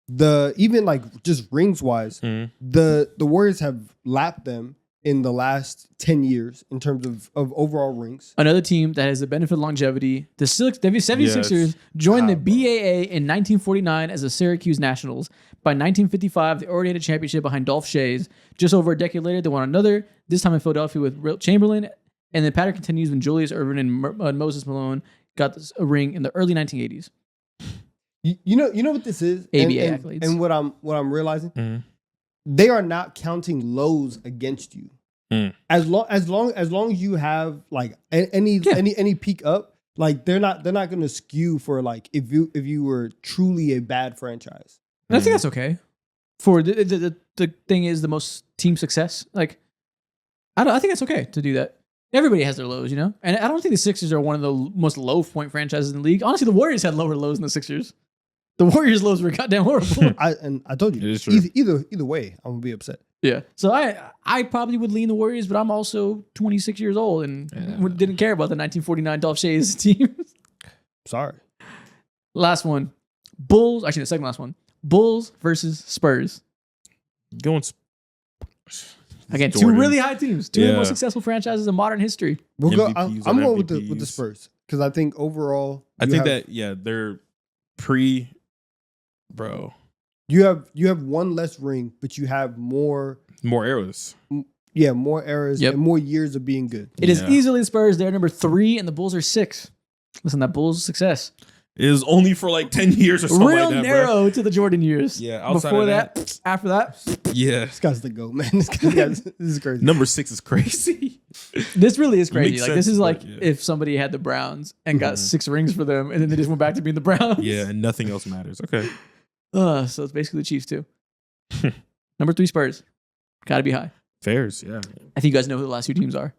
The even like just rings wise,
Mhm.
the Warriors have lapped them in the last 10 years in terms of overall rings.
another team that has the benefit of longevity, the 76ers
Yes.
joined the
Ah, bro.
BAA in 1949 as the Syracuse Nationals. By 1955, they already had a championship behind Dolph Shays. Just over a decade later, they won another, this time in Philadelphia with Wilt Chamberlain. And the pattern continues when Julius Erving and Moses Malone got a ring in the early 1980s.
You know what this is?
ABA
and,
accolades.
and what I'm realizing,
Mhm.
they are not counting lows against you.
Mm.
As long as you have like any peak up, like they're not going to skew for like if you were truly a bad franchise.
And I think that's okay. For the thing is the most team success. Like, I think that's okay to do that. Everybody has their lows, And I don't think the Sixers are one of the most low point franchises in the league. Honestly, the Warriors had lower lows than the Sixers. The Warriors' lows were goddamn horrible.
I told you,
It is true.
either way, I'm gonna be upset.
Yeah. So I probably would lean the Warriors, but I'm also 26 years old and didn't care about the 1949 Dolph Shays team.
Sorry.
Last one. Bulls. Actually, the second last one. Bulls versus Spurs.
Going
Again, two
Jordan.
really high teams. Two of the
Yeah.
most successful franchises in modern history.
We'll go.
MVPs
I'm
and
going with the
MVPs.
Spurs because I think overall,
I
you
think
have-
that they're bro,
you have one less ring, but you have more
more eras.
more errors
Yep.
and more years of being good.
It is
Yeah.
easily the Spurs. They're number 3, and the Bulls are 6. Listen, that Bulls success.
It was only for like 10 years or something
Real
like that, bro.
narrow to the Jordan years.
Yeah, outside
Before
of
that, after that,
Yeah.
This guy's the GOAT, man. This is crazy.
Number 6 is crazy.
this really is
It
crazy.
makes
Like this
sense,
is like
but yeah.
if somebody had the Browns and got
Mhm.
6 rings for them, and then they just went back to being the Browns.
Yeah, and nothing else matters. Okay.
So it's basically the Chiefs too. Number 3, Spurs. Got to be high.
Fairs, yeah.
I think you guys know who the last 2 teams are.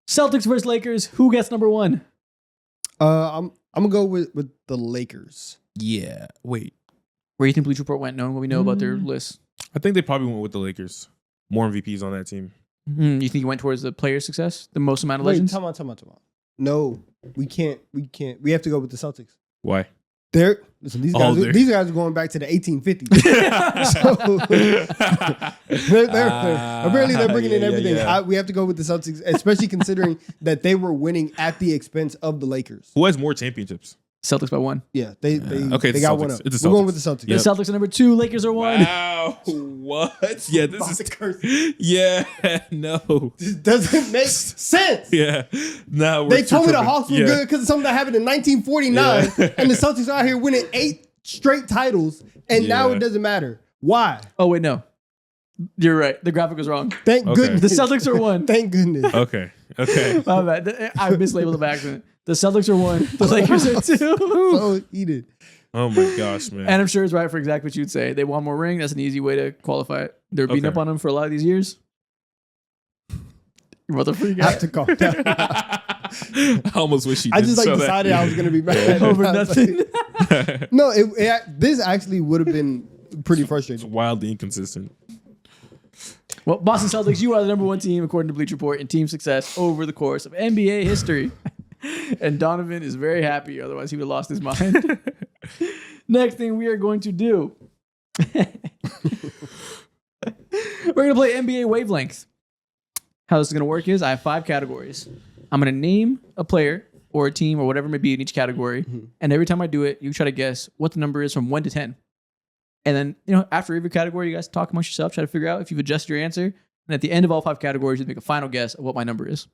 Celtics versus Lakers. Who gets number 1?
I'm gonna go with the Lakers.
Yeah. Wait.
Where do you think Bleach Report went, knowing what we know about their
Mm.
list?
I think they probably went with the Lakers. More MVPs on that team.
You think he went towards the player success, the most amount of
Wait,
legends?
time out. No, we can't. We have to go with the Celtics.
Why?
Listen, these guys.
they're-
These guys are going back to the 1850s. Apparently, they're bringing in everything. We have to go with the Celtics, especially considering that they were winning at the expense of the Lakers.
Who has more championships?
Celtics by 1.
Yeah, they
Okay,
they
the
got
Celtics.
one up.
It's the
We're going
Celtics.
with the Celtics.
The
Yep.
Celtics are number 2. Lakers are 1.
Wow. What? Yeah, this
About
is
to curse.
Yeah, no.
This doesn't make sense.
Yeah. Now
They told me the Hawks were good because of something that happened in 1949,
Yeah.
and the Celtics are out here winning 8 straight titles, and now
Yeah.
it doesn't matter. Why?
Oh, wait, no. You're right. The graphic was wrong.
Thank
Okay.
goodness.
The Celtics are 1.
Thank goodness.
Okay.
My bad. I mislabeled it by accident. The Celtics are 1. The Lakers are 2.
So heated.
Oh my gosh, man.
And I'm sure it's right for exactly what you'd say. They want more ring. That's an easy way to qualify it. They're beating
Okay.
up on them for a lot of these years. You're about to freak
I have
out
to calm down.
I almost wish he
I
didn't
just
show
decided
that.
I was gonna be mad
over
I was
nothing.
like- no, this actually would have been pretty
It's
frustrating.
wildly inconsistent.
Well, Boston Celtics, you are the number 1 team according to Bleach Report in team success over the course of NBA history. And Donovan is very happy, otherwise he would have lost his mind. Next thing we are going to do. We're going to play NBA Wavelength. How this is going to work is I have 5 categories. I'm going to name a player or a team or whatever it may be in each category. And every time I do it, you try to guess what the number is from 1 to 10. And then, after every category, you guys talk amongst yourself, try to figure out if you've adjusted your answer. And at the end of all 5 categories, you make a final guess of what my number is.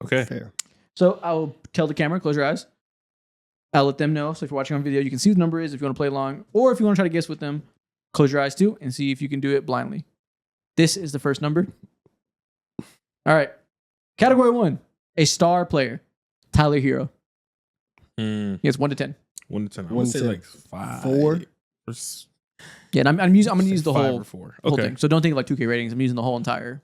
Okay.
Fair.
So I'll tell the camera, close your eyes. I'll let them know. So if you're watching on video, you can see what the number is if you want to play along. Or if you want to try to guess with them, close your eyes too and see if you can do it blindly. This is the first number. All right. Category 1, a star player. Tyler Hero. He has 1 to 10.
1 to 10. I
1
would
to
say
10.
like 5.
4.
Or
Yeah, and I'm going to use the
5
whole
or 4.
whole
Okay.
thing. So don't think of like 2K ratings. I'm using the whole entire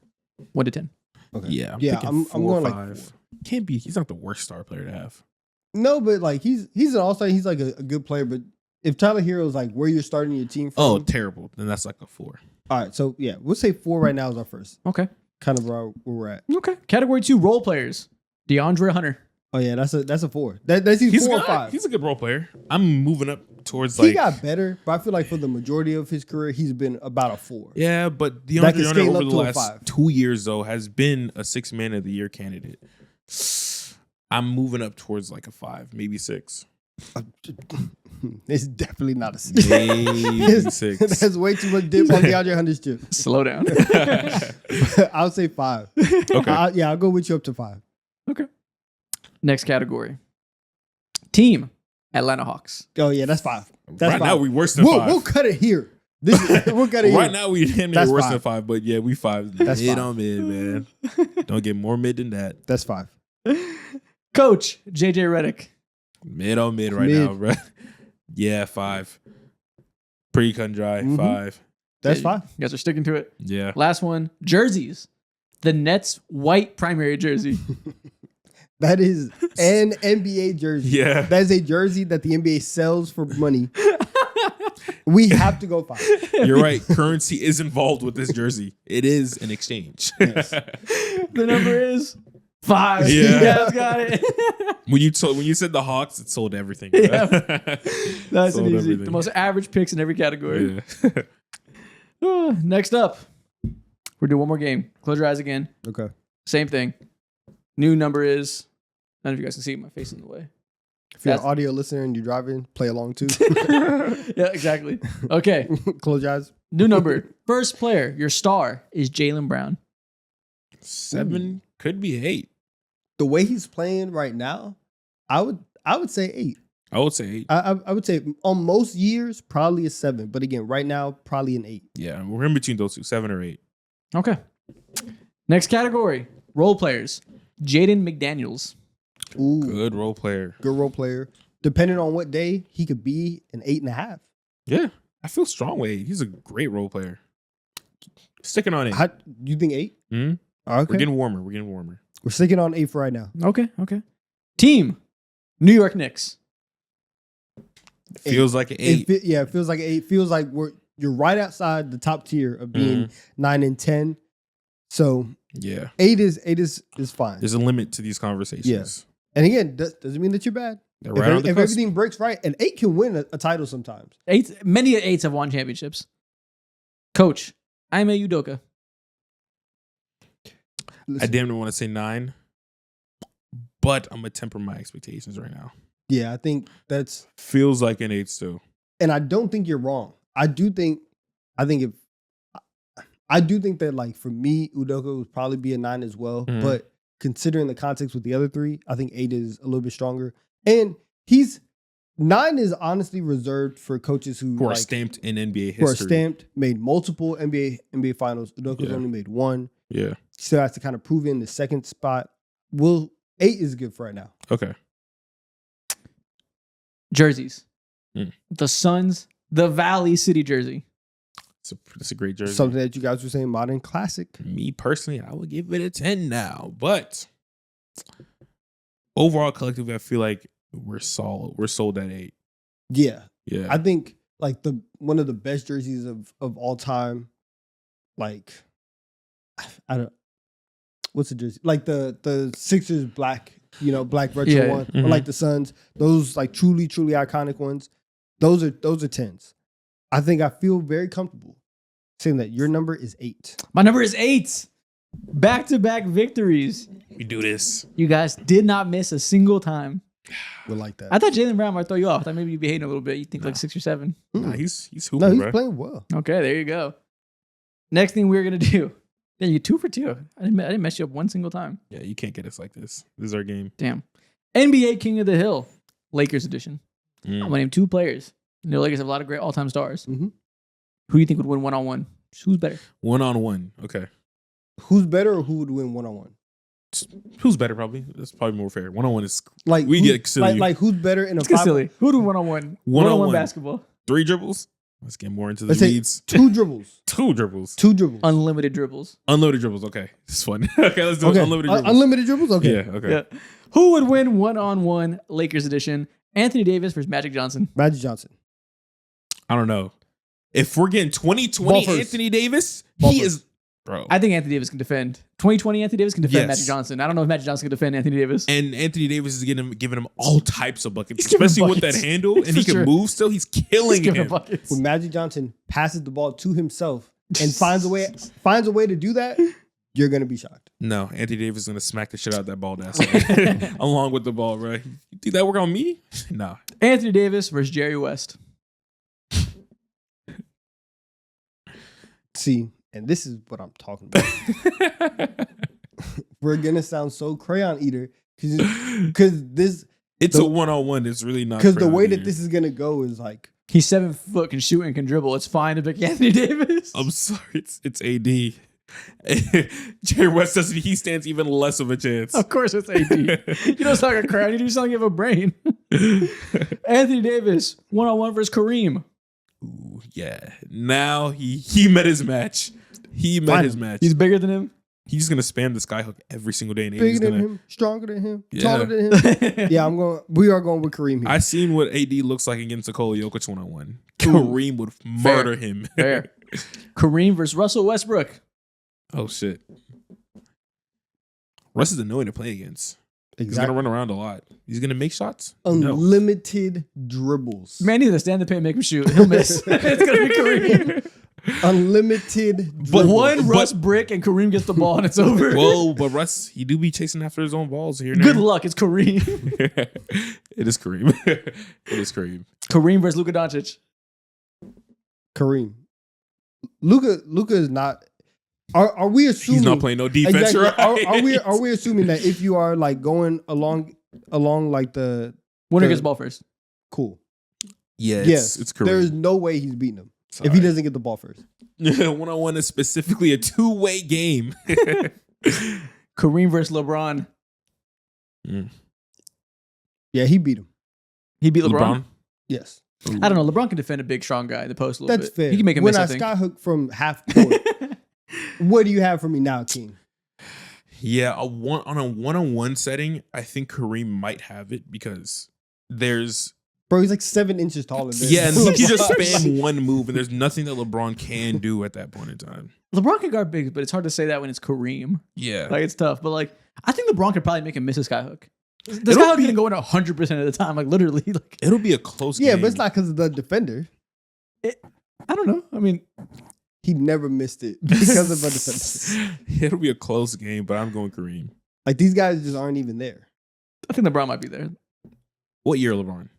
1 to 10.
Okay.
Yeah.
Yeah,
thinking
I'm
4
going
or
like
5.
4.
Can't be. He's not the worst star player to have.
No, but like he's an all-star. He's like a good player. But if Tyler Hero is like where you're starting your team from,
Oh, terrible. Then that's like a 4.
all right. So yeah, we'll say 4 right now is our first.
Okay.
Kind of where we're at.
Okay. Category 2, role players. DeAndre Hunter.
Oh yeah, that's a 4. That's either
He's
4 or
good.
5.
He's a good role player. I'm moving up towards
He
like.
got better, but I feel like for the majority of his career, he's been about a 4.
Yeah, but
That
DeAndre
can
Hunter
scale
over
up
the
to a
last
5.
2 years though has been a 6 man of the year candidate. I'm moving up towards like a 5, maybe 6.
It's definitely not a 6.
Maybe 6.
That's way too much dip on DeAndre Hunter's chip.
Slow down.
I'll say 5.
Okay.
I'll go with you up to 5.
Next category. Team. Atlanta Hawks.
Oh yeah, that's 5. That's
Right
5.
now we worse than 5.
We'll cut it here. We'll cut it
Right
here.
now we hit
That's
worse
5.
than 5, but yeah, we 5.
That's
mid
5.
on mid, man. Don't get more mid than that.
That's 5.
Coach. JJ Redick.
Mid on mid right
Mid.
now, bro. Yeah, 5. Pretty cut and dry.
Mhm.
5.
That's
Yeah,
5.
You guys are sticking to it.
Yeah.
Last one. Jerseys. The Nets white primary jersey.
That is an NBA jersey.
Yeah.
That is a jersey that the NBA sells for money. We have to go 5.
You're right. Currency is involved with this jersey. It is an exchange.
Yes.
The number is 5.
Yeah.
You guys got it.
when you said the Hawks, it sold everything.
Yeah. Nice
Sold
and easy.
everything.
The most average picks in every category.
Yeah.
Next up. We're doing one more game. Close your eyes again.
Okay.
Same thing. New number is. None of you guys can see my face in the way.
If you're
That's-
an audio listener and you're driving, play along too.
Yeah, exactly. Okay.
Close your eyes.
New number. First player, your star is Jaylen Brown.
7 could be 8.
The way he's playing right now, I would say 8.
I would say 8.
I would say on most years probably a 7, but again, right now probably an 8.
Yeah, we're in between those two, 7 or 8.
Okay. Next category: role players. Jaden McDaniels.
Ooh,
Good role player.
good role player. Depending on what day, he could be an 8.5.
Yeah, I feel strong with 8. He's a great role player. Sticking on 8.
How, you think 8?
Mhm.
Okay,
We're getting warmer.
we're sticking on 8 for right now.
Okay. Team: New York Knicks.
Feels like an 8.
It feels like 8. Feels like you're right outside the top tier of being 9 and 10. So
Yeah.
8 is fine.
There's a limit to these conversations.
Yes. And again, doesn't mean that you're bad.
They're
If,
right on the
if
cusp.
everything breaks right, and 8 can win a title sometimes.
Many 8s have won championships. Coach: Ime Udoka.
I damn near want to say 9, but I'm going to temper my expectations right now.
Yeah, I think that's,
Feels like an 8 still.
and I don't think you're wrong. I do think that like for me, Udoka would probably be a 9 as well.
Mhm.
But considering the context with the other 3, I think 8 is a little bit stronger. And 9 is honestly reserved for coaches who
Who are
like,
stamped in NBA history.
who are stamped, made multiple NBA finals. Udoka's
Yeah.
only made 1.
Yeah.
Still has to kind of prove in the second spot. 8 is good for right now.
Okay.
Jerseys.
Mm.
The Suns, the Valley City jersey.
It's a great jersey.
Something that you guys were saying, modern classic.
Me personally, I would give it a 10 now. But overall, collectively, I feel like we're sold at 8.
Yeah.
Yeah.
I think like one of the best jerseys of all time. Like, I don't. What's the jersey? Like the Sixers black retro
Yeah.
one,
Mhm.
or like the Suns. Those like truly iconic ones. Those are 10s. I think I feel very comfortable saying that your number is 8.
My number is 8. Back-to-back victories.
we do this.
You guys did not miss a single time.
We like that.
I thought Jaylen Brown might throw you off. I thought maybe you'd be hating a little bit. You think like 6 or 7.
Nah, he's hooping,
No, he's
bro.
playing well.
Okay, there you go. Next thing we're gonna do. Yeah, you 2 for 2. I didn't mess you up one single time.
Yeah, you can't get us like this. This is our game.
Damn. NBA King of the Hill, Lakers edition.
Mm.
I'm gonna name 2 players. The Lakers have a lot of great all-time stars.
Mhm.
Who do you think would win one-on-one? Who's better?
1-on-1. Okay.
Who's better, or who would win 1-on-1?
Who's better? Probably. That's probably more fair. 1-on-1 is
Like
We
who-
get silly.
Like who's better in a
Let's get
5
silly. Who do one-on-one? One-on-one basketball.
3 dribbles. Let's get more into the
Let's say
weeds.
2 dribbles.
2 dribbles.
2 dribbles.
Unlimited dribbles.
Unloaded dribbles. Okay. It's fun. Okay, let's do it.
Okay.
Unlimited dribbles.
Unlimited dribbles? Okay.
Yeah, okay.
Yeah. Who would win one-on-one Lakers edition? Anthony Davis versus Magic Johnson.
Magic Johnson.
I don't know. If we're getting 2020
Ball first.
Anthony Davis,
Ball
he
first.
is, bro.
I think Anthony Davis can defend. 2020 Anthony Davis can defend
Yes.
Magic Johnson. I don't know if Magic Johnson can defend Anthony Davis.
And Anthony Davis is giving him all types of buckets,
He's giving
especially with that
buckets.
handle, and he
For
can
sure.
move still. He's killing
He's giving
him.
buckets.
When Magic Johnson passes the ball to himself and finds a way to do that, you're gonna be shocked.
No, Anthony Davis is gonna smack the shit out of that ball that's along with the ball, bro. You think that work on me? No.
Anthony Davis versus Jerry West.
See, and this is what I'm talking about. We're gonna sound so crayon eater because
It's a 1-on-1. It's really not.
the
crayon
way that
eater.
this is gonna go is like
He's 7 foot, can shoot and can dribble. It's fine to pick Anthony Davis.
I'm sorry, it's AD. Jerry West doesn't. He stands even less of a chance.
Of course it's AD. You don't sound like a crowd. You just sound like you have a brain. Anthony Davis, one-on-one versus Kareem.
Ooh, yeah. Now he met his match. He met his match.
He's bigger than him.
He's just gonna spam the skyhook every single day, and
bigger
he's
than
gonna.
him, stronger than him,
Yeah.
taller than him. Yeah, we are going with Kareem here.
I seen what AD looks like against Nikola Jokic 1-on-1. Kareem would murder him.
Fair. Kareem versus Russell Westbrook.
Oh shit. Russ is annoying to play against. He's
exactly.
gonna run around a lot. He's gonna make shots. No.
Unlimited dribbles.
Man, neither stand the paint, make him shoot. He'll miss. It's gonna be Kareem.
Unlimited
But
dribbles.
one Russ brick and Kareem gets the ball and it's over.
Well, but Russ, he do be chasing after his own balls here and
Good
there.
luck. It's Kareem.
It is Kareem. It is Kareem.
Kareem versus Luka Doncic.
Kareem. Luka is not. Are we assuming
He's not playing no defense,
exactly?
right?
Are we assuming that if you are like going along like the
Winner
The-
gets the ball first.
Cool.
Yeah,
Yes,
it's
there is
Kareem.
no way he's beating him if
Sorry.
he doesn't get the ball first.
1-on-1 is specifically a two-way game.
Kareem versus LeBron.
Yeah, he beat him.
He beat LeBron.
LeBron?
Yes,
I don't know. LeBron can defend a big, strong guy in the post a little
that's
bit.
fair.
He can make a
when
miss,
I
I think.
skyhook from half court, what do you have for me now, King?
Yeah, on a one-on-one setting, I think Kareem might have it because there's
Bro, he's like 7 inches taller than
and he can just
LeBron.
spam one move, and there's nothing that LeBron can do at that point in time.
LeBron can guard big, but it's hard to say that when it's Kareem.
Yeah,
Like, it's tough. But, like, I think LeBron could probably make him miss a skyhook. The
It'll
skyhook
be-
isn't going 100% of the time. Like, literally. Like,
it'll be a close
Yeah,
game.
but it's not because of the defender.
I don't know. I mean,
He never missed it because of a defender.
It'll be a close game, but I'm going Kareem.
Like these guys just aren't even there.
I think LeBron might be there.
What year, LeBron?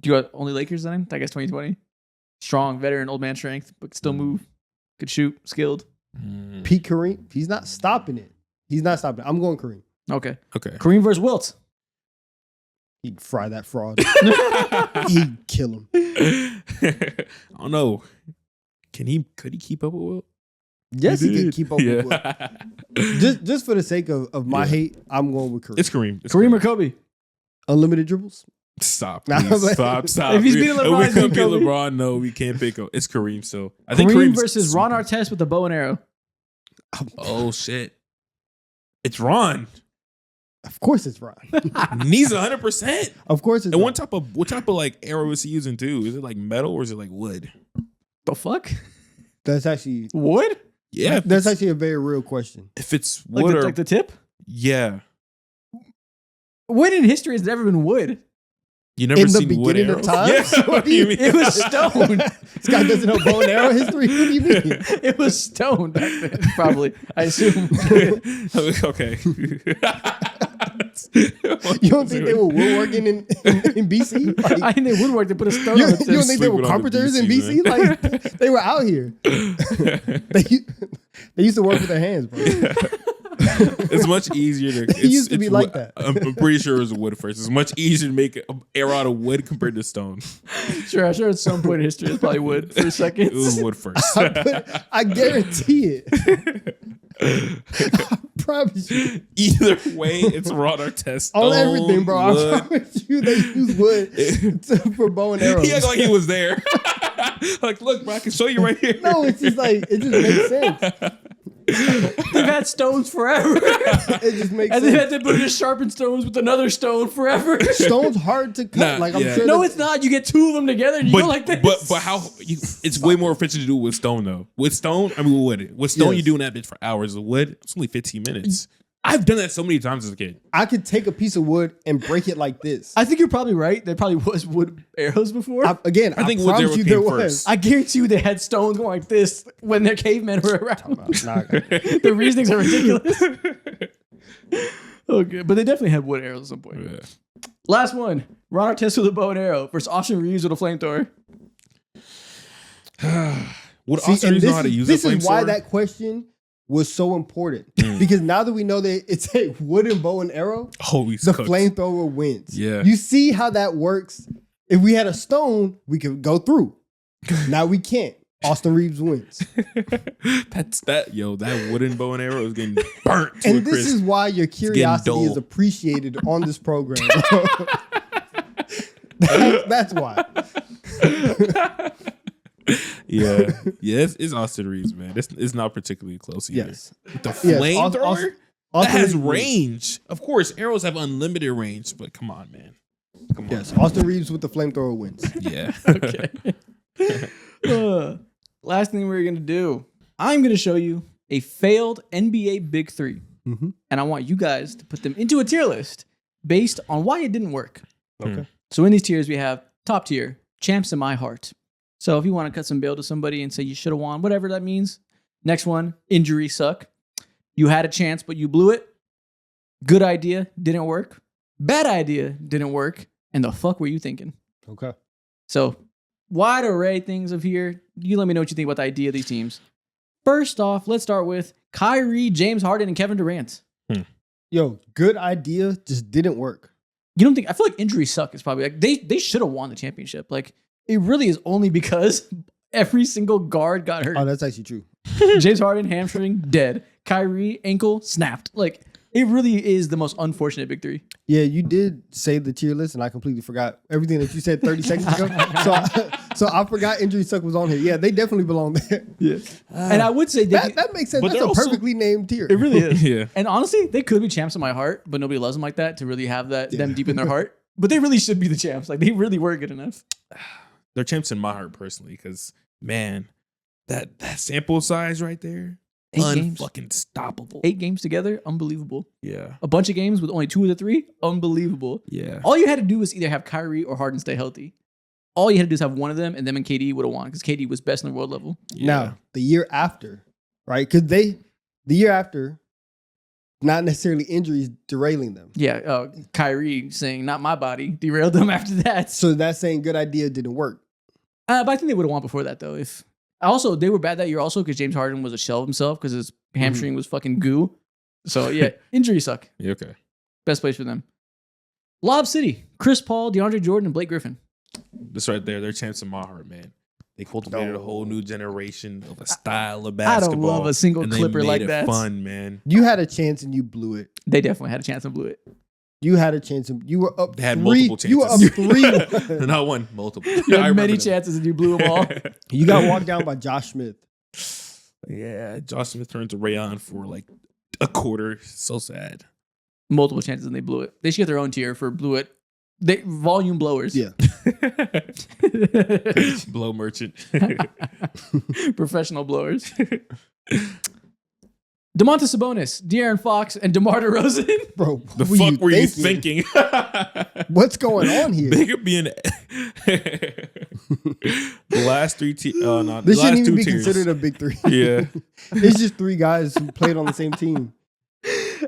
Do you got only Lakers then? I guess 2020. Strong, veteran, old man strength, but could still move. Could shoot, skilled.
Pete Kareem, he's not stopping it. He's not stopping it. I'm going Kareem.
Okay.
Okay.
Kareem versus Wilt.
He'd fry that fraud. He'd kill him.
I don't know. Could he keep up with Wilt?
Yes, he can
did.
keep up with Will. Just for the sake of my
Yeah.
hate, I'm going with Kareem.
It's Kareem. It's
Kareem or Kobe?
Unlimited dribbles.
Stop.
Nah,
Please.
but-
Stop.
If he's
We-
beating LeBron,
we
he's
couldn't beat
beating Kobe.
LeBron. No, we can't pick him. It's Kareem still. I think
Kareem
Kareem's
versus Ron
super-
Artest with a bow and arrow.
Oh shit! It's Ron.
Of course it's Ron.
He's 100%.
Of course it's
And
Ron.
what type of like arrow is he using too? Is it like metal or is it like wood?
The fuck?
That's actually
Wood?
Yeah, if
that's
it's-
actually a very real question.
if it's
Like
wood
the,
or
like the tip?
yeah.
Wood in history has never been wood.
You never
In the
seen wood
beginning
arrows?
of time?
Yeah, what do you mean?
It was stone.
This guy doesn't know bow and arrow history. What do you mean?
It was stone back then, probably. I assume.
Okay.
You don't think they were woodworking in BC? Like,
I think they woodwork to put a stone
you,
on the
you
tip.
don't think they were
Sleeping on the
carpenters in
BC,
BC? Like they were out here. They used to work with their hands, bro.
It's much easier to.
It used to be
it's
like
wood-
that.
I'm pretty sure it was wood first. It's much easier to make an arrow out of wood compared to stone.
Sure, I'm sure at some point in history it's probably wood for seconds.
It was wood first.
I guarantee it. I promise you.
Either way, it's Ron Artest.
On everything, bro. I
Wood.
promise you they use wood for bow and arrows.
He acted like he was there. Like, look, bro, I can show you right here.
No, it's just like it just makes sense.
They've had stones forever.
It just makes
And they had
sense.
to put just sharpen stones with another stone forever.
Stone's hard to cut.
Nah,
like I'm
yeah.
sure.
No,
that-
it's not. You get two of them together and you go like this.
But how? It's way more efficient to do with stone though. With stone, I mean, with stone,
Yes.
you doing that bitch for hours. With wood, it's only 15 minutes. I've done that so many times as a kid.
I could take a piece of wood and break it like this.
I think you're probably right. There probably was wood arrows before.
I think
wood
promise
arrow
you
came
there was.
first.
I guarantee you they had stones going like this when their cavemen were around.
Nah,
The reasonings are ridiculous. Okay, but they definitely had wood arrows at some point.
Yeah.
Last one. Ron Artest with a bow and arrow versus Austin Reeves with a flamethrower.
Would
See,
Austin
and
Reeves know how to use a
this is why
flamethrower?
that question was so important because now that we know that it's a wooden bow and arrow,
Oh, he's
the
cooked.
flamethrower wins.
Yeah.
You see how that works? If we had a stone, we could go through. Now we can't. Austin Reeves wins.
That wooden bow and arrow is getting burnt to a
And this
crisp.
is why your curiosity is
dull.
appreciated on this program. That's why.
Yeah, it's Austin Reeves, man. It's not particularly close either.
Yes.
The
Yes,
flamethrower
Austin
that has
Reeves wins.
range. Of course, arrows have unlimited range, but come on, man. Come on.
Yes, Austin Reeves with the flamethrower wins.
Yeah.
Okay. Last thing we're going to do. I'm going to show you a failed NBA Big Three.
Mm-hmm.
And I want you guys to put them into a tier list based on why it didn't work.
Okay.
So in these tiers, we have top tier, champs in my heart. So if you want to cut some bail to somebody and say you should have won, whatever that means. Next one, injuries suck. You had a chance, but you blew it. Good idea, didn't work. Bad idea, didn't work. And the fuck were you thinking?
Okay.
So wide array things of here. You let me know what you think about the idea of these teams. First off, let's start with Kyrie, James Harden, and Kevin Durant.
Yo, good idea, just didn't work.
You don't think? I feel like injuries suck. It's probably like they should have won the championship. Like it really is only because every single guard got hurt.
Oh, that's actually true.
James Harden hamstring dead. Kyrie ankle snapped. Like it really is the most unfortunate big three.
Yeah, you did say the tier list, and I completely forgot everything that you said 30 seconds ago. So I forgot injury suck was on here. Yeah, they definitely belong there.
Yeah, and I would say
That makes sense.
But
That's
they're
a
also-
perfectly named tier.
it really is.
Yeah.
And honestly, they could be champs in my heart, but nobody loves them like that to really have that them deep in their heart. But they really should be the champs. Like they really were good enough.
They're champs in my heart personally, because man, that sample size right there,
8 games.
unfucking stoppable.
8 games together, unbelievable.
Yeah.
A bunch of games with only 2 of the 3, unbelievable.
Yeah.
All you had to do was either have Kyrie or Harden stay healthy. All you had to do is have one of them, and them and KD would have won because KD was best in the world level.
Yeah.
Now, the year after, right? Because the year after, not necessarily injuries derailing them.
Yeah, Kyrie saying "not my body" derailed them after that.
So that's saying good idea didn't work.
But I think they would have won before that though. If also they were bad that year also because James Harden was a shell of himself because his hamstring was fucking goo. So yeah, injuries suck.
Yeah, okay.
Best place for them. Lob City: Chris Paul, DeAndre Jordan, and Blake Griffin.
This right there, they're champs in my heart, man. They cultivated a whole new generation of a style of
I
basketball.
don't love a single
and they
Clipper
made
like
it
that.
fun, man.
You had a chance and you blew it.
They definitely had a chance and blew it.
You had a chance and you were up
They had
3.
multiple
You were up
chances.
3.
Not one, multiple.
You
I
had
remember
many
them.
chances and you blew them all.
You got walked down by Josh Smith.
Yeah, Josh Smith turned to Rayon for like a quarter. So sad.
Multiple chances and they blew it. They should get their own tier for blew it. They volume blowers.
Yeah.
Blow merchant.
Professional blowers. DeMontis Sabonis, De'Aaron Fox, and DeMar DeRozan.
Bro,
The
what
fuck were you
thinking?
thinking?
What's going on here?
Bigger being the last 3 tiers. No,
This
the last
shouldn't even
2
be
tiers.
considered a big 3.
Yeah.
It's just 3 guys who played on the same team.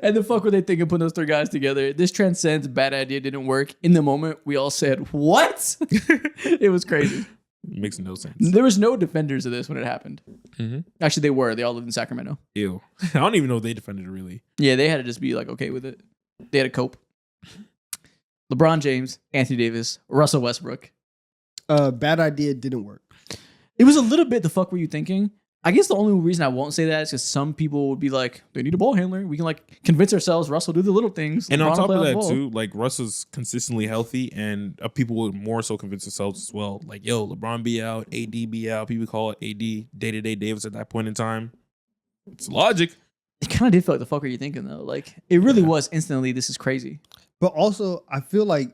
And the fuck were they thinking putting those 3 guys together? This transcends bad idea didn't work. In the moment, we all said, what? It was crazy.
Makes no sense.
There was no defenders of this when it happened.
Mhm.
Actually, they were. They all lived in Sacramento.
Ew. I don't even know if they defended it really.
Yeah, they had to just be like okay with it. They had to cope. LeBron James, Anthony Davis, Russell Westbrook.
Bad idea didn't work.
It was a little bit the fuck were you thinking? I guess the only reason I won't say that is because some people would be like, they need a ball handler. We can like convince ourselves Russell do the little things.
And on
LeBron
top
play
of
the
that
ball.
too, like Russ is consistently healthy, and people would more so convince themselves as well. Like, yo, LeBron be out, AD be out. People call it AD day-to-day Davis at that point in time. It's logic.
It kind of did feel like the fuck are you thinking though? Like it really was instantly. This is crazy.
But also, I feel like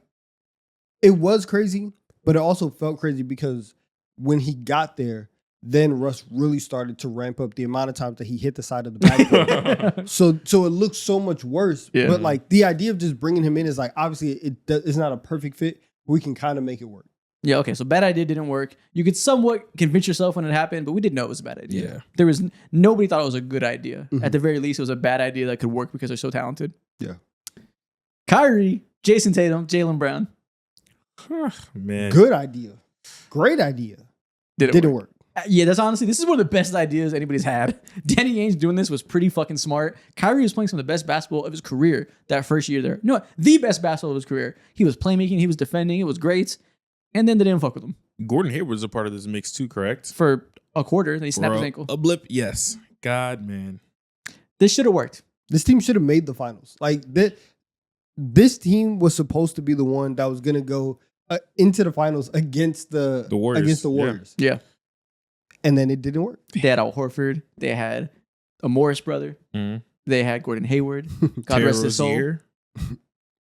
it was crazy, but it also felt crazy because when he got there, then Russ really started to ramp up the amount of times that he hit the side of the backboard. so it looks so much worse.
Yeah.
But like the idea of just bringing him in is like obviously it's not a perfect fit. But we can kind of make it work.
Yeah. Okay. So bad idea didn't work. You could somewhat convince yourself when it happened, but we didn't know it was a bad idea.
Yeah.
There was nobody thought it was a good idea.
Mhm.
At the very least, it was a bad idea that could work because they're so talented.
Yeah.
Kyrie, Jason Tatum, Jaylen Brown.
Man.
Good idea, great idea. Didn't work.
Yeah, that's honestly, this is one of the best ideas anybody's had. Danny Ainge doing this was pretty fucking smart. Kyrie was playing some of the best basketball of his career that first year there. No, the best basketball of his career. He was playmaking, he was defending, it was great. And then they didn't fuck with him
Gordon Hayward's a part of this mix too, correct?
for a quarter. Then he snapped his ankle.
A blip, yes. God, man.
This should have worked.
This team should have made the finals. Like this team was supposed to be the one that was gonna go into the finals against the
Warriors.
Against the
Yeah.
Warriors.
Yeah.
And then it didn't work.
They had Al Horford. They had a Morris brother.
Mhm.
They had Gordon Hayward. God
Terry
rest his soul.
Rozier.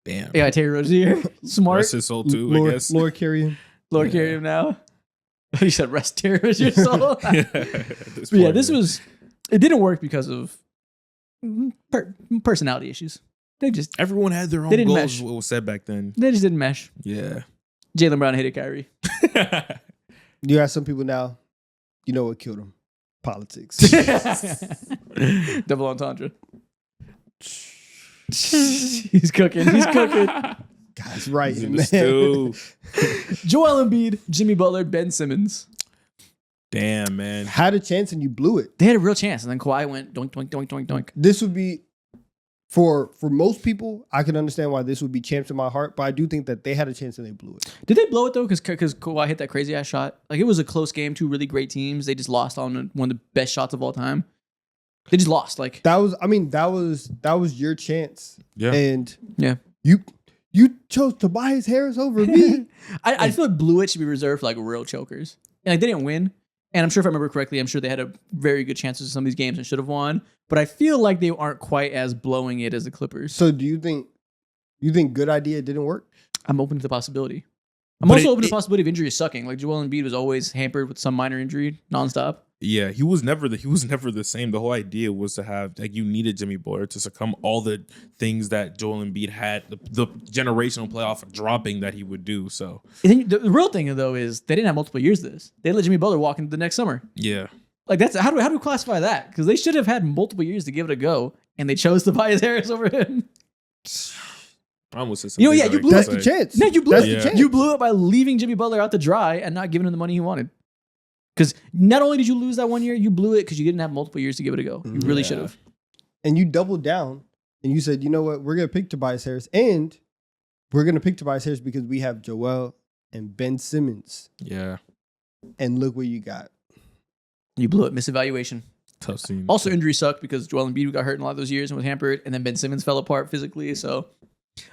Damn.
They got Terry Rozier. Smart.
Rest his soul too, I guess.
Lord carry him.
Lord
Yeah.
carry him now. You said rest Terry Rozier's soul.
At this
But yeah,
point,
this
man.
was, it didn't work because of personality issues. They just
Everyone had their own
They didn't
goals,
mesh.
is what was said back then.
didn't mesh.
Yeah.
Jaylen Brown hated Kyrie.
You have some people now, you know what killed them? Politics.
Double entendre. He's cooking. He's cooking.
Guys, right.
He's in
man.
the stew.
Joel Embiid, Jimmy Butler, Ben Simmons.
Damn, man.
Had a chance and you blew it.
They had a real chance, and then Kawhi went doink, doink, doink, doink, doink.
This would be for most people, I can understand why this would be champs in my heart, but I do think that they had a chance and they blew it.
Did they blow it though? Because Kawhi hit that crazy ass shot. Like it was a close game. Two really great teams. They just lost on one of the best shots of all time. They just lost. Like
That was your chance.
Yeah.
And
yeah.
you chose Tobias Harris over me.
I feel like blew it should be reserved for like real chokers. And like they didn't win. And I'm sure if I remember correctly, I'm sure they had a very good chances in some of these games and should have won. But I feel like they aren't quite as blowing it as the Clippers.
So do you think good idea didn't work?
I'm open to the possibility. I'm
But
also open to the possibility of injuries sucking. Like Joel Embiid was always hampered with some minor injury nonstop.
Yeah, he was never the same. The whole idea was to have like you needed Jimmy Butler to succumb all the things that Joel Embiid had, the generational playoff dropping that he would do. So
And then the real thing though is they didn't have multiple years of this. They let Jimmy Butler walk into the next summer.
yeah,
Like that's how do we classify that? Because they should have had multiple years to give it a go, and they chose Tobias Harris over him.
I almost said
You know,
something
yeah,
like
you blew
That's
that.
the chance.
No, you blew
That's
it.
the
Yeah.
chance.
You blew it by leaving Jimmy Butler out to dry and not giving him the money he wanted. Because not only did you lose that 1 year, you blew it because you didn't have multiple years to give it a go. You really
Yeah.
should have.
And you doubled down and you said, you know what, we're gonna pick Tobias Harris, and we're gonna pick Tobias Harris because we have Joel and Ben Simmons.
Yeah,
And look what you got.
You blew it. Misevaluation.
tough scene.
Also, injuries sucked because Joel Embiid got hurt in a lot of those years and was hampered, and then Ben Simmons fell apart physically. So,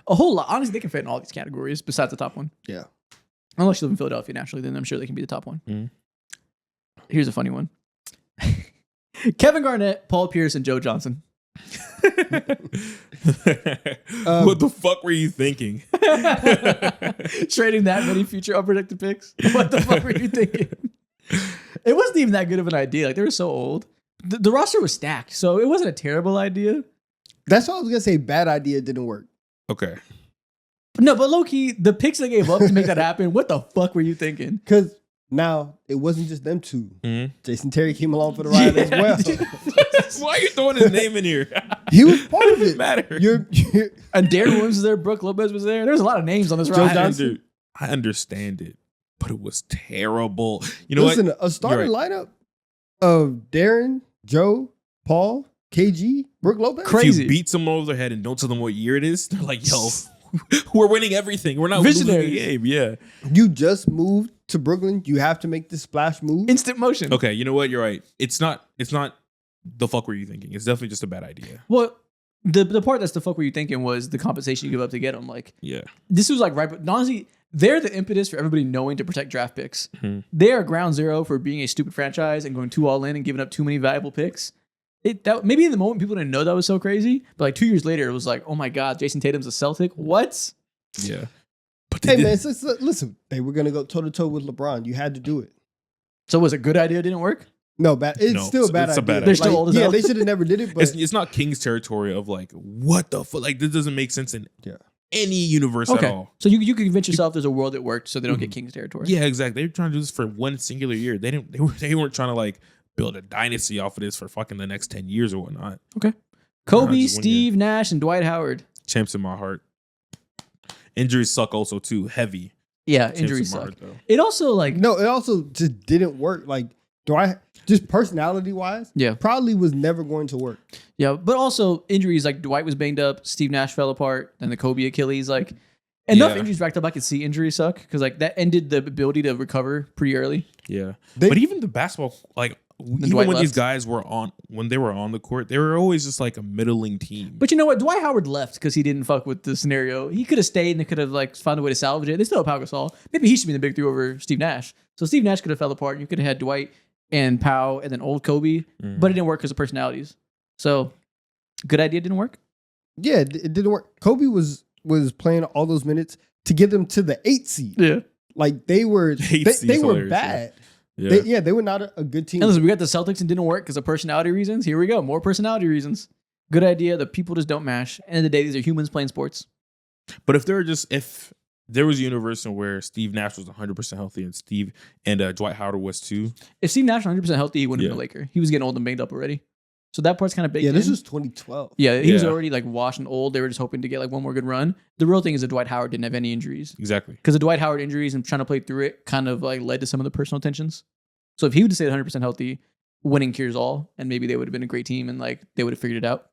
a whole lot. Honestly, they can fit in all these categories besides the top one.
Yeah.
Unless you live in Philadelphia naturally, then I'm sure they can be the top one.
Mhm.
Here's a funny one. Kevin Garnett, Paul Pierce, and Joe Johnson.
What the fuck were you thinking?
Trading that many future unprotected picks? What the fuck were you thinking? It wasn't even that good of an idea. Like, they were so old. The roster was stacked, so it wasn't a terrible idea.
That's what I was gonna say. Bad idea didn't work.
Okay,
No, but low-key, the picks they gave up to make that happen, what the fuck were you thinking?
Because now it wasn't just them two.
Mhm.
Jason Terry came along for the ride as well.
why are you throwing his name in here?
He was part of
Doesn't
it.
matter.
You're
And Darren Williams was there, Brooke Lopez was there. There's a lot of names on this
Joe
ride.
Johnson?
I understand it, but it was terrible. You know
listen,
what?
a starting
You're
lineup of Darren, Joe, Paul, KG, Brooke Lopez.
Cra-
If
crazy.
you beat someone over the head and don't tell them what year it is, they're like, yo, we're winning everything. We're not
Visionaries.
losing the game. Yeah.
You just moved to Brooklyn. You have to make this splash move.
Instant motion.
Okay, you know what? You're right. It's not the fuck were you thinking? It's definitely just a bad idea.
Well, the part that's the fuck were you thinking was the compensation you give up to get them. Like,
Yeah.
this was like right, but honestly, they're the impetus for everybody knowing to protect draft picks.
Mhm.
They are ground zero for being a stupid franchise and going too all in and giving up too many valuable picks. Maybe in the moment people didn't know that was so crazy, but like 2 years later, it was like, oh my god, Jason Tatum's a Celtic. What?
Yeah. But they
Hey
did-
man, listen. They were gonna go toe to toe with LeBron. You had to do it.
So was it a good idea? Didn't work.
No, bad. It's
No,
still a bad
it's a
idea.
bad idea.
They're still old as
Yeah,
hell.
they should have never did it. But
it's not King's territory of like, what the fuck? Like, this doesn't make sense in
Yeah.
any universe at
Okay,
all.
so you can convince yourself there's a world that worked, so they don't get King's territory.
Yeah, exactly. They were trying to do this for one singular year. They weren't trying to like build a dynasty off of this for fucking the next 10 years or whatnot.
Kobe,
just 1 year.
Steve Nash, and Dwight Howard.
Champs in my heart. Injuries suck also too. Heavy.
Yeah,
Champs
injuries
in my
suck.
heart, though.
It also like
no, it also just didn't work. Like, just personality wise,
Yeah.
probably was never going to work.
yeah, but also injuries like Dwight was banged up, Steve Nash fell apart, then the Kobe Achilles. Like enough
Yeah.
injuries racked up, I could see injuries suck because like that ended the ability to recover pretty early.
Yeah.
They-
But even the basketball, like even
Dwight
when these
left.
guys were on the court, they were always just like a middling team.
But you know what? Dwight Howard left because he didn't fuck with the scenario. He could have stayed and they could have like found a way to salvage it. They still have Pau Gasol. Maybe he should be the big three over Steve Nash. So Steve Nash could have fell apart. You could have had Dwight and Pau and then old Kobe, but it didn't work because of personalities. So good idea didn't work.
Yeah, it didn't work. Kobe was playing all those minutes to get them to the 8th seed.
Yeah.
Like they were,
The 8th
they
seed's
were
hilarious,
bad.
Yeah.
They were not a good team.
And listen, we got the Celtics and didn't work because of personality reasons. Here we go. More personality reasons. Good idea. The people just don't mash. End of the day, these are humans playing sports.
But if there was a universe in where Steve Nash was 100% healthy and Dwight Howard was too.
If Steve Nash was 100% healthy, he wouldn't have
Yeah.
been a Laker. He was getting old and banged up already. So that part's kind of baked
Yeah, this
in.
was 2012.
Yeah, he was
Yeah.
already like washed and old. They were just hoping to get like one more good run. The real thing is that Dwight Howard didn't have any injuries
Exactly.
because the Dwight Howard injuries and trying to play through it kind of like led to some of the personal tensions. So if he would have stayed 100% healthy, winning cures all, and maybe they would have been a great team and like they would have figured it out.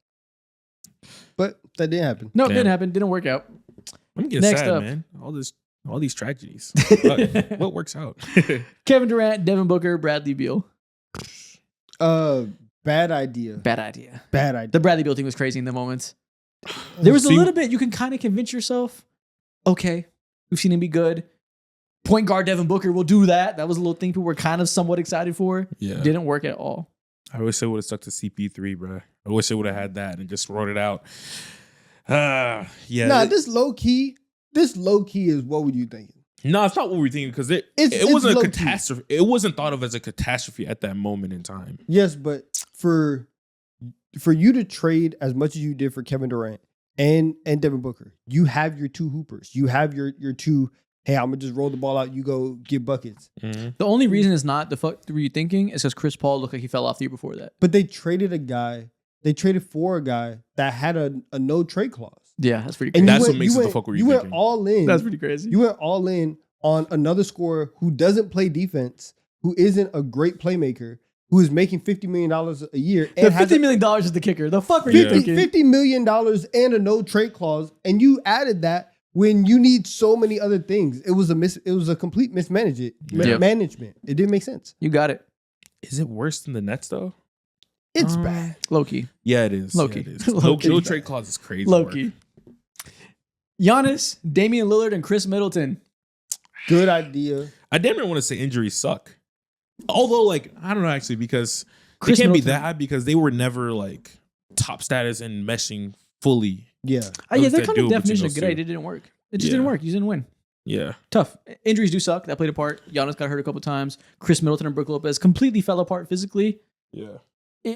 But that didn't happen.
No, it
Damn.
didn't happen. Didn't work out.
I'm getting
Next
sad,
up.
man. All these tragedies. What works out?
Kevin Durant, Devin Booker, Bradley Beal.
Bad idea.
Bad idea.
Bad idea.
The Bradley Beal thing was crazy in the moments. There was a
See-
little bit you can kind of convince yourself, okay, we've seen him be good. Point guard Devin Booker will do that. That was a little thing people were kind of somewhat excited for.
Yeah.
Didn't work at all.
I wish they would have stuck to CP3, bro. I wish they would have had that and just wrote it out. Yeah.
Nah, this low key is what were you thinking?
No, it's not what we're thinking because it
It's
wasn't a
low-key.
catastrophe. It wasn't thought of as a catastrophe at that moment in time.
Yes, but for you to trade as much as you did for Kevin Durant and Devin Booker, you have your two hoopers. You have your two, hey, I'm gonna just roll the ball out, you go get buckets.
The only reason it's not the fuck were you thinking is because Chris Paul looked like he fell off the year before that.
But they traded for a guy that had a no trade clause.
Yeah, that's pretty
And
crazy.
That's what makes it the fuck were you
went
thinking?
all in.
That's pretty crazy.
You went all in on another scorer who doesn't play defense, who isn't a great playmaker, who is making $50 million a year.
the
And has
$50 million is the kicker. The fuck were you
Yeah.
thinking?
$50 million and a no trade clause, and you added that when you need so many other things. It was a complete mismanagement.
Yep.
Management. It didn't make sense.
You got it.
Is it worse than the Nets though?
It's bad.
Low key.
Yeah, it is.
Low-key.
Yeah, it is.
Low-key.
No trade clause is crazy.
Low
work.
key. Giannis, Damian Lillard, and Chris Middleton.
Good idea.
I damn near want to say injuries suck. Although, like, I don't know actually because
Chris
they can't be
Middleton.
that high because they were never like top status and meshing fully.
Yeah.
Yeah,
Those
their
that
kind
do
of
it between
definition of
those
good
two.
idea didn't work. It just
Yeah.
didn't work. You didn't win.
Yeah.
Tough. Injuries do suck. That played a part. Giannis got hurt a couple times. Chris Middleton and Brook Lopez completely fell apart physically.
Yeah.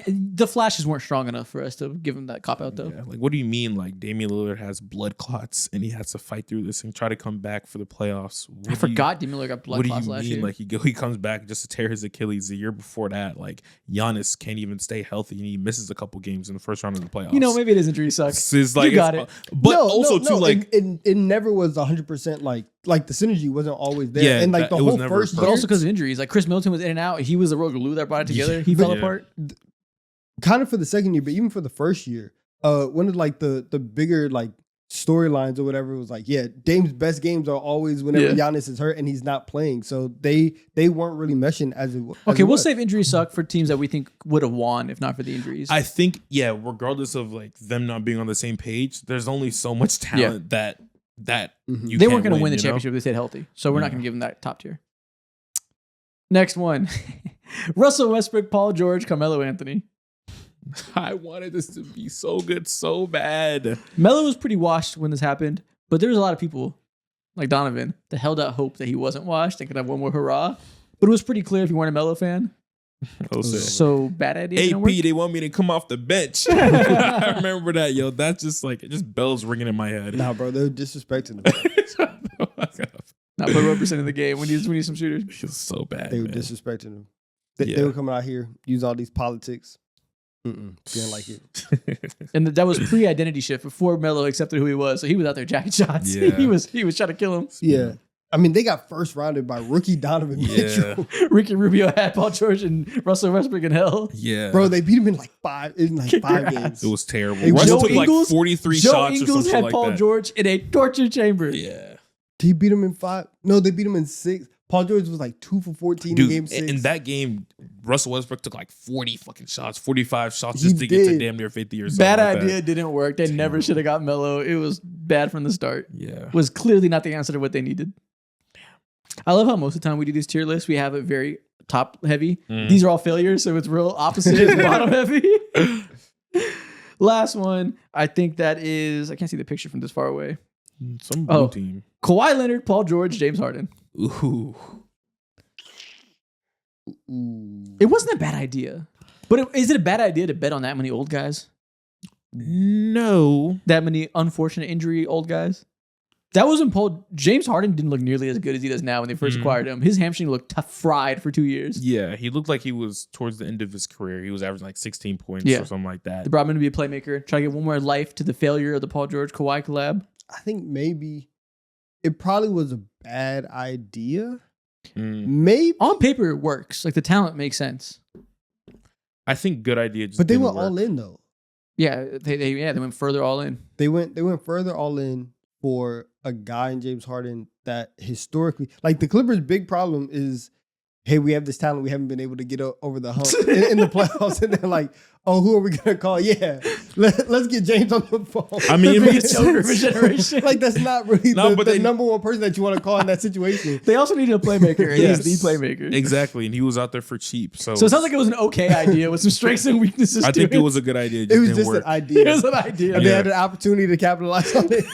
The flashes weren't strong enough for us to give him that cop out though.
Yeah. Like, what do you mean? Like, Damian Lillard has blood clots and he has to fight through this and try to come back for the playoffs.
I forgot Damian Lillard got blood
What do
clots
you
last
mean?
year.
Like, he comes back just to tear his Achilles the year before that. Like, Giannis can't even stay healthy and he misses a couple games in the first round of the playoffs.
you know, maybe it is injury suck.
It's like,
You got it.
But also, too, like,
it never was 100% like the synergy wasn't always there.
Yeah,
and like
that-
the
it was
whole
never
first
perfect.
But
year,
also because of injuries. Like Chris Middleton was in and out. He was the real glue that brought it together. He fell
Yeah.
apart.
kind of for the second year, but even for the first year, one of like the bigger like storylines or whatever was like, yeah, Dame's best games are always whenever
Yeah.
Giannis is hurt and he's not playing. So they weren't really meshing as it was.
Okay, we'll save injuries suck for teams that we think would have won if not for the injuries.
I think, yeah, regardless of like them not being on the same page, there's only so much talent that
Mhm.
you
they
can't
weren't going to win the
you know?
championship if they stayed healthy. So we're not
Yeah.
going to give them that top tier. Next one. Russell Westbrook, Paul George, Carmelo Anthony.
I wanted this to be so good, so bad.
Melo was pretty washed when this happened, but there was a lot of people like Donovan that held out hope that he wasn't washed and could have one more hurrah. But it was pretty clear if you weren't a Melo fan. So bad idea. didn't work.
AP, they want me to come off the bench. I remember that, yo. That's just like just bells ringing in my head.
Nah, bro, they're disrespecting him.
Not put representing the game. We need some shooters.
It feels so bad.
They were
man.
disrespecting him. They
Yeah.
were coming out here, use all these politics. Didn't like it.
And that was pre-identity shift before Melo accepted who he was. So he was out there jacking shots.
Yeah.
he was trying to kill him.
Yeah. I mean, they got first rounded by rookie Donovan
Yeah.
Mitchell.
Ricky Rubio had Paul George and Russell Westbrook in hell.
Yeah.
Bro, they beat him in like five
Kick
five
your
games.
It was terrible.
Hey,
Russell
Joe
took like
Ingles-
43
Joe
shots or
Ingles
something
had
like
Paul
that.
George in a torture chamber.
Yeah.
He beat him in five. No, they beat him in six. Paul George was like 2 for 14 in
Dude,
game six.
in that game, Russell Westbrook took like 40 fucking shots, 45 shots
He
just to get to
did.
damn near 50 or something.
Bad
like
idea
that.
didn't work. They never should have got Melo. It was bad from the start.
Yeah.
Was clearly not the answer to what they needed. I love how most of the time we do these tier lists, we have it very top heavy.
Mm.
These are all failures, so it's real opposite. It's bottom heavy. Last one, I think that is, I can't see the picture from this far away.
Some blue
Oh.
team.
Kawhi Leonard, Paul George, James Harden.
Ooh.
Ooh.
It wasn't a bad idea. But is it a bad idea to bet on that many old guys?
No.
That many unfortunate injury old guys? That wasn't Paul. James Harden didn't look nearly as good as he does now when they first
Mhm.
acquired him. His hamstring looked fried for 2 years.
Yeah, he looked like he was towards the end of his career. He was averaging like 16 points
Yeah.
or something like that.
They brought him in to be a playmaker, try to get one more life to the failure of the Paul George Kawhi collab.
I think maybe it probably was a bad idea.
Mm.
Maybe.
On paper, it works. Like the talent makes sense.
I think good idea. Just
But they
didn't
went
work.
all in though.
Yeah, they went further all in.
They went further all in for a guy in James Harden that historically, like the Clippers' big problem is, hey, we have this talent, we haven't been able to get over the hump in the playoffs, and they're like, oh, who are we gonna call? Yeah, let's get James on the phone.
I mean, it makes
Joker
sense.
generation.
Like that's not really
No, but
the
they-
number one person that you want to call in that situation.
They also needed a playmaker, and
Yes.
he's the playmaker.
Exactly, and he was out there for cheap. So
So it sounds like it was an okay idea with some strengths and weaknesses.
I
to
think it was a good idea. It
It was
didn't
just
work.
an idea.
It was an idea.
And they
Yeah.
had an opportunity to capitalize on it.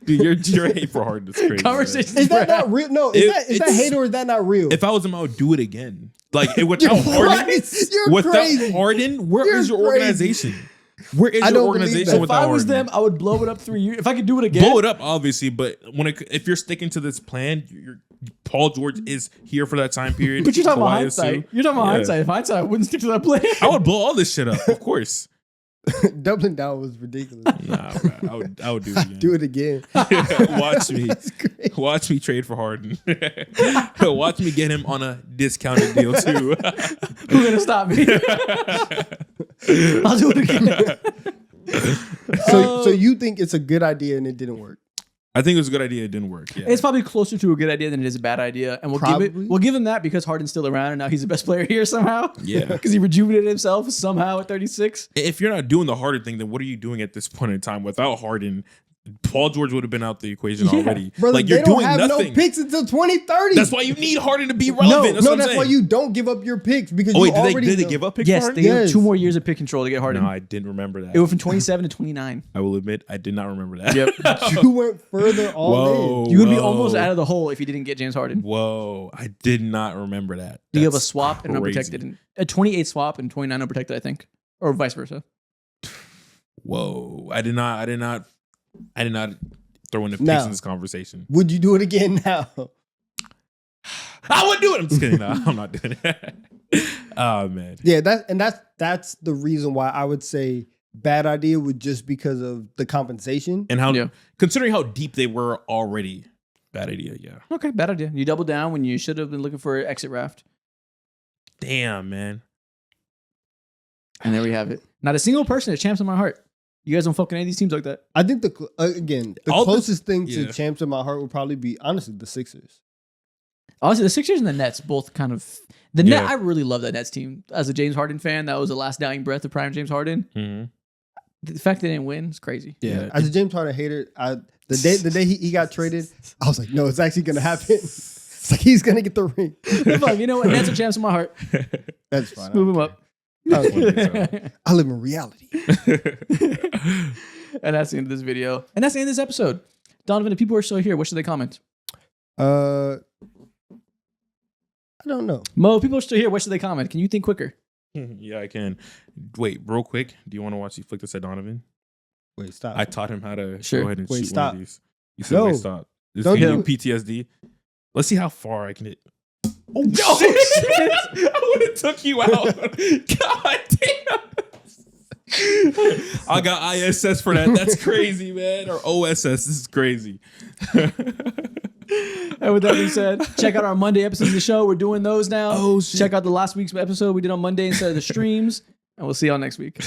Dude, your hate for Harden is crazy. man.
Conversations.
Is that not real? No, is that
it's-
hate or is that not real?
If I was him, I would do it again. Like
You're
without Harden,
crazy. You're
without
crazy.
Harden, where is
You're
your
crazy.
organization? Where is
I
your
don't believe
organization
that.
If
without
I was
Harden?
them, I would blow it up 3 years. If I could do it again,
Blow it up, obviously, but if you're sticking to this plan, Paul George is here for that time period.
But you're talking about
Kawhi is
hindsight.
too.
You're talking about
Yeah.
hindsight. If hindsight, I wouldn't stick to that plan.
I would blow all this shit up, of course.
Doubling down was ridiculous.
Nah, bro, I would do it again.
Do it again.
Watch me.
That's great.
Watch me trade for Harden. Watch me get him on a discounted deal too.
Who's gonna stop me? I'll do it again.
So you think it's a good idea and it didn't work?
I think it was a good idea. It didn't work. Yeah.
It's probably closer to a good idea than it is a bad idea, and
Probably.
we'll give him that because Harden's still around and now he's the best player here somehow.
Yeah.
because he rejuvenated himself somehow at 36.
If you're not doing the Harden thing, then what are you doing at this point in time? Without Harden, Paul George would have been out the equation
Yeah.
already.
Brother,
like you're
they don't
doing
have
nothing.
no picks until 2030.
That's why you need Harden to be relevant.
No,
what I'm
that's why
saying.
you don't give up your picks because
Oh
you
wait,
already
did they
know.
give up picks
Yes,
for
they
Harden?
have
Yes.
2 more years of pick control to get Harden.
No, I didn't remember that.
It went from 27 to 29.
I will admit, I did not remember that.
Yep.
You went further all
Whoa.
in.
You would be
Whoa.
almost out of the hole if you didn't get James Harden.
Whoa, I did not remember that.
You have a
That's
swap and
crazy.
unprotected, and a 28 swap and 29 unprotected, I think, or vice versa.
Whoa, I did not throw in the picks
Now.
in this conversation.
Would you do it again now?
I would do it. I'm just kidding. No, I'm not doing it. Oh man.
Yeah, that's the reason why I would say bad idea would just because of the compensation.
And how,
Yeah.
considering how deep they were already, bad idea. Yeah.
Okay, bad idea. You double down when you should have been looking for an exit raft.
Damn, man.
And there we have it. Not a single person is champs in my heart. You guys don't fuck with any of these teams like that.
I think the
All this-
closest thing to
yeah.
champs in my heart would probably be honestly the Sixers.
Honestly, the Sixers and the Nets both kind of the
Yeah.
net. I really love that Nets team. As a James Harden fan, that was the last dying breath of prime James Harden.
Mm-hmm.
The fact they didn't win is crazy.
Yeah.
As a James Harden hater, the day he got traded, I was like, no, it's actually gonna happen. It's like he's gonna get the ring.
Fuck, you know what? Nets are champs in my heart.
That's fine.
Move them up.
I live in reality.
And that's the end of this video. And that's the end of this episode. Donovan, if people are still here, what should they comment?
I don't know.
Mo, if people are still here, what should they comment? Can you think quicker?
Yeah, I can. Wait, real quick. Do you want to watch you flick this at Donovan?
Wait, stop.
I taught him how to
Sure.
go ahead and
Wait,
shoot
stop.
one of these. You said,
No.
wait, stop. This
Don't
giving
do
you PTSD. Let's see how far I can hit.
Oh,
No, shit. I would have took you out. God damn. I got ISS for that. That's crazy, man. Or OSS. This is crazy.
And with that being said, check out our Monday episodes of the show. We're doing those now.
Oh, shit.
Check out the last week's episode we did on Monday instead of the streams. And we'll see y'all next week.